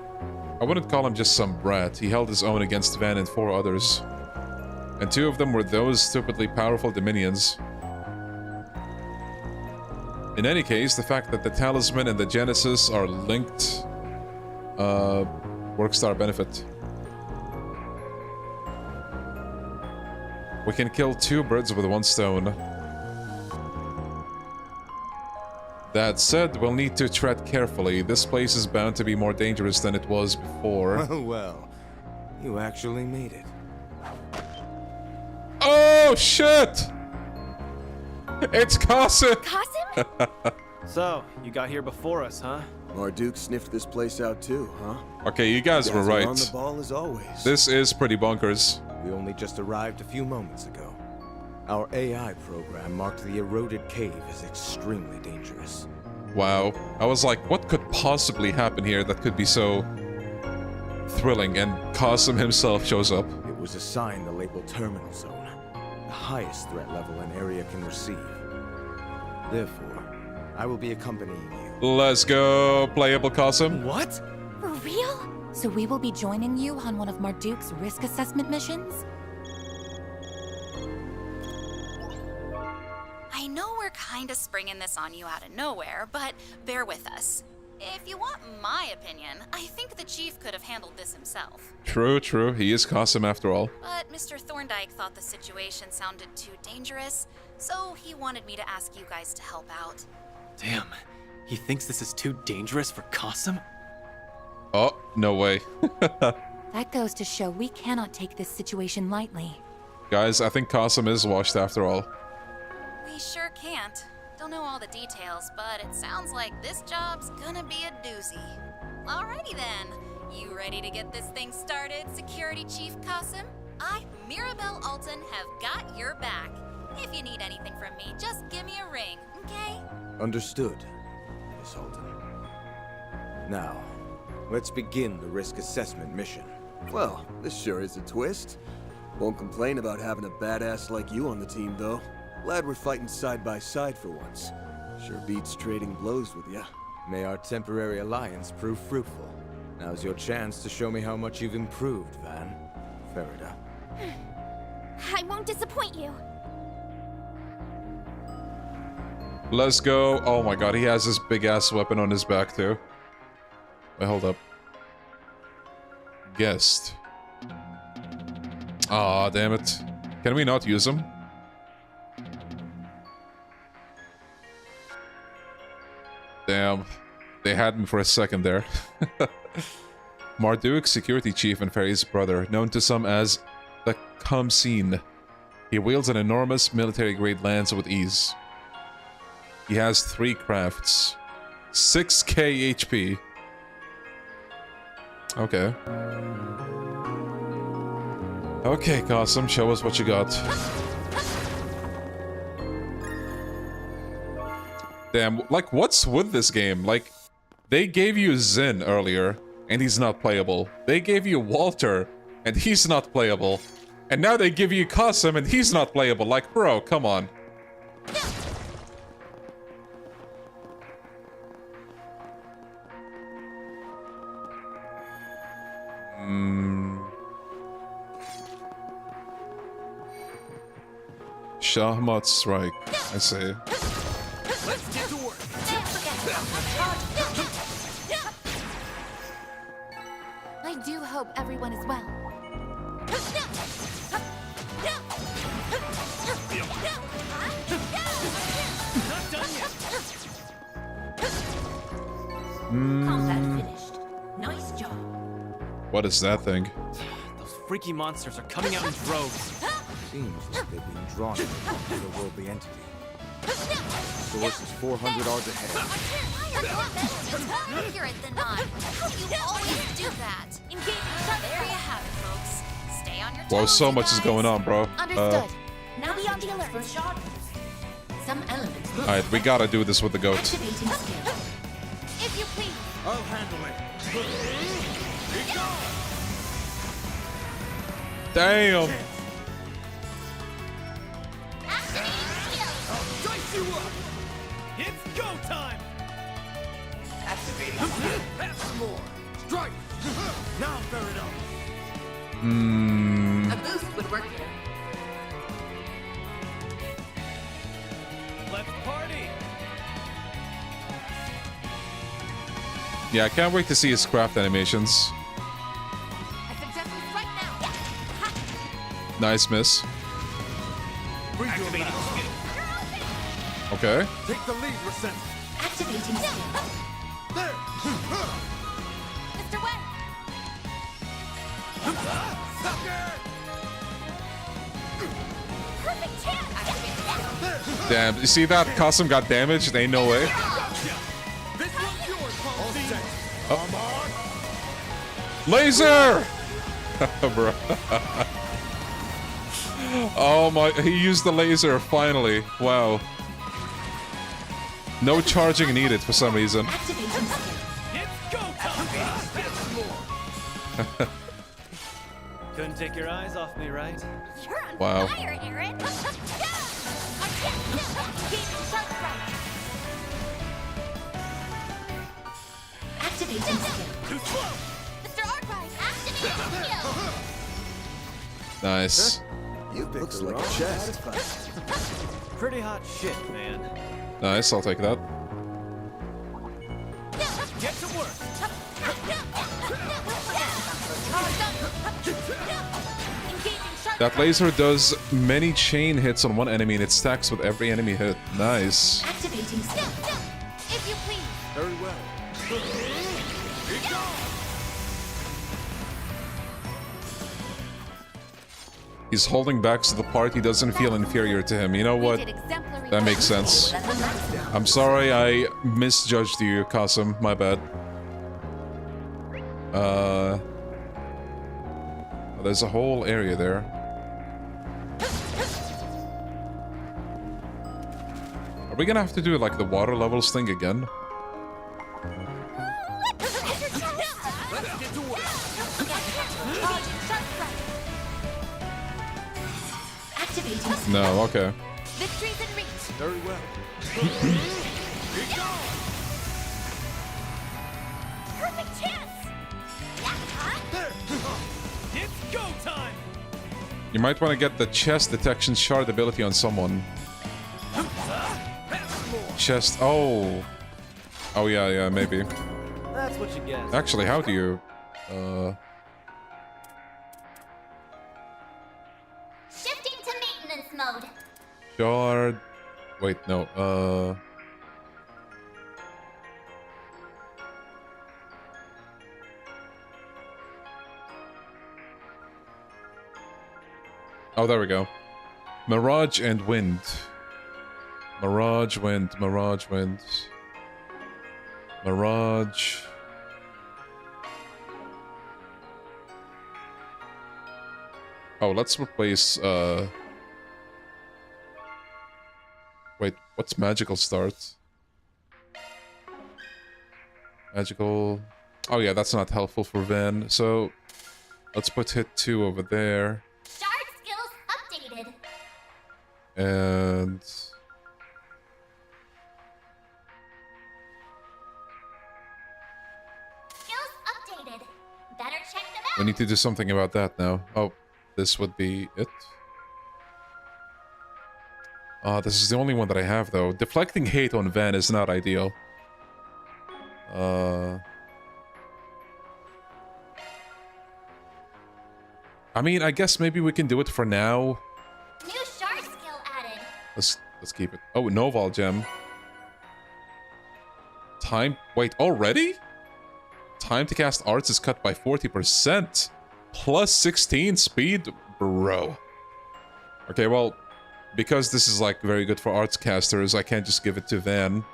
I wouldn't call him just some brat. He held his own against Van and 4 others. And 2 of them were those stupidly powerful Dominions. In any case, the fact that the Talisman and the Genesis are linked works to our benefit. We can kill 2 birds with 1 stone. That said, we'll need to tread carefully. This place is bound to be more dangerous than it was before. Well, you actually made it. Oh, shit! It's KASIM! KASIM? So, you got here before us, huh? Marduk sniffed this place out too, huh? Okay, you guys were right. On the ball as always. This is pretty bonkers. We only just arrived a few moments ago. Our AI program marked the eroded cave as extremely dangerous. Wow. I was like, what could possibly happen here that could be so thrilling? And KASIM himself shows up. It was assigned the label Terminal Zone, the highest threat level an area can receive. Therefore, I will be accompanying you. Let's go, playable KASIM. What? For real? So we will be joining you on one of Marduk's risk assessment missions? I know we're kinda springing this on you out of nowhere, but bear with us. If you want my opinion, I think the chief could have handled this himself. True, true. He is KASIM after all. But Mr. Thorndyke thought the situation sounded too dangerous, so he wanted me to ask you guys to help out. Damn, he thinks this is too dangerous for KASIM? Oh, no way. That goes to show we cannot take this situation lightly. Guys, I think KASIM is washed after all. We sure can't. Don't know all the details, but it sounds like this job's gonna be a doozy. Alrighty then. You ready to get this thing started, Security Chief KASIM? I, Mirabelle Alton, have got your back. If you need anything from me, just give me a ring, okay? Understood, Miss Alton. Now, let's begin the risk assessment mission. Well, this sure is a twist. Won't complain about having a badass like you on the team, though. Glad we're fighting side by side for once. Sure beats trading blows with ya. May our temporary alliance prove fruitful. Now's your chance to show me how much you've improved, Van. Farida. I won't disappoint you. Let's go. Oh my god, he has this big-ass weapon on his back, too. Wait, hold up. Guest. Aw, damn it. Can we not use him? Damn. They had me for a second there. Marduk, security chief and Ferry's brother, known to some as the KASIM. He wields an enormous military-grade lance with ease. He has 3 crafts. 6k HP. Okay. Okay, KASIM, show us what you got. Damn, like, what's with this game? Like, they gave you Zin earlier, and he's not playable. They gave you Walter, and he's not playable. And now they give you KASIM, and he's not playable. Like, bro, come on. Shahmat Strike, I say. Let's get to work. I do hope everyone is well. Not done yet. Combat finished. Nice job. What is that thing? Those freaky monsters are coming out in droves. Seems like they're being drawn to the otherworldly entity. Source is 400 yards ahead. More accurate than not. How do you always do that? There you have it, folks. Stay on your toes. Whoa, so much is going on, bro. Understood. Now be on the alert for shot. Some elements. Alright, we gotta do this with the goat. Activating skill. If you please. I'll handle it. Damn. Dice you up. It's go time. Activating. Have some more. Strike. Now bear it up. A boost would work here. Let's party. Yeah, I can't wait to see his craft animations. I suggest we strike now. Nice miss. Activating skill. Okay. Take the lead, Resent. Activating skill. There. Mr. West. Sucker. Perfect chance. Damn, you see that? KASIM got damaged? Ain't no way. This one's yours, Paul. Oh. Laser! Bro. Oh my, he used the laser, finally. Wow. No charging needed for some reason. It's go time. Couldn't take your eyes off me, right? You're on Wow. fire, Aaron. Activating skill. Too slow. Mr. Arkwright, activate skill. Nice. You looks like a chest. Pretty hot shit, man. Nice, I'll take that. Get That laser does many chain hits on one enemy and it stacks with every enemy hit. Nice. Activating skill. If you please. Very well. He's holding back so the party doesn't feel inferior to him. You know what? That makes sense. I'm sorry I misjudged you, KASIM. My bad. There's a whole area there. Are we gonna have to do like the water levels thing again? No, okay. Victory's in reach. Very well. Perfect chance. It's go time. You might want to get the chest detection shard ability on someone. Chest. Oh. Oh yeah, maybe. That's what you get. Actually, how do you? Shifting to maintenance mode. Shard. Wait, no. Oh, there we go. Mirage and wind. Mirage, wind, mirage, wind. Mirage. Oh, let's replace, wait, what's magical start? Magical... Oh yeah, that's not helpful for Van, so... Let's put hit 2 over there. Shard skills updated. And... Skills updated. Better check them out. we need to do something about that now. Oh, this would be it. This is the only one that I have, though. Deflecting hate on Van is not ideal. I mean, I guess maybe we can do it for now. New shard skill added. Let's keep it. Oh, Noval gem. Time. Wait, already? Time to cast arts is cut by 40%. Plus 16 speed, bro. Okay, well, because this is like very good for arts casters, I can't just give it to Van.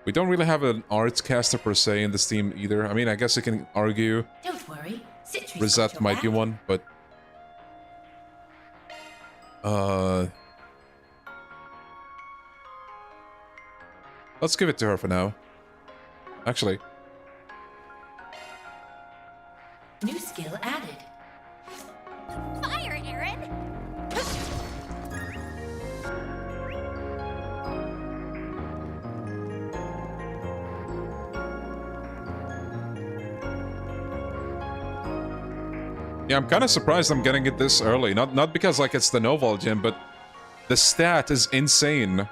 We don't really have an arts caster per se in this team either. I mean, I guess I can argue. Don't worry. Rosette might be one, but let's give it to her for now. Actually. New skill added. Fire, Aaron. Yeah, I'm kind of surprised I'm getting it this early. Not because like it's the Noval gym, but the stat is insane.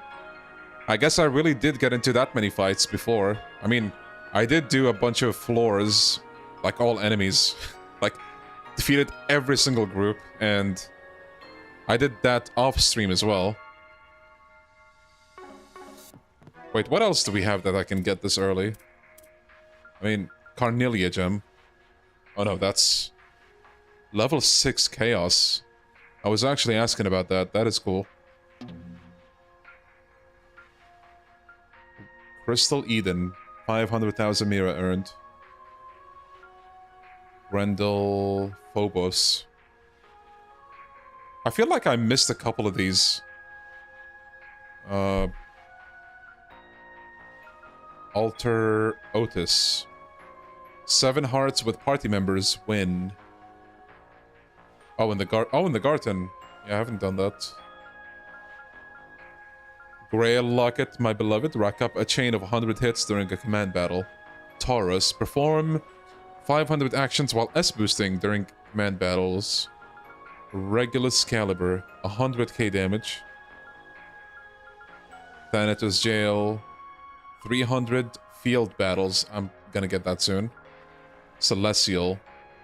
I guess I really did get into that many fights before. I mean, I did do a bunch of floors, like all enemies. Like, defeated every single group, and I did that off stream as well. Wait, what else do we have that I can get this early? I mean, Carnelia gem. Oh no, that's level 6 chaos. I was actually asking about that. That is cool. Crystal Eden. 500,000 Mira earned. Grendel Phobos. I feel like I missed a couple of these. Alter Otis. 7 hearts with party members win. Oh, in the Garten. Yeah, I haven't done that. Grail Locket, my beloved. Rack up a chain of 100 hits during a command battle. Taurus. Perform 500 actions while S-boosting during command battles. Regulus Caliber. 100k damage. Thanatos Jail. 300 field battles. I'm gonna get that soon. Celestial.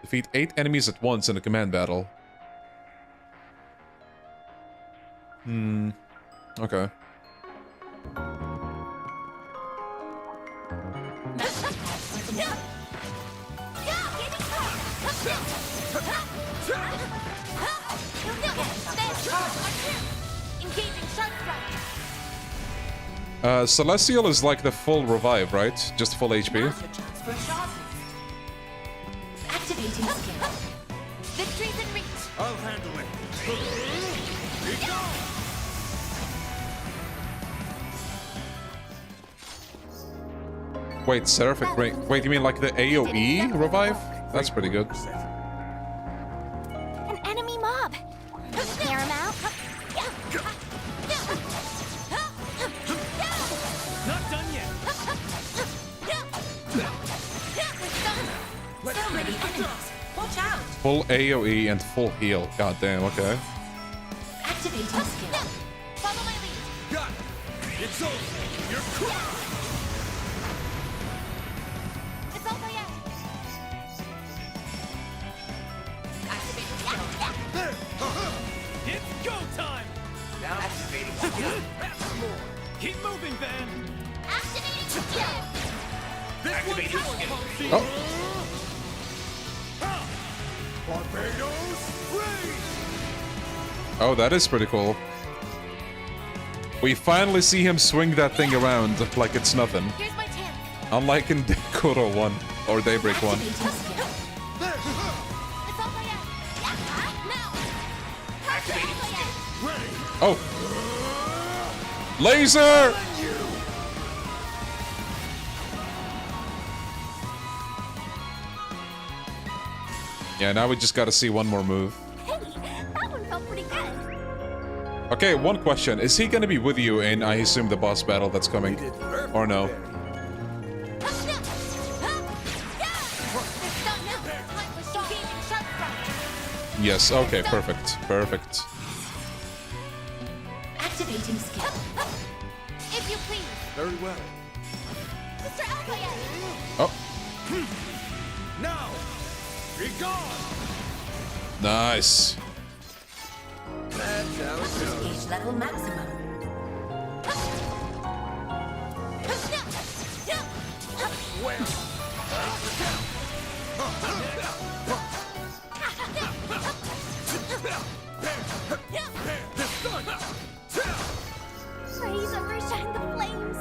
Defeat 8 enemies at once in a command battle. Okay. Celestial is like the full revive, right? Just full HP. Activating skill. Victory's in reach. I'll handle it. Wait, Seraphic Ring. Wait, you mean like the AoE revive? That's pretty good. An enemy mob. Clear him out. Not done yet. So many enemies. Watch out. Full AoE and full heal. God damn, okay. Activating skill. Follow my lead. Got it. It's over. You're cool. It's over yet. Activating skill. It's go time. Now activating skill. More. Keep moving, Van. Activating skill. Activating skill. Oh. Barbados, free! Oh, that is pretty cool. We finally see him swing that thing around like it's nothing. Here's my chance. Unlike in Kuro 1 or Daybreak 1. It's over yet. Now. Activating skill. Ready. Oh! Laser! Yeah, now we just gotta see one more move. Hey, that one felt pretty good. Okay, one question. Is he gonna be with you in, I assume, the boss battle that's coming? Or no? Yes, okay, perfect. Perfect. Activating skill. If you please. Very well. Mr. Alpayet. Oh, Now, be gone! nice. That's how it goes. Gauge level maximum. Where? Praise overshine the flames.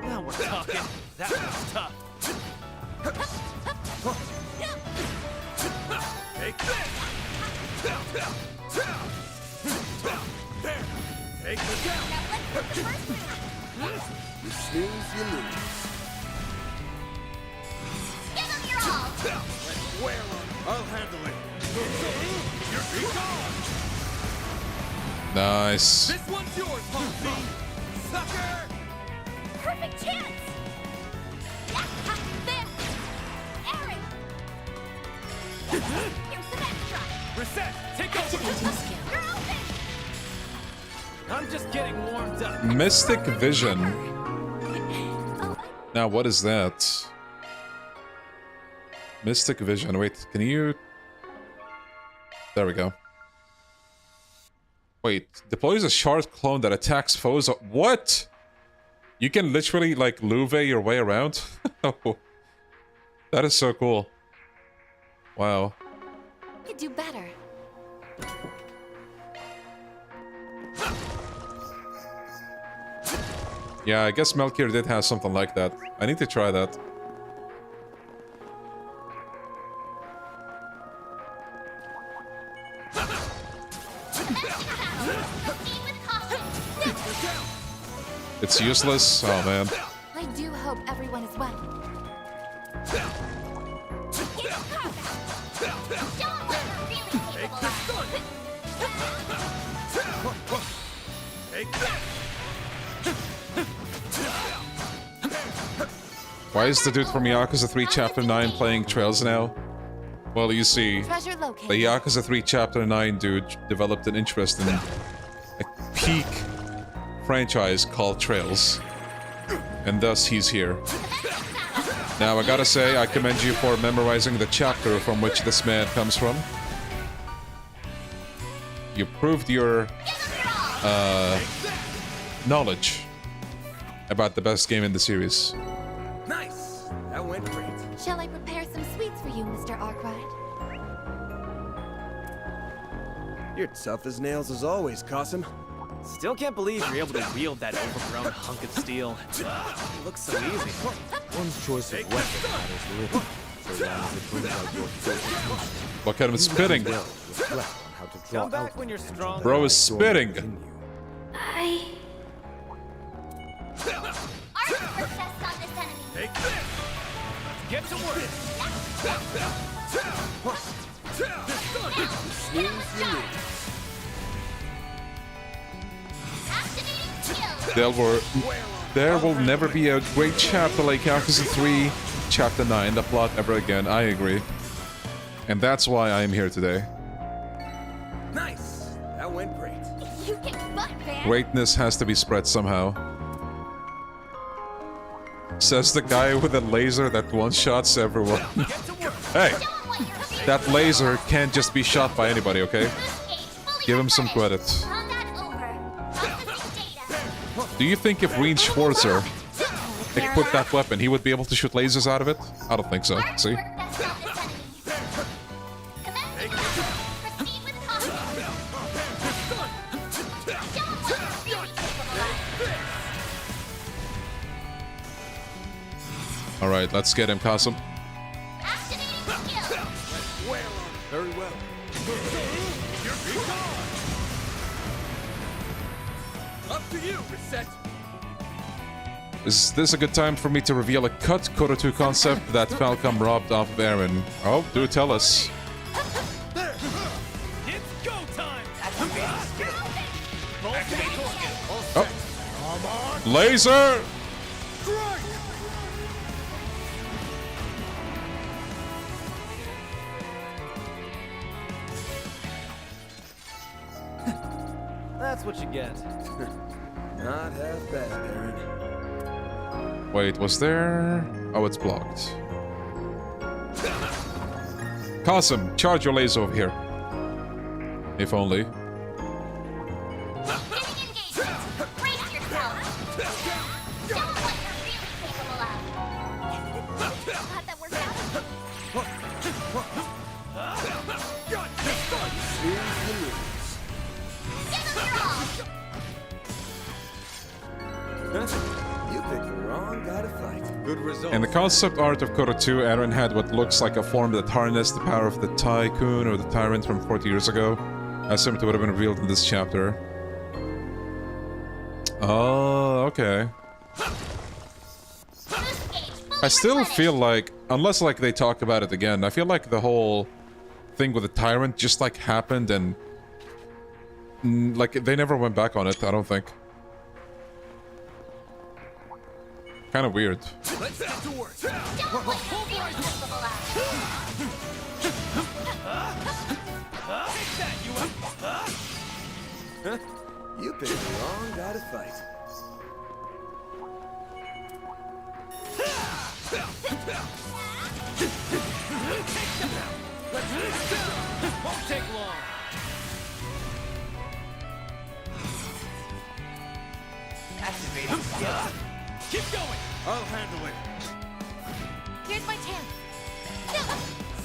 Now we're talking. That was tough. Take this! Take this down! Now let's put the first move. You snooze, you lose. Give them your all. Let's wear them! I'll handle it! You're be gone! Nice. This one's yours, Pompey! Sucker! Perfect chance. There. Aaron. Here's the backdrop. Reset. Take over. Activating skill. You're open. I'm just getting warmed up. Mystic Vision. Oh, Now, what is that? Mystic Vision. Wait, can you... There we go. Wait, deploys a shard clone that attacks foes. What? You can literally, like, Luve your way around? That is so cool. Wow. You do better. Yeah, I guess Melkir did have something like that. I need to try that. It's useless? Oh, man. I do hope everyone is well. Why is the dude from Yakuza 3 Chapter 9 playing Trails now? Well, you see, Treasure located. the Yakuza 3 Chapter 9 dude developed an interest in a peak franchise called Trails. And thus, he's here. Now, I gotta say, I commend you for memorizing the chapter from which this man comes from. You proved your knowledge about the best game in the series. Nice! That went great. Shall I prepare some sweets for you, Mr. Arkwright? You're tough as nails as always, KASIM. Still can't believe you're able to wield that overgrown hunk of steel. It looks so easy. One's choice of weapon matters little, so long as it brings out your full What kind of spitting? reflect on how to draw Come back out when you're strong. Bro is spitting. I... Archer for chest on this enemy. Take this! Get to work! There will never be a great chapter like Yakuza 3 Chapter 9, the plot ever again. I agree. And that's why I am here today. Nice! That went great. You kick butt, man. Greatness has to be spread somehow. Says the guy with a laser that one-shots everyone. Hey! That laser can't just be shot by anybody, okay? Give him some credit. Do you think if Reed Schwarzer equipped that weapon, he would be able to shoot lasers out of it? I don't think so. See? Alright, let's get him, KASIM. Very well. Up to you, Reset. Is this a good time for me to reveal a cut Kota 2 concept that Falcom robbed off of Aaron? Oh, do tell us. It's go time! Oh. Laser! That's what you get. Not half bad, Aaron. Wait, was there... Oh, it's blocked. KASIM, charge your laser over here. If only. You picked the wrong guy to fight. Good result. In the concept art of Kota 2, Aaron had what looks like a form that harnessed the power of the Tycoon or the Tyrant from 40 years ago. I assumed it would have been revealed in this chapter. Oh, okay. I still feel like, unless like they talk about it again, I feel like the whole thing with the Tyrant just like happened and like they never went back on it, I don't think. Kind of weird. Let's get to work. You picked the wrong guy to fight. Won't take long. Activating skill. Keep going. I'll handle it. Here's my chance.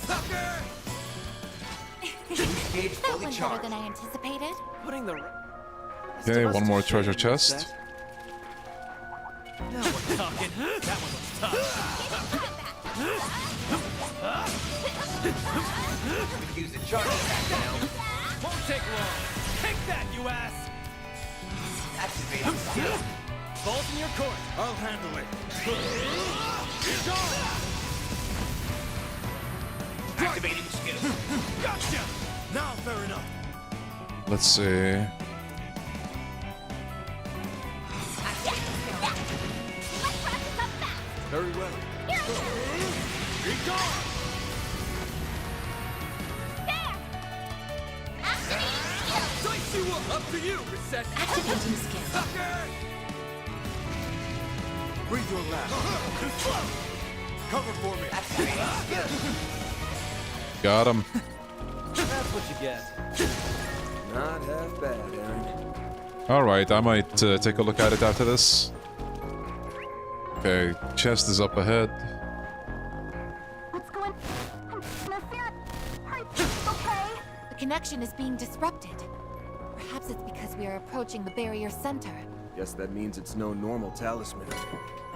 Sucker! Gauge That fully went better charged. than I anticipated. Putting the... Okay, one more treasure chest. Now we're talking. That one looks tough. Could use a charge attack now. Won't take long. Take that, you ass! Activating skill. Balls in your court. I'll handle it. Activating skill. Gotcha! Now fair enough. Let's see. Very well. Be gone. Dice you up to you, Reset. Activating skill. Sucker! Breathe your last. Cover for me. Got him. That's what you get. Not half bad, Aaron. Alright, I might take a look at it after this. Okay, chest is up ahead. What's going on? Okay. The connection is being disrupted. Perhaps it's because we are approaching the barrier center. Guess that means it's no normal talisman.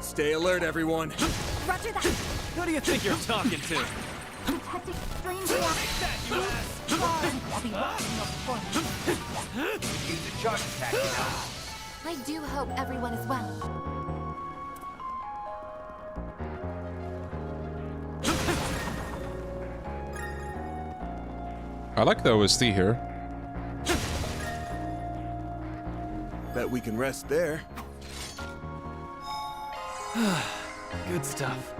Stay alert, everyone. Roger that. Who do you think you're talking to? Detecting strange reactions. I'll be watching your performance. Use the charge attack, you know. I do hope everyone is well. I like the OST here. Bet we can rest there. Good stuff.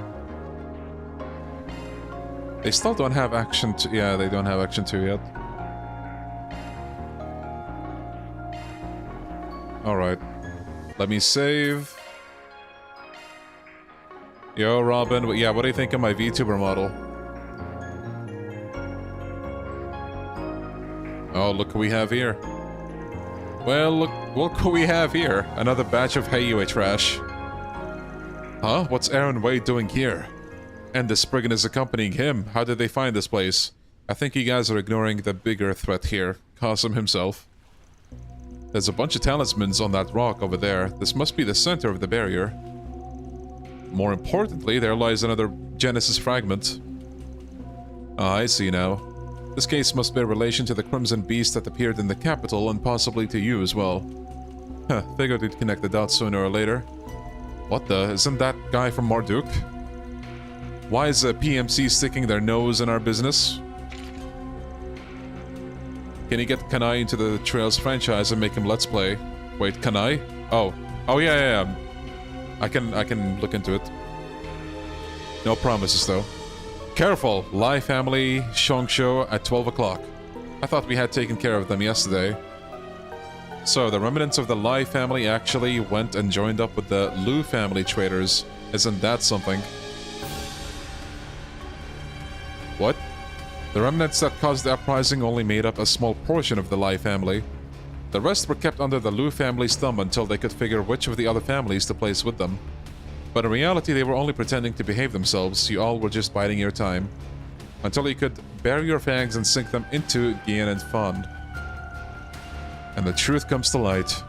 They still don't have action 2. Yeah, they don't have action 2 yet. Alright. Let me save. Yo, Robin. Yeah, what do you think of my VTuber model? Oh, look who we have here. Well, look who we have here. Another batch of Heiyue trash. Huh? What's Aaron Wade doing here? And the Spriggan is accompanying him. How did they find this place? I think you guys are ignoring the bigger threat here. KASIM himself. There's a bunch of talismans on that rock over there. This must be the center of the barrier. More importantly, there lies another Genesis fragment. Ah, I see now. This case must bear relation to the Crimson Beast that appeared in the capital and possibly to you as well. Huh, figured we'd connect the dots sooner or later. What the? Isn't that guy from Marduk? Why is a PMC sticking their nose in our business? Can you get Kanai into the Trails franchise and make him Let's Play? Wait, Kanai? Oh. Oh yeah. I can look into it. No promises though. Careful! Lai family Shongsho at 12 o'clock. I thought we had taken care of them yesterday. So, the remnants of the Lai family actually went and joined up with the Lu family traders. Isn't that something? What? The remnants that caused the uprising only made up a small portion of the Lai family. The rest were kept under the Lu family's thumb until they could figure which of the other families to place with them. But in reality, they were only pretending to behave themselves. You all were just biding your time. Until you could bury your fangs and sink them into Gian and Fond. And the truth comes to light.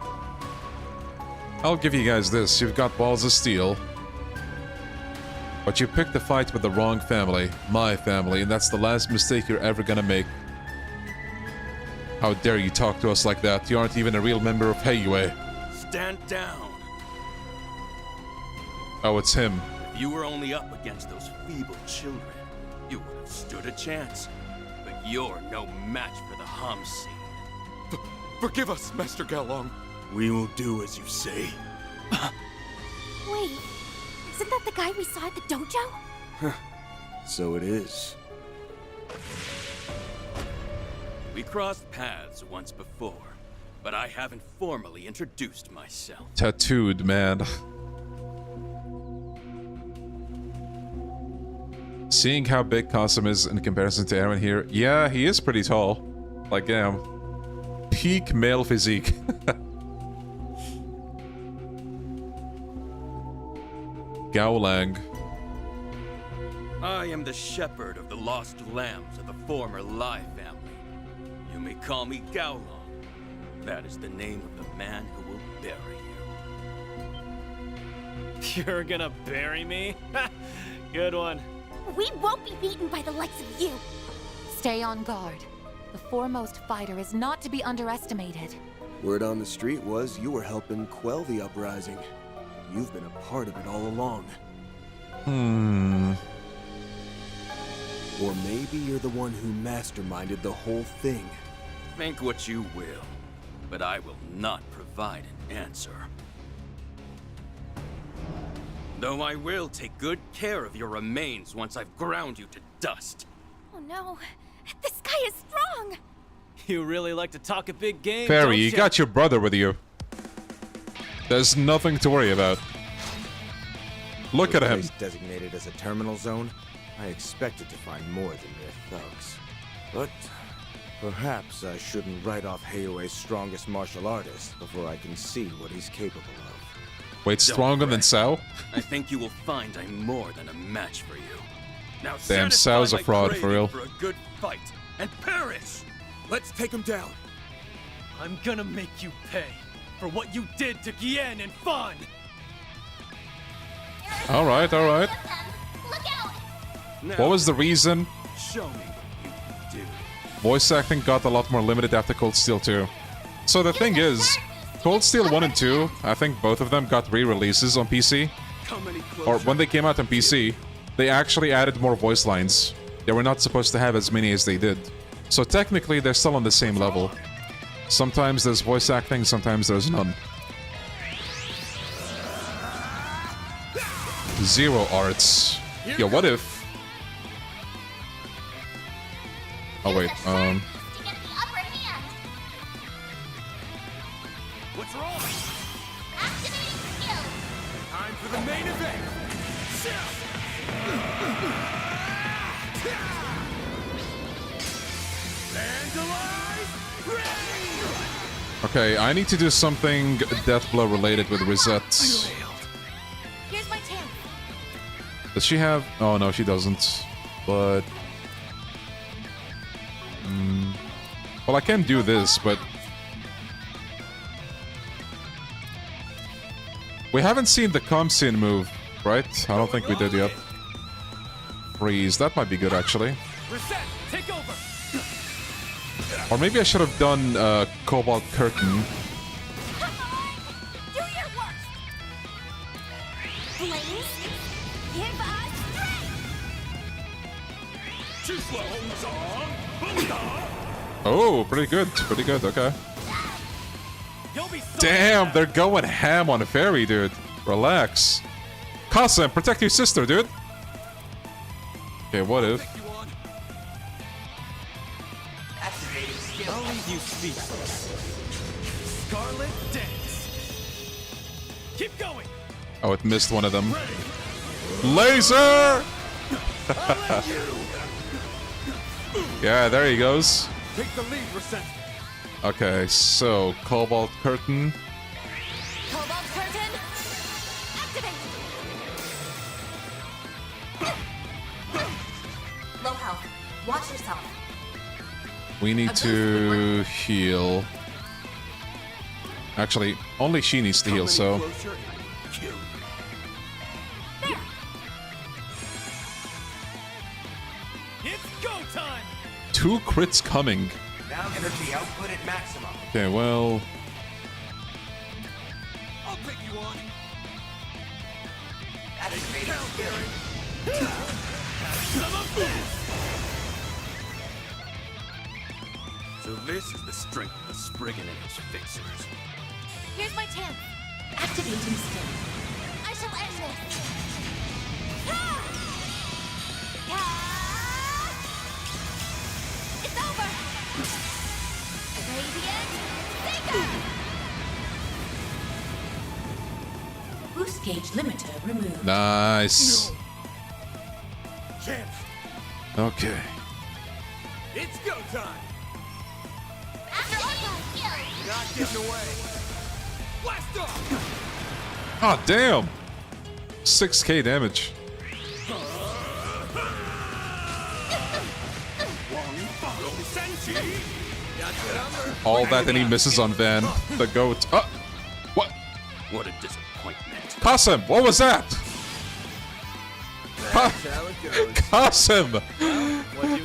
I'll give you guys this. You've got balls of steel. But you picked the fight with the wrong family. My family. And that's the last mistake you're ever gonna make. How dare you talk to us like that? You aren't even a real member of Heiyue. Stand down. Oh, it's him. If you were only up against those feeble children, you would have stood a chance. But you're no match for the Hamsi. Forgive us, Master Galong. We will do as you say. Wait, isn't that the guy we saw at the dojo? So it is. We crossed paths once before, but I haven't formally introduced myself. Tattooed, man. Seeing how big KASIM is in comparison to Aaron here, yeah, he is pretty tall. Like, yeah, peak male physique. Gowlang. I am the shepherd of the lost lambs of the former Lai family. You may call me Gowlong. That is the name of the man who will bury you. You're gonna bury me? Good one. We won't be beaten by the likes of you. Stay on guard. The foremost fighter is not to be underestimated. Word on the street was you were helping quell the uprising. You've been a part of it all along. Or maybe you're the one who masterminded the whole thing. Think what you will, but I will not provide an answer. Though I will take good care of your remains once I've ground you to dust. Oh no, this guy is strong! You really like to talk a big game, Fairy, don't you got your brother with you. There's nothing to worry about. Look to at a him. place designated as a terminal zone, I expected to find more than mere thugs. But perhaps I shouldn't write off Heiue's strongest martial artist before I can see what he's capable of. Wait, stronger than Sao? I think you will find I'm more than a match for you. Now Damn, satisfy Sao's a my fraud, craving for real. For a good fight and perish. Let's take him down. I'm gonna make you pay for what you did to Gien and Fan. Alright, alright. What was the reason? Show me what you can do. Voice acting got a lot more limited after Cold Steel 2. So the thing is, Cold Steel 1 and 2, I think both of them got re-releases on PC. Or when they came out on PC, they actually added more voice lines. They were not supposed to have as many as they did. So technically, they're still on the same level. Sometimes there's voice acting, sometimes there's none. Zero arts. Yeah, what if... Oh wait, What's wrong? Activating skill. Time for the main event. okay, I need to do something Death Blow related with resets. Here's my chance. Does she have... Oh no, she doesn't. But... well, I can do this, but... We haven't seen the KASIM move, right? I don't think we did yet. Freeze, that might be good, actually. Reset. Take over. Or maybe I should have done Cobalt Curtain. Do your worst! Flames, give us strength! Oh, pretty good, okay. Damn, they're going ham on Fairy, dude. Relax. KASIM, protect your sister, dude. Okay, what if? I'll leave you speechless. Scarlet Dance. Keep going. Oh, it missed one of them. Laser! Yeah, there he goes. Take the lead, Reset. Okay, so Cobalt Curtain. Cobalt Curtain, activate! Low health. Watch yourself. We need to heal. Actually, only she needs to heal, so... It's go time. 2 crits coming. Now energy output at maximum. Okay, well... I'll take you on. Activating skill. Some of this. So this is the strength of the Spriggan and its fixers. Here's my chance. Activating skill. I shall end this. Ah! Ah! It's over. Radiant Seeker! Boost gauge limiter removed. Nice. Chance. Okay. It's go time. Activating skill. Not getting away. Blast off. Oh, damn. 6k damage. All that and he misses on Van. The goat. What? What a disappointment. KASIM, what was that? KASIM!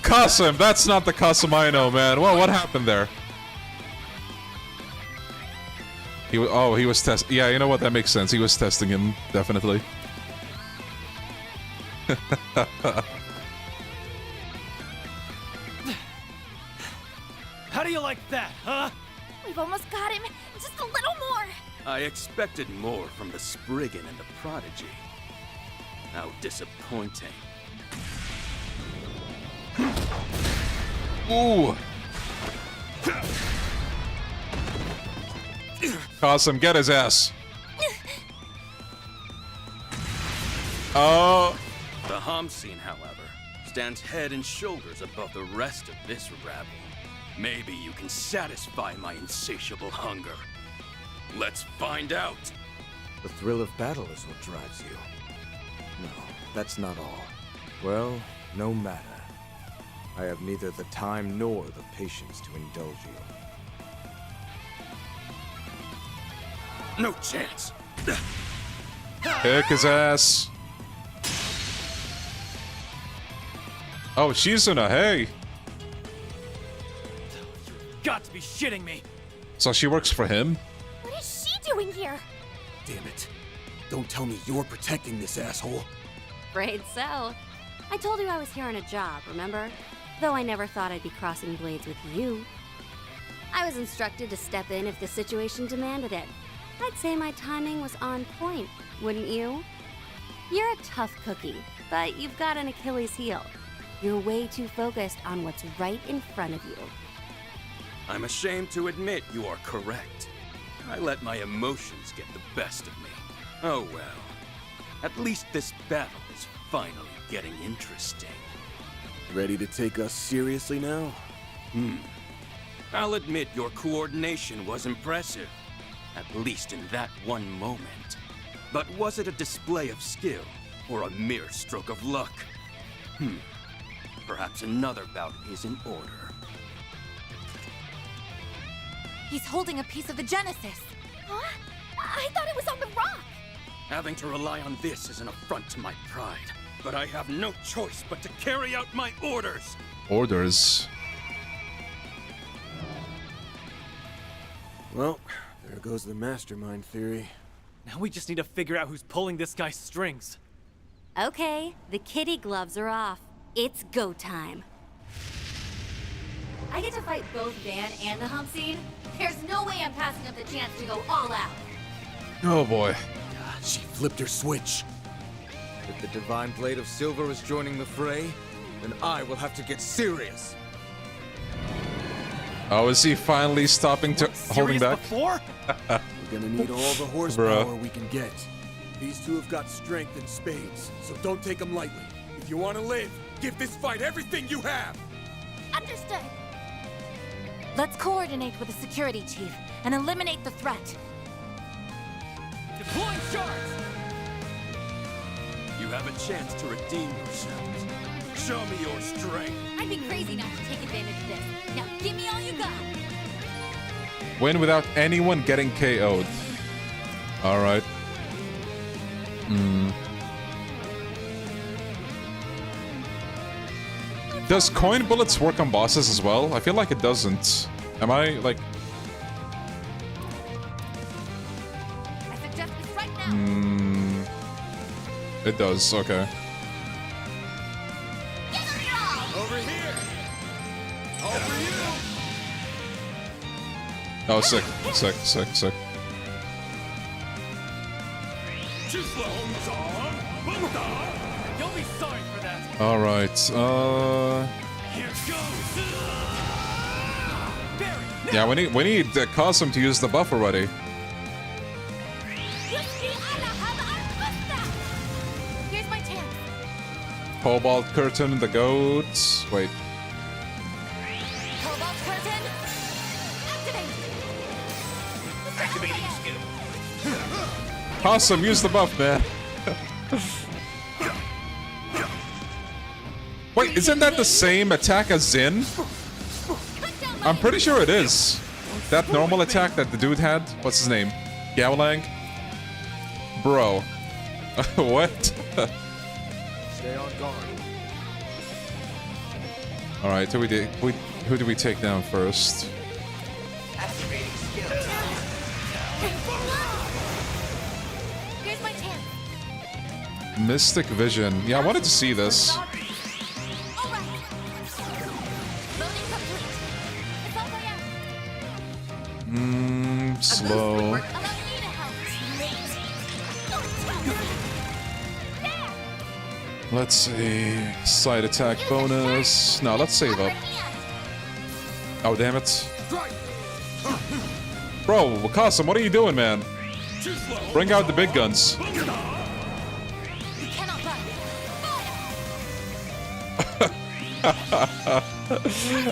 KASIM, that's not the KASIM I know, man. Well, what happened there? He was testing. Yeah, you know what? That makes sense. He was testing him, definitely. How do you like that, huh? We've almost got him. Just a little more. I expected more from the Spriggan and the Prodigy. How disappointing. Ooh. KASIM, get his ass. Oh. The Homscene, however, stands head and shoulders above the rest of this rabble. Maybe you can satisfy my insatiable hunger. Let's find out. The thrill of battle is what drives you. No, that's not all. Well, no matter. I have neither the time nor the patience to indulge you. No chance. Kick his ass. Oh, Shizuna, hey. Got to be shitting me. So she works for him? What is she doing here? Damn it. Don't tell me you're protecting this asshole. Afraid so. I told you I was here on a job, remember? Though I never thought I'd be crossing blades with you. I was instructed to step in if the situation demanded it. I'd say my timing was on point, wouldn't you? You're a tough cookie, but you've got an Achilles heel. You're way too focused on what's right in front of you. I'm ashamed to admit you are correct. I let my emotions get the best of me. Oh well. At least this battle is finally getting interesting. Ready to take us seriously now? I'll admit your coordination was impressive. At least in that one moment. But was it a display of skill, or a mere stroke of luck? Perhaps another bout is in order. He's holding a piece of the Genesis. Huh? I thought it was on the rock. Having to rely on this is an affront to my pride. But I have no choice but to carry out my orders. Orders? Well, there goes the mastermind theory. Now we just need to figure out who's pulling this guy's strings. Okay, the kitty gloves are off. It's go time. I get to fight both Van and the Homscene. There's no way I'm passing up the chance to go all out. Oh boy. She flipped her switch. If the Divine Blade of Silver is joining the fray, then I will have to get serious. Oh, is he finally stopping to holding back? Before? We're gonna need all the horsepower we can get. These two have got strength in spades, so don't take them lightly. If you want to live, give this fight everything you have! Understood. Let's coordinate with the security chief and eliminate the threat. Deploying shards! You have a chance to redeem yourselves. Show me your strength. I'd be crazy not to take advantage of this. Now give me all you got. Win without anyone getting KO'd. Alright. Does coin bullets work on bosses as well? I feel like it doesn't. Am I, like... I suggest this right now. It does, okay. Over here! Over you! Oh, sick, sick, sick, sick. You'll be sorry for that. Alright, Here goes. yeah, we need KASIM to use the buff already. Here's my chance. Cobalt Curtain, the goats. Wait. Cobalt curtain. Activate. Activating skill. KASIM, use the buff, man. Wait, isn't that the same attack as Zin? I'm pretty sure it is. That normal attack that the dude had? What's his name? Gowlang? Bro. What? Stay on guard. Alright, who do we take down first? Activating skill. Here's my chance. Mystic Vision. Yeah, I wanted to see this. Slow. Let's see. Side attack bonus. No, let's save up. Oh, damn it. Bro, KASIM, what are you doing, man? Bring out the big guns. You cannot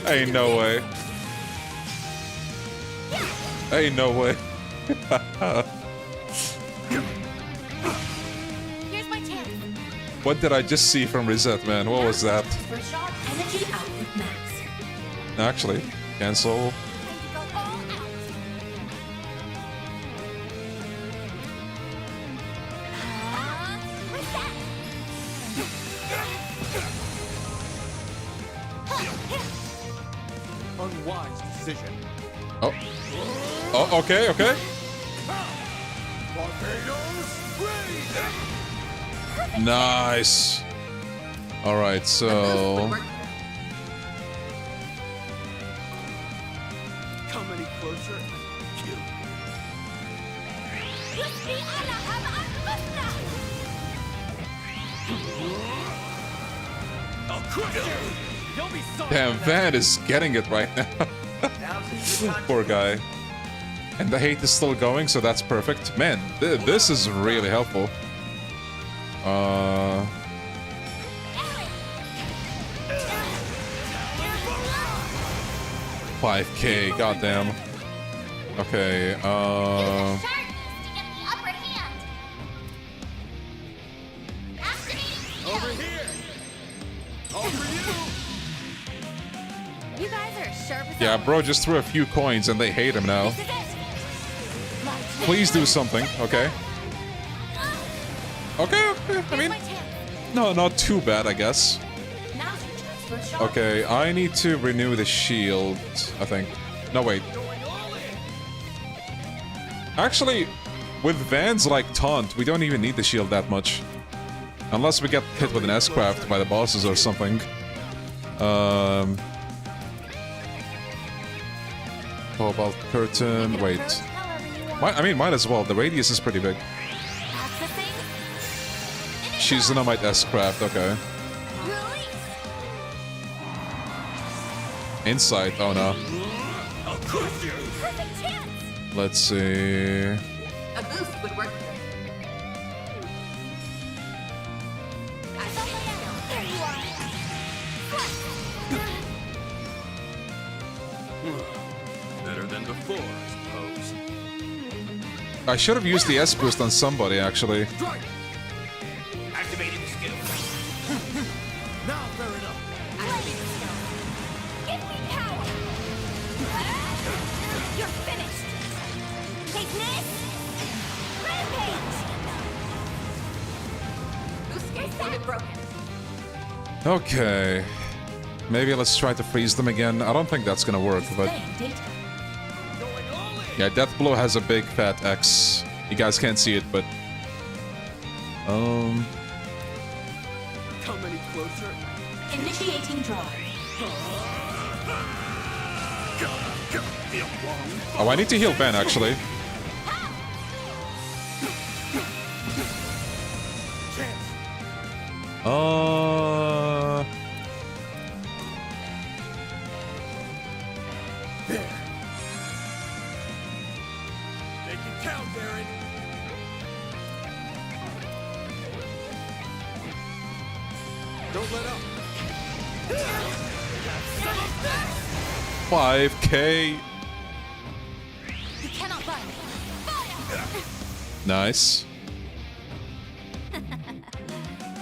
Ain't no way. Ain't no way. Here's my chance. What did I just see from Reset, man? What was that? For sharp energy output max. Actually, cancel. Unwise decision. Oh. Oh, okay, okay. Nice. All right, so Come any closer? Kill. I'll crush you. You'll be sorry. damn, Van is getting it right now. Poor guy. And the hate is still going, so that's perfect. Man, this is really helpful. 5K, goddamn. Okay, Over here. All for you. You guys are as sharp as yeah, bro just threw a few coins and they hate him now. Please do something, okay? Okay, okay, I mean, no, not too bad, I guess. Okay, I need to renew the shield, I think. No, wait. Actually, with Van's, like, taunt, we don't even need the shield that much. Unless we get hit with an S-craft by the bosses or something. Cobalt curtain, wait. I mean, might as well. The radius is pretty big. She's Dynamite S-craft, okay. Insight, oh no. Let's see. A boost would work. Better than before, I suppose. I should have used the S-boost on somebody, actually. Activating skill. Now fair enough. Give me power. You're finished. Take this. Rampage. Boost gate unit broken. Okay. Maybe let's try to freeze them again. I don't think that's gonna work, but... Yeah, Death Blow has a big fat X. You guys can't see it, but... Come any closer? Initiating drive. Oh, I need to heal Ben, actually. There. They can count, Aaron. Don't let up. 5K. You cannot run. Nice.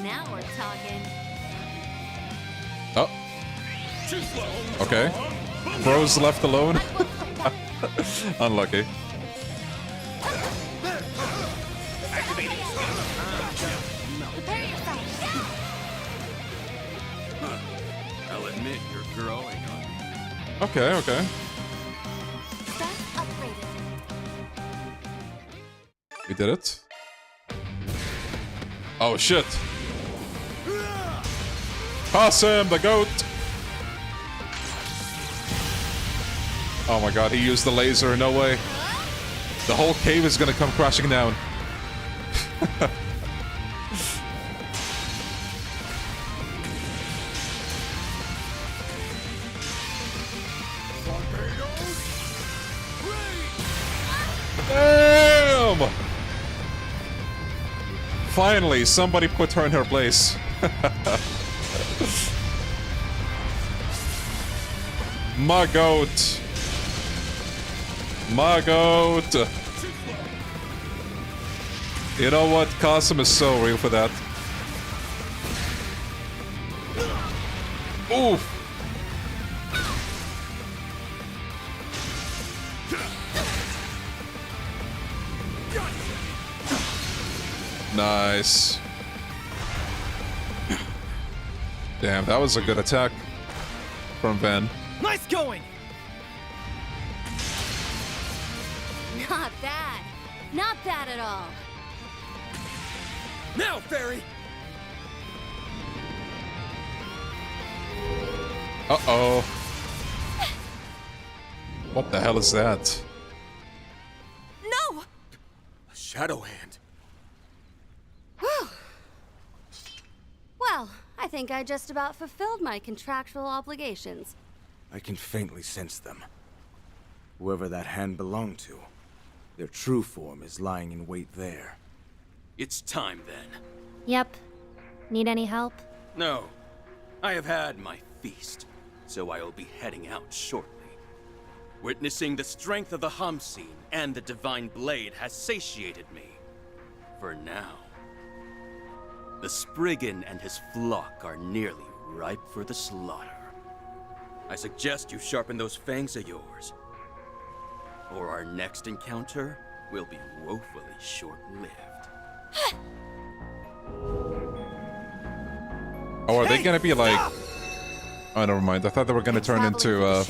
Now we're talking. Oh. Okay. Bro's left alone. Unlucky. Prepare yourself. I'll admit you're growing on me. Okay, okay. Stats upgraded. We did it. Oh shit. KASIM, the goat. Oh my god, he used the laser, no way. The whole cave is gonna come crashing down. Damn! Finally, somebody put her in her place. My goat. My goat. You know what? KASIM is so real for that. Oof. Nice. Damn, that was a good attack from Van. Nice going! Not bad. Not bad at all. Now, Fairy! Uh-oh. What the hell is that? No! A shadow hand. Whew. Well, I think I just about fulfilled my contractual obligations. I can faintly sense them. Whoever that hand belonged to, their true form is lying in wait there. It's time then. Yep. Need any help? No. I have had my feast, so I will be heading out shortly. Witnessing the strength of the Hamsin and the Divine Blade has satiated me. For now. The Spriggan and his flock are nearly ripe for the slaughter. I suggest you sharpen those fangs of yours, or our next encounter will be woefully short-lived. Oh, are they gonna be like... Oh, never mind. I thought they were gonna turn into,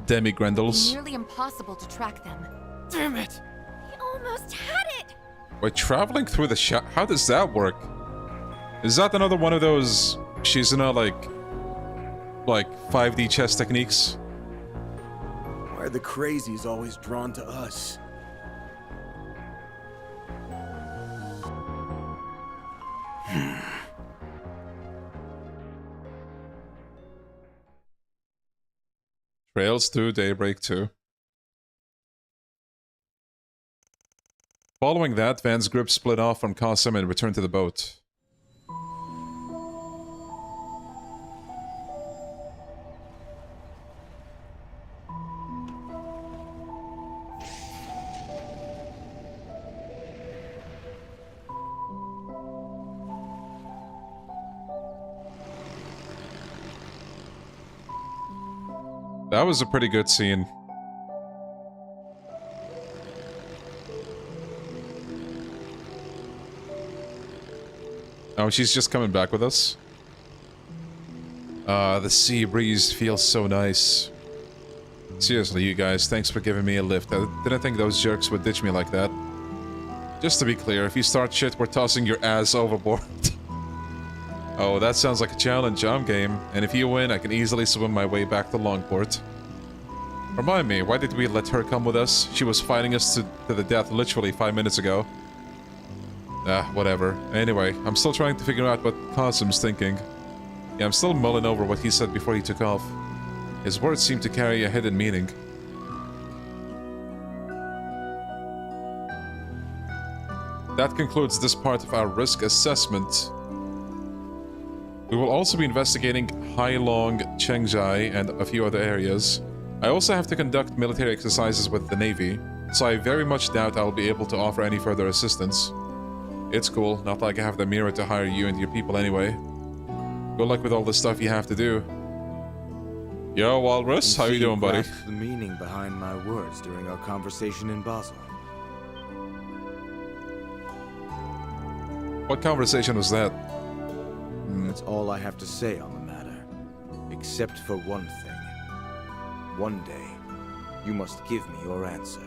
demi-grendels. Nearly impossible to track them. Damn it! We almost had it! Wait, traveling through the shadow? How does that work? Is that another one of those Shizuna, like 5D chess techniques? Why are the crazies always drawn to us? Trails to Daybreak 2. Following that, Van's group split off from KASIM and returned to the boat. That was a pretty good scene. Oh, she's just coming back with us? The sea breeze feels so nice. Seriously, you guys, thanks for giving me a lift. I didn't think those jerks would ditch me like that. Just to be clear, if you start shit, we're tossing your ass overboard. Oh, that sounds like a challenge. I'm game. And if you win, I can easily swim my way back to Longport. Remind me, why did we let her come with us? She was fighting us to the death literally 5 minutes ago. Ah, whatever. Anyway, I'm still trying to figure out what KASIM's thinking. Yeah, I'm still mulling over what he said before he took off. His words seem to carry a hidden meaning. That concludes this part of our risk assessment. We will also be investigating Hailong, Chengjai, and a few other areas. I also have to conduct military exercises with the Navy, so I very much doubt I'll be able to offer any further assistance. It's cool, not like I have the mirror to hire you and your people anyway. Good luck with all the stuff you have to do. Yo, Walrus, how you doing, buddy? The meaning behind my words during our conversation in Basel. What conversation was that? That's all I have to say on the matter. Except for one thing. One day, you must give me your answer.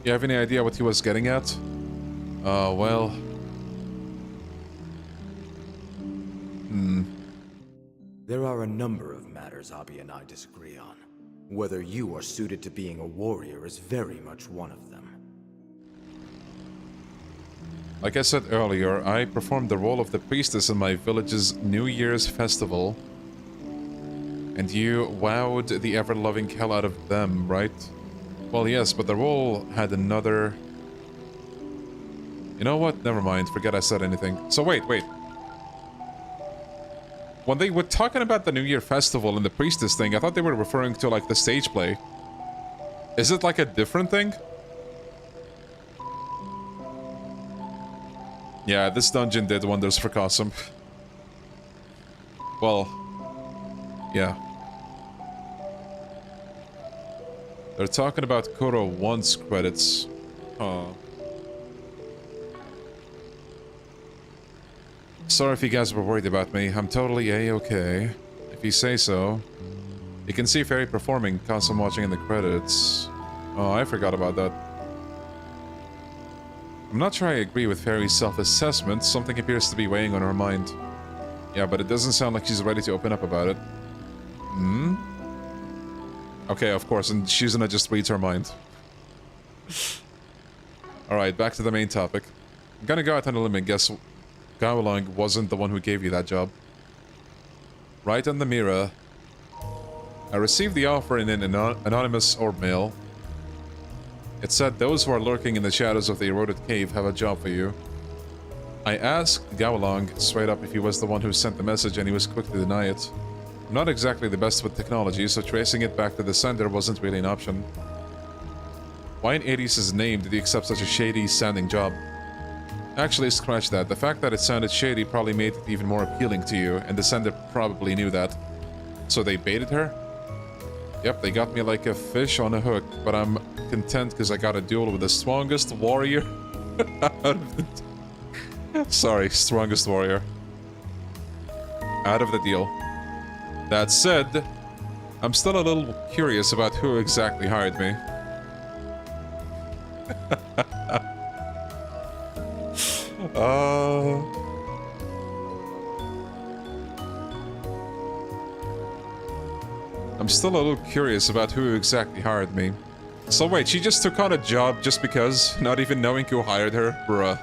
You have any idea what he was getting at? Well... There are a number of matters Abi and I disagree on. Whether you are suited to being a warrior is very much one of them. Like I said earlier, I performed the role of the priestess in my village's New Year's festival. And you wowed the ever-loving hell out of them, right? Well, yes, but the role had another... You know what? Never mind. Forget I said anything. So wait. When they were talking about the New Year festival and the priestess thing, I thought they were referring to like the stage play. Is it like a different thing? Yeah, this dungeon did wonders for KASIM. Well, yeah. They're talking about Koro 1's credits. Huh. Sorry if you guys were worried about me. I'm totally A-okay. If you say so. You can see Fairy performing, KASIM watching in the credits. Oh, I forgot about that. I'm not sure I agree with Fairy's self-assessment. Something appears to be weighing on her mind. Yeah, but it doesn't sound like she's ready to open up about it. Hmm? Okay, of course, and she's gonna just read her mind. Alright, back to the main topic. I'm gonna go out on a limb and guess Gowalong wasn't the one who gave you that job. Right on the mirror. I received the offer in an anonymous orb mail. It said those who are lurking in the shadows of the eroded cave have a job for you. I asked Gowalong straight up if he was the one who sent the message, and he was quick to deny it. I'm not exactly the best with technology, so tracing it back to the sender wasn't really an option. Why in 80s' name did he accept such a shady-sounding job? Actually, scratch that. The fact that it sounded shady probably made it even more appealing to you, and the sender probably knew that. So they baited her? Yep, they got me like a fish on a hook, but I'm content because I got a duel with the strongest warrior out of the... Sorry, strongest warrior. Out of the deal. That said, I'm still a little curious about who exactly hired me. I'm still a little curious about who exactly hired me. So wait, she just took on a job just because, not even knowing who hired her? Bruh.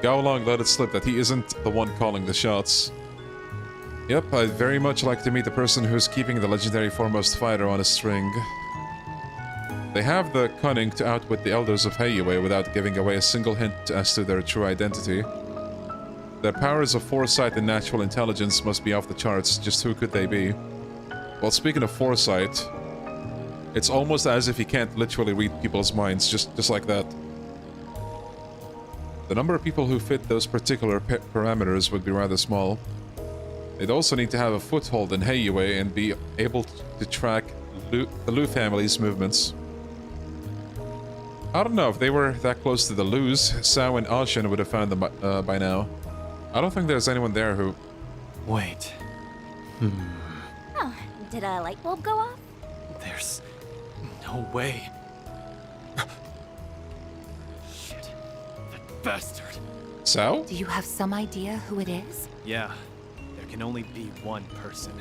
Gowalong let it slip that he isn't the one calling the shots. Yep, I'd very much like to meet the person who's keeping the legendary foremost fighter on a string. They have the cunning to outwit the elders of Heiue without giving away a single hint as to their true identity. Their powers of foresight and natural intelligence must be off the charts. Just who could they be? Well, speaking of foresight, it's almost as if he can't literally read people's minds, just like that. The number of people who fit those particular parameters would be rather small. They'd also need to have a foothold in Heiue and be able to track the Lu family's movements. I don't know, if they were that close to the Lus, Sao and Ashen would have found them by now. I don't think there's anyone there who... Wait. Oh, did a light bulb go off? There's no way. Shit. That bastard. Sao? Do you have some idea who it is? Yeah. There can only be one person.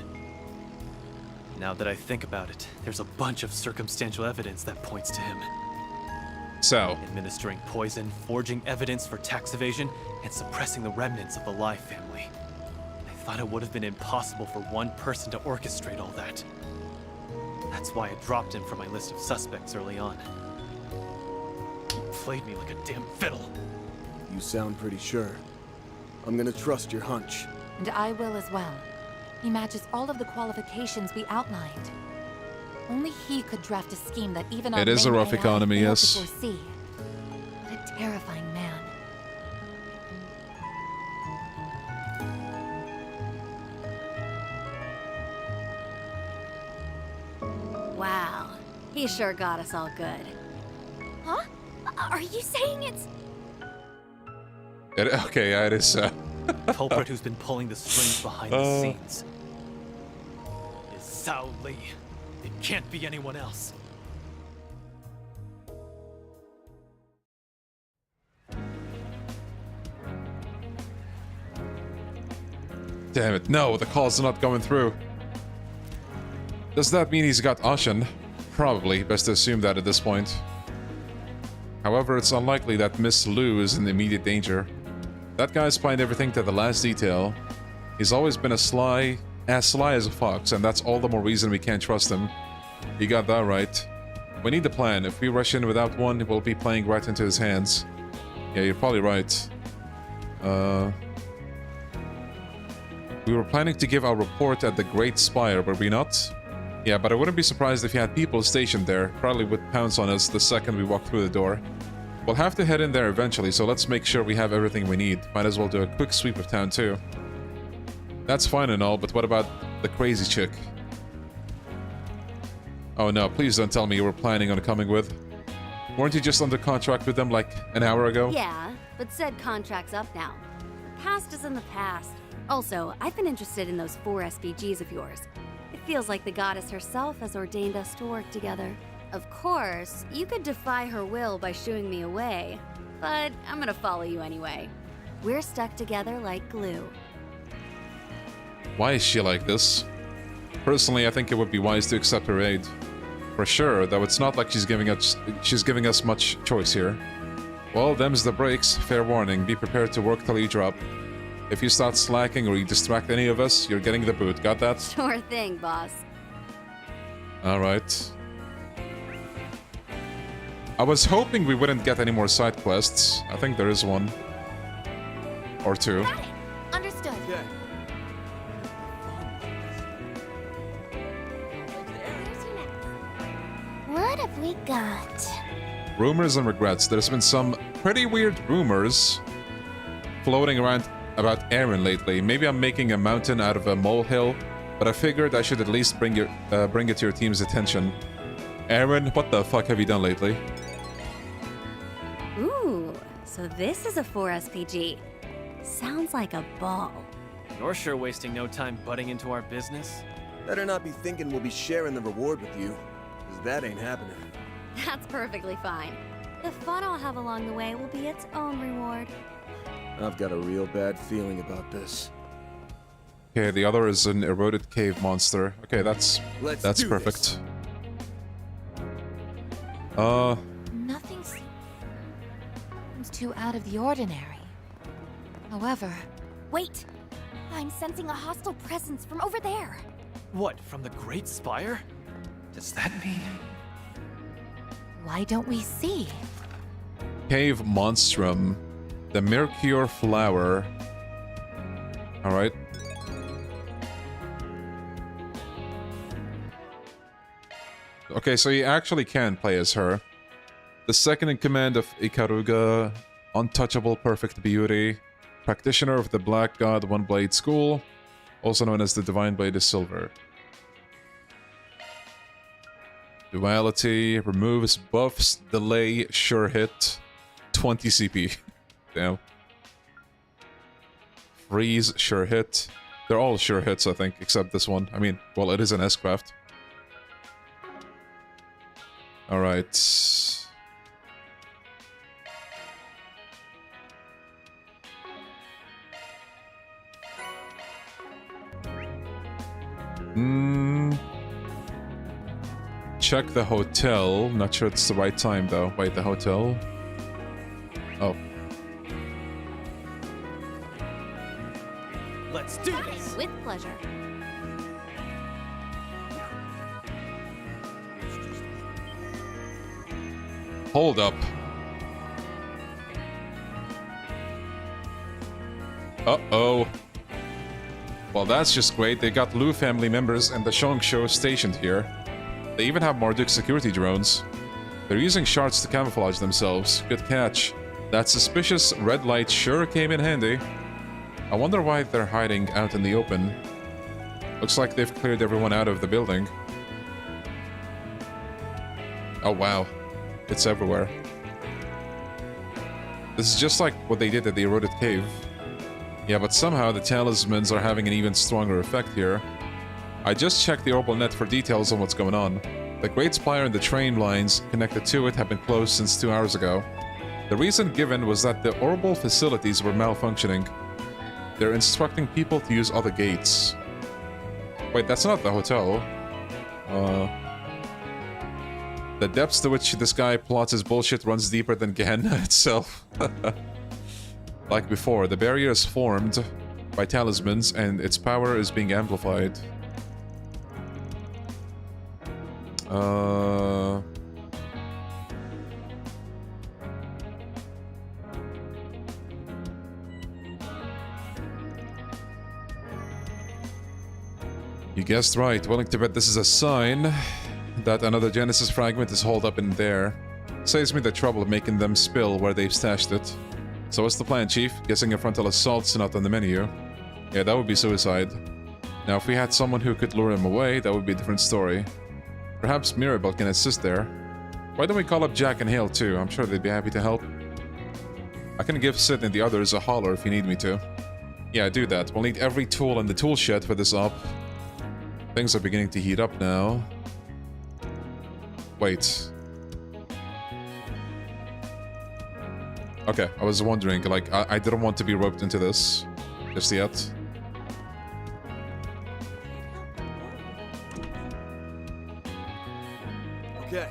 Now that I think about it, there's a bunch of circumstantial evidence that points to him. So, administering poison, forging evidence for tax evasion, and suppressing the remnants of the Lai family. I thought it would have been impossible for one person to orchestrate all that. That's why I dropped him from my list of suspects early on. He played me like a damn fiddle. You sound pretty sure. I'm gonna trust your hunch. And I will as well. He matches all of the qualifications we outlined. Only he could draft a scheme that even it is a rough economy, yes. Foresee. What a terrifying man. Wow, he sure got us all good. Huh? Are you saying it's... Okay, yeah, it is, culprit who's been pulling the strings behind the scenes is Sao Li. It can't be anyone else. Damn it, no, the call's not going through. Does that mean he's got Ashen? Probably, best to assume that at this point. However, it's unlikely that Miss Lu is in immediate danger. That guy's planned everything to the last detail. He's always been as sly as a fox, and that's all the more reason we can't trust him. You got that right. We need a plan. If we rush in without one, we'll be playing right into his hands. Yeah, you're probably right. We were planning to give our report at the Great Spire, were we not? Yeah, but I wouldn't be surprised if you had people stationed there. Probably would pounce on us the second we walk through the door. We'll have to head in there eventually, so let's make sure we have everything we need. Might as well do a quick sweep of town too. That's fine and all, but what about the crazy chick? Oh no, please don't tell me you were planning on coming with. Weren't you just under contract with them like an hour ago? Yeah, but said contract's up now. Past is in the past. Also, I've been interested in those 4 SPGs of yours. It feels like the goddess herself has ordained us to work together. Of course, you could defy her will by shooing me away, but I'm gonna follow you anyway. We're stuck together like glue. Why is she like this? Personally, I think it would be wise to accept her aid. For sure, though it's not like she's giving us much choice here. Well, them's the breaks. Fair warning, be prepared to work till you drop. If you start slacking or you distract any of us, you're getting the boot. Got that? Sure thing, boss. Alright. I was hoping we wouldn't get any more side quests. I think there is one. Or two. Got it. Understood. Okay. What have we got? Rumors and regrets. There's been some pretty weird rumors floating around about Aaron lately. Maybe I'm making a mountain out of a molehill, but I figured I should at least bring it to your team's attention. Aaron, what the fuck have you done lately? Ooh, so this is a 4 SPG. Sounds like a ball. You're sure wasting no time butting into our business. Better not be thinking we'll be sharing the reward with you, because that ain't happening. That's perfectly fine. The fun I'll have along the way will be its own reward. I've got a real bad feeling about this. Okay, the other is an eroded cave monster. Okay, that's perfect. This. Nothing seems too out of the ordinary. However... Wait! I'm sensing a hostile presence from over there. What, from the Great Spire? Does that mean... Why don't we see? Cave Monstrum. The Mercure Flower. Alright. Okay, so you actually can play as her. The second in command of Ikaruga, Untouchable Perfect Beauty, Practitioner of the Black God One Blade School, also known as the Divine Blade of Silver. Duality, removes buffs, delay, sure hit, 20 CP. Damn. Freeze, sure hit. They're all sure hits, I think, except this one. I mean, well, it is an S-Craft. Alright. Check the hotel. Not sure it's the right time, though. Wait, the hotel? Oh. Let's do this! With pleasure. Hold up. Uh-oh. Well, that's just great. They got Lu family members and the Shongsho stationed here. They even have Marduk security drones. They're using shards to camouflage themselves. Good catch. That suspicious red light sure came in handy. I wonder why they're hiding out in the open. Looks like they've cleared everyone out of the building. Oh wow. It's everywhere. This is just like what they did at the eroded cave. Yeah, but somehow the talismans are having an even stronger effect here. I just checked the orbital net for details on what's going on. The Great Spire and the train lines connected to it have been closed since 2 hours ago. The reason given was that the orbital facilities were malfunctioning. They're instructing people to use other gates. Wait, that's not the hotel. The depths to which this guy plots his bullshit runs deeper than Gehenna itself. Like before, the barrier is formed by talismans and its power is being amplified. You guessed right. Willing to bet this is a sign that another Genesis fragment is holed up in there. Saves me the trouble of making them spill where they've stashed it. So what's the plan, Chief? Guessing a frontal assault's not on the menu. Yeah, that would be suicide. Now, if we had someone who could lure him away, that would be a different story. Perhaps Mirabelle can assist there. Why don't we call up Jack and Hale too? I'm sure they'd be happy to help. I can give Sid and the others a holler if you need me to. Yeah, do that. We'll need every tool in the tool shed for this op. Things are beginning to heat up now. Wait. Okay, I was wondering, like, I didn't want to be roped into this just yet. Okay.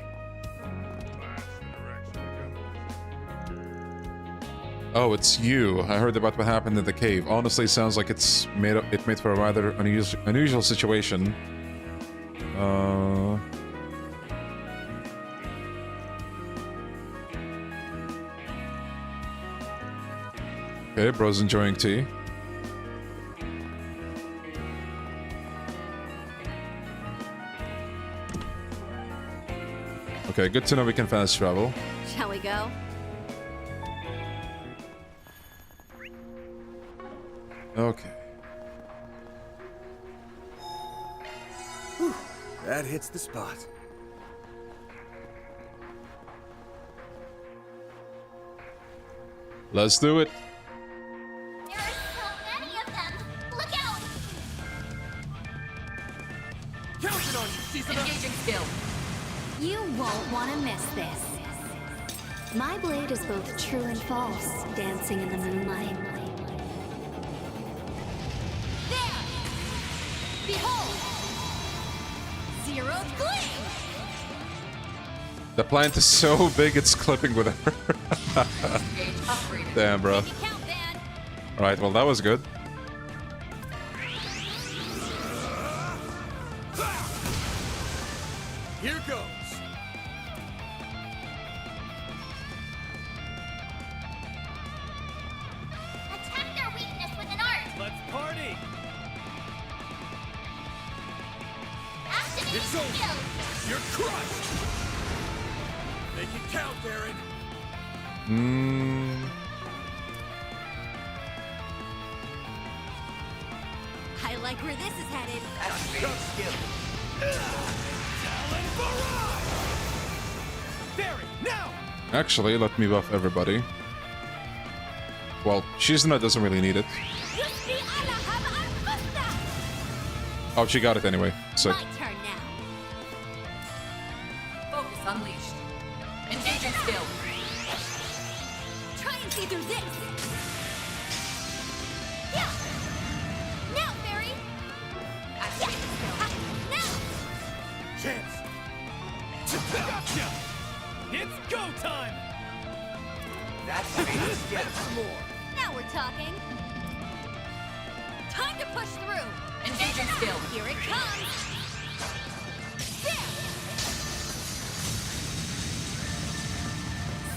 Oh, it's you. I heard about what happened in the cave. Honestly, sounds like it made for a rather unusual situation. Okay, bro's enjoying tea. Okay, good to know we can fast travel. Shall we go? Okay. Whew, that hits the spot. Let's do it. There are so many of them. Look out! Counting on you, Season. Engaging skill. You won't want to miss this. My blade is both true and false, dancing in the moonlight. There! Behold! Zero gleam! The plant is so big it's clipping with her. Damn, bro. Alright, well, that was good. Here goes. Attack their weakness with an art! Let's party! Activate It's over. skills! You're crushed! Make it count, Aaron! I like where this is headed. Activating skill. Talon barrage! Barry, now! Actually, let me buff everybody. Well, Shizuna doesn't really need it. Oh, she got it anyway. Sick. My turn now. Focus unleashed. Engaging skill. Try and see through this. Yeah! Now, Barry! Activate skill. Now! Chance! Gotcha! It's go time! Activating skill. More! Now we're talking. Time to push through. Engaging skill. Here it comes. There.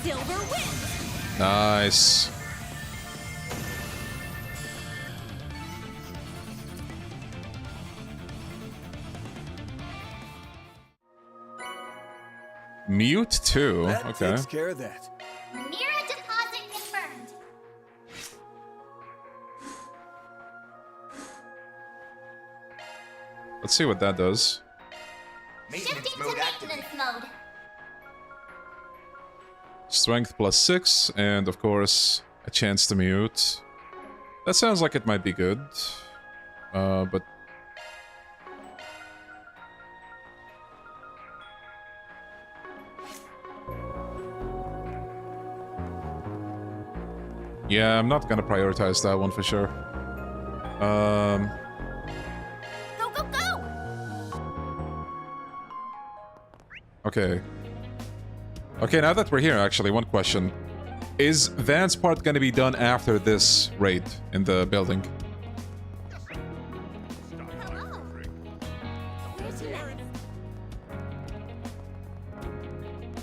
Silver wins. Nice. Mute too. That Okay. takes care of that. Mira deposit confirmed. Let's see what that does. Maintenance Shifting mode to activated. maintenance mode. Strength +6, and of course, a chance to mute. That sounds like it might be good. But... yeah, I'm not gonna prioritize that one for sure. Go, go, go! Okay. Okay, now that we're here, actually, one question. Is Van's part gonna be done after this raid in the building?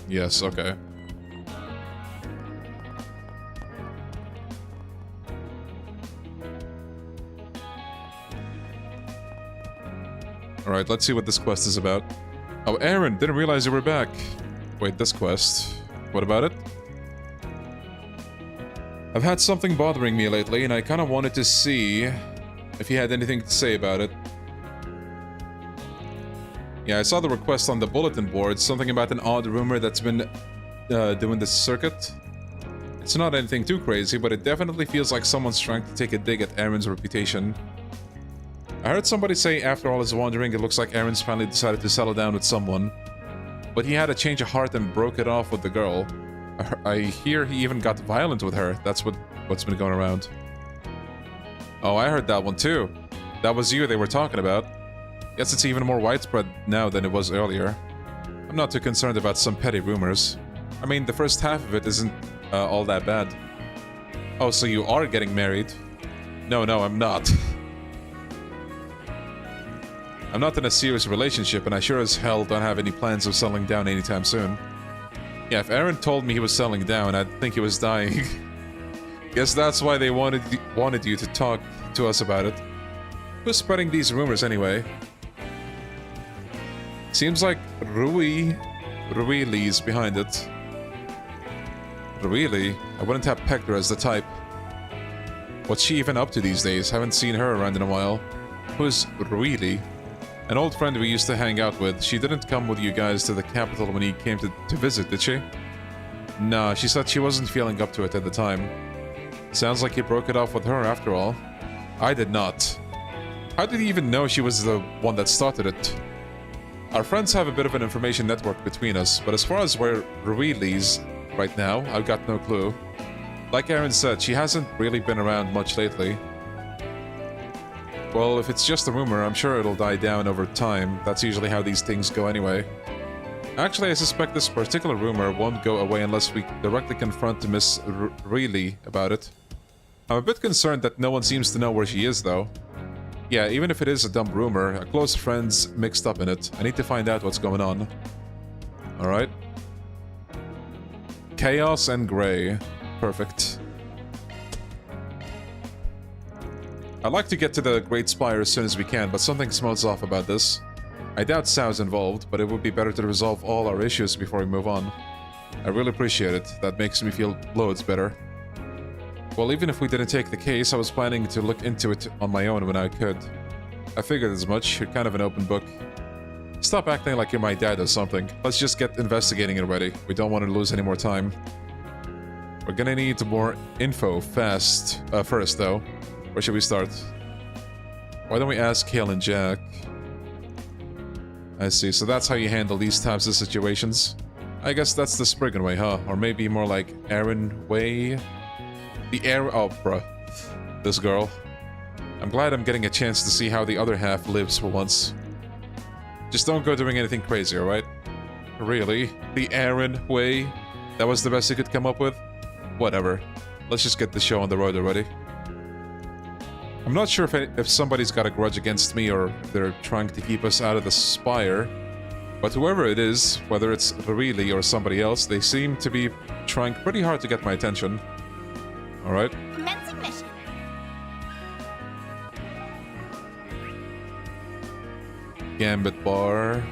Yes, okay. Alright, let's see what this quest is about. Oh, Aaron, didn't realize you were back. Wait, this quest. What about it? I've had something bothering me lately, and I kind of wanted to see if you had anything to say about it. Yeah, I saw the request on the bulletin board, something about an odd rumor that's been doing this circuit. It's not anything too crazy, but it definitely feels like someone's trying to take a dig at Aaron's reputation. I heard somebody say after all his wandering, it looks like Aaron's finally decided to settle down with someone. But he had a change of heart and broke it off with the girl. I hear he even got violent with her. That's what's been going around. Oh, I heard that one too. That was you they were talking about. Guess it's even more widespread now than it was earlier. I'm not too concerned about some petty rumors. I mean, the first half of it isn't all that bad. Oh, so you are getting married? No, I'm not. I'm not in a serious relationship, and I sure as hell don't have any plans of settling down anytime soon. Yeah, if Aaron told me he was settling down, I'd think he was dying. Guess that's why they wanted you to talk to us about it. Who's spreading these rumors anyway? Seems like Ruili's behind it. Ruili? I wouldn't have pegged her as the type. What's she even up to these days? Haven't seen her around in a while. Who's Ruili? An old friend we used to hang out with. She didn't come with you guys to the capital when he came to visit, did she? Nah, she said she wasn't feeling up to it at the time. Sounds like he broke it off with her after all. I did not. How did he even know she was the one that started it? Our friends have a bit of an information network between us, but as far as where Ruili's right now, I've got no clue. Like Aaron said, she hasn't really been around much lately. Well, if it's just a rumor, I'm sure it'll die down over time. That's usually how these things go anyway. Actually, I suspect this particular rumor won't go away unless we directly confront Miss Ruili about it. I'm a bit concerned that no one seems to know where she is, though. Yeah, even if it is a dumb rumor, a close friend's mixed up in it. I need to find out what's going on. Alright. Chaos and Gray. Perfect. I'd like to get to the Great Spire as soon as we can, but something smells off about this. I doubt Sao's involved, but it would be better to resolve all our issues before we move on. I really appreciate it. That makes me feel loads better. Well, even if we didn't take the case, I was planning to look into it on my own when I could. I figured as much. You're kind of an open book. Stop acting like you're my dad or something. Let's just get investigating it already. We don't want to lose any more time. We're gonna need more info first, though. Where should we start? Why don't we ask Hale and Jack? I see, so that's how you handle these types of situations. I guess that's the Spriggan way, huh? Or maybe more like Aaron way? Oh, bruh. This girl. I'm glad I'm getting a chance to see how the other half lives for once. Just don't go doing anything crazy, alright? Really? The Aaron way? That was the best you could come up with? Whatever. Let's just get the show on the road already. I'm not sure if somebody's got a grudge against me or if they're trying to keep us out of the Spire, but whoever it is, whether it's Ruili or somebody else, they seem to be trying pretty hard to get my attention. Alright. Commencing mission. Gambit Bar.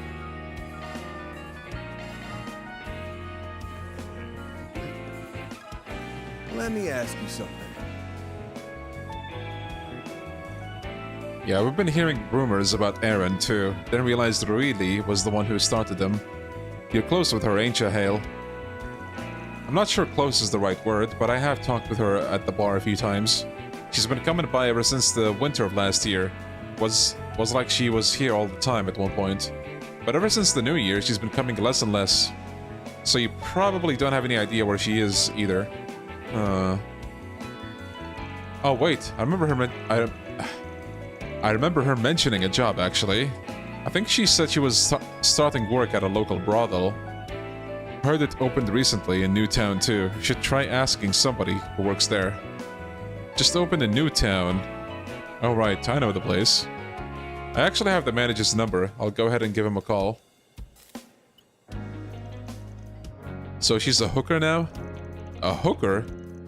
Let me ask you something. Yeah, we've been hearing rumors about Aaron too. Didn't realize Ruili was the one who started them. You're close with her, ain't you, Hale? I'm not sure close is the right word, but I have talked with her at the bar a few times. She's been coming by ever since the winter of last year. Was like she was here all the time at one point. But ever since the new year, she's been coming less and less. So you probably don't have any idea where she is either. Oh wait, I remember her mentioning a job, actually. I think she said she was starting work at a local brothel. Heard it opened recently in Newtown too. Should try asking somebody who works there. Just opened in Newtown. Oh right, I know the place. I actually have the manager's number. I'll go ahead and give him a call. So she's a hooker now? A hooker?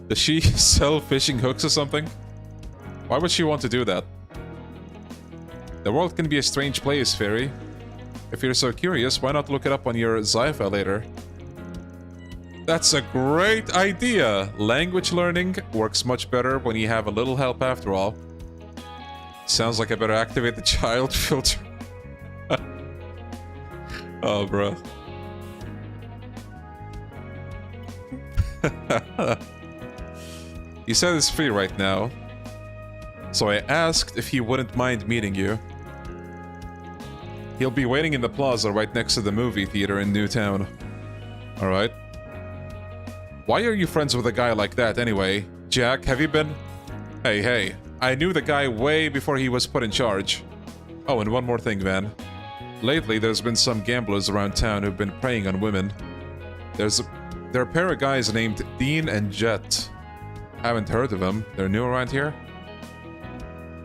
Does she sell fishing hooks or something? Why would she want to do that? The world can be a strange place, Fairy. If you're so curious, why not look it up on your Zypha later? That's a great idea! Language learning works much better when you have a little help after all. Sounds like I better activate the child filter. Oh, bro. He said it's free right now. So I asked if he wouldn't mind meeting you. He'll be waiting in the plaza right next to the movie theater in Newtown. Alright. Why are you friends with a guy like that anyway? Jack, have you been... Hey, I knew the guy way before he was put in charge. Oh, and one more thing, Van. Lately, there's been some gamblers around town who've been preying on women. There are a pair of guys named Dean and Jet. Haven't heard of them. They're new around here.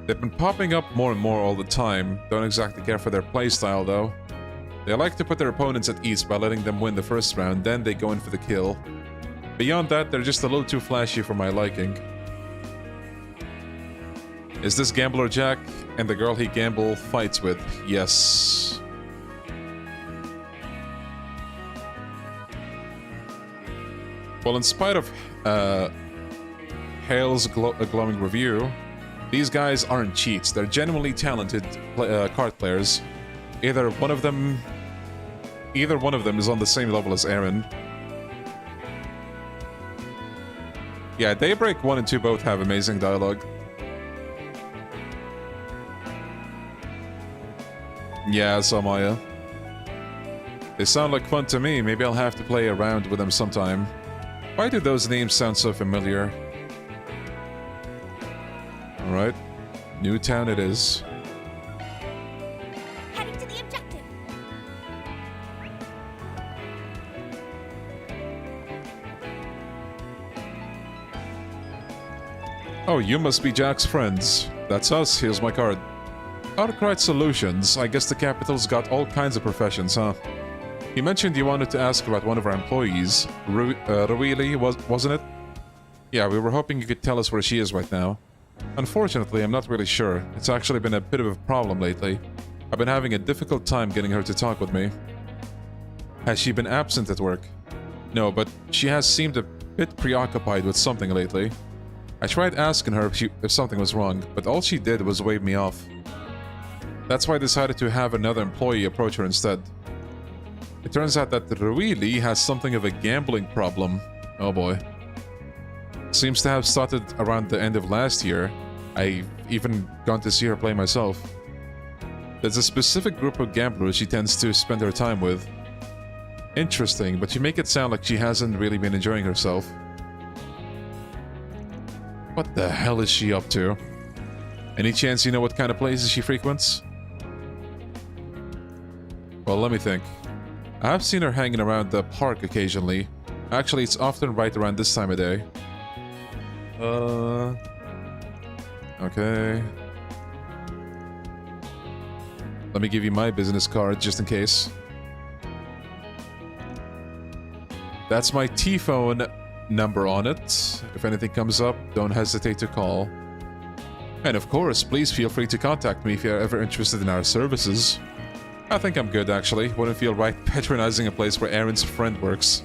They've been popping up more and more all the time. Don't exactly care for their playstyle, though. They like to put their opponents at ease by letting them win the first round, then they go in for the kill. Beyond that, they're just a little too flashy for my liking. Is this Gambler Jack and the girl he gamble fights with? Yes. Well, in spite of Hale's glowing review, these guys aren't cheats. They're genuinely talented card players. Either one of them is on the same level as Aaron. Yeah, Daybreak 1 and 2 both have amazing dialogue. Yeah, Samaya. They sound like fun to me. Maybe I'll have to play around with them sometime. Why do those names sound so familiar? Alright. Newtown it is. Heading to the objective. Oh, you must be Jack's friends. That's us. Here's my card. Autocrite Solutions. I guess the capital's got all kinds of professions, huh? You mentioned you wanted to ask about one of our employees. Ruili, wasn't it? Yeah, we were hoping you could tell us where she is right now. Unfortunately, I'm not really sure. It's actually been a bit of a problem lately. I've been having a difficult time getting her to talk with me. Has she been absent at work? No, but she has seemed a bit preoccupied with something lately. I tried asking her if something was wrong, but all she did was wave me off. That's why I decided to have another employee approach her instead. It turns out that Ruili has something of a gambling problem. Oh boy. Seems to have started around the end of last year. I've even gone to see her play myself. There's a specific group of gamblers she tends to spend her time with. Interesting, but you make it sound like she hasn't really been enjoying herself. What the hell is she up to? Any chance you know what kind of places she frequents? Well, let me think. I've seen her hanging around the park occasionally. Actually, it's often right around this time of day. Okay. Let me give you my business card just in case. That's my T-phone number on it. If anything comes up, don't hesitate to call. And of course, please feel free to contact me if you're ever interested in our services. I think I'm good, actually. Wouldn't feel right patronizing a place where Aaron's friend works.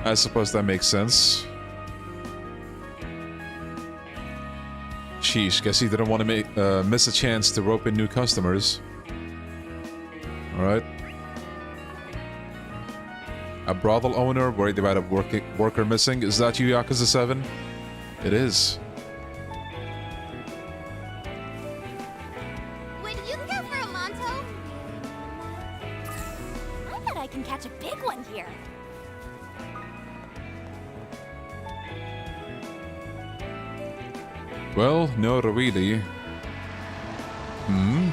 I suppose that makes sense. Sheesh, guess he didn't want to miss a chance to rope in new customers. Alright. A brothel owner worried about a worker missing. Is that you, Yakuza 7? It is. Would you go for a Monto? I bet I can catch a big one here. Well, no, really. Hmm?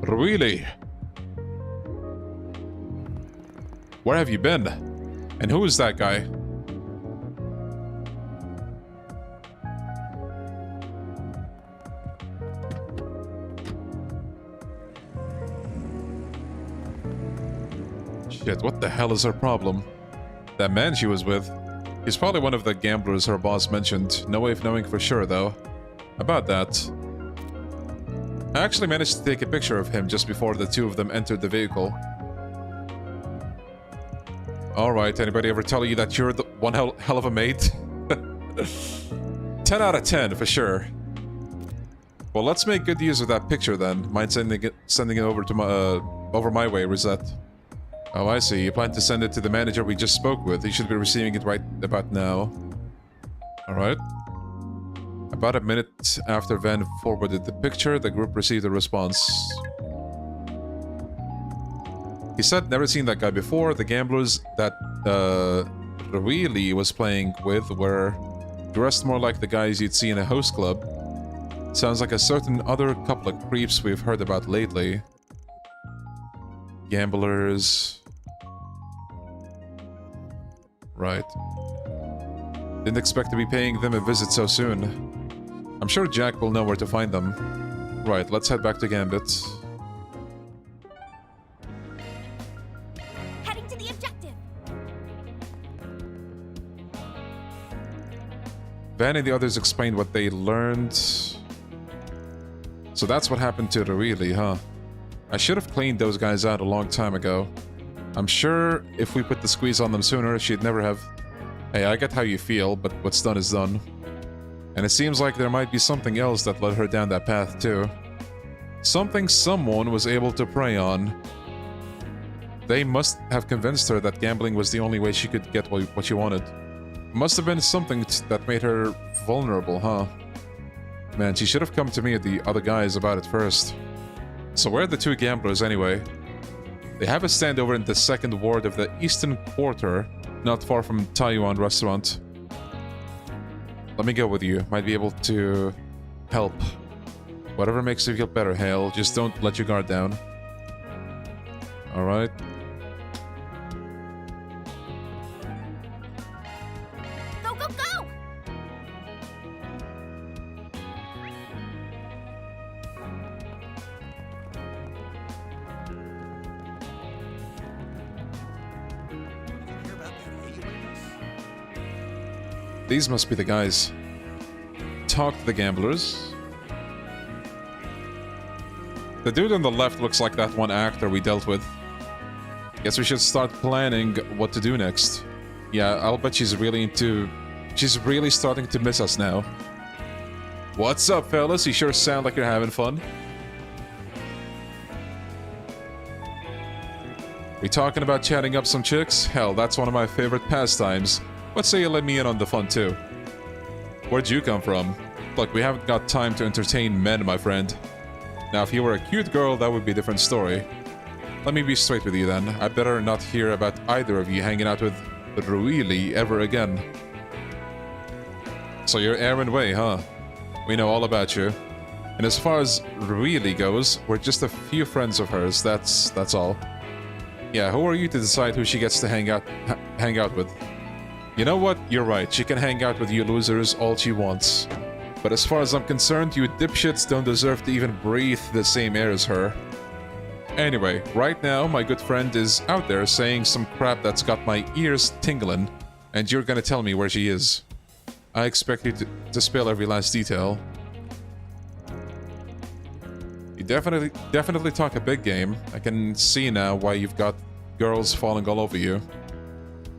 Really? Where have you been? And who is that guy? Shit, what the hell is her problem? That man she was with. He's probably one of the gamblers her boss mentioned. No way of knowing for sure, though. About that, I actually managed to take a picture of him just before the two of them entered the vehicle. Alright, anybody ever tell you that you're the one hell of a mate? 10 out of 10, for sure. Well, let's make good use of that picture then. Mind sending it over to my, over my way, Rosette. Oh, I see. You plan to send it to the manager we just spoke with. He should be receiving it right about now. Alright. About a minute after Van forwarded the picture, the group received a response. He said never seen that guy before. The gamblers that Ruili was playing with were dressed more like the guys you'd see in a host club. Sounds like a certain other couple of creeps we've heard about lately. Gamblers... Right. Didn't expect to be paying them a visit so soon. I'm sure Jack will know where to find them. Right, let's head back to Gambit. Heading to the objective. Van and the others explained what they learned. So that's what happened to Ruili, huh? I should have cleaned those guys out a long time ago. I'm sure if we put the squeeze on them sooner, she'd never have... Hey, I get how you feel, but what's done is done. And it seems like there might be something else that led her down that path, too. Something someone was able to prey on. They must have convinced her that gambling was the only way she could get what she wanted. Must have been something that made her vulnerable, huh? Man, she should have come to me and the other guys about it first. So where are the two gamblers, anyway? They have a stand over in the second ward of the Eastern Quarter, not far from Taiwan Restaurant. Let me go with you. Might be able to help. Whatever makes you feel better, Hale. Just don't let your guard down. Alright. Go, go, go! These must be the guys. Talk to the gamblers. The dude on the left looks like that one actor we dealt with. Guess we should start planning what to do next. Yeah, I'll bet she's really starting to miss us now. What's up, fellas? You sure sound like you're having fun. We talking about chatting up some chicks? Hell, that's one of my favorite pastimes. What say you let me in on the fun too? Where'd you come from? Look, we haven't got time to entertain men, my friend. Now, if you were a cute girl, that would be a different story. Let me be straight with you then. I better not hear about either of you hanging out with Ruili ever again. So you're Aaron Way, huh? We know all about you. And as far as Ruili goes, we're just a few friends of hers, that's all. Yeah, who are you to decide who she gets to hang out with? You know what? You're right. She can hang out with you losers all she wants. But as far as I'm concerned, you dipshits don't deserve to even breathe the same air as her. Anyway, right now, my good friend is out there saying some crap that's got my ears tingling, and you're gonna tell me where she is. I expect you to spill every last detail. You definitely talk a big game. I can see now why you've got girls falling all over you.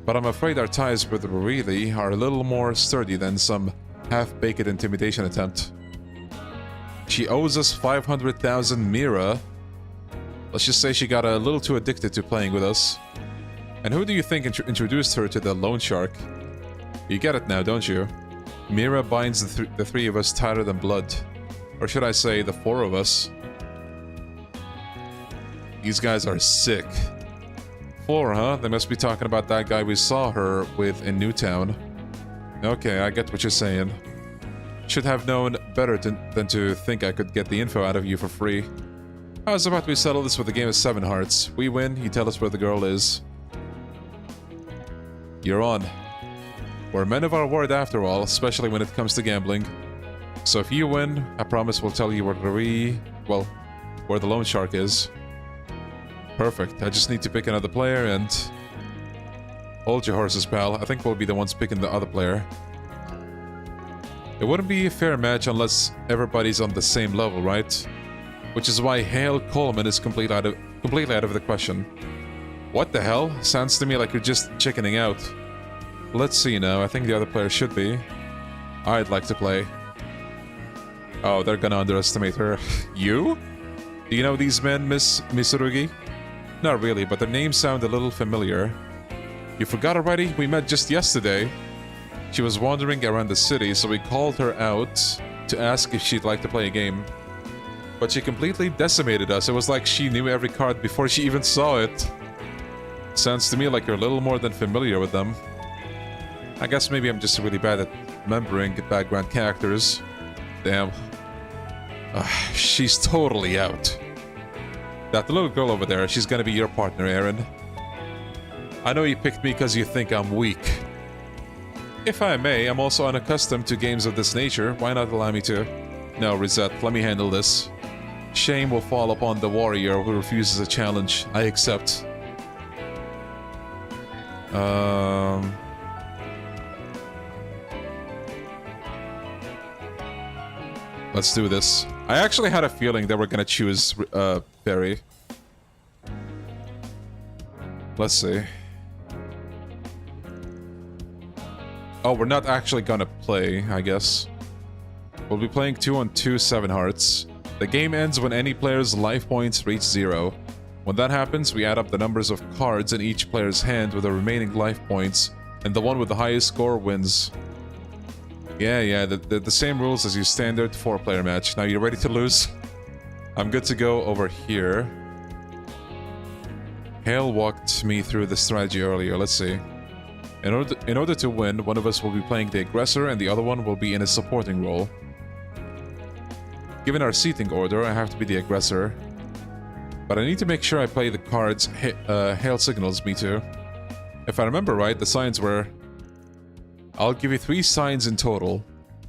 But I'm afraid our ties with Ruili are a little more sturdy than some half-baked intimidation attempt. She owes us 500,000 Mira. Let's just say she got a little too addicted to playing with us. And who do you think introduced her to the loan shark? You get it now, don't you? Mira binds the three of us tighter than blood. Or should I say, the four of us. These guys are sick. Four, huh? They must be talking about that guy we saw her with in Newtown. Okay, I get what you're saying. Should have known better than to think I could get the info out of you for free. How's about we settle this with a game of 7 hearts? We win, you tell us where the girl is. You're on. We're men of our word after all, especially when it comes to gambling. So if you win, I promise we'll tell you where the loan shark is. Perfect. I just need to pick another player and... Hold your horses, pal. I think we'll be the ones picking the other player. It wouldn't be a fair match unless everybody's on the same level, right? Which is why Hale Coleman is completely out of the question. What the hell? Sounds to me like you're just chickening out. Let's see now. I think the other player should be. I'd like to play. Oh, they're gonna underestimate her. You? Do you know these men, Miss Misurugi? Not really, but their names sound a little familiar. You forgot already? We met just yesterday. She was wandering around the city, so we called her out to ask if she'd like to play a game. But she completely decimated us. It was like she knew every card before she even saw it. Sounds to me like you're a little more than familiar with them. I guess maybe I'm just really bad at remembering background characters. Damn. She's totally out. That little girl over there, she's gonna be your partner, Aaron. I know you picked me because you think I'm weak. If I may, I'm also unaccustomed to games of this nature. Why not allow me to? No, Rosette, let me handle this. Shame will fall upon the warrior who refuses a challenge. I accept. Let's do this. I actually had a feeling they were gonna choose Barry. Let's see. Oh, we're not actually gonna play, I guess. We'll be playing 2-on-2 7 hearts. The game ends when any player's life points reach 0. When that happens, we add up the numbers of cards in each player's hand with the remaining life points, and the one with the highest score wins. Yeah, the same rules as your standard 4-player match. Now, you ready to lose? I'm good to go over here. Hale walked me through the strategy earlier. Let's see. In order to win, one of us will be playing the aggressor and the other one will be in a supporting role. Given our seating order, I have to be the aggressor. But I need to make sure I play the cards Hale signals me to. If I remember right, the signs were... I'll give you 3 signs in total.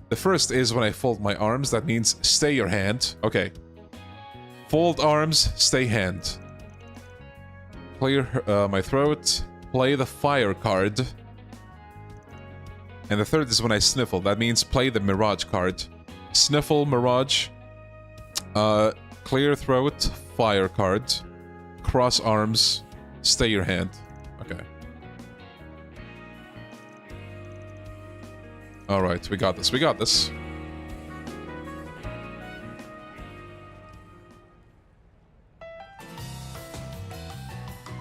The first is when I fold my arms, that means stay your hand. Okay. Fold arms, stay hand. Clear my throat, play the fire card. And the third is when I sniffle, that means play the mirage card. Sniffle, mirage. Clear throat, fire card. Cross arms, stay your hand. Okay. Alright, we got this, we got this.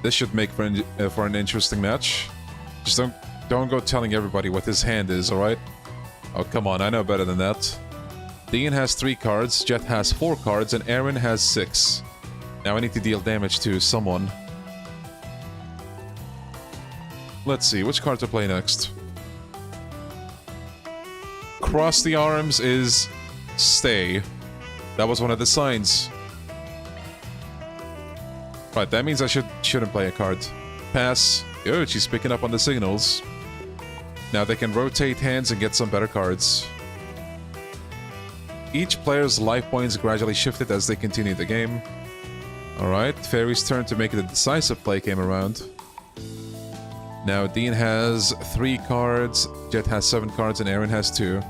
This should make for an interesting match. Just don't go telling everybody what his hand is, alright? Oh, come on, I know better than that. Dean has 3 cards, Jet has 4 cards, and Aaron has 6. Now I need to deal damage to someone. Let's see, which card to play next? Cross the arms is stay. That was one of the signs. Right, that means I shouldn't play a card. Pass. Oh, she's picking up on the signals. Now they can rotate hands and get some better cards. Each player's life points gradually shifted as they continue the game. Alright, Fairy's turn to make the decisive play came around. Now Dean has 3 cards, Jet has 7 cards, and Aaron has 2.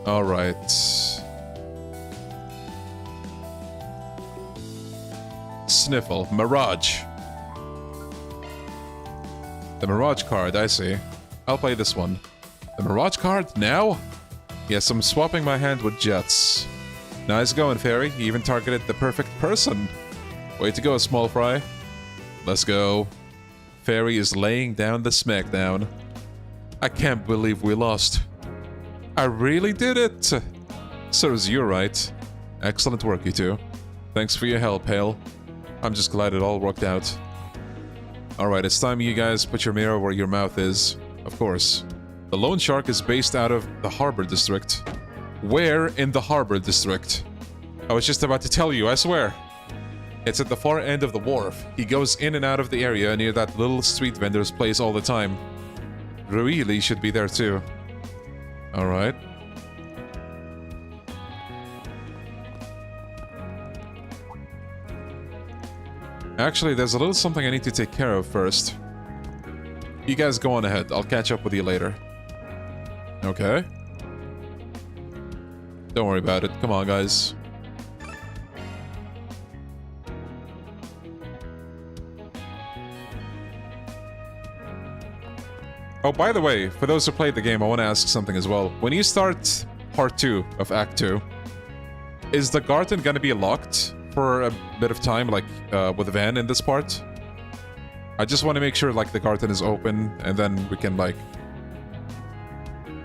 Alright. Sniffle. Mirage. The Mirage card, I see. I'll play this one. The Mirage card? Now? Yes, I'm swapping my hand with Jet's. Nice going, Fairy. You even targeted the perfect person. Way to go, Small Fry. Let's go. Fairy is laying down the smackdown. I can't believe we lost. I really did it! Serves you right. Excellent work, you two. Thanks for your help, Hale. I'm just glad it all worked out. Alright, it's time you guys put your mirror where your mouth is. Of course. The Lone Shark is based out of the Harbor District. Where in the Harbor District? I was just about to tell you, I swear. It's at the far end of the wharf. He goes in and out of the area near that little street vendor's place all the time. Really should be there too. Alright. Actually, there's a little something I need to take care of first. You guys go on ahead. I'll catch up with you later. Okay. Don't worry about it. Come on, guys. Oh, by the way, for those who played the game, I want to ask something as well. When you start part 2 of Act 2, is the garden gonna be locked for a bit of time, like with Van in this part? I just want to make sure like the garden is open, and then we can like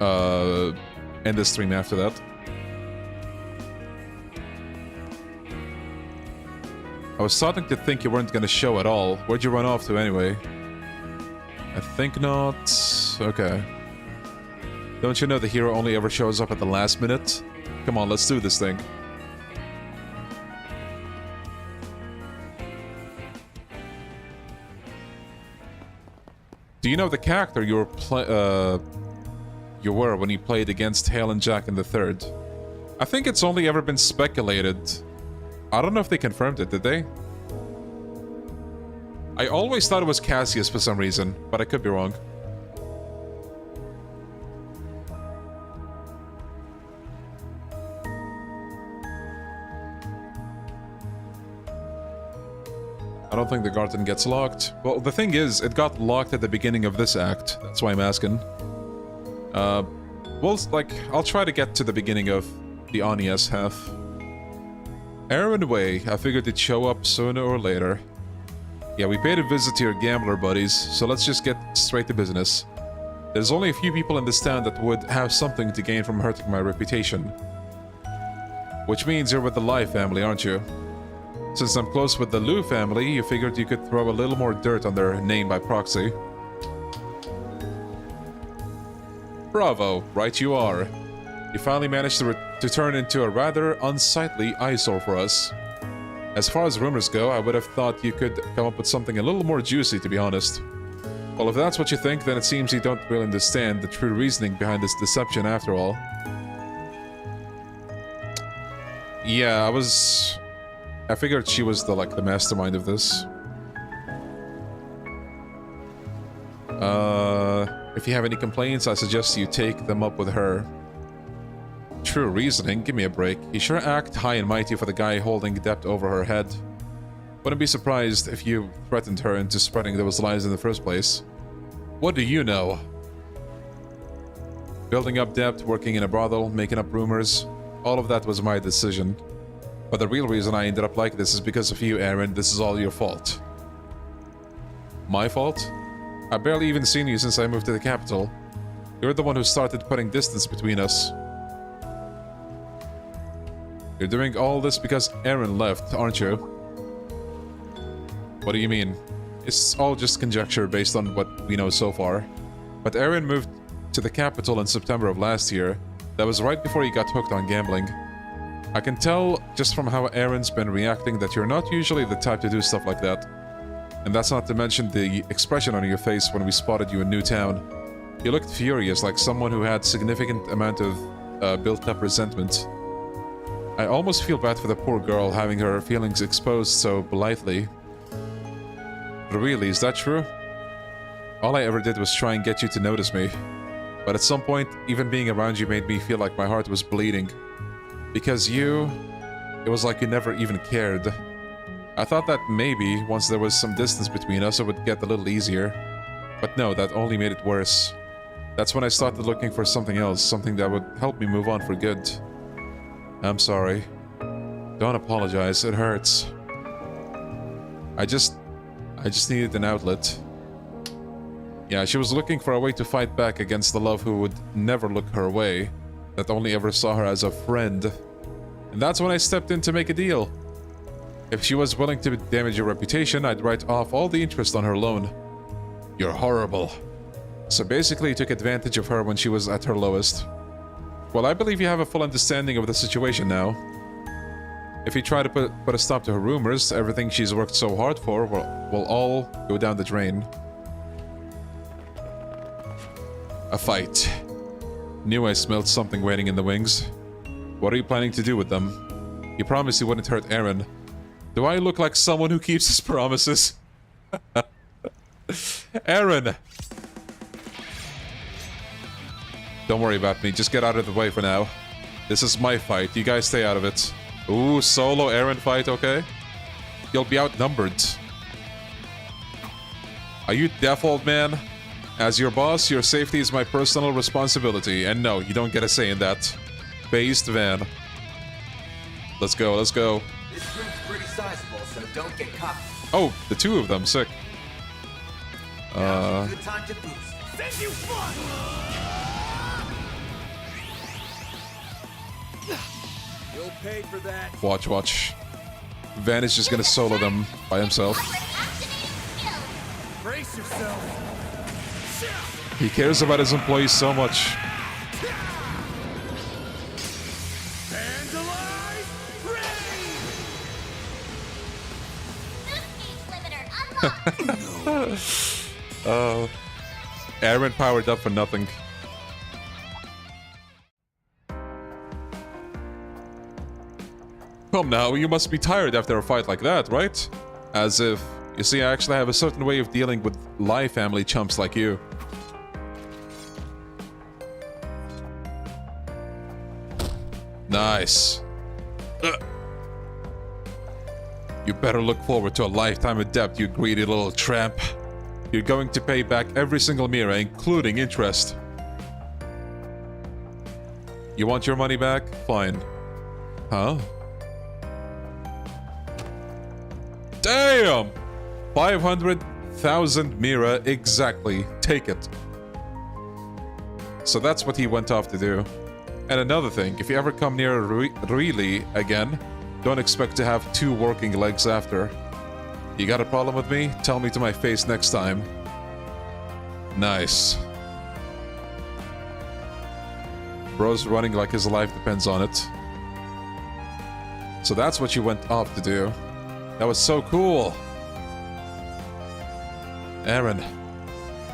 end the stream after that. I was starting to think you weren't gonna show at all. Where'd you run off to anyway? I think not. Okay. Don't you know the hero only ever shows up at the last minute? Come on, let's do this thing. Do you know the character you were when you played against Hale and Jack in the third? I think it's only ever been speculated. I don't know if they confirmed it, did they? I always thought it was Cassius for some reason, but I could be wrong. I don't think the garden gets locked. Well, the thing is, it got locked at the beginning of this act. That's why I'm asking. Well, like, I'll try to get to the beginning of the Anias half. Aaron Way, I figured it'd show up sooner or later. Yeah, we paid a visit to your gambler buddies, so let's just get straight to business. There's only a few people in this town that would have something to gain from hurting my reputation. Which means you're with the Lai family, aren't you? Since I'm close with the Liu family, you figured you could throw a little more dirt on their name by proxy. Bravo, right you are. You finally managed to turn into a rather unsightly eyesore for us. As far as rumors go, I would have thought you could come up with something a little more juicy, to be honest. Well, if that's what you think, then it seems you don't really understand the true reasoning behind this deception after all. Yeah, I figured she was the mastermind of this. If you have any complaints, I suggest you take them up with her. True reasoning? Give me a break. You sure act high and mighty for the guy holding debt over her head. Wouldn't be surprised if you threatened her into spreading those lies in the first place. What do you know? Building up debt, working in a brothel, making up rumors. All of that was my decision. But the real reason I ended up like this is because of you, Aaron. This is all your fault. My fault? I've barely even seen you since I moved to the capital. You're the one who started putting distance between us. You're doing all this because Aaron left, aren't you? What do you mean? It's all just conjecture based on what we know so far. But Aaron moved to the capital in September of last year. That was right before he got hooked on gambling. I can tell just from how Aaron's been reacting that you're not usually the type to do stuff like that. And that's not to mention the expression on your face when we spotted you in Newtown. You looked furious, like someone who had significant amount of built-up resentment. I almost feel bad for the poor girl having her feelings exposed so blithely. Really, is that true? All I ever did was try and get you to notice me. But at some point, even being around you made me feel like my heart was bleeding. Because it was like you never even cared. I thought that maybe, once there was some distance between us, it would get a little easier. But no, that only made it worse. That's when I started looking for something else, something that would help me move on for good. I'm sorry. Don't apologize, it hurts. I just needed an outlet. Yeah, she was looking for a way to fight back against the love who would never look her way, that only ever saw her as a friend. And that's when I stepped in to make a deal. If she was willing to damage your reputation, I'd write off all the interest on her loan. You're horrible. So basically you took advantage of her when she was at her lowest. Well, I believe you have a full understanding of the situation now. If you try to put a stop to her rumors, everything she's worked so hard for will all go down the drain. A fight. Knew I smelled something waiting in the wings. What are you planning to do with them? You promised you wouldn't hurt Aaron. Do I look like someone who keeps his promises? Aaron! Don't worry about me. Just get out of the way for now. This is my fight. You guys stay out of it. Ooh, solo Eren fight, okay? You'll be outnumbered. Are you deaf, old man? As your boss, your safety is my personal responsibility. And no, you don't get a say in that. Based Van. Let's go, let's go. This room's pretty sizable, so don't get caught. Oh, the two of them, sick. Now's a good time to boost. Send you fun! You'll pay for that. Watch, watch. Van is just gonna solo them by himself. Brace yourself. He cares about his employees so much. Oh, Eren powered up for nothing. Come now, you must be tired after a fight like that, right? As if. You see, I actually have a certain way of dealing with Lai family chumps like you. Nice. You better look forward to a lifetime of debt, you greedy little tramp. You're going to pay back every single Mira, including interest. You want your money back? Fine. Huh? Damn! 500,000 Mira exactly. Take it. So that's what he went off to do. And another thing, if you ever come near really again, don't expect to have two working legs after. You got a problem with me? Tell me to my face next time. Nice. Bro's running like his life depends on it. So that's what you went off to do. That was so cool. Eren,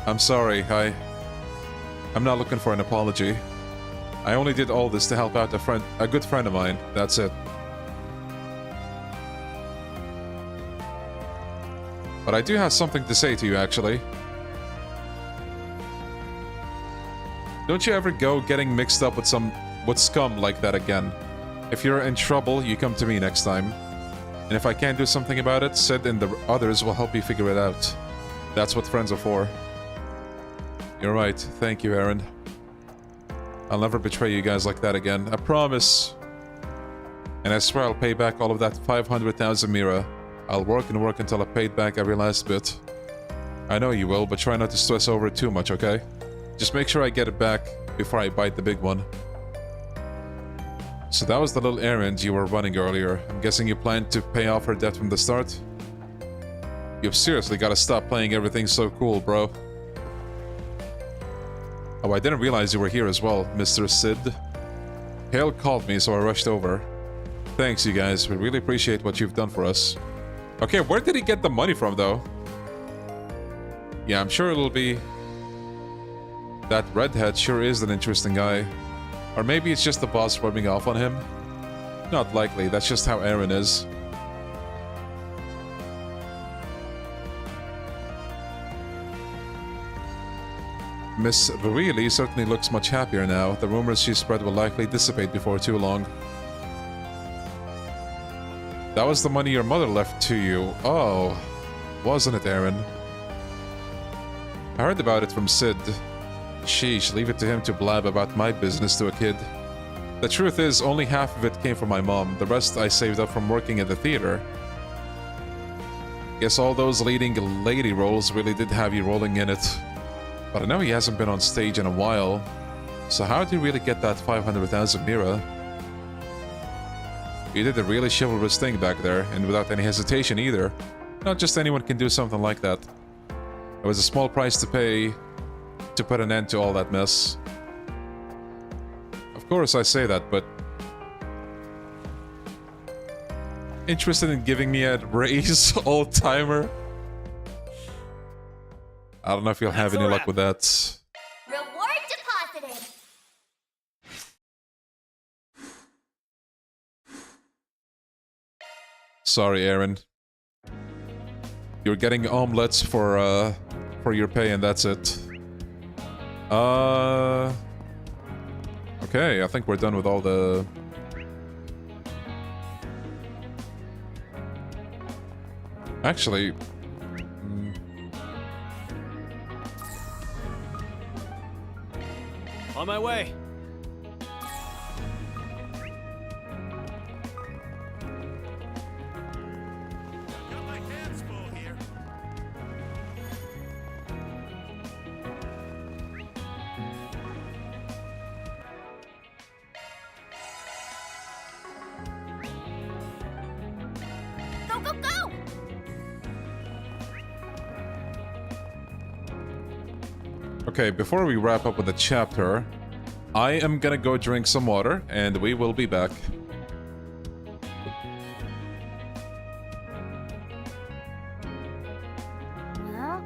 I'm sorry. I'm not looking for an apology. I only did all this to help out a good friend of mine. That's it. But I do have something to say to you, actually. Don't you ever go getting mixed up with scum like that again. If you're in trouble, you come to me next time. And if I can't do something about it, Sid and the others will help you figure it out. That's what friends are for. You're right. Thank you, Eren. I'll never betray you guys like that again. I promise. And I swear I'll pay back all of that 500,000 Mira. I'll work and work until I paid back every last bit. I know you will, but try not to stress over it too much, okay? Just make sure I get it back before I bite the big one. So that was the little errand you were running earlier. I'm guessing you planned to pay off her debt from the start? You've seriously got to stop playing everything so cool, bro. Oh, I didn't realize you were here as well, Mr. Sid. Hale called me, so I rushed over. Thanks, you guys. We really appreciate what you've done for us. Okay, where did he get the money from, though? Yeah, I'm sure it'll be... That redhead sure is an interesting guy. Or maybe it's just the boss rubbing off on him. Not likely, that's just how Eren is. Miss Really certainly looks much happier now. The rumors she spread will likely dissipate before too long. That was the money your mother left to you. Oh, wasn't it, Eren? I heard about it from Sid. Sheesh, leave it to him to blab about my business to a kid. The truth is, only half of it came from my mom. The rest I saved up from working at the theater. Guess all those leading lady roles really did have you rolling in it. But I know he hasn't been on stage in a while. So how did he really get that 500,000 Mira? You did a really chivalrous thing back there, and without any hesitation either. Not just anyone can do something like that. It was a small price to pay to put an end to all that mess. Of course I say that, but... Interested in giving me a raise, old-timer? I don't know if you'll have any luck with that. Reward deposited. Sorry, Eren. You're getting omelets for your pay, and that's it. Okay, I think we're done with all the... Actually... On my way. Go, go, go! Okay, before we wrap up with the chapter, I am gonna go drink some water, and we will be back. Well,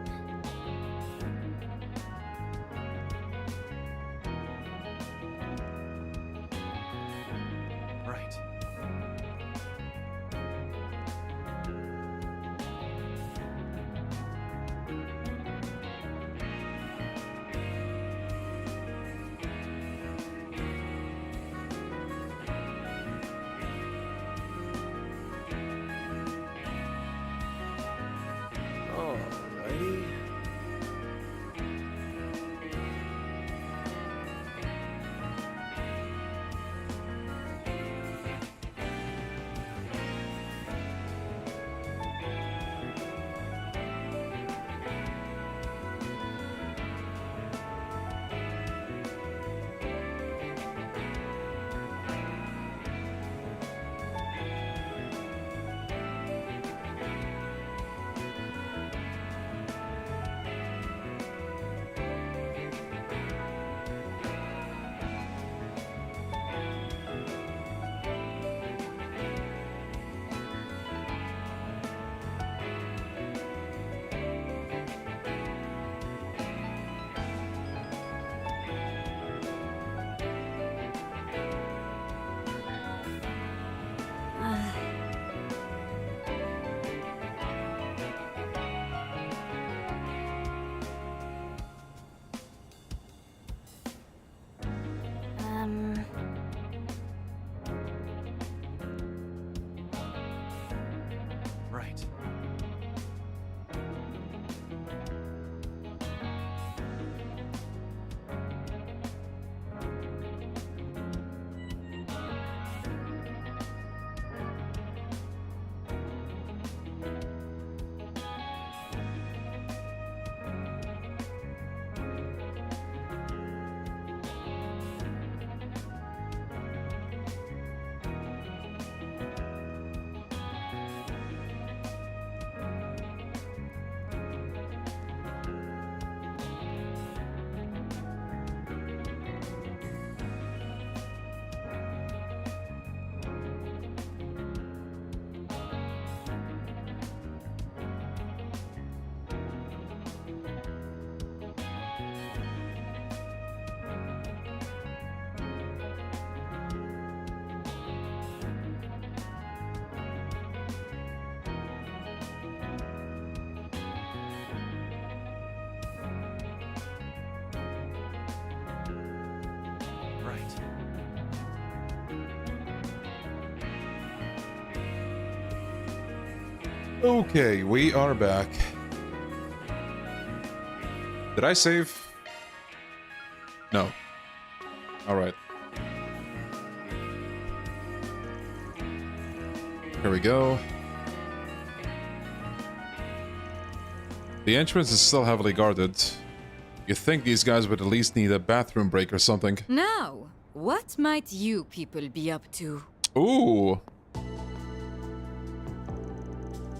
Right. Alrighty. Right. Right. Okay, we are back. Did I save? No. Alright. Here we go. The entrance is still heavily guarded. You'd think these guys would at least need a bathroom break or something. Now, what might you people be up to? Ooh.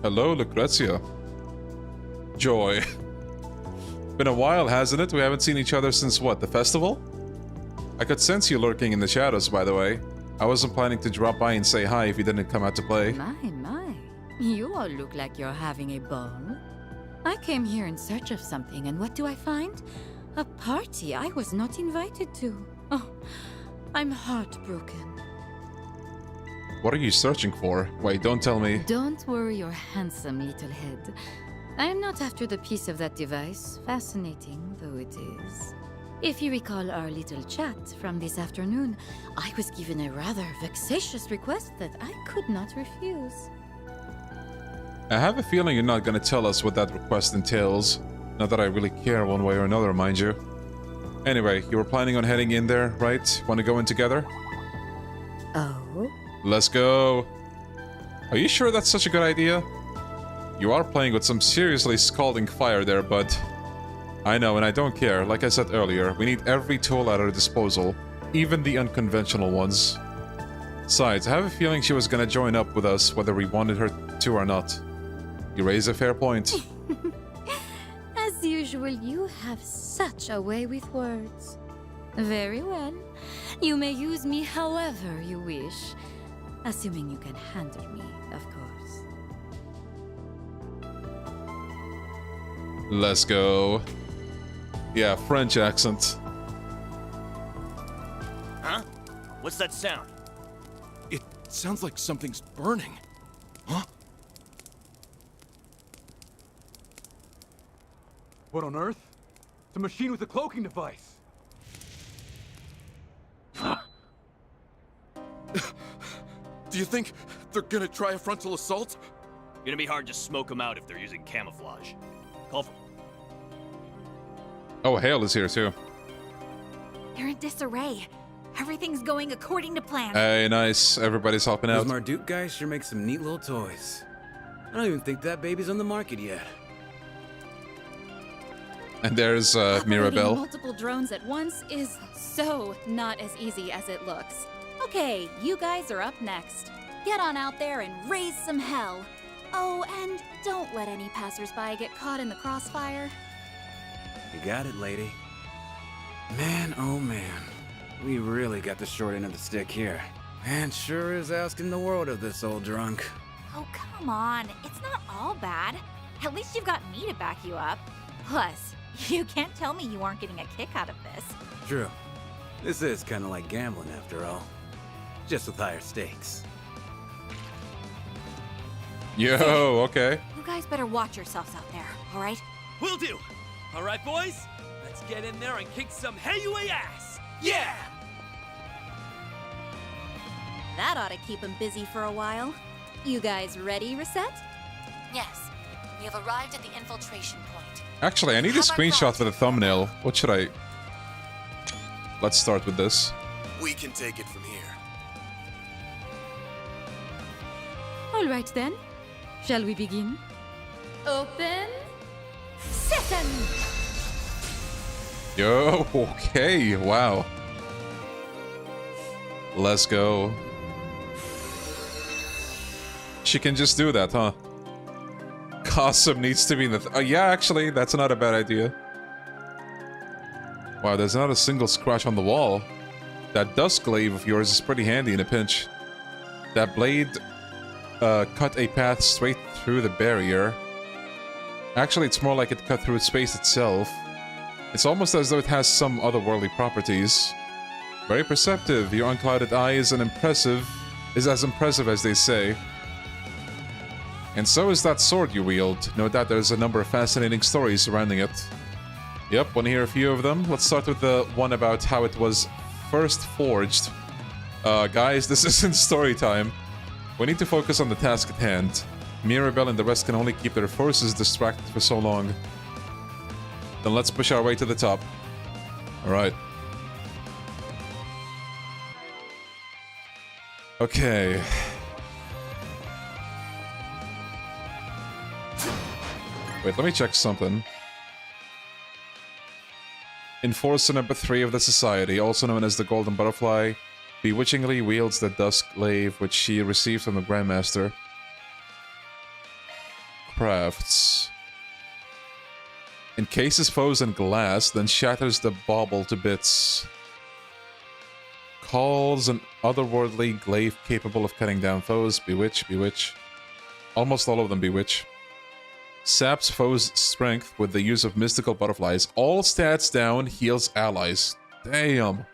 Hello, Lucrezia. Joy. Been a while, hasn't it? We haven't seen each other since what, the festival? I could sense you lurking in the shadows, by the way. I wasn't planning to drop by and say hi if you didn't come out to play. My. You all look like you're having a ball. I came here in search of something, and what do I find? A party I was not invited to. Oh, I'm heartbroken. What are you searching for? Wait, don't tell me. Don't worry your handsome little head. I am not after the piece of that device, fascinating though it is. If you recall our little chat from this afternoon, I was given a rather vexatious request that I could not refuse. I have a feeling you're not gonna tell us what that request entails. Not that I really care one way or another, mind you. Anyway, you were planning on heading in there, right? Want to go in together? Oh? Let's go. Are you sure that's such a good idea? You are playing with some seriously scalding fire there, bud. I know, and I don't care. Like I said earlier, we need every tool at our disposal, even the unconventional ones. Besides, I have a feeling she was gonna join up with us whether we wanted her to or not. You raise a fair point. As usual, you have such a way with words. Very well. You may use me however you wish. Assuming you can handle me, of course. Let's go. Yeah, French accent. Huh? What's that sound? It sounds like something's burning. Huh? What on earth? It's a machine with a cloaking device. Do you think they're gonna try a frontal assault? Gonna be hard to smoke them out if they're using camouflage. Call for... Oh, Hale is here too. You're in disarray. Everything's going according to plan. Hey, nice. Everybody's helping out. Those Marduk guys sure make some neat little toys. I don't even think that baby's on the market yet. And there's Operating Mirabelle. multiple drones at once is so not as easy as it looks. Okay, you guys are up next. Get on out there and raise some hell. Oh, and don't let any passersby get caught in the crossfire. You got it, lady. Man, oh man. We really got the short end of the stick here. Man sure is asking the world of this old drunk. Oh, come on. It's not all bad. At least you've got me to back you up. Plus, you can't tell me you aren't getting a kick out of this. True. This is kind of like gambling after all. Just with higher stakes. Yo, okay. You guys better watch yourselves out there, all right? Will do. All right, boys. Let's get in there and kick some Heiyue ass. Yeah! That ought to keep him busy for a while. You guys ready, Reset? Yes. We have arrived at the infiltration point. Actually, I need a screenshot for the thumbnail. What should I... Let's start with this. We can take it from here. All right then. Shall we begin? Open sesame! Yo, okay, wow. Let's go. She can just do that, huh? KASIM needs to be in the... yeah, actually, that's not a bad idea. Wow, there's not a single scratch on the wall. That dust glaive of yours is pretty handy in a pinch. That blade cut a path straight through the barrier. Actually, it's more like it cut through space itself. It's almost as though it has some otherworldly properties. Very perceptive. Your unclouded eye is as impressive as they say. And so is that sword you wield. No doubt there's a number of fascinating stories surrounding it. Yep, want to hear a few of them? Let's start with the one about how it was first forged. Guys, this isn't story time. We need to focus on the task at hand. Mirabelle and the rest can only keep their forces distracted for so long. Then let's push our way to the top. Alright. Okay. Wait, let me check something. Enforcer number 3 of the Society, also known as the Golden Butterfly, bewitchingly wields the dusk glaive which she received from the Grandmaster. Crafts. Encases foes in glass, then shatters the bauble to bits. Calls an otherworldly glaive capable of cutting down foes. Bewitch, bewitch. Almost all of them bewitch. Saps foes' strength with the use of mystical butterflies. All stats down, heals allies. Damn.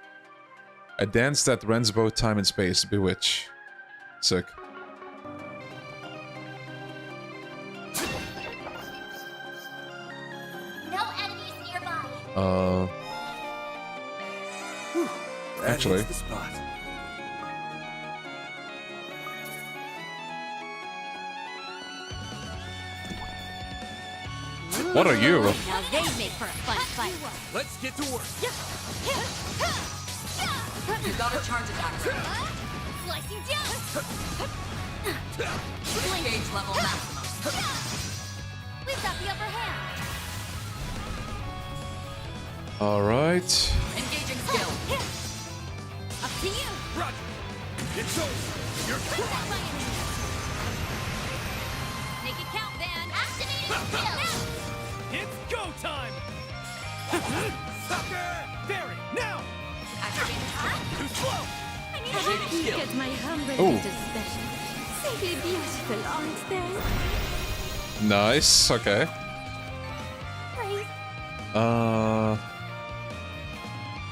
A dance that rends both time and space. Bewitch. Sick. No enemies nearby. actually. hits the spot. What are you? Now they make for a fun fight. Let's get to work. You got a charge attack. Slicing down. Gauge level maximum. We've got the upper hand. Alright. Engaging skill. Up to you. Roger. It's over. You're Make it count, Van. Activating skill. It's go time! Sucker! Barry, now! Too slow! I need a hand. Get my humble Ooh. little special. Simply beautiful, aren't they? Nice. Okay. Praise. I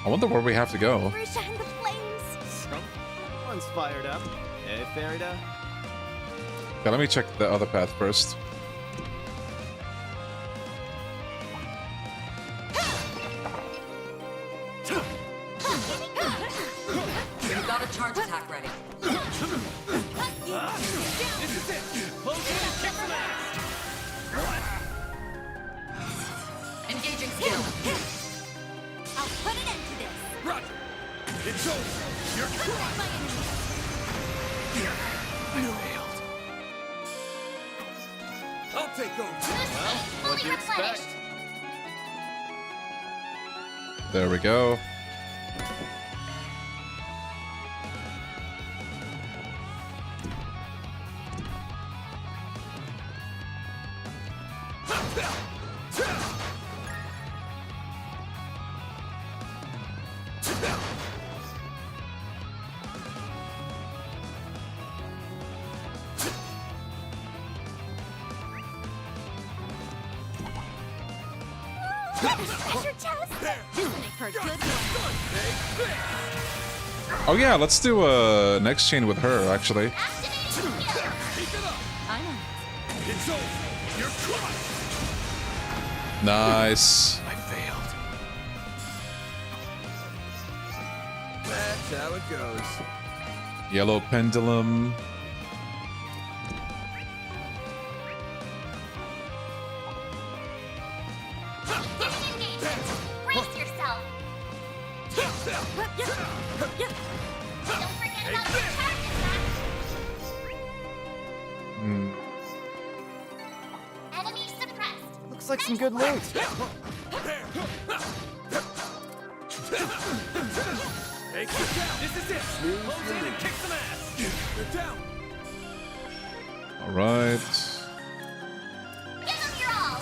wonder where we have to go. Reshine the flames. One's fired up. Eh, Farida? Okay, let me check the other path first. You got a charge attack ready. This is it! Close in and kick some ass! Engaging skill. I'll put an end to this. Roger! It's over! You're I failed. I'll take over. What do you expect? There we go. Pressure test. Isn't it for a good one? Oh yeah, let's do a next chain with her, actually. I'm on. It's over! You're crushed! Nice. I failed. That's how it goes. Yellow pendulum. Brace yourself. Don't forget about the charge attack. Enemy suppressed. Looks like some good loot. Hey, get down! This is it! Close in and kick some ass! They're down! Alright. Give them your all.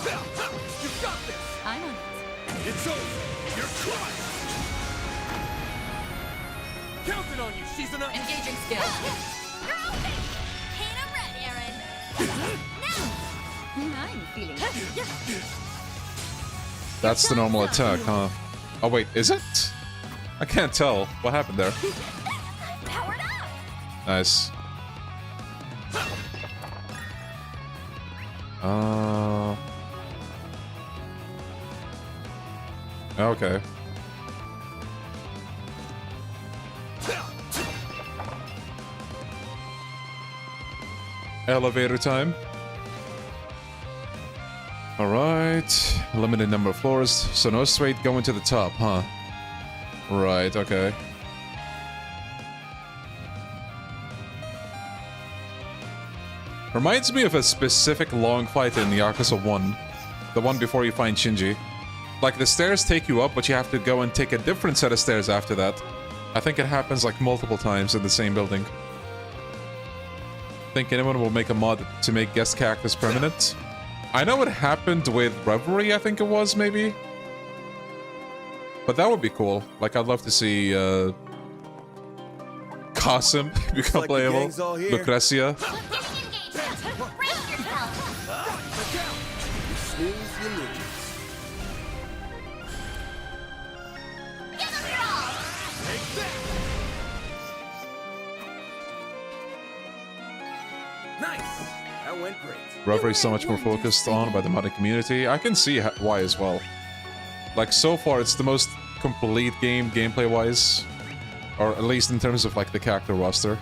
You got this! I'm on it. It's over! You're crushed! Counting on you, Shizuna! Engaging skill. You're open. Hit 'em red, Aaron. Now. I'm feeling it. That's the normal attack, huh? Oh wait, is it? I can't tell. What happened there? Powered up. Nice. Okay. Elevator time. Alright. Limited number of floors, so no straight going to the top, huh? Right, okay. Reminds me of a specific long fight in Yakuza 1. The one before you find Shinji. Like, the stairs take you up, but you have to go and take a different set of stairs after that. I think it happens like multiple times in the same building. Think anyone will make a mod to make guest characters permanent? I know it happened with Revelry, I think it was, maybe? But that would be cool. Like, I'd love to see, KASIM become like the playable. gang's all here. Lucrecia. Brace yourself. You snooze, you lose. Give them your all. Take that! Nice! That went great. Revelry is so much more focused on by the modding community. I can see why as well. Like, so far, it's the most complete game, gameplay-wise. Or at least in terms of like the character roster.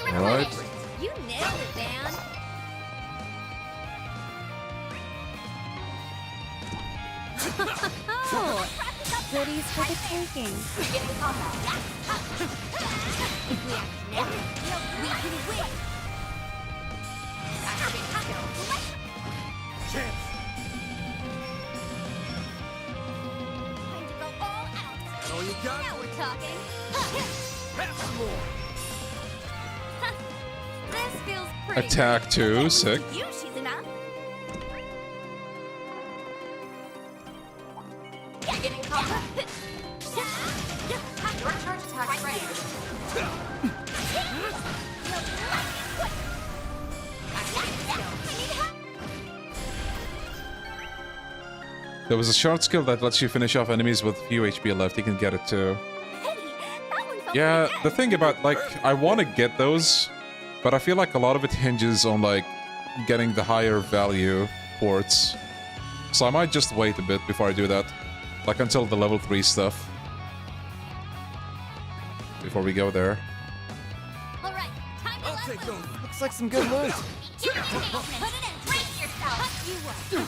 Alright. You nailed it, man. Oh, goodies for the taking. If we act now, we can win. Chance. Time to go all out. That all you got? Now we're talking. Have some more. This feels pretty. Attack 2, sick. You, she's enough. Getting caught. Your charge attack ready. There was a short skill that lets you finish off enemies with few HP left. You can get it too. Yeah, the thing about, like, I want to get those, but I feel like a lot of it hinges on, like, getting the higher value ports. So I might just wait a bit before I do that. Like, until the level 3 stuff. Before we go there. Alright, time to I'll take those. Looks like some good loot. Put it in. Brace yourself. You will.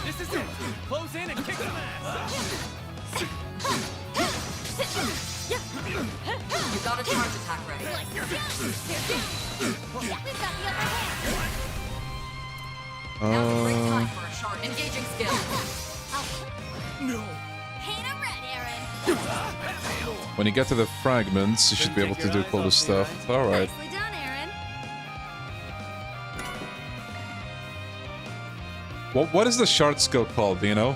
This is it. Close in and kick some ass. You got a charge attack ready. We've got the upper hand. Now's a great time for a short engaging skill. No. Paint 'em red, Aaron. When you get to the fragments, you should be able to do cool stuff. Alright. Nicely done, Aaron. What is the short skill called, do you know?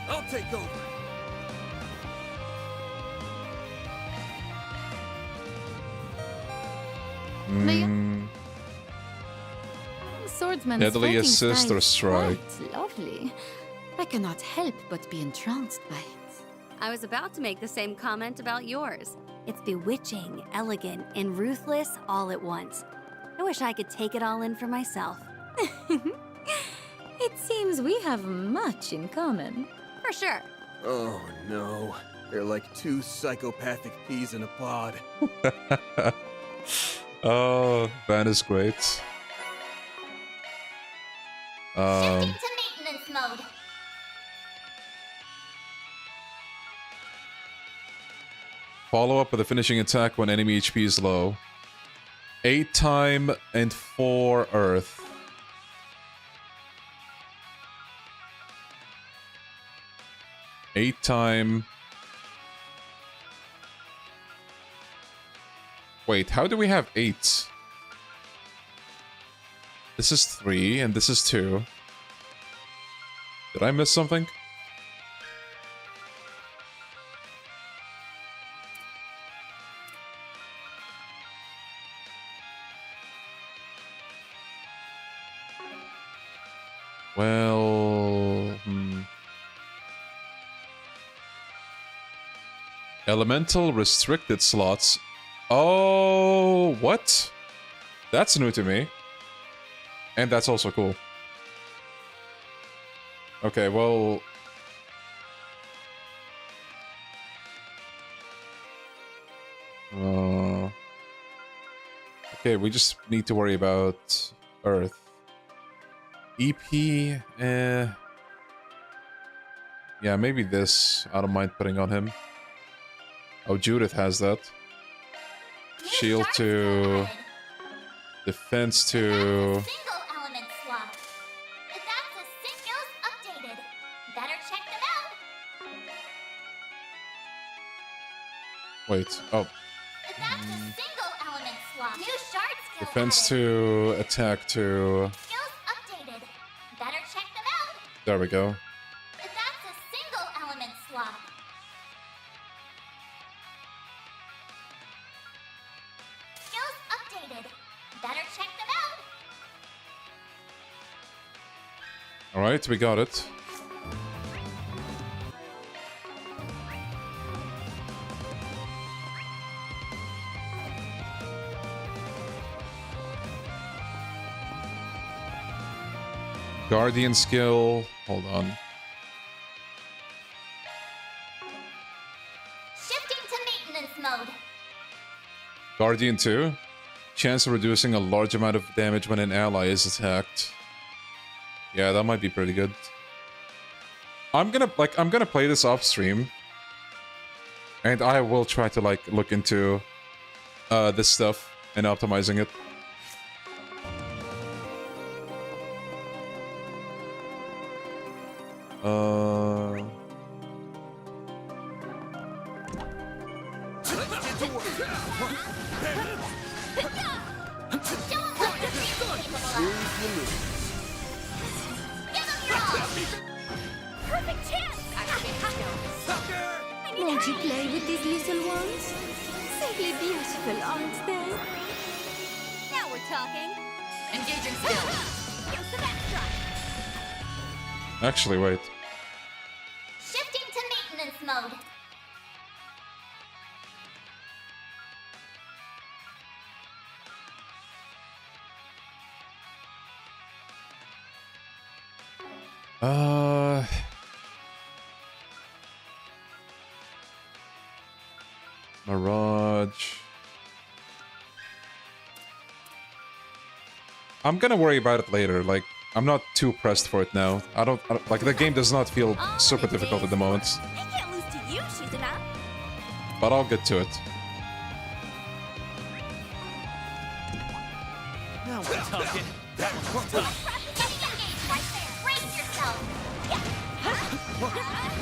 I'll take over. Swordsman's Deadly fighting assist style or is strike. quite lovely. I cannot help but be entranced by it. I was about to make the same comment about yours. It's bewitching, elegant, and ruthless all at once. I wish I could take it all in for myself. It seems we have much in common. For sure. Oh no. They're like two psychopathic peas in a pod. Oh, Van is great. Shifting to maintenance mode. Follow up with a finishing attack when enemy HP is low. 8 time and 4 earth. Eight time. Wait, how do we have 8? This is 3 and this is 2. Did I miss something? Well, Elemental restricted slots. Oh, what? That's new to me. And that's also cool. Okay, well... okay, we just need to worry about Earth. EP, yeah, maybe this. I don't mind putting on him. Oh, Judith has that. Shield to... Defense to... Single element swap. If that's a singles updated. Better check them out. Wait, oh. If that's a single element swap. New shard skill. Defense to... Attack to... Skills updated. Better check them out. There we go. If that's a single element swap. Skills Alright, we got it. Guardian skill. Hold on. Shifting to maintenance mode. Guardian 2. Chance of reducing a large amount of damage when an ally is attacked. Yeah, that might be pretty good. I'm gonna play this off stream. And I will try to like look into this stuff and optimizing it. Perfect chance! Won't you play with these little ones? Simply beautiful, aren't they? Now we're talking. Engaging skill. Use the backstrike. Actually, wait. Shifting to maintenance mode. Mirage. I'm gonna worry about it later. Like, I'm not too pressed for it now. I don't like, the game does not feel super difficult at the moment. I can't lose to you, Shizuna. But I'll get to it. Now we're talking. Right there. Brace yourself.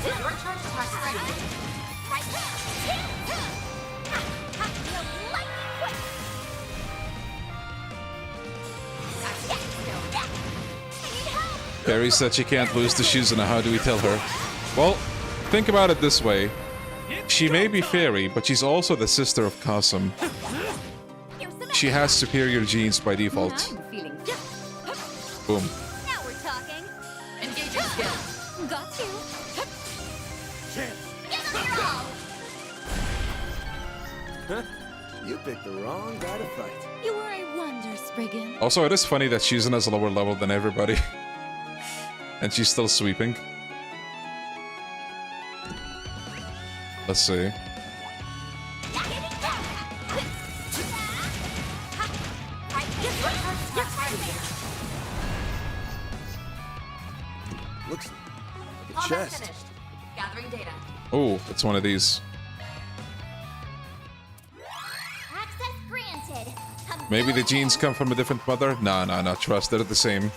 Your charge starts right there. Perry said she can't lose to Shizuna. How do we tell her? Well, think about it this way. She may be fairy, but she's also the sister of KASIM. She has superior genes by default. Boom. Now we're talking. Engaging skill. Got you. Give them your all. Huh? You picked the wrong guy to fight. You are a wonder, Spriggan. Also, it is funny that Shizuna's a lower level than everybody. And she's still sweeping. Let's see. Looks like a chest. Gathering data. Oh, it's one of these. Access granted. Maybe the genes come from a different mother? Nah, trust, they're the same.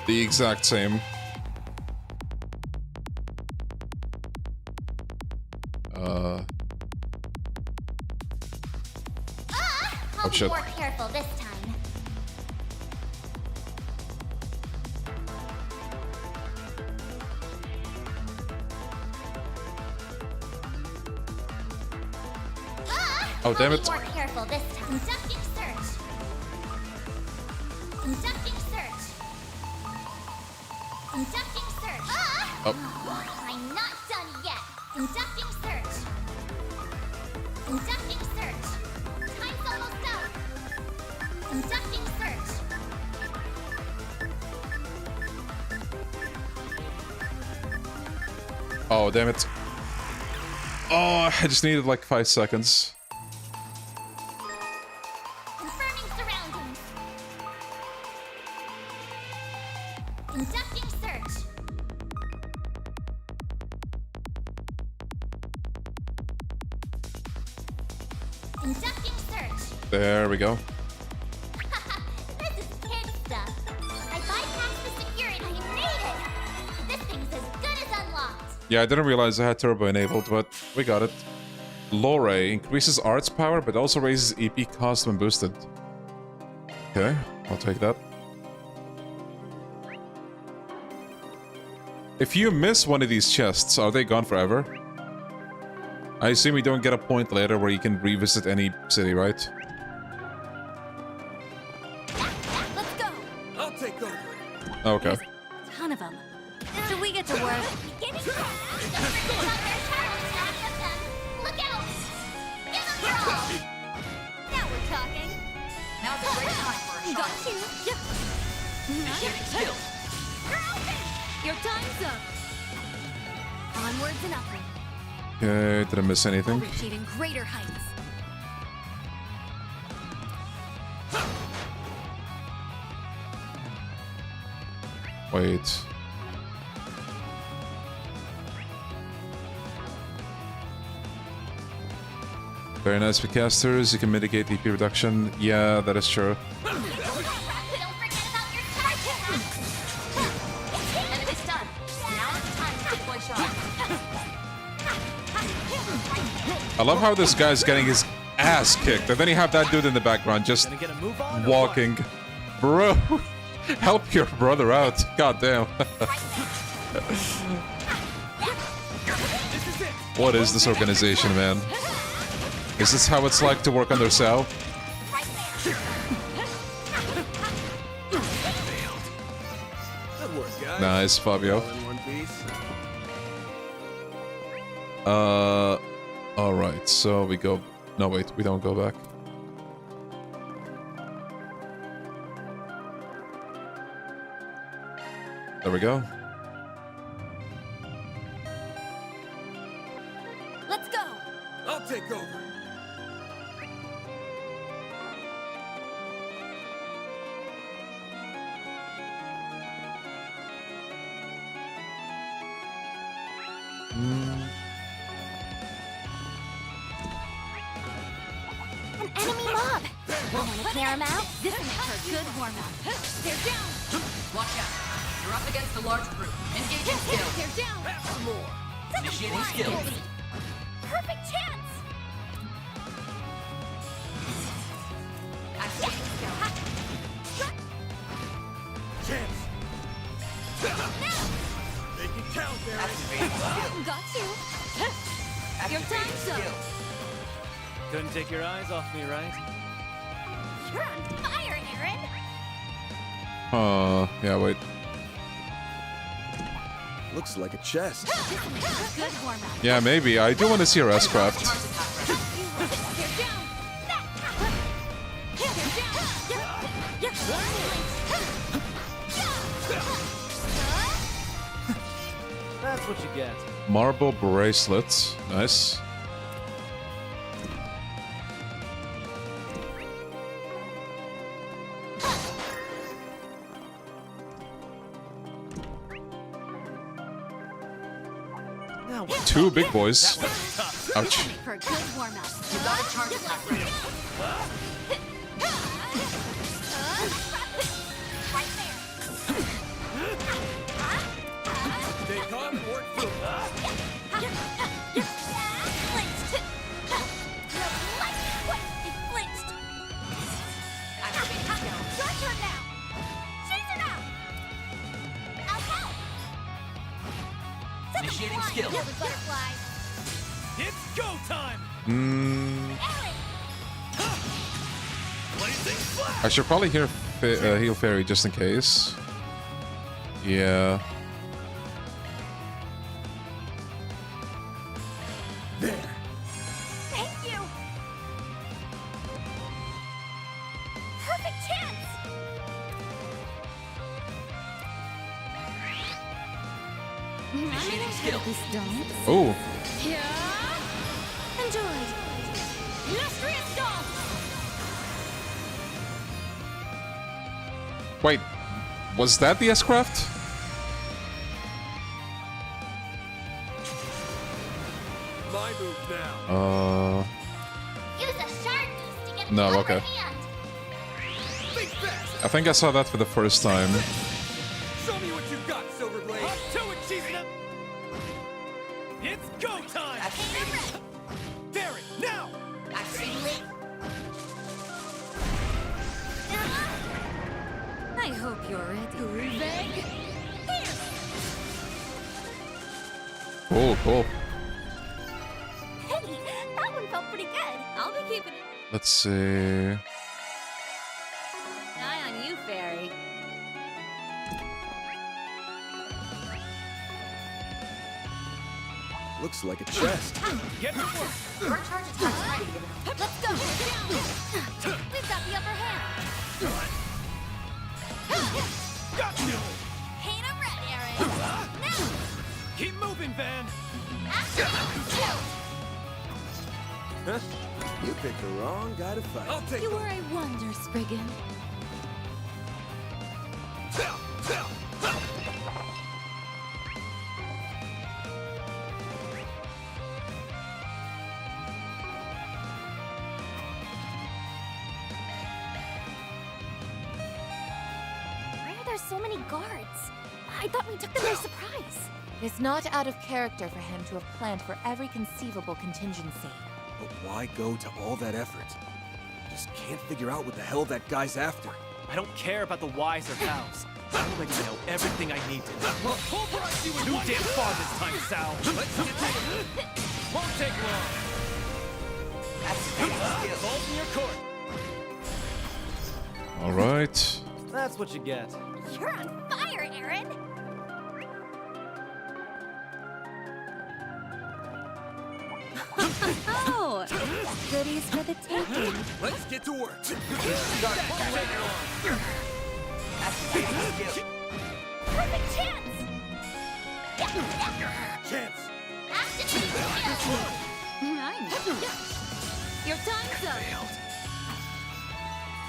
The exact same. I'll Oh shit. be more careful this time. Oh, damn it. I'll be more careful this time. Conducting search. Conducting search. Conducting search. Oh. I'm not done yet. Conducting search. Conducting search. Time's almost up. Conducting search. Oh, damn it. Oh, I just needed like 5 seconds. Confirming surroundings. Conducting search. Conducting search. There we go. This is kid stuff. I bypassed the security. I made it. This thing's as good as unlocked. Yeah, I didn't realize I had turbo enabled, but we got it. Lore increases arts power, but also raises EP cost when boosted. Okay, I'll take that. If you miss one of these chests, are they gone forever? I assume you don't get a point later where you can revisit any city, right? Let's go. I'll take over. Okay. Give it back! Don't forget about their charms, not just them! Look out! Give them your all! Now we're talking! Now's a great time for a shot. Got you. Yeah. Initiating skill. You're open! Your time's up. Onwards and upwards. Okay, did I miss anything? Reach even greater heights. Wait. Very nice for casters. You can mitigate DP reduction. Yeah, that is true. Enemy's done. Now it's time to deploy shots. I love how this guy's getting his ass kicked, and then you have that dude in the background just walking. Bro, help your brother out. God damn. What is this organization, man? Is this how it's like to work under Sal? Good work, guys. Nice, Fabio. All in one piece. Alright, so we go... No, wait, we don't go back. There we go. Let's go! I'll take over. An enemy mob! Wanna clear him out? This makes for a good warm-up. They're down! Watch out. You're up against a large group. Engaging skill. They're down! More. Initiating skill. Perfect chance! Activating skill. Chance. Make it count, Barry. Activating skill. Got you. Your Activating time's up. skill. Couldn't take your eyes off me, right? You're on fire, Aaron! Yeah, wait. Looks like a chest. Good warm-up. Yeah, maybe. I do want to see our S-Craft. They're down! That's what you get. Marble bracelets. Nice. Two big boys. Ouch. For a good warm-up. You got a charge attack ready. Stay calm and work through. Activating skill. Your turn now! Chase her now! I'll help! Initiating skill. Yeah, the butterfly! It's go time. I should probably heal Fairy just in case. Yeah. There. Thank you! Perfect chance! Initiating skill. Oh. Yeah! Enjoy! Illustrious dog! Wait. Was that the S-Craft? My move now. Use a shard boost to get No, the upper okay. hand! Think fast. I think I saw that for the first time. Show me what you got, Silverblade! Up to it, Cheesy! It's go time! Activating. Barry, now! Activating. I hope you're ready. Here! Cool, cool. Hey, that one felt pretty good. I'll be keeping it. Let's see. Eye on you, Fairy. Looks like a chest. Get to work! Your charge attack's ready. Let's go! We've got the upper hand! Got you! Paint 'em red, Aaron! Now! Keep moving, Van! Huh? You picked the wrong guy to fight. I'll take You were a wonder, Spriggan. Why are there so many guards? I thought we took them by surprise. It's not out of character for him to have planned for every conceivable contingency. But why go to all that effort? Just can't figure out what the hell that guy's after. I don't care about the whys or hows. I already know everything I need to know. Well, pulverize you in Too one damn shot. far this time, Sal. Let's get to it. Won't take long. Balls in your court. All right. That's what you get. You're on fire, Aaron! Oh, goodies for the taking. Let's get to work. Perfect chance! Chance. Your time's up!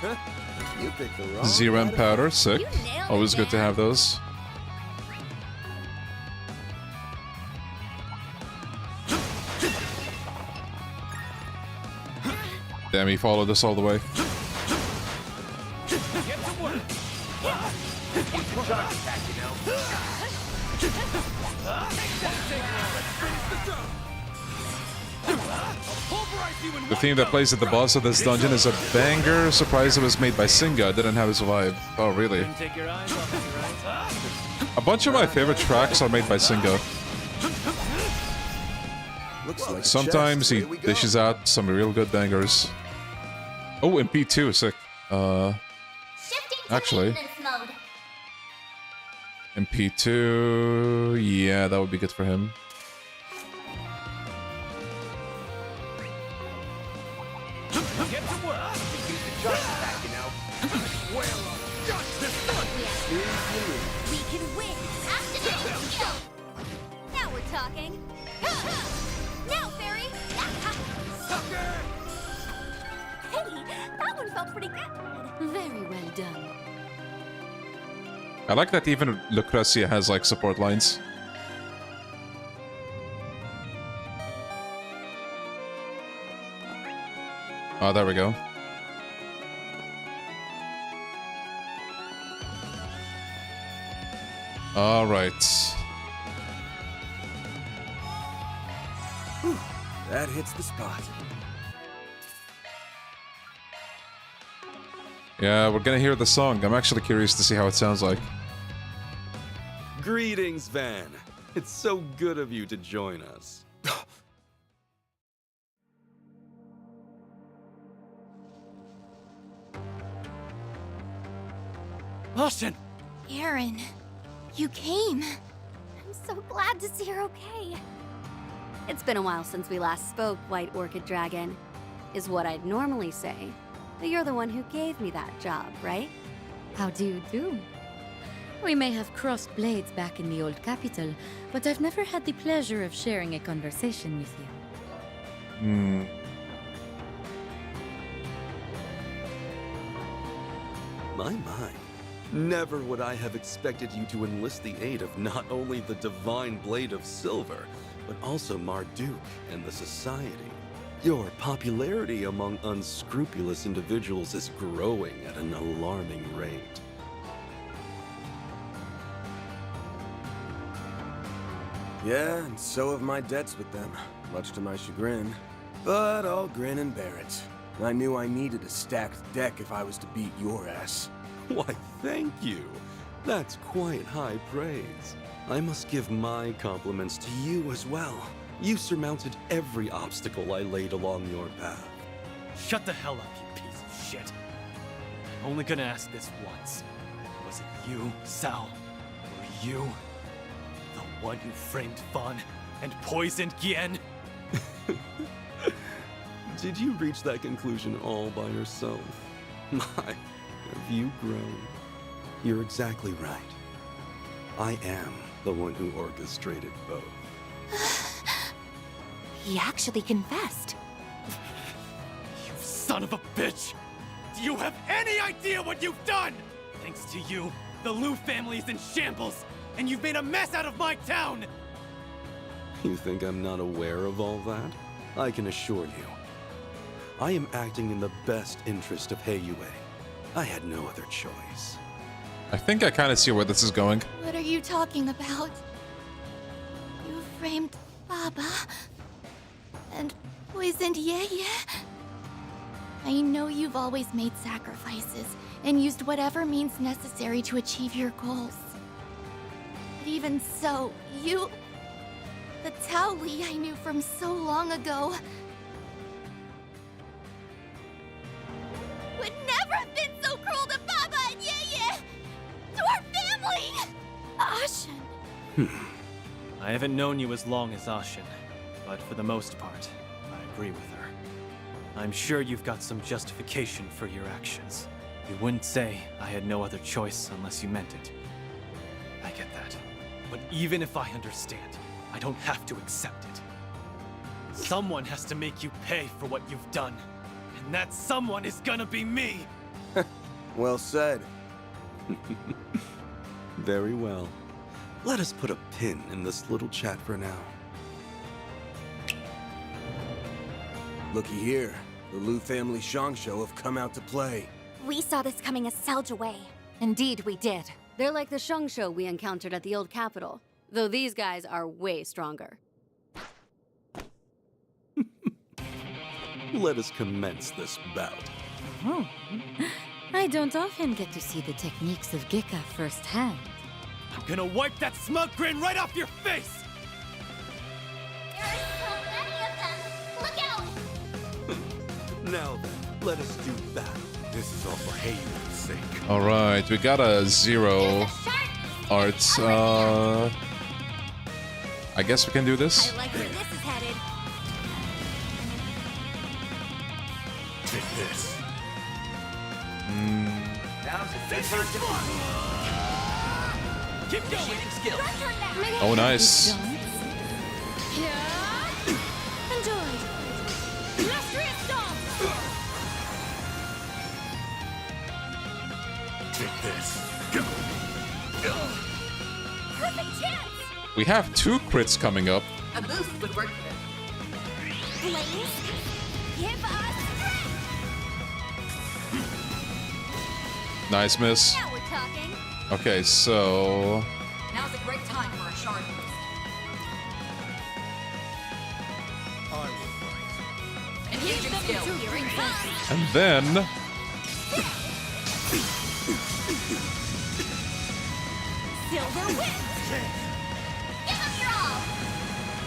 Huh? You picked the wrong ZRM guy to powder, fight. sick. You nailed Always it, good to man. have those. Damn, he followed us all the way. Get to work. Charge attack, you know. Pulverize you in The theme that plays at the boss of this dungeon is a banger. Surprise, it was made by Singa. Didn't have his vibe. Oh, really? Couldn't take your eyes off me, right? A bunch of my favorite tracks are made by Singa. Looks like a Sometimes chest. he Here we go. dishes out some real good bangers. Oh, and P2 sick. Shifting to Actually. maintenance mode. And P2, yeah, that would be good for him. Get to work. Use the charge attack, you know. We can win! Activate skill! Now we're talking! Now, Fairy! Hey, that one felt pretty good! Very well done. I like that even Lucrezia has like support lines. Oh, there we go. All right. Whew, that hits the spot. Yeah, we're gonna hear the song. I'm actually curious to see how it sounds like. Greetings, Van. It's so good of you to join us. Austin! Aaron, you came. I'm so glad to see you're okay. It's been a while since we last spoke, White Orchid Dragon, is what I'd normally say. But you're the one who gave me that job, right? How do you do? We may have crossed blades back in the old capital, but I've never had the pleasure of sharing a conversation with you. My. Never would I have expected you to enlist the aid of not only the Divine Blade of Silver, but also Marduk and the Society. Your popularity among unscrupulous individuals is growing at an alarming rate. Yeah, and so have my debts with them, much to my chagrin. But I'll grin and bear it. I knew I needed a stacked deck if I was to beat your ass. Why, thank you. That's quite high praise. I must give my compliments to you as well. You surmounted every obstacle I laid along your path. Shut the hell up, you piece of shit. I'm only gonna ask this once. Was it you, Sal? Or you, the one who framed Vaughn and poisoned Gien? Did you reach that conclusion all by yourself? My, have you grown? You're exactly right. I am the one who orchestrated both. He actually confessed. You son of a bitch! Do you have any idea what you've done? Thanks to you, the Liu family is in shambles, and you've made a mess out of my town! You think I'm not aware of all that? I can assure you, I am acting in the best interest of Heiyue. I had no other choice. I think I kind of see where this is going. What are you talking about? You framed Baba and poisoned Yeye. I know you've always made sacrifices and used whatever means necessary to achieve your goals. But even so, you... The Tao Li I knew from so long ago... would never have been so cruel to Baba and Yeye! To our family! Ashen! I haven't known you as long as Ashen, but for the most part, I agree with her. I'm sure you've got some justification for your actions. You wouldn't say I had no other choice unless you meant it. I get that. But even if I understand, I don't have to accept it. Someone has to make you pay for what you've done. And that someone is gonna be me! Well said. Very well. Let us put a pin in this little chat for now. Looky here. The Liu family Shongsho have come out to play. We saw this coming a Selge away. Indeed, we did. They're like the Shongsho we encountered at the old capital, though these guys are way stronger. Let us commence this bout. Oh. I don't often get to see the techniques of Gika firsthand. I'm gonna wipe that smug grin right off your face! There are so many of them! Look out! Now then, let us do battle. This is all for Heiyue's sake. Alright, we got a 0 art. I guess we can do this. I like where this is headed. Take this. Down to defense. Keep going! Skill. Oh, nice. Enjoy. Illustrious Storm. Take this. Perfect chance. We have 2 crits coming up. A boost would work here. Blaze, give us Nice miss. Now we're talking. Okay, so... Now's a great time for a shard boost. Engaging skill. And then... Silver wins. Give them your all!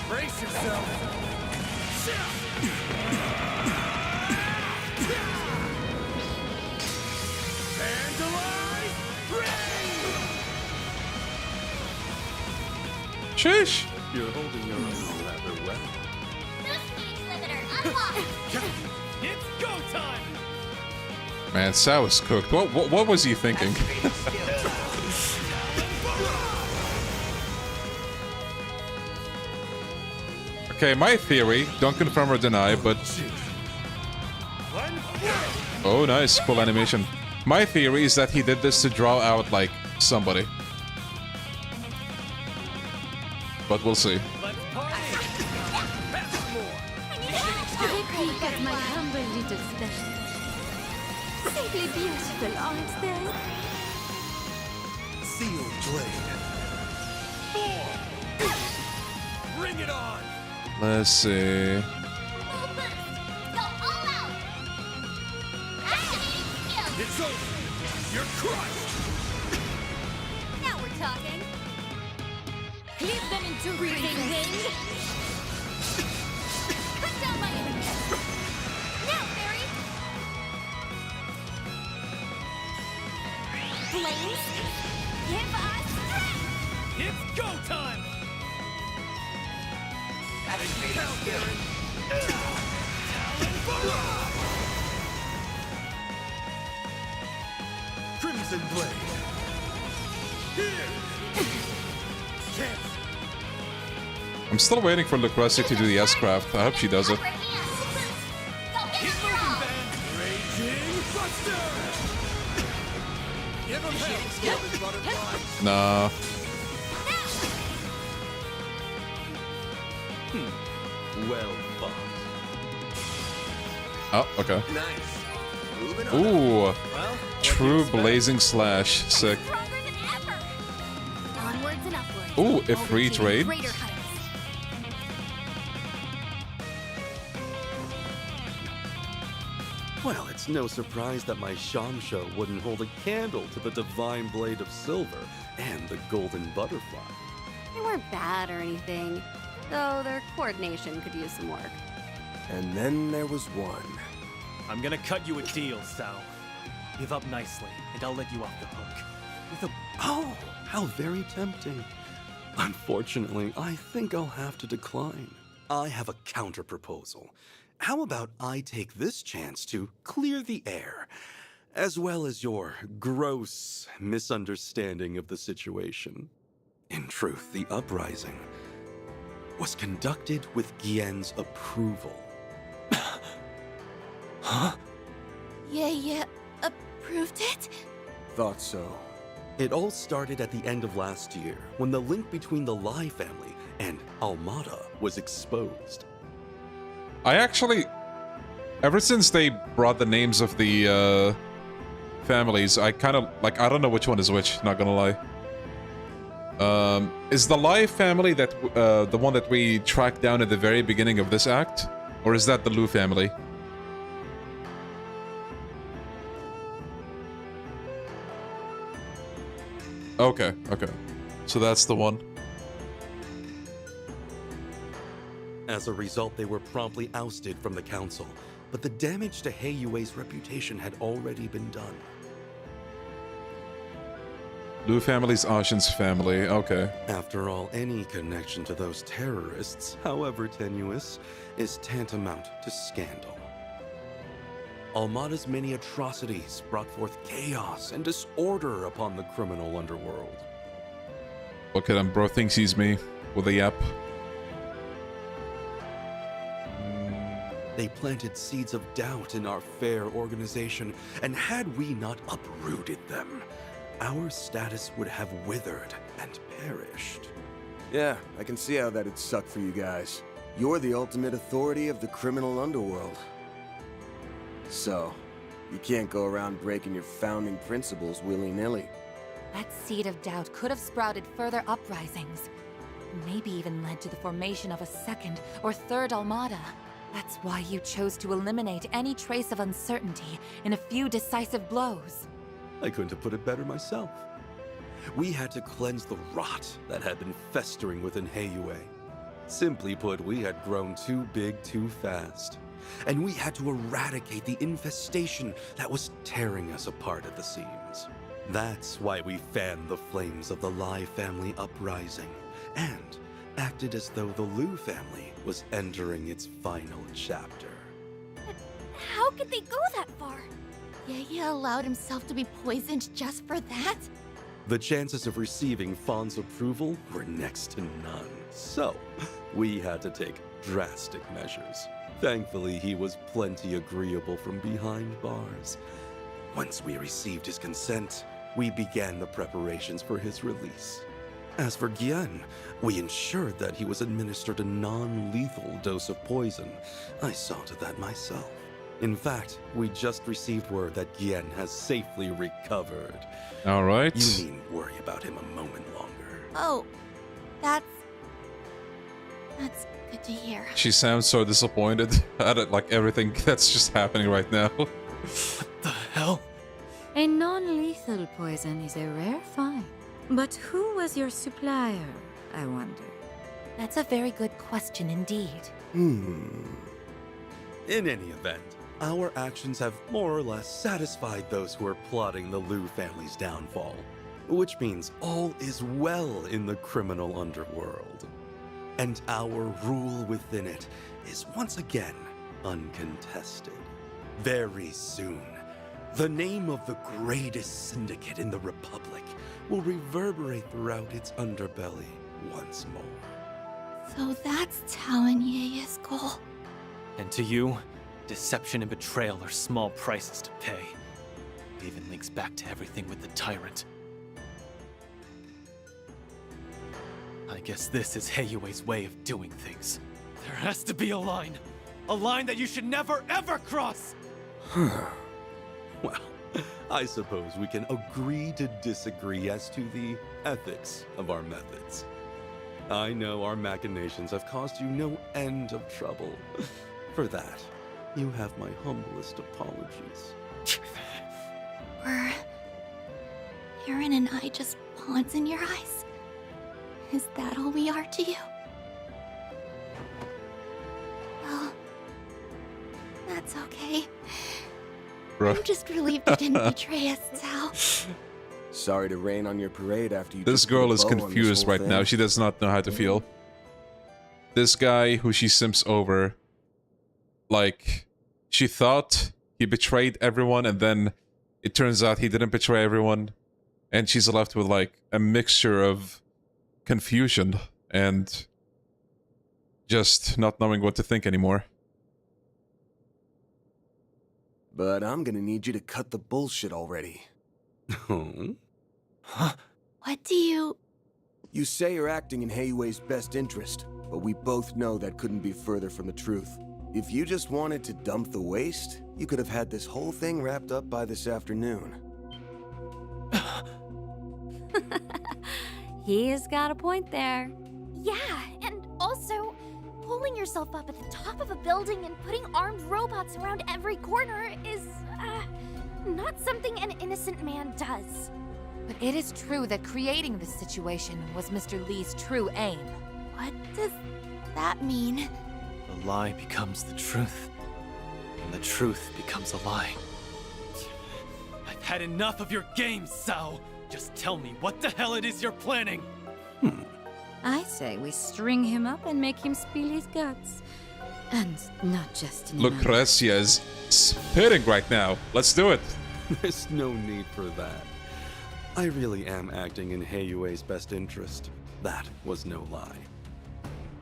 Brace yourself. Vandalize! Sheesh! You're holding your own rather well. Boost gauge limiter unlocked! It's go time! Man, Sao is cooked. What was he thinking? Okay, my theory, don't confirm or deny, but... Oh, nice. Cool animation. My theory is that he did this to draw out, like, somebody. But we'll see. Daybreak at my humble little special. Simply beautiful, aren't they? Sealed blade. Bring it on! Let's see. Full boost! Go all out! Activating skill! It's over. You're crushed. Now we're talking. Cleave them in 2 Breathing wind. Put down my enemy. Now, Fairy. Flames. Give us strength. It's go time! Activating skill. Crimson Blade. I'm still waiting for Lucrezia to do the S-Craft. I hope she does it. Nah. Well fought. Oh, okay. Nice. Moving on. Ooh. True Blazing Slash. Sick. Onwards and upwards. Ooh, Ifrit Raid. Greater heights. Well, it's no surprise that my Shamsho wouldn't hold a candle to the divine blade of silver and the golden butterfly. They weren't bad or anything, though their coordination could use some work. And then there was one. I'm gonna cut you a deal, Sal. Give up nicely, and I'll let you off the hook. With a... Oh, how very tempting. Unfortunately, I think I'll have to decline. I have a counter-proposal. How about I take this chance to clear the air, as well as your gross misunderstanding of the situation? In truth, the uprising was conducted with Gien's approval. Huh? Yeah, approved it? Thought so. It all started at the end of last year, when the link between the Lai family and Almada was exposed. I actually... Ever since they brought the names of the families, I kind of... Like, I don't know which one is which, not gonna lie. Is the Lai family that the one that we tracked down at the very beginning of this act? Or is that the Lu family? Okay. So that's the one. As a result, they were promptly ousted from the council, but the damage to Heiyue's reputation had already been done. Lu family's Ashen's family, okay. After all, any connection to those terrorists, however tenuous, is tantamount to scandal. Almada's many atrocities brought forth chaos and disorder upon the criminal underworld. Look at him, bro thinks he's me with a yap. They planted seeds of doubt in our fair organization, and had we not uprooted them, our status would have withered and perished. Yeah, I can see how that'd suck for you guys. You're the ultimate authority of the criminal underworld. So, you can't go around breaking your founding principles willy-nilly. That seed of doubt could have sprouted further uprisings. Maybe even led to the formation of a second or third Almada. That's why you chose to eliminate any trace of uncertainty in a few decisive blows. I couldn't have put it better myself. We had to cleanse the rot that had been festering within Heiyue. Simply put, we had grown too big too fast. And we had to eradicate the infestation that was tearing us apart at the seams. That's why we fanned the flames of the Lai family uprising, and acted as though the Lu family was entering its final chapter. How could they go that far? Yaya allowed himself to be poisoned just for that? The chances of receiving Fawn's approval were next to none. So, we had to take drastic measures. Thankfully, he was plenty agreeable from behind bars. Once we received his consent, we began the preparations for his release. As for Gien, we ensured that he was administered a non-lethal dose of poison. I saw to that myself. In fact, we just received word that Gien has safely recovered. All right. You needn't worry about him a moment longer. Oh, that's good to hear. She sounds so disappointed at it, like everything that's just happening right now. What the hell? A non-lethal poison is a rare find. But who was your supplier, I wonder? That's a very good question indeed. In any event, our actions have more or less satisfied those who are plotting the Lu family's downfall. Which means all is well in the criminal underworld. and our rule within it is once again uncontested. Very soon, the name of the greatest syndicate in the Republic will reverberate throughout its underbelly once more. So that's Tao and Yeye's goal. And to you, deception and betrayal are small prices to pay. It even links back to everything with the tyrant. I guess this is Heiyue's way of doing things. There has to be a line that you should never ever cross! Well, I suppose we can agree to disagree as to the ethics of our methods. I know our machinations have caused you no end of trouble. For that, you have my humblest apologies. Were Aaron and I just pawns in your eyes? Is that all we are to you? Well, that's okay. Bro. I'm just relieved you didn't betray us, Tao. Sorry to rain on your parade after you. This took the girl is bow on this confused whole right now. thing. She does not know how to feel. This guy who she simps over, like, she thought he betrayed everyone, and then it turns out he didn't betray everyone, and she's left with, like, a mixture of confusion and just not knowing what to think anymore. But I'm gonna need you to cut the bullshit already. Huh? What do you... You say you're acting in Heiyue's best interest, but we both know that couldn't be further from the truth. If you just wanted to dump the waste, you could have had this whole thing wrapped up by this afternoon. He has got a point there. Yeah, and also, pulling yourself up at the top of a building and putting armed robots around every corner is, not something an innocent man does. But it is true that creating this situation was Mr. Lee's true aim. What does that mean? The lie becomes the truth, and the truth becomes a lie. I've had enough of your games, Sao! Just tell me what the hell it is you're planning! I say we string him up and make him spill his guts. And not just in Lucrezia is spitting right now. Let's do it. There's no need for that. I really am acting in Heiyue's best interest. That was no lie.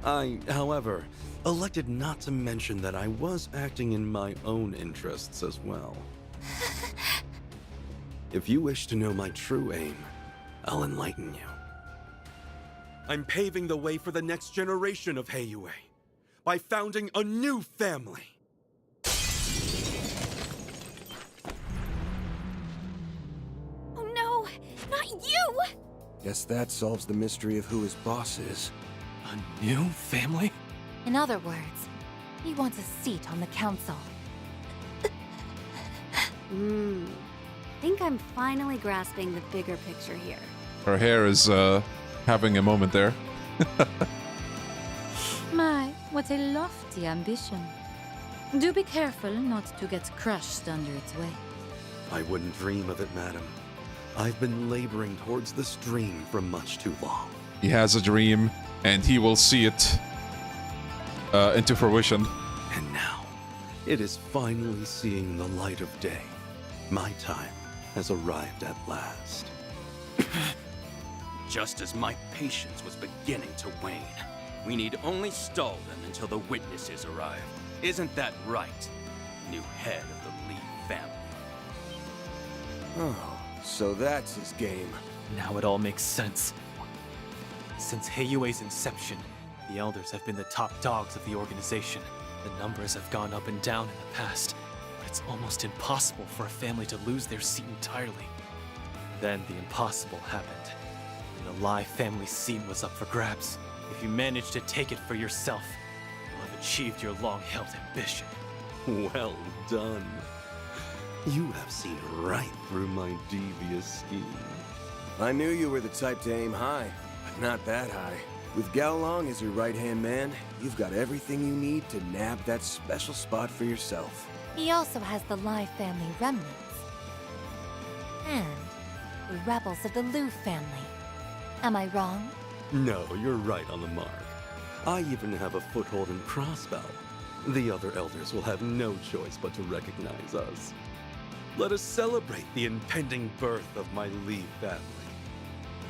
I, however, elected not to mention that I was acting in my own interests as well. If you wish to know my true aim, I'll enlighten you. I'm paving the way for the next generation of Heiyue by founding a new family. Oh no, not you! Guess that solves the mystery of who his boss is. A new family? In other words, he wants a seat on the council. Think I'm finally grasping the bigger picture here. Her hair is having a moment there. My, what a lofty ambition. Do be careful not to get crushed under its weight. I wouldn't dream of it, madam. I've been laboring towards this dream for much too long. He has a dream, and he will see it into fruition. And now, it is finally seeing the light of day. My time has arrived at last. Just as my patience was beginning to wane, we need only stall them until the witnesses arrive. Isn't that right, new head of the Lee family? Oh, so that's his game. Now it all makes sense. Since Heiyue's inception, the Elders have been the top dogs of the organization. The numbers have gone up and down in the past, but it's almost impossible for a family to lose their seat entirely. Then the impossible happened, and the Lai family seat was up for grabs. If you manage to take it for yourself, you'll have achieved your long-held ambition. Well done. You have seen right through my devious scheme. I knew you were the type to aim high, but not that high. With Gao Long as your right-hand man, you've got everything you need to nab that special spot for yourself. He also has the Lai family remnants. And the rebels of the Liu family. Am I wrong? No, you're right on the mark. I even have a foothold in Crossbow. The other elders will have no choice but to recognize us. Let us celebrate the impending birth of my Lee family.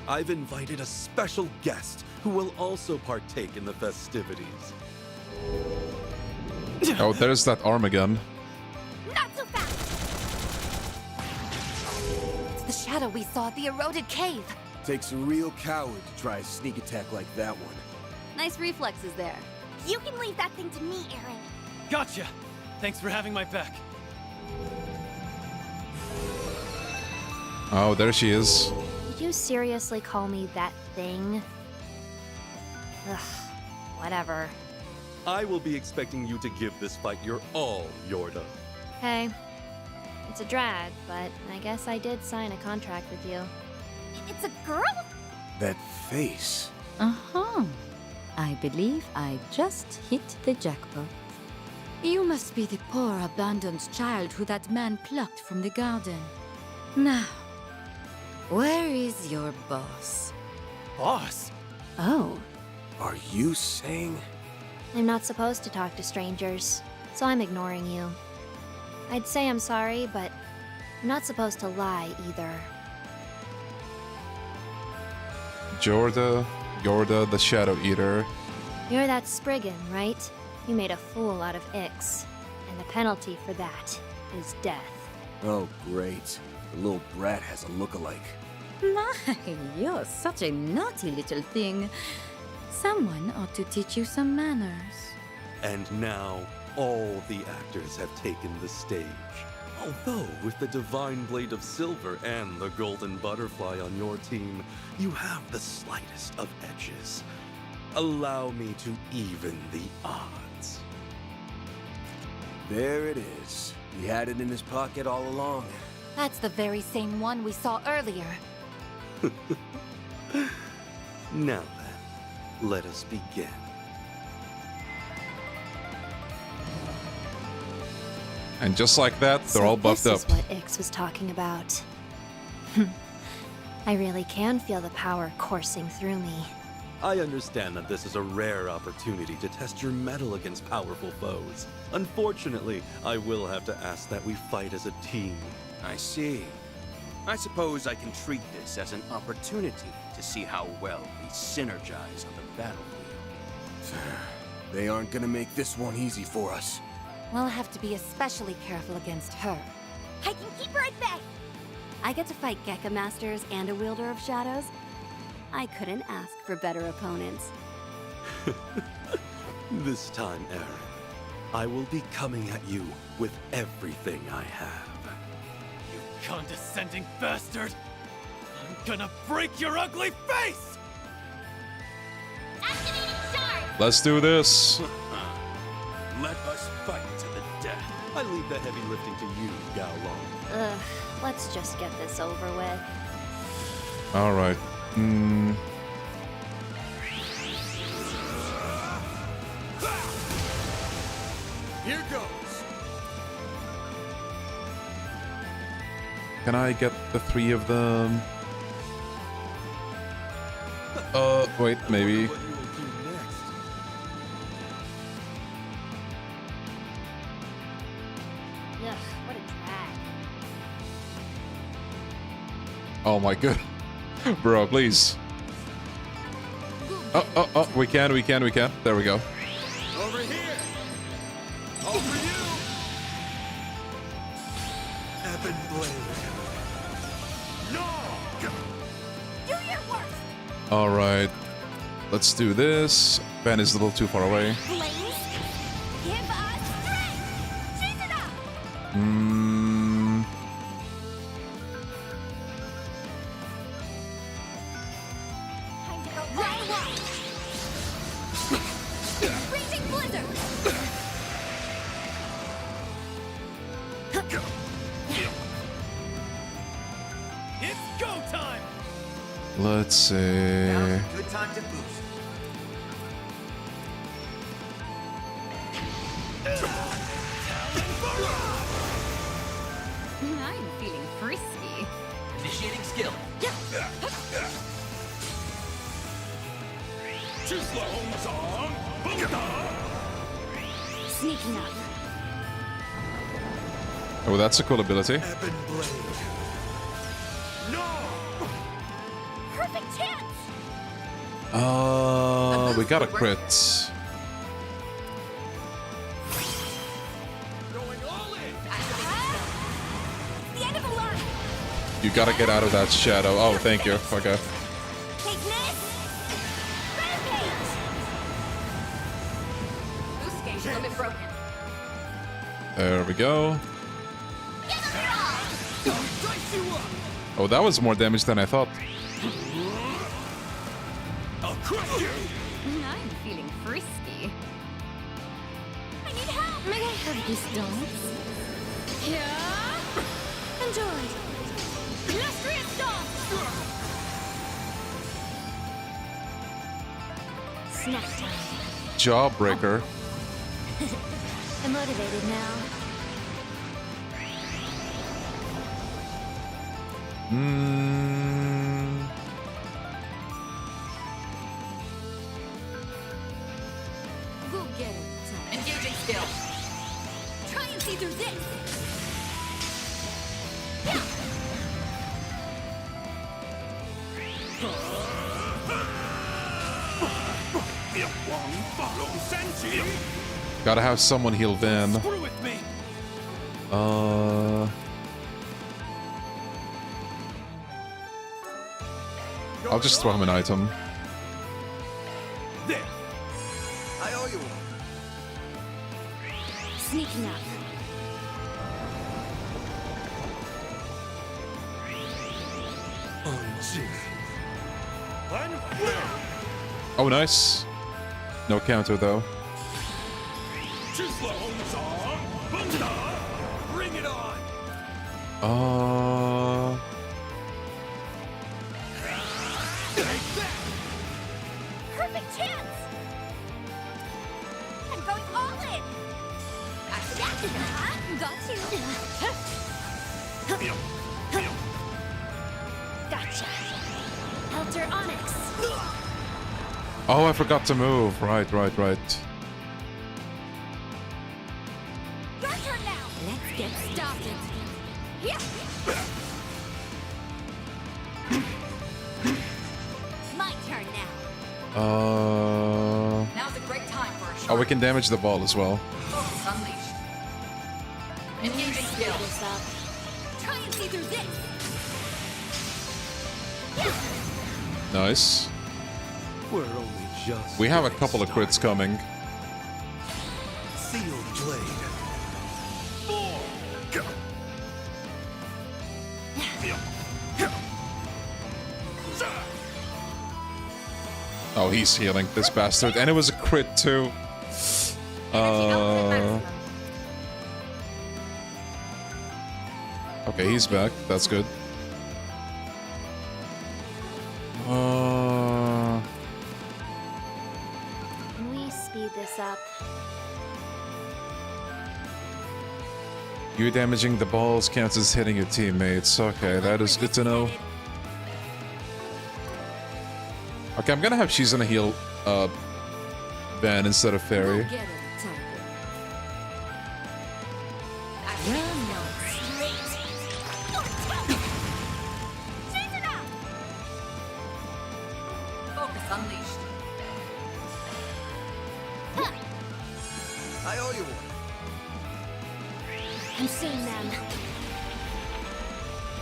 I've invited a special guest who will also partake in the festivities. Oh, there's that arm again. Not so fast! It's the shadow we saw at the eroded cave. Takes a real coward to try a sneak attack like that one. Nice reflexes there. You can leave that thing to me, Aaron. Gotcha! Thanks for having my back. Oh, there she is. Did you seriously call me that thing? Ugh, whatever. I will be expecting you to give this fight your all, Yorda. Hey, it's a drag, but I guess I did sign a contract with you. It's a girl? That face. Uh-huh. I believe I just hit the jackpot. You must be the poor abandoned child who that man plucked from the garden. Now, where is your boss? Boss? Oh. Are you saying? I'm not supposed to talk to strangers, so I'm ignoring you. I'd say I'm sorry, but I'm not supposed to lie either. Yorda the Shadow Eater. You're that Spriggan, right? You made a fool out of Ix, and the penalty for that is death. Oh, great. The little brat has a look-alike. My, you're such a naughty little thing. Someone ought to teach you some manners. And now, all the actors have taken the stage. Although, with the Divine Blade of Silver and the Golden Butterfly on your team, you have the slightest of edges. Allow me to even the odds. There it is. He had it in his pocket all along. That's the very same one we saw earlier. Now then, let us begin. And just like that, they're all buffed up. This is what Ix was talking about. I really can feel the power coursing through me. I understand that this is a rare opportunity to test your mettle against powerful foes. Unfortunately, I will have to ask that we fight as a team. I see. I suppose I can treat this as an opportunity to see how well we synergize on the battlefield. They aren't gonna make this one easy for us. We'll have to be especially careful against her. I can keep her at bay! I get to fight Gekka Masters and a Wielder of Shadows. I couldn't ask for better opponents. This time, Aaron, I will be coming at you with everything I have. You condescending bastard! I'm gonna break your ugly face! Activating shard! Let's do this. Let us fight to the death. I leave the heavy lifting to you, Gao Long. Ugh, let's just get this over with. All right. Here goes. Can I get the three of them? Wait, maybe. Ugh, what a drag. Oh my god. Bro, please. Oh, we can. There we go. Over here! All for you! Ebon Blade. No! Do your worst! Alright. Let's do this. Ben is a little too far away. Blaze, give us strength! Chase it up! Time to go right away! Raging blizzard! It's go time! Let's see. Now's a good time to boost. I'm feeling frisky. Initiating skill. Too slow, song! Sneaking up. Oh, that's a cool ability. Perfect chance. We got a crit. The end of the line. You gotta get out of that shadow. Oh, thank you. Okay. Take this. Rampage. Boost gauge limit broken. There we go. Oh, that was more damage than I thought. I'll crush you. I'm feeling frisky. I need help. May I have these donuts? Yeah. Enjoy. Illustrious storm. Snack time. Jawbreaker. I'm motivated now. Go get it. Engaging skill. Try and see through this. Gotta have someone heal Van. Screw with me. I'll just throw him an item. There. I owe you one. Sneaking up. Oh, nice. No counter though. Bring it on. Perfect chance. I'm going all in. Got you. Gotcha. Helter Onyx. Oh, I forgot to move. Right. Your turn now. Let's get started. Yeah. My turn now. Now's a great time for a shot. Oh, we can damage the ball as well. Focus unleashed. Engaging skill. Try and see through this. Nice. We're only just. We have a couple of crits coming. Sealed blade. Oh, he's healing, this bastard. And it was a crit too. Okay, he's back. That's good. Can we speed this up? You damaging the balls counts as hitting your teammates. Okay, that is good to know. Okay, I'm gonna have she's gonna heal Van instead of Fairy. Focus unleashed. I owe you one. I'm seeing them.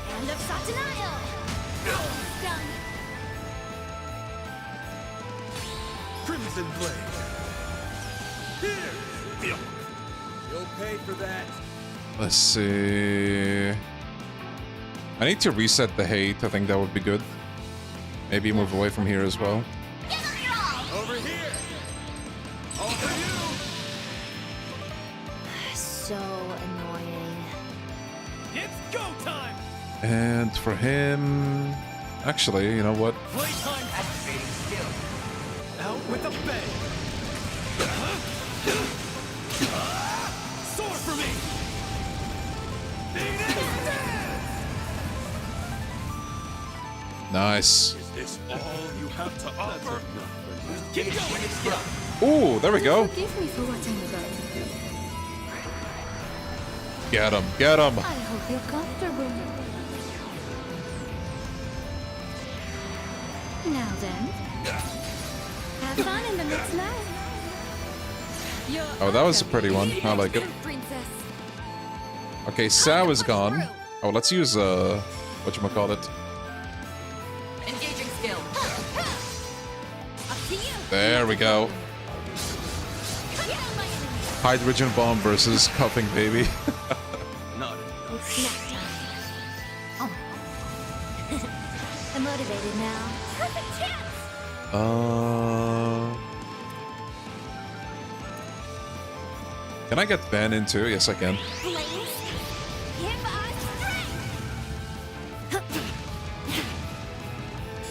Hand of Satanayo! Done. Crimson blade. Here. You'll pay for that. Let's see. I need to reset the hate. I think that would be good. Maybe move away from here as well. Over here. All for So annoying. you. It's go time. And for him... Actually, you know what? Playtime. Activating skill. Out with a bang. Sword for me. Nice. Is this all you have to offer? Keep going. Ooh, there we go. Forgive me for what I'm about to do. Get him, get him. I hope you're comfortable. Now then, have fun in the mix now. Oh, that was a pretty one. I like it. Okay, Sao is gone. Oh, let's use whatchamacallit. Engaging skill. There we go. Hydrogen bomb versus cuffing baby. Not It's snack time. I'm motivated now. Perfect chance! Can I get Van in too? Yes, I can. Flames, give us strength!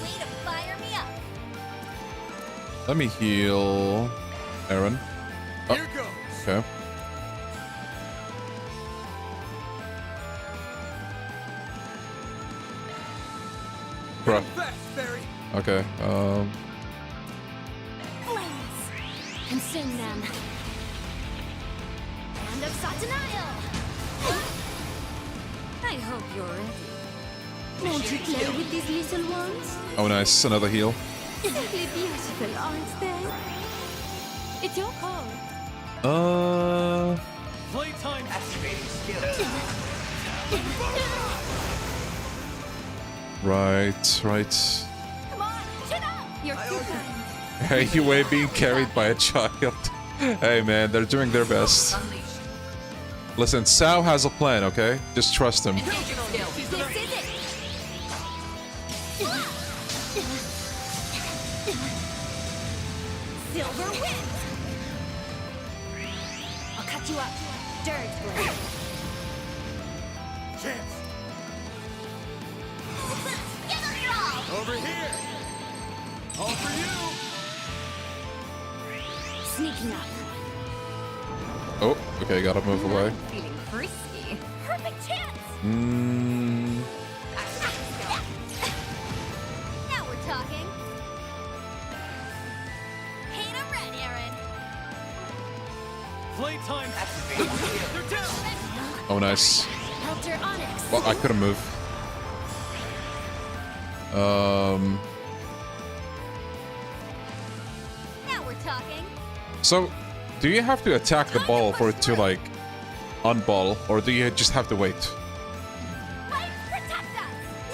Way to fire me up! Let me heal Aaron. Oh, Here goes. okay. Bruh. Okay, Flames! Consume them! Hand of Satanael! I hope you're ready. Won't you play with these little ones? oh nice, another heal. Simply beautiful, aren't they? It's your call. Playtime. Activating skill. Right. Come on, chin up! You're too kind. Hey, you way being carried by a child. Hey man, they're doing their best. Listen, Sao has a plan, okay? Just trust him. This is it! Silver wind! I'll cut you up. Dirge blade. Chance. Give us all! Over here. All for you. Sneaking up. Oh, okay, gotta move away. Feeling frisky. Perfect chance! Now we're talking. Paint 'em red, Aaron. Playtime. They're down. Oh, nice. Helter Onyx. Well, I couldn't move. Now we're talking. So, do you have to attack the ball for it to, like, unball, or do you just have to wait?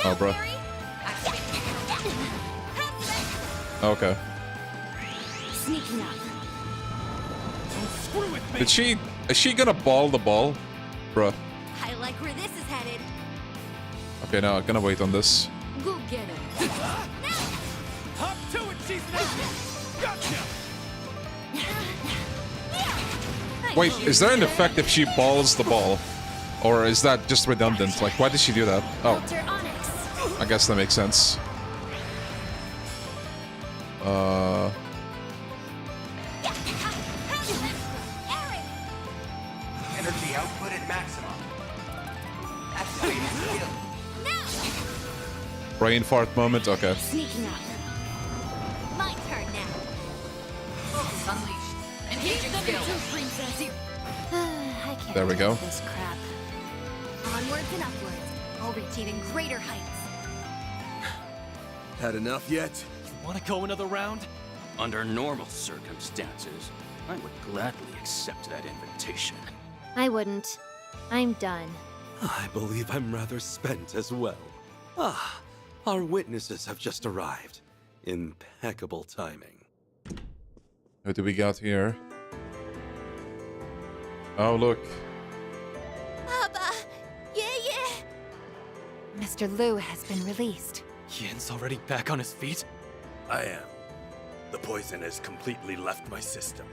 Oh, bro. Okay. Sneaking up. Is she gonna ball the ball? Bruh. I like where this is headed. Okay, now I'm gonna wait on this. Go get him. Hop to it, Chief. Gotcha. Wait, is there an effect if she balls the ball? Or is that just redundant? Like, why did she do that? Oh. I guess that makes sense. Energy output at maximum. Activating skill. Brain fart moment? Okay. Sneaking up. My turn now. Focus unleashed. Engaging skill. I can't There we go. deal with this crap. Onwards and upwards. I'll reach even greater heights. Had enough yet? Want to go another round? Under normal circumstances, I would gladly accept that invitation. I wouldn't. I'm done. I believe I'm rather spent as well. Ah, our witnesses have just arrived. Impeccable timing. What do we got here? Oh, look. Papa! Yeah! Mr. Liu has been released. Yen's already back on his feet? I am. The poison has completely left my system.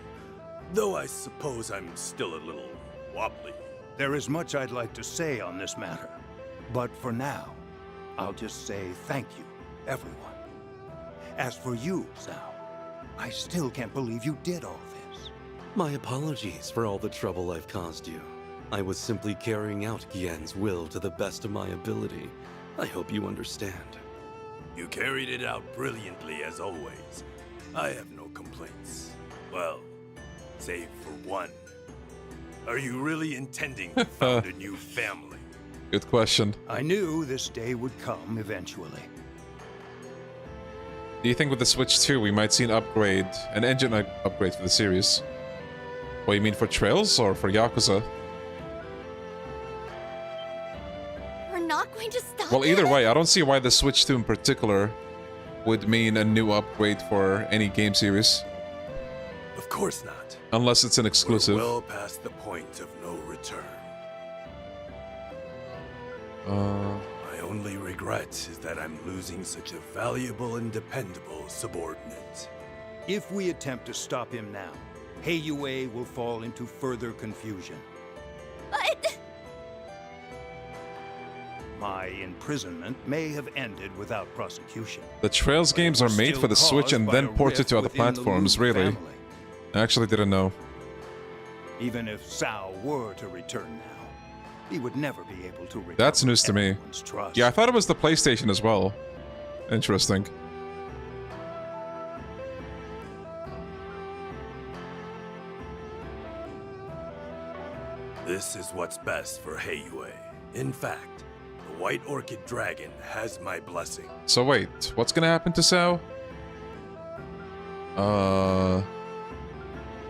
Though I suppose I'm still a little wobbly. There is much I'd like to say on this matter. But for now, I'll just say thank you, everyone. As for you, Zhao, I still can't believe you did all this. My apologies for all the trouble I've caused you. I was simply carrying out Gien's will to the best of my ability. I hope you understand. You carried it out brilliantly as always. I have no complaints. Well, save for one. Are you really intending to found a new family? Good question. I knew this day would come eventually. Do you think with the Switch 2 we might see an upgrade, an engine upgrade for the series? What, you mean for Trails or for Yakuza? We're not going to stop. Well, either way, I don't see why the Switch 2 in particular would mean a new upgrade for any game series. Of course not. Unless it's an exclusive. We're well past the point of no return. My only regret is that I'm losing such a valuable and dependable subordinate. If we attempt to stop him now, Heiyue will fall into further confusion. But... My imprisonment may have ended without prosecution. The Trails games are made for the Switch and then ported to other platforms, really. I actually didn't know. Even if Sao were to return now, he would never be able to recover. That's news to me. Trust. Yeah, I thought it was the PlayStation as well. Interesting. This is what's best for Heiyue. In fact, the White Orchid Dragon has my blessing. So wait, what's gonna happen to Sao?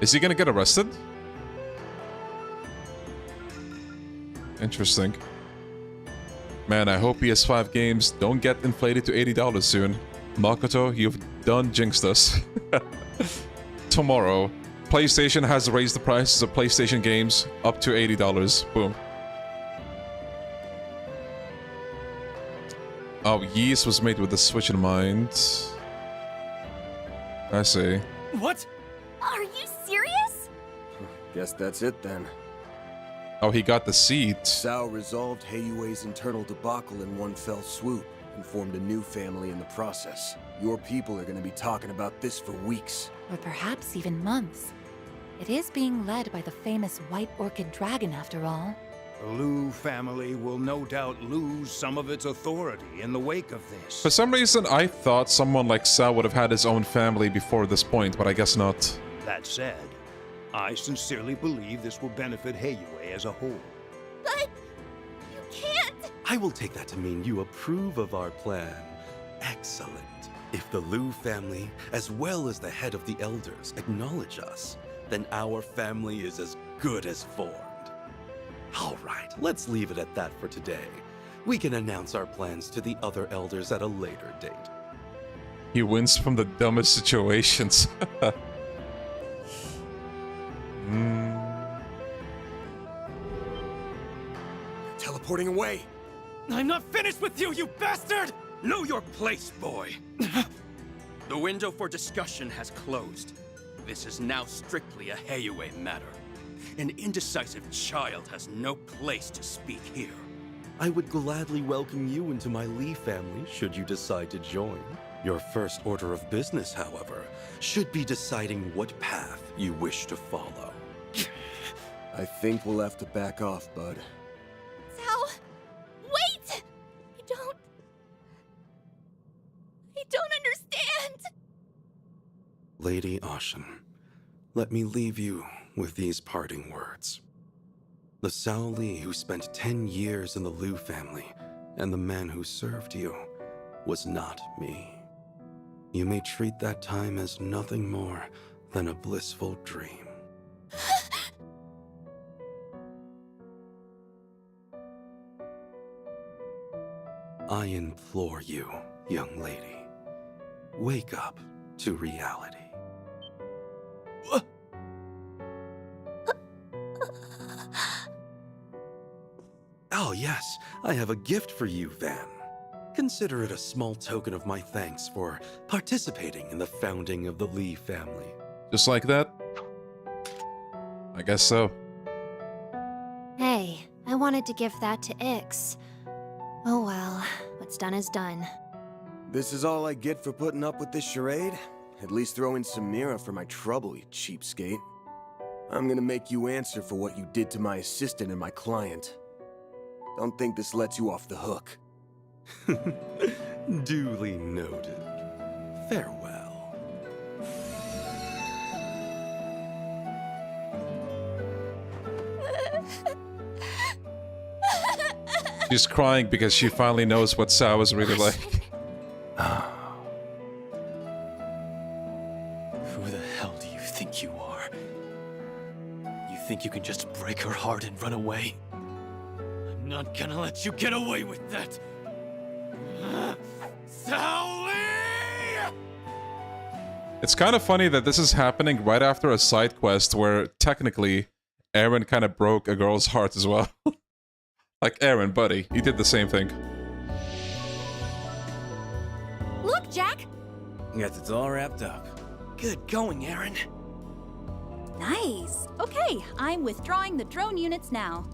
Is he gonna get arrested? Interesting. Man, I hope PS5 games don't get inflated to $80 soon. Makoto, you've done jinxed us. Tomorrow, PlayStation has raised the prices of PlayStation games up to $80. Boom. Oh, Yeast was made with the Switch in mind. I see. What? Are you serious? Guess that's it then. Oh, he got the seat. Sao resolved Heiyue's internal debacle in one fell swoop and formed a new family in the process. Your people are going to be talking about this for weeks. Or perhaps even months. It is being led by the famous White Orchid Dragon, after all. The Liu family will no doubt lose some of its authority in the wake of this. For some reason, I thought someone like Sao would have had his own family before this point, but I guess not. That said, I sincerely believe this will benefit Heiyue as a whole. But... you can't! I will take that to mean you approve of our plan. Excellent. If the Liu family, as well as the head of the elders, acknowledge us, then our family is as good as formed. All right, let's leave it at that for today. We can announce our plans to the other elders at a later date. He wins from the dumbest situations. Teleporting away! I'm not finished with you, you bastard! Know your place, boy. The window for discussion has closed. This is now strictly a Heiyue matter. An indecisive child has no place to speak here. I would gladly welcome you into my Lee family should you decide to join. Your first order of business, however, should be deciding what path you wish to follow. I think we'll have to back off, bud. Sao! Wait! I don't understand! Lady Ashen, let me leave you with these parting words. The Sao Li who spent 10 years in the Liu family and the man who served you was not me. You may treat that time as nothing more than a blissful dream. I implore you, young lady, wake up to reality. Oh yes, I have a gift for you, Van. Consider it a small token of my thanks for participating in the founding of the Lee family. Just like that? I guess so. Hey, I wanted to give that to Ix. Oh well, what's done is done. This is all I get for putting up with this charade? At least throw in some Mira for my trouble, you cheapskate. I'm gonna make you answer for what you did to my assistant and my client. Don't think this lets you off the hook. Duly noted. Farewell. She's crying because she finally knows what Sao is really like. Who the hell do you think you are? You think you can just break her heart and run away? I'm not gonna let you get away with that! Sally! It's kind of funny that this is happening right after a side quest where technically Aaron kind of broke a girl's heart as well. Like Aaron, buddy, he did the same thing. Look, Jack! Guess it's all wrapped up. Good going, Aaron. Nice. Okay, I'm withdrawing the drone units now.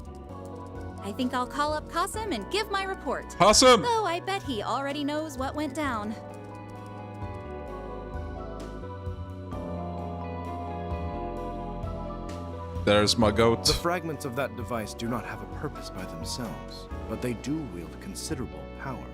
I think I'll call up KASIM and give my report. KASIM! Though I bet he already knows what went down. There's my goat. The fragments of that device do not have a purpose by themselves, but they do wield considerable power.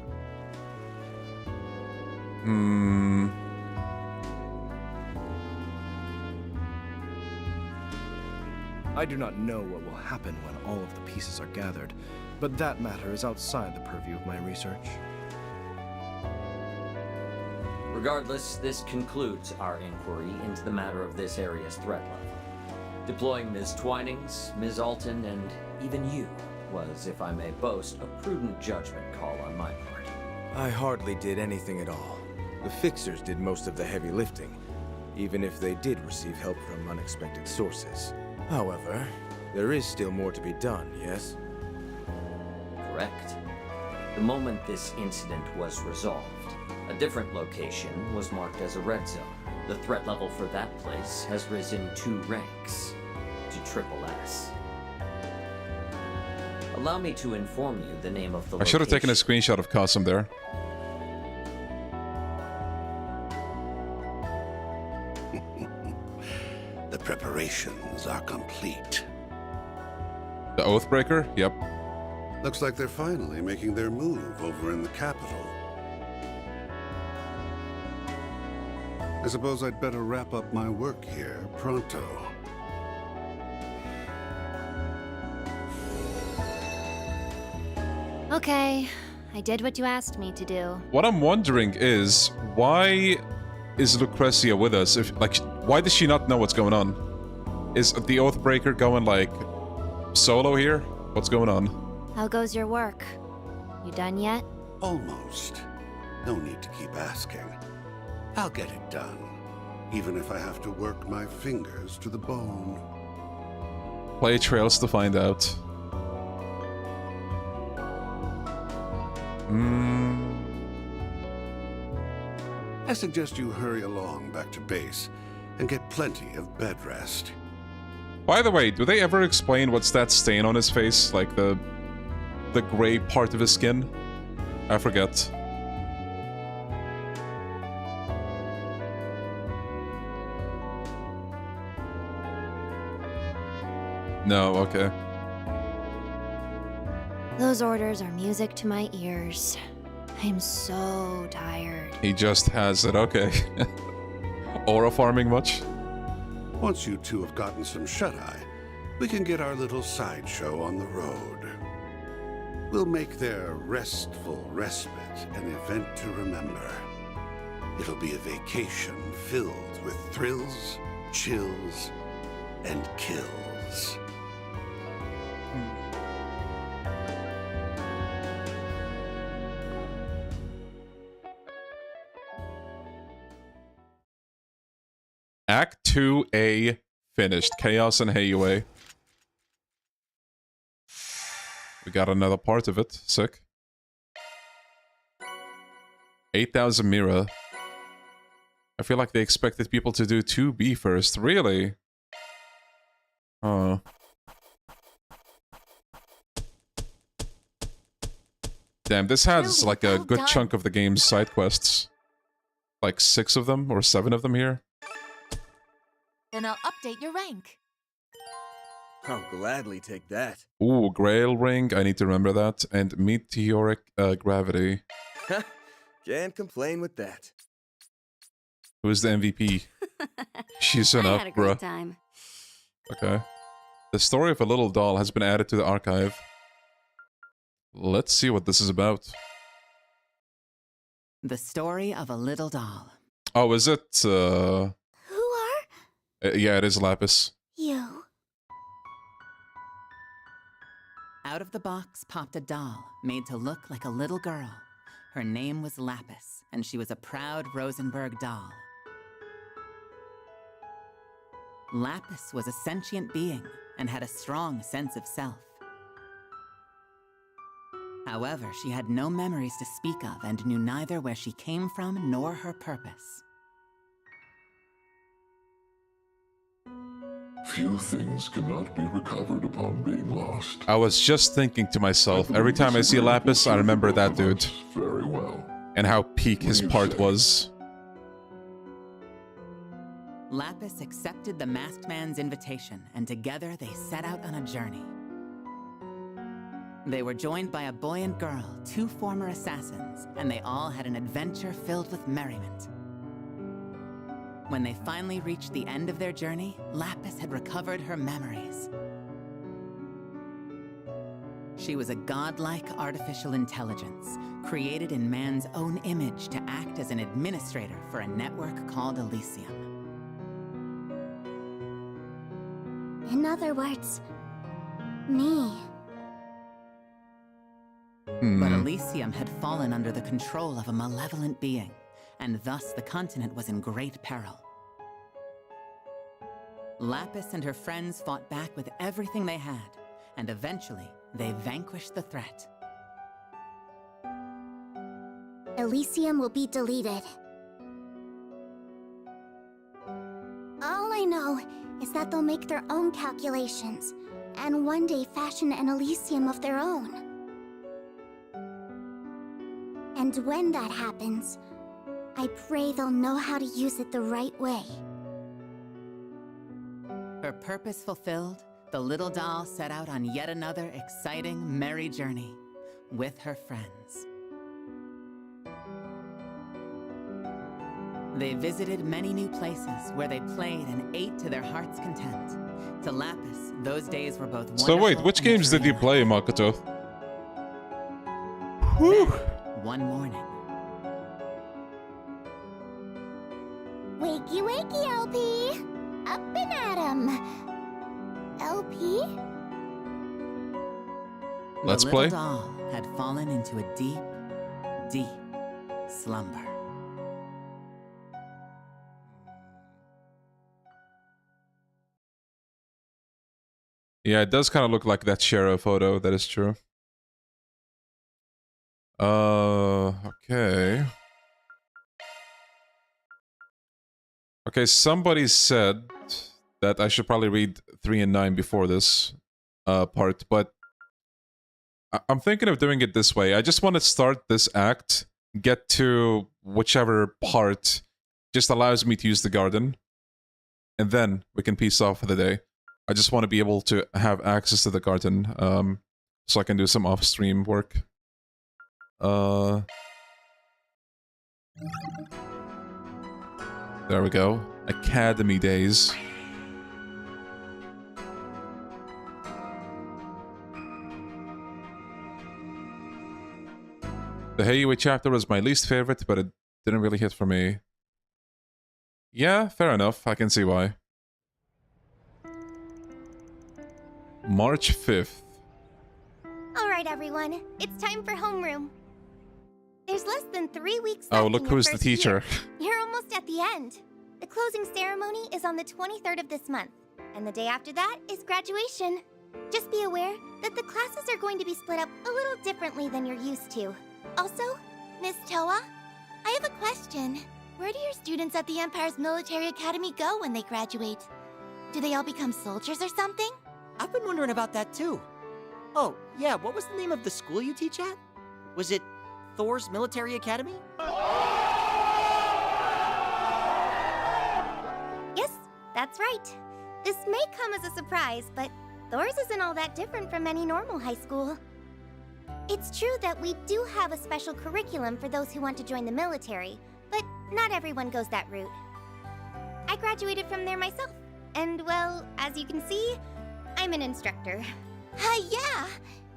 I do not know what will happen when all of the pieces are gathered, but that matter is outside the purview of my research. Regardless, this concludes our inquiry into the matter of this area's threat level. Deploying Ms. Twinings, Ms. Alton, and even you was, if I may boast, a prudent judgment call on my part. I hardly did anything at all. The fixers did most of the heavy lifting, even if they did receive help from unexpected sources. However, there is still more to be done, yes? Correct. The moment this incident was resolved, a different location was marked as a red zone. The threat level for that place has risen 2 ranks to triple S. Allow me to inform you the name of the I should have taken a screenshot of KASIM there. The preparations are complete. The Oathbreaker? Yep. Looks like they're finally making their move over in the capital. I suppose I'd better wrap up my work here pronto. Okay, I did what you asked me to do. What I'm wondering is, why is Lucrezia with us? Why does she not know what's going on? Is the Oathbreaker going, like, solo here? What's going on? How goes your work? You done yet? Almost. No need to keep asking. I'll get it done, even if I have to work my fingers to the bone. Play trails to find out. I suggest you hurry along back to base and get plenty of bed rest. By the way, do they ever explain what's that stain on his face? Like the gray part of his skin? I forget. No, okay. Those orders are music to my ears. I'm so tired. He just has it, okay. Aura farming much? Once you two have gotten some shut-eye, we can get our little sideshow on the road. We'll make their restful respite an event to remember. It'll be a vacation filled with thrills, chills, and kills. Act 2A finished. Chaos and Heiue. We got another part of it. Sick. 8,000 Mira. I feel like they expected people to do 2B first. Really? Oh. Damn, this has like a good chunk of the game's side quests. Like 6 of them or 7 of them here. Then I'll update your rank. I'll gladly take that. Ooh, Grail Ring. I need to remember that. And Meteoric Gravity. Can't complain with that. Who's the MVP? She's I enough, had a bro. great time. Okay. The story of a little doll has been added to the archive. let's see what this is about. The story of a little doll. Oh, is it, Who are yeah, it is Lapis. you? Out of the box popped a doll made to look like a little girl. Her name was Lapis, and she was a proud Rosenberg doll. Lapis was a sentient being and had a strong sense of self. However, she had no memories to speak of and knew neither where she came from nor her purpose. Few things cannot be recovered upon being lost. I was just thinking to myself, every time I see Lapis, I remember that dude. Very well. And how peak his part was. Lapis accepted the masked man's invitation, and together they set out on a journey. They were joined by a boy and girl, 2 former assassins, and they all had an adventure filled with merriment. When they finally reached the end of their journey, Lapis had recovered her memories. She was a godlike artificial intelligence, created in man's own image to act as an administrator for a network called Elysium. In other words, me. But Elysium had fallen under the control of a malevolent being, and thus the continent was in great peril. Lapis and her friends fought back with everything they had, and eventually they vanquished the threat. Elysium will be deleted. All I know is that they'll make their own calculations, and one day fashion an Elysium of their own. And when that happens, I pray they'll know how to use it the right way. Her purpose fulfilled, the little doll set out on yet another exciting, merry journey with her friends. They visited many new places where they played and ate to their heart's content. To Lapis, those days were both wonderful. So wait, which games did you play, Makoto? Whew. One morning. Wakey, wakey, LP! Up and at 'em! LP? Let's the play. little doll had fallen into a deep, deep slumber. Yeah, it does kind of look like that Shero photo, that is true. Okay. Okay, somebody said that I should probably read 3 and 9 before this part, but I'm thinking of doing it this way. I just want to start this act, get to whichever part just allows me to use the garden, and then we can peace off for the day. I just want to be able to have access to the garden, so I can do some off-stream work. There we go. Academy days. The Heiwe chapter was my least favorite, but it didn't really hit for me. Yeah, fair enough. I can see why. March 5th. Alright everyone, it's time for homeroom. There's less than 3 weeks left. Oh, look in your who's the first teacher. Year. You're almost at the end. The closing ceremony is on the 23rd of this month, and the day after that is graduation. Just be aware that the classes are going to be split up a little differently than you're used to. Also, Miss Toa, I have a question. Where do your students at the Empire's Military Academy go when they graduate? Do they all become soldiers or something? I've been wondering about that too. Oh, yeah, what was the name of the school you teach at? Was it Thor's Military Academy? Yes, that's right. This may come as a surprise, but Thor's isn't all that different from any normal high school. It's true that we do have a special curriculum for those who want to join the military, but not everyone goes that route. I graduated from there myself, and well, as you can see, I'm an instructor. Yeah,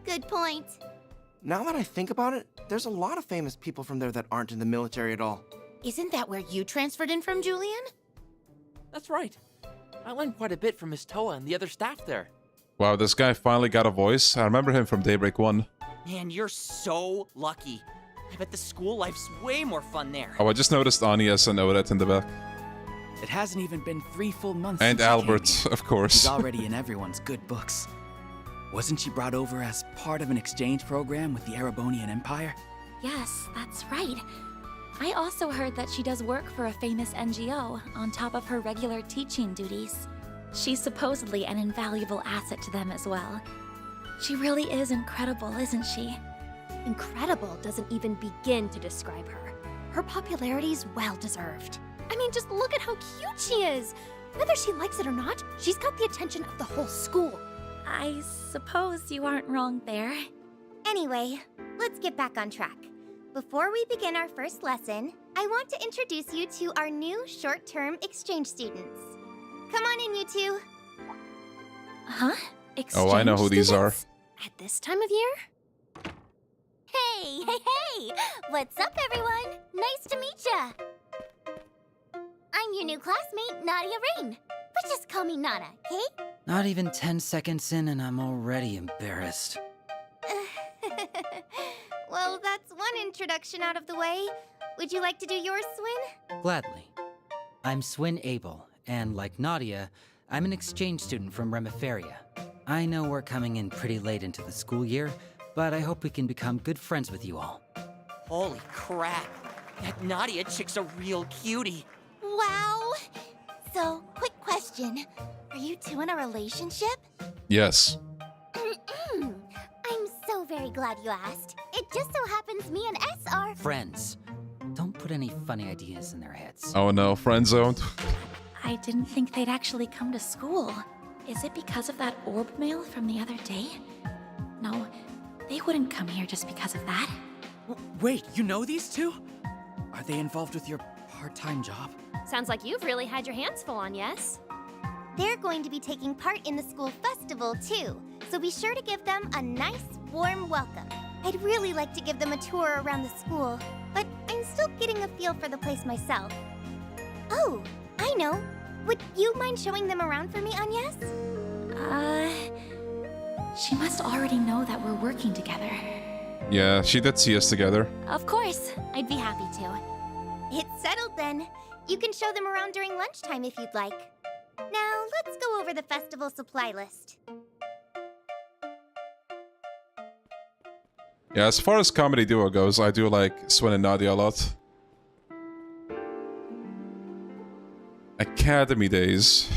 good point. Now that I think about it, there's a lot of famous people from there that aren't in the military at all. Isn't that where you transferred in from, Julian? That's right. I learned quite a bit from Miss Toa and the other staff there. Wow, this guy finally got a voice. I remember him from Daybreak 1. Man, you're so lucky. I bet the school life's way more fun there. Oh, I just noticed Anias and Odette in the back. It hasn't even been 3 full months And since she Albert, came here. of course. She's already in everyone's good books. Wasn't she brought over as part of an exchange program with the Erebonian Empire? Yes, that's right. I also heard that she does work for a famous NGO on top of her regular teaching duties. She's supposedly an invaluable asset to them as well. She really is incredible, isn't she? Incredible doesn't even begin to describe her. Her popularity's well-deserved. I mean, just look at how cute she is! Whether she likes it or not, she's got the attention of the whole school. I suppose you aren't wrong there. Anyway, let's get back on track. Before we begin our first lesson, I want to introduce you to our new short-term exchange students. Come on in, you two. Huh? Oh, I know who these are. At this time of year? Hey, hey, hey! What's up, everyone? Nice to meet ya! I'm your new classmate, Nadia Rain. But just call me Nana, okay? Not even 10 seconds in and I'm already embarrassed. Well, that's one introduction out of the way. Would you like to do yours, Swin? Gladly. I'm Swin Abel, and like Nadia, I'm an exchange student from Remiferia. I know we're coming in pretty late into the school year, but I hope we can become good friends with you all. Holy crap. That Nadia chick's a real cutie. Wow! So, quick question. Are you two in a relationship? Yes. I'm so very glad you asked. It just so happens me and S are... Friends. Don't put any funny ideas in their heads. Oh no, friend zoned. I didn't think they'd actually come to school. Is it because of that orb mail from the other day? No, they wouldn't come here just because of that. Wait, you know these two? Are they involved with your part-time job? Sounds like you've really had your hands full on, yes? They're going to be taking part in the school festival, too. So be sure to give them a nice, warm welcome. I'd really like to give them a tour around the school, but I'm still getting a feel for the place myself. Oh, I know. Would you mind showing them around for me, Agnes? She must already know that we're working together. Yeah, she did see us together. Of course, I'd be happy to. It's settled then. You can show them around during lunchtime if you'd like. Now, let's go over the festival supply list. Yeah, as far as comedy duo goes, I do like Swin and Nadia a lot. Academy days.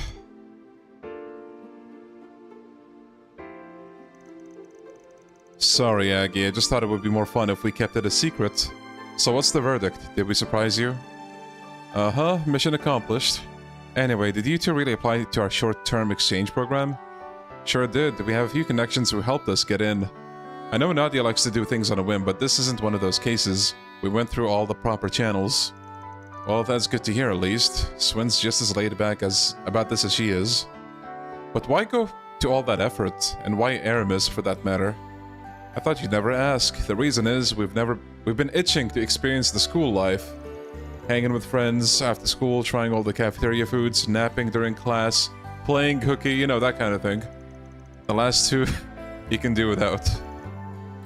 Sorry, Aggie, I just thought it would be more fun if we kept it a secret. So what's the verdict? Did we surprise you? Uh-huh, mission accomplished. Anyway, did you two really apply to our short-term exchange program? Sure did. We have a few connections who helped us get in. I know Nadia likes to do things on a whim, but this isn't one of those cases. We went through all the proper channels. Well, that's good to hear at least. Swin's just as laid back about this as she is. But why go to all that effort? And why Aramis, for that matter? I thought you'd never ask. The reason is we've been itching to experience the school life. Hanging with friends after school, trying all the cafeteria foods, napping during class, playing hooky, you know, that kind of thing. The last two, you can do without.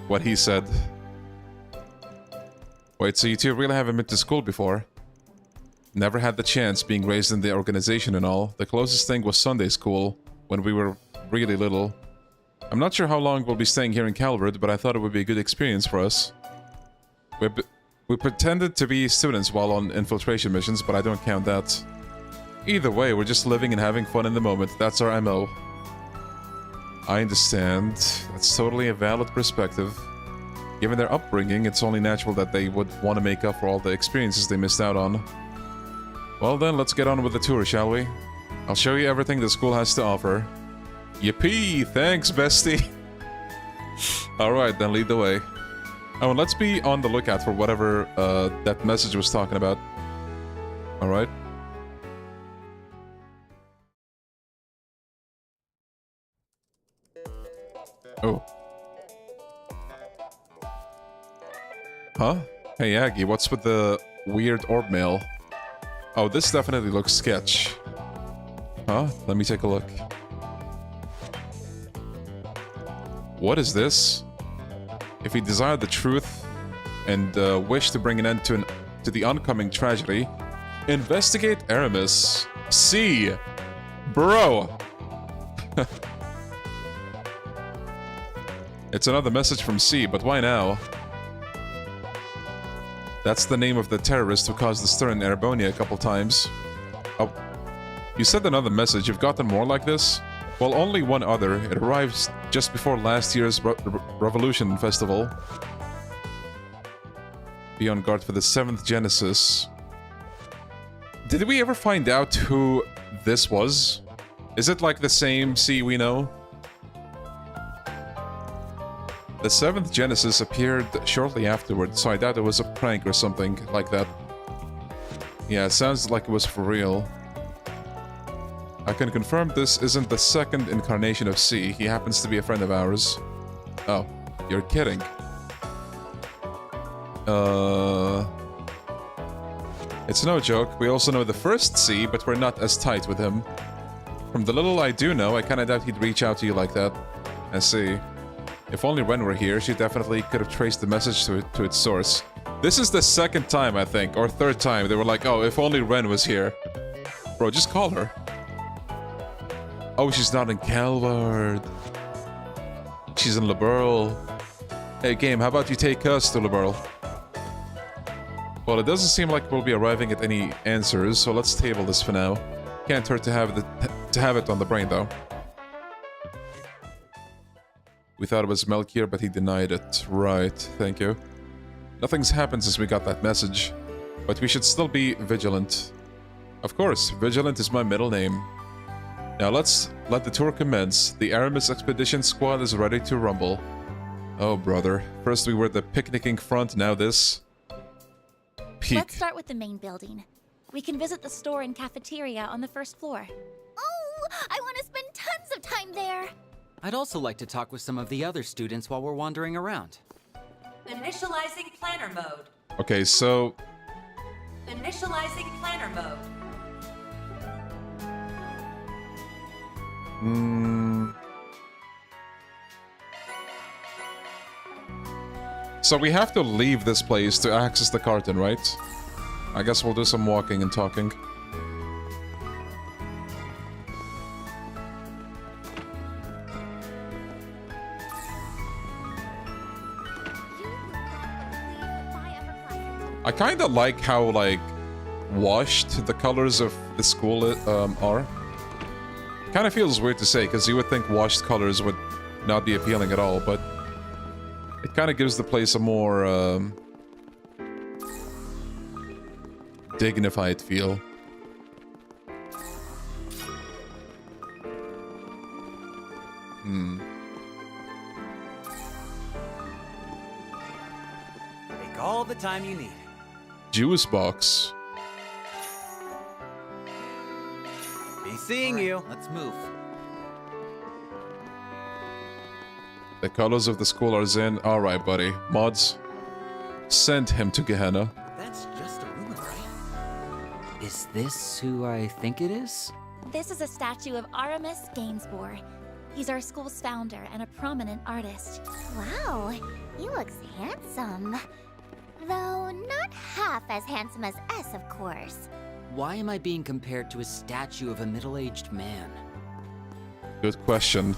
What he said. Wait, so you two really haven't been to school before? Never had the chance, being raised in the organization and all. The closest thing was Sunday school, when we were really little. I'm not sure how long we'll be staying here in Calvert, but I thought it would be a good experience for us. We pretended to be students while on infiltration missions, but I don't count that. Either way, we're just living and having fun in the moment. That's our MO. I understand. That's totally a valid perspective. Given their upbringing, it's only natural that they would want to make up for all the experiences they missed out on. Well then, let's get on with the tour, shall we? I'll show you everything the school has to offer. Yippee! Thanks, bestie! Alright, then lead the way. Oh, and let's be on the lookout for whatever that message was talking about. Alright. Oh. Huh? Hey Aggie, what's with the weird orb mail? Oh, this definitely looks sketch. Huh? Let me take a look. What is this? If you desire the truth and wish to bring an end to the oncoming tragedy, investigate Aramis. C. Bro. It's another message from C, but why now? That's the name of the terrorist who caused the stir in Erebonia a couple times. Oh, you said another message. You've gotten more like this? Well, only one other. It arrives just before last year's Revolution Festival. Be on guard for the 7th Genesis. Did we ever find out who this was? Is it like the same C we know? The 7th Genesis appeared shortly afterwards, so I doubt it was a prank or something like that. Yeah, it sounds like it was for real. I can confirm this isn't the second incarnation of C. He happens to be a friend of ours. Oh, you're kidding. It's no joke. We also know the first C, but we're not as tight with him. From the little I do know, I kinda doubt he'd reach out to you like that. I see. If only Ren were here, she definitely could have traced the message to its source. This is the second time, I think, or third time, they were like, oh, if only Ren was here. Bro, just call her. Oh, she's not in Calvard. She's in Liberl. Hey, game, how about you take us to Liberl? Well, it doesn't seem like we'll be arriving at any answers, so let's table this for now. Can't hurt to have it on the brain, though. We thought it was Melchior, but he denied it. Right, thank you. Nothing's happened since we got that message, but we should still be vigilant. Of course, vigilant is my middle name. Now let's let the tour commence. The Aramis Expedition Squad is ready to rumble. Oh, brother. First we were the picnicking front, now this. Peak. Let's start with the main building. We can visit the store and cafeteria on the first floor. Oh, I want to spend tons of time there. I'd also like to talk with some of the other students while we're wandering around. Initializing planner mode. Okay, so... Initializing planner mode. So we have to leave this place to access the carton, right? I guess we'll do some walking and talking. I kind of like how, like, washed the colors of the school are. Kind of feels weird to say, because you would think washed colors would not be appealing at all, but it kind of gives the place a more dignified feel. Take all the time you need. Juice box. Be seeing you. Let's move. The colors of the school are Zen. Alright, buddy. Mods, send him to Gehenna. That's just a rumor, right? Is this who I think it is? This is a statue of Aramis Gainsbourg. He's our school's founder and a prominent artist. Wow, he looks handsome. Though not half as handsome as S, of course. Why am I being compared to a statue of a middle-aged man? Good question.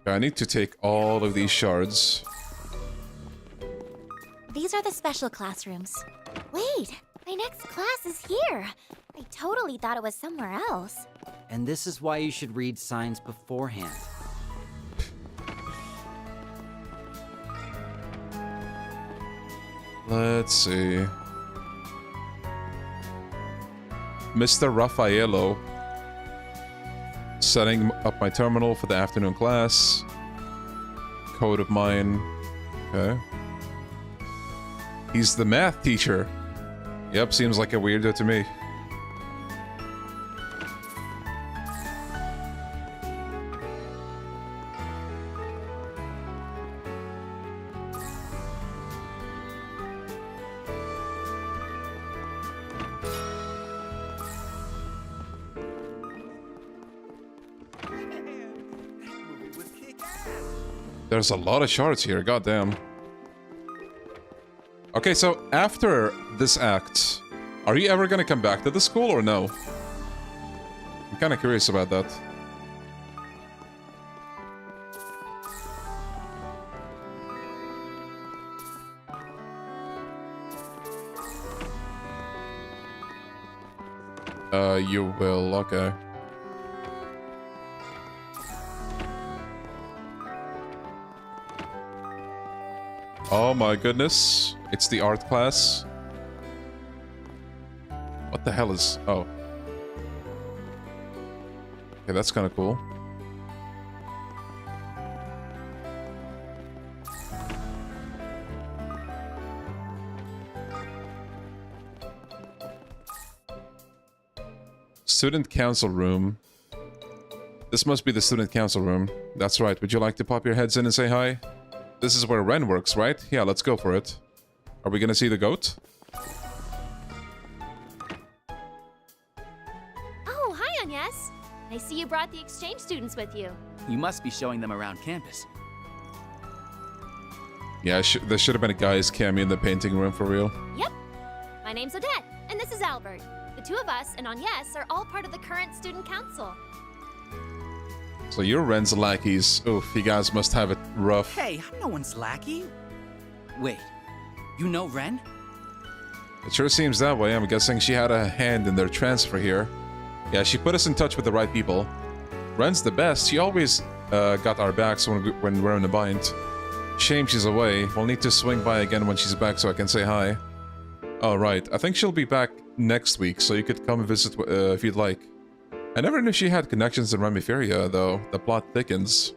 I need to take all of these shards. These are the special classrooms. Wait, my next class is here. I totally thought it was somewhere else. And this is why you should read signs beforehand. Let's see. Mr. Raffaello. Setting up my terminal for the afternoon class. Code of mine. Okay. He's the math teacher. Yep, seems like a weirdo to me. There's a lot of shards here, goddamn. Okay, so after this act, are you ever gonna come back to the school or no? I'm kinda curious about that. You will, okay. Oh my goodness. It's the art class. What the hell is... Oh. Okay, that's kind of cool. Student council room. This must be the student council room. That's right. Would you like to pop your heads in and say hi? This is where Ren works, right? Yeah, let's go for it. Are we gonna see the goat? Oh, hi, Agnes. I see you brought the exchange students with you. You must be showing them around campus. Yeah, there should have been a guy's cameo in the painting room for real. Yep. My name's Odette, and this is Albert. The two of us and Agnes are all part of the current student council. So you're Ren's lackeys. Oof, you guys must have it rough. Hey, I'm no one's lackey. Wait, you know Ren? It sure seems that way. I'm guessing she had a hand in their transfer here. Yeah, she put us in touch with the right people. Ren's the best. She always got our backs when we're in a bind. Shame she's away. We'll need to swing by again when she's back so I can say hi. Oh, right. I think she'll be back next week, so you could come visit if you'd like. I never knew she had connections in Remiferia, though. The plot thickens.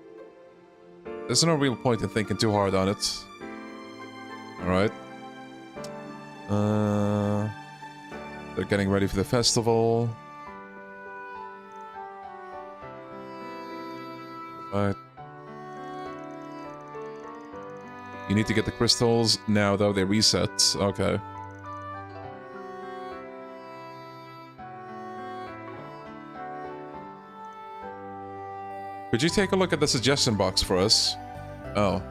There's no real point in thinking too hard on it. Alright. They're getting ready for the festival. Right. You need to get the crystals now, though. They reset. Okay. Could you take a look at the suggestion box for us? Oh.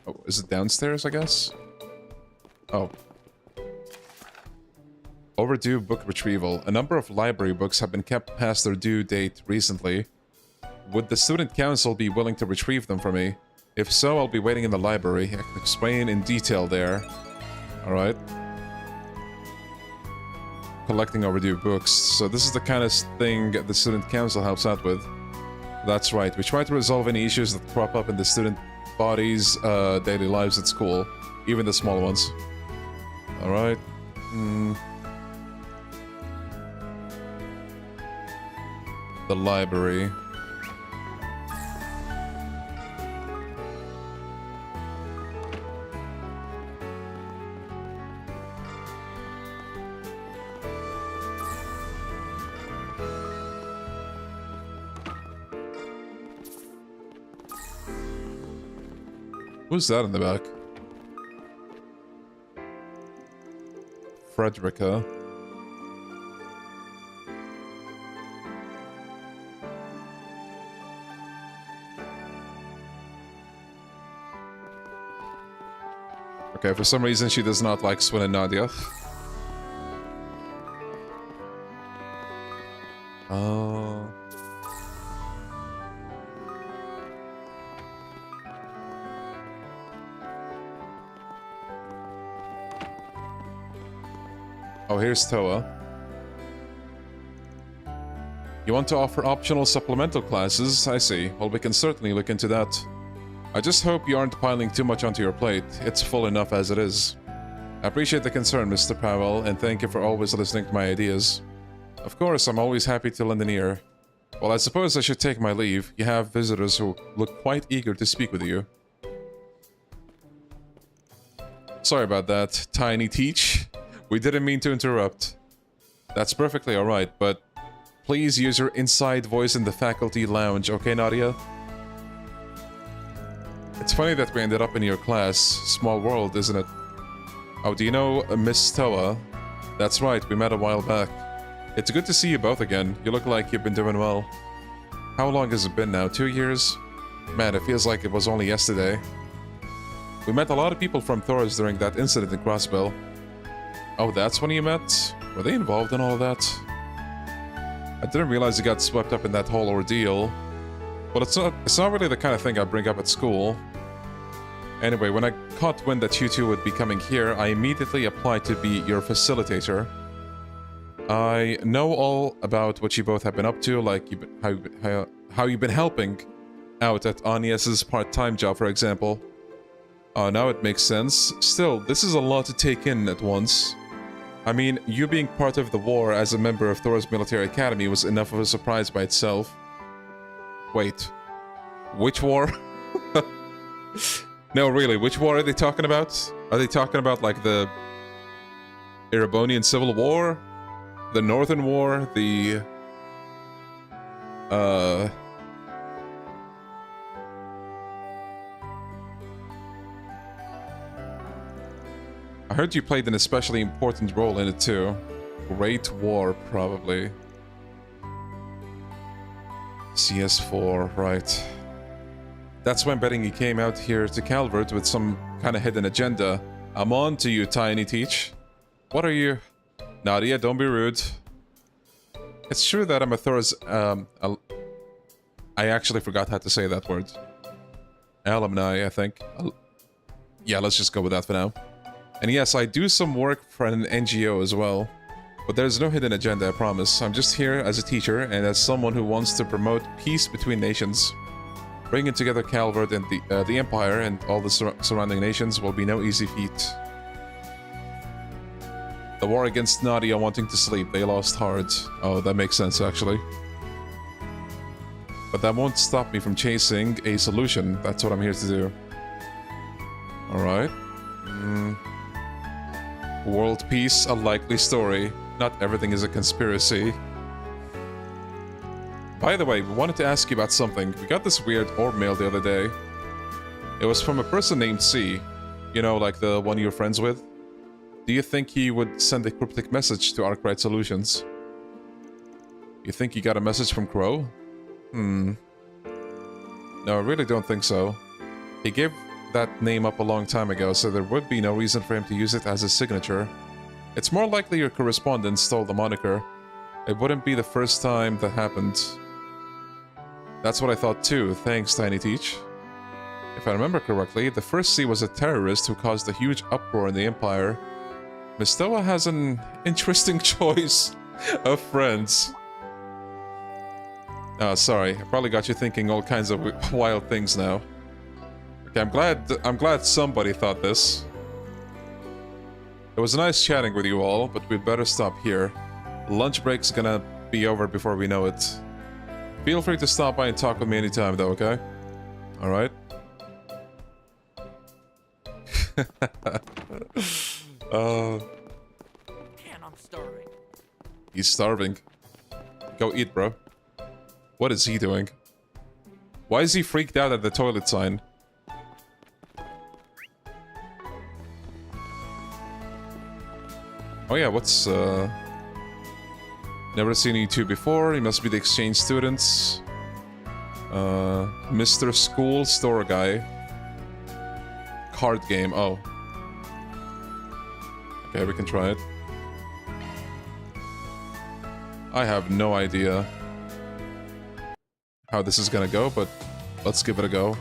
Oh, is it downstairs, I guess? Oh. Overdue book retrieval. A number of library books have been kept past their due date recently. Would the student council be willing to retrieve them for me? If so, I'll be waiting in the library. I can explain in detail there. Alright. Collecting overdue books. So this is the kind of thing the student council helps out with. That's right. We try to resolve any issues that crop up in the student body's daily lives at school. Even the small ones. Alright. The library. Who's that in the back? Frederica. Okay, for some reason she does not like Swin and Nadia. Oh. Oh, here's Toa. You want to offer optional supplemental classes? I see. Well, we can certainly look into that. I just hope you aren't piling too much onto your plate. It's full enough as it is. I appreciate the concern, Mr. Powell, and thank you for always listening to my ideas. Of course, I'm always happy to lend an ear. Well, I suppose I should take my leave. You have visitors who look quite eager to speak with you. Sorry about that, Tiny Teach. We didn't mean to interrupt. That's perfectly alright, but Please use your inside voice in the faculty lounge, okay, Nadia? It's funny that we ended up in your class. Small world, isn't it? Oh, do you know Miss Toa? That's right, we met a while back. It's good to see you both again. You look like you've been doing well. How long has it been now? 2 years? Man, it feels like it was only yesterday. We met a lot of people from Thor's during that incident in Crossbell. Oh, that's when you met? Were they involved in all of that? I didn't realize you got swept up in that whole ordeal. But it's not really the kind of thing I bring up at school. Anyway, when I caught wind that you two would be coming here, I immediately applied to be your facilitator. I know all about what you both have been up to, like how you've been helping out at Agnes's part-time job, for example. Now it makes sense. Still, this is a lot to take in at once. I mean, you being part of the war as a member of Thor's military academy was enough of a surprise by itself. Wait. Which war? No, really, which war are they talking about? Are they talking about, like, the Erebonian Civil War? The Northern War? The... I heard you played an especially important role in it too. Great War, probably. CS4, right. That's when betting he came out here to Calvert with some kind of hidden agenda. I'm on to you, Tiny Teach. What are you? Nadia, don't be rude. It's true that I'm a Thor's, I actually forgot how to say that word. Alumni, I think. Yeah, let's just go with that for now. And yes, I do some work for an NGO as well. But there's no hidden agenda, I promise. I'm just here as a teacher and as someone who wants to promote peace between nations. Bringing together Calvert and the Empire and all the surrounding nations will be no easy feat. The war against Nadia wanting to sleep, they lost hard. Oh, that makes sense, actually. But that won't stop me from chasing a solution. That's what I'm here to do. Alright. World peace, a likely story. Not everything is a conspiracy. By the way, we wanted to ask you about something. We got this weird orb mail the other day. It was from a person named C. You know, like the one you're friends with. Do you think he would send a cryptic message to Arkwright Solutions? You think he got a message from Crow? No, I really don't think so. He gave that name up a long time ago, so there would be no reason for him to use it as his signature. It's more likely your correspondent stole the moniker. It wouldn't be the first time that happened. That's what I thought too, thanks Tiny Teach. If I remember correctly, the first C was a terrorist who caused a huge uproar in the Empire. Miss Toa has an interesting choice of friends. Oh, sorry, I probably got you thinking all kinds of wild things now. Okay, I'm glad somebody thought this. It was nice chatting with you all, but we'd better stop here. Lunch break's gonna be over before we know it. Feel free to stop by and talk with me anytime though, okay? Alright? Man, I'm starving. He's starving. Go eat, bro. What is he doing? Why is he freaked out at the toilet sign? Oh yeah, what's never seen you two before. You must be the exchange students. Mr. School Store Guy. Card game, oh. Okay, we can try it. I have no idea how this is gonna go, but let's give it a go.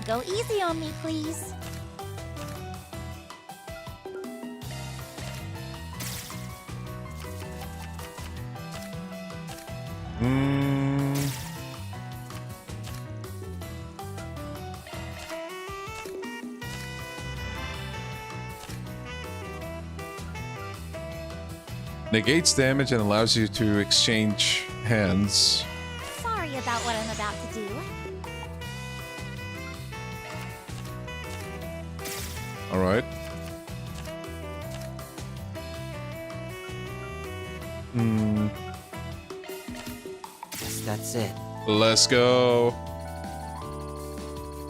Go easy on me, please. Negates damage and allows you to exchange hands. Sorry about what I'm about to do. Alright. That's it. Let's go.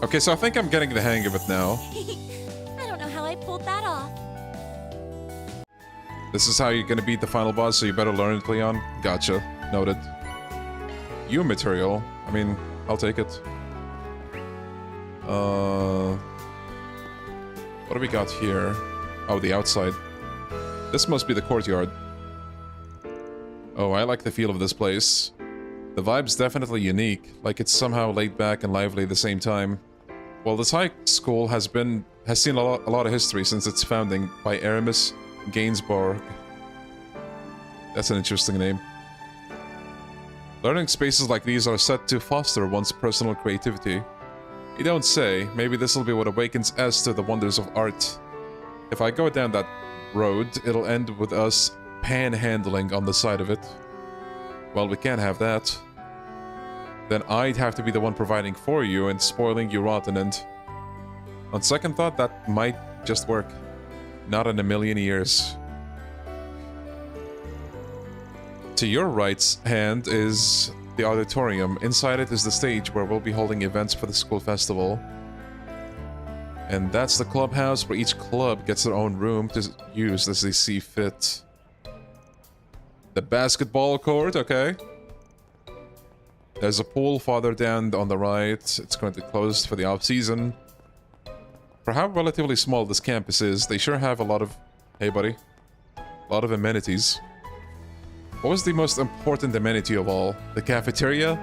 Okay, so I think I'm getting the hang of it now. I don't know how I pulled that off. This is how you're gonna beat the final boss, so you better learn it, Leon. Gotcha. Noted. You material. I mean, I'll take it. What do we got here? Oh, the outside. This must be the courtyard. Oh, I like the feel of this place. The vibe's definitely unique, like it's somehow laid back and lively at the same time. Well, this high school has seen a lot of history since its founding by Aramis Gainsbourg. That's an interesting name. Learning spaces like these are set to foster one's personal creativity. You don't say. Maybe this will be what awakens us to the wonders of art. If I go down that road, it'll end with us panhandling on the side of it. Well, we can't have that. Then I'd have to be the one providing for you and spoiling you rotten, and on second thought, that might just work. Not in a million years. To your right hand is the auditorium. Inside it is the stage where we'll be holding events for the school festival. And that's the clubhouse where each club gets their own room to use as they see fit. The basketball court, okay. There's a pool farther down on the right. It's going to be closed for the off-season. For how relatively small this campus is, they sure have a lot of... Hey, buddy. A lot of amenities. What was the most important amenity of all? The cafeteria?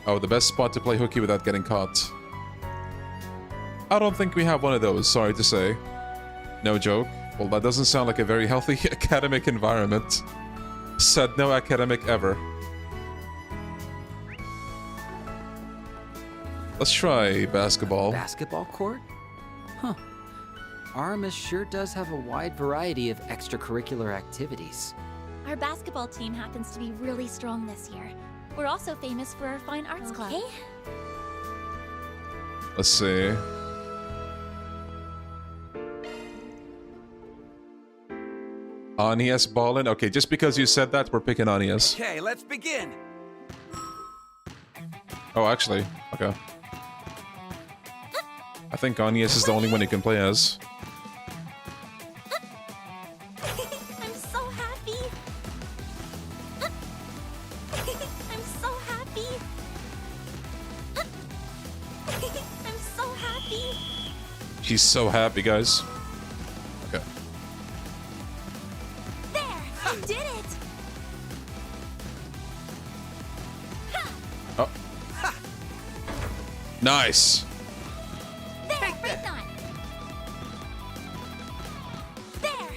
Oh, the best spot to play hooky without getting caught. I don't think we have one of those, sorry to say. No joke. Well, that doesn't sound like a very healthy academic environment. Said no academic ever. Let's try basketball. Basketball court? Huh. Aramis sure does have a wide variety of extracurricular activities. Our basketball team happens to be really strong this year. We're also famous for our fine arts club. Let's see. Anies ballin'? Okay, just because you said that, we're picking Anies. Okay, let's begin. Oh, actually, okay. I think Anies is the only one you can play as. I'm so happy. I'm so happy. I'm so happy. She's so happy, guys. Okay. There, you did it. Oh. Nice. There, break on. There.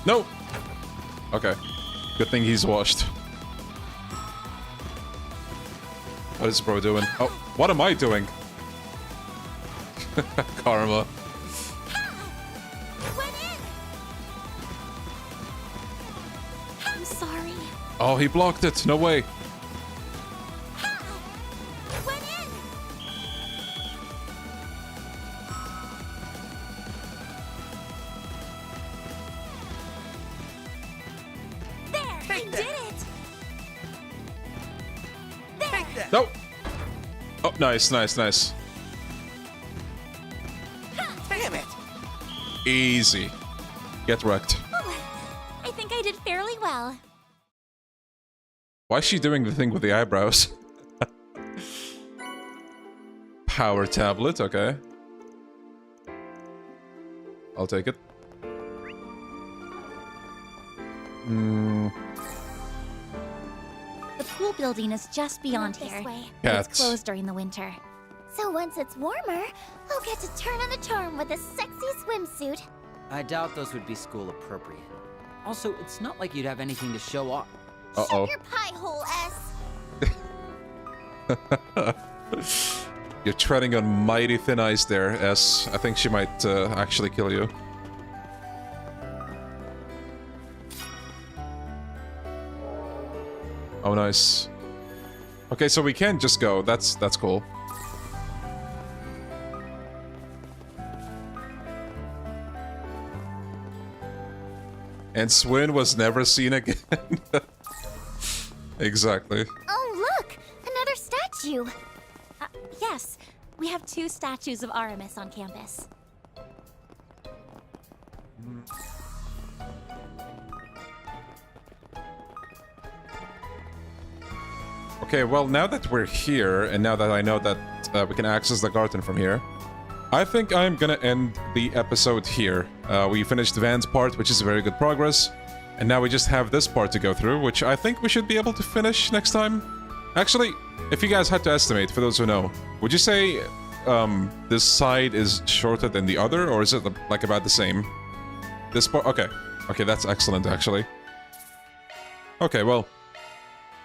No. Okay. Good thing he's washed. What is bro doing? Oh, what am I doing? Karma. I'm sorry. Oh, he blocked it. No way. No. Oh, nice, nice, nice. Damn it. Easy. Get wrecked. I think I did fairly well. Why is she doing the thing with the eyebrows? Power tablet, okay. I'll take it. The pool building is just beyond here. Cats. It's closed during the winter. So once it's warmer, I'll get to turn on the charm with a sexy swimsuit. I doubt those would be school appropriate. Also, it's not like you'd have anything to show off. Uh-oh. Shut your pie hole, S. You're treading on mighty thin ice there, S. I think she might actually kill you. Oh, nice. Okay, so we can just go. That's cool. And Swin was never seen again. Exactly. Oh, statue. Yes, we have 2 statues of Aramis on campus. Okay, well, now that we're here, and now that I know that we can access the garden from here, I think I'm gonna end the episode here. We finished Van's part, which is very good progress, and now we just have this part to go through, which I think we should be able to finish next time. Actually, if you guys had to estimate, for those who know, would you say this side is shorter than the other, or is it like about the same? This part, okay. Okay, that's excellent, actually. Okay, well,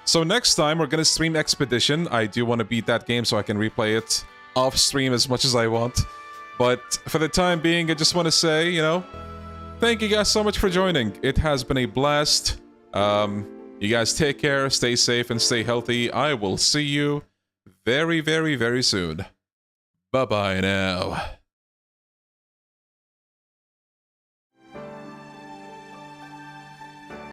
so next time we're gonna stream Expedition. I do want to beat that game so I can replay it off stream as much as I want. But for the time being, I just want to say, you know, thank you guys so much for joining. It has been a blast. You guys take care, stay safe, and stay healthy. I will see you very, very, very soon. Bye-bye now.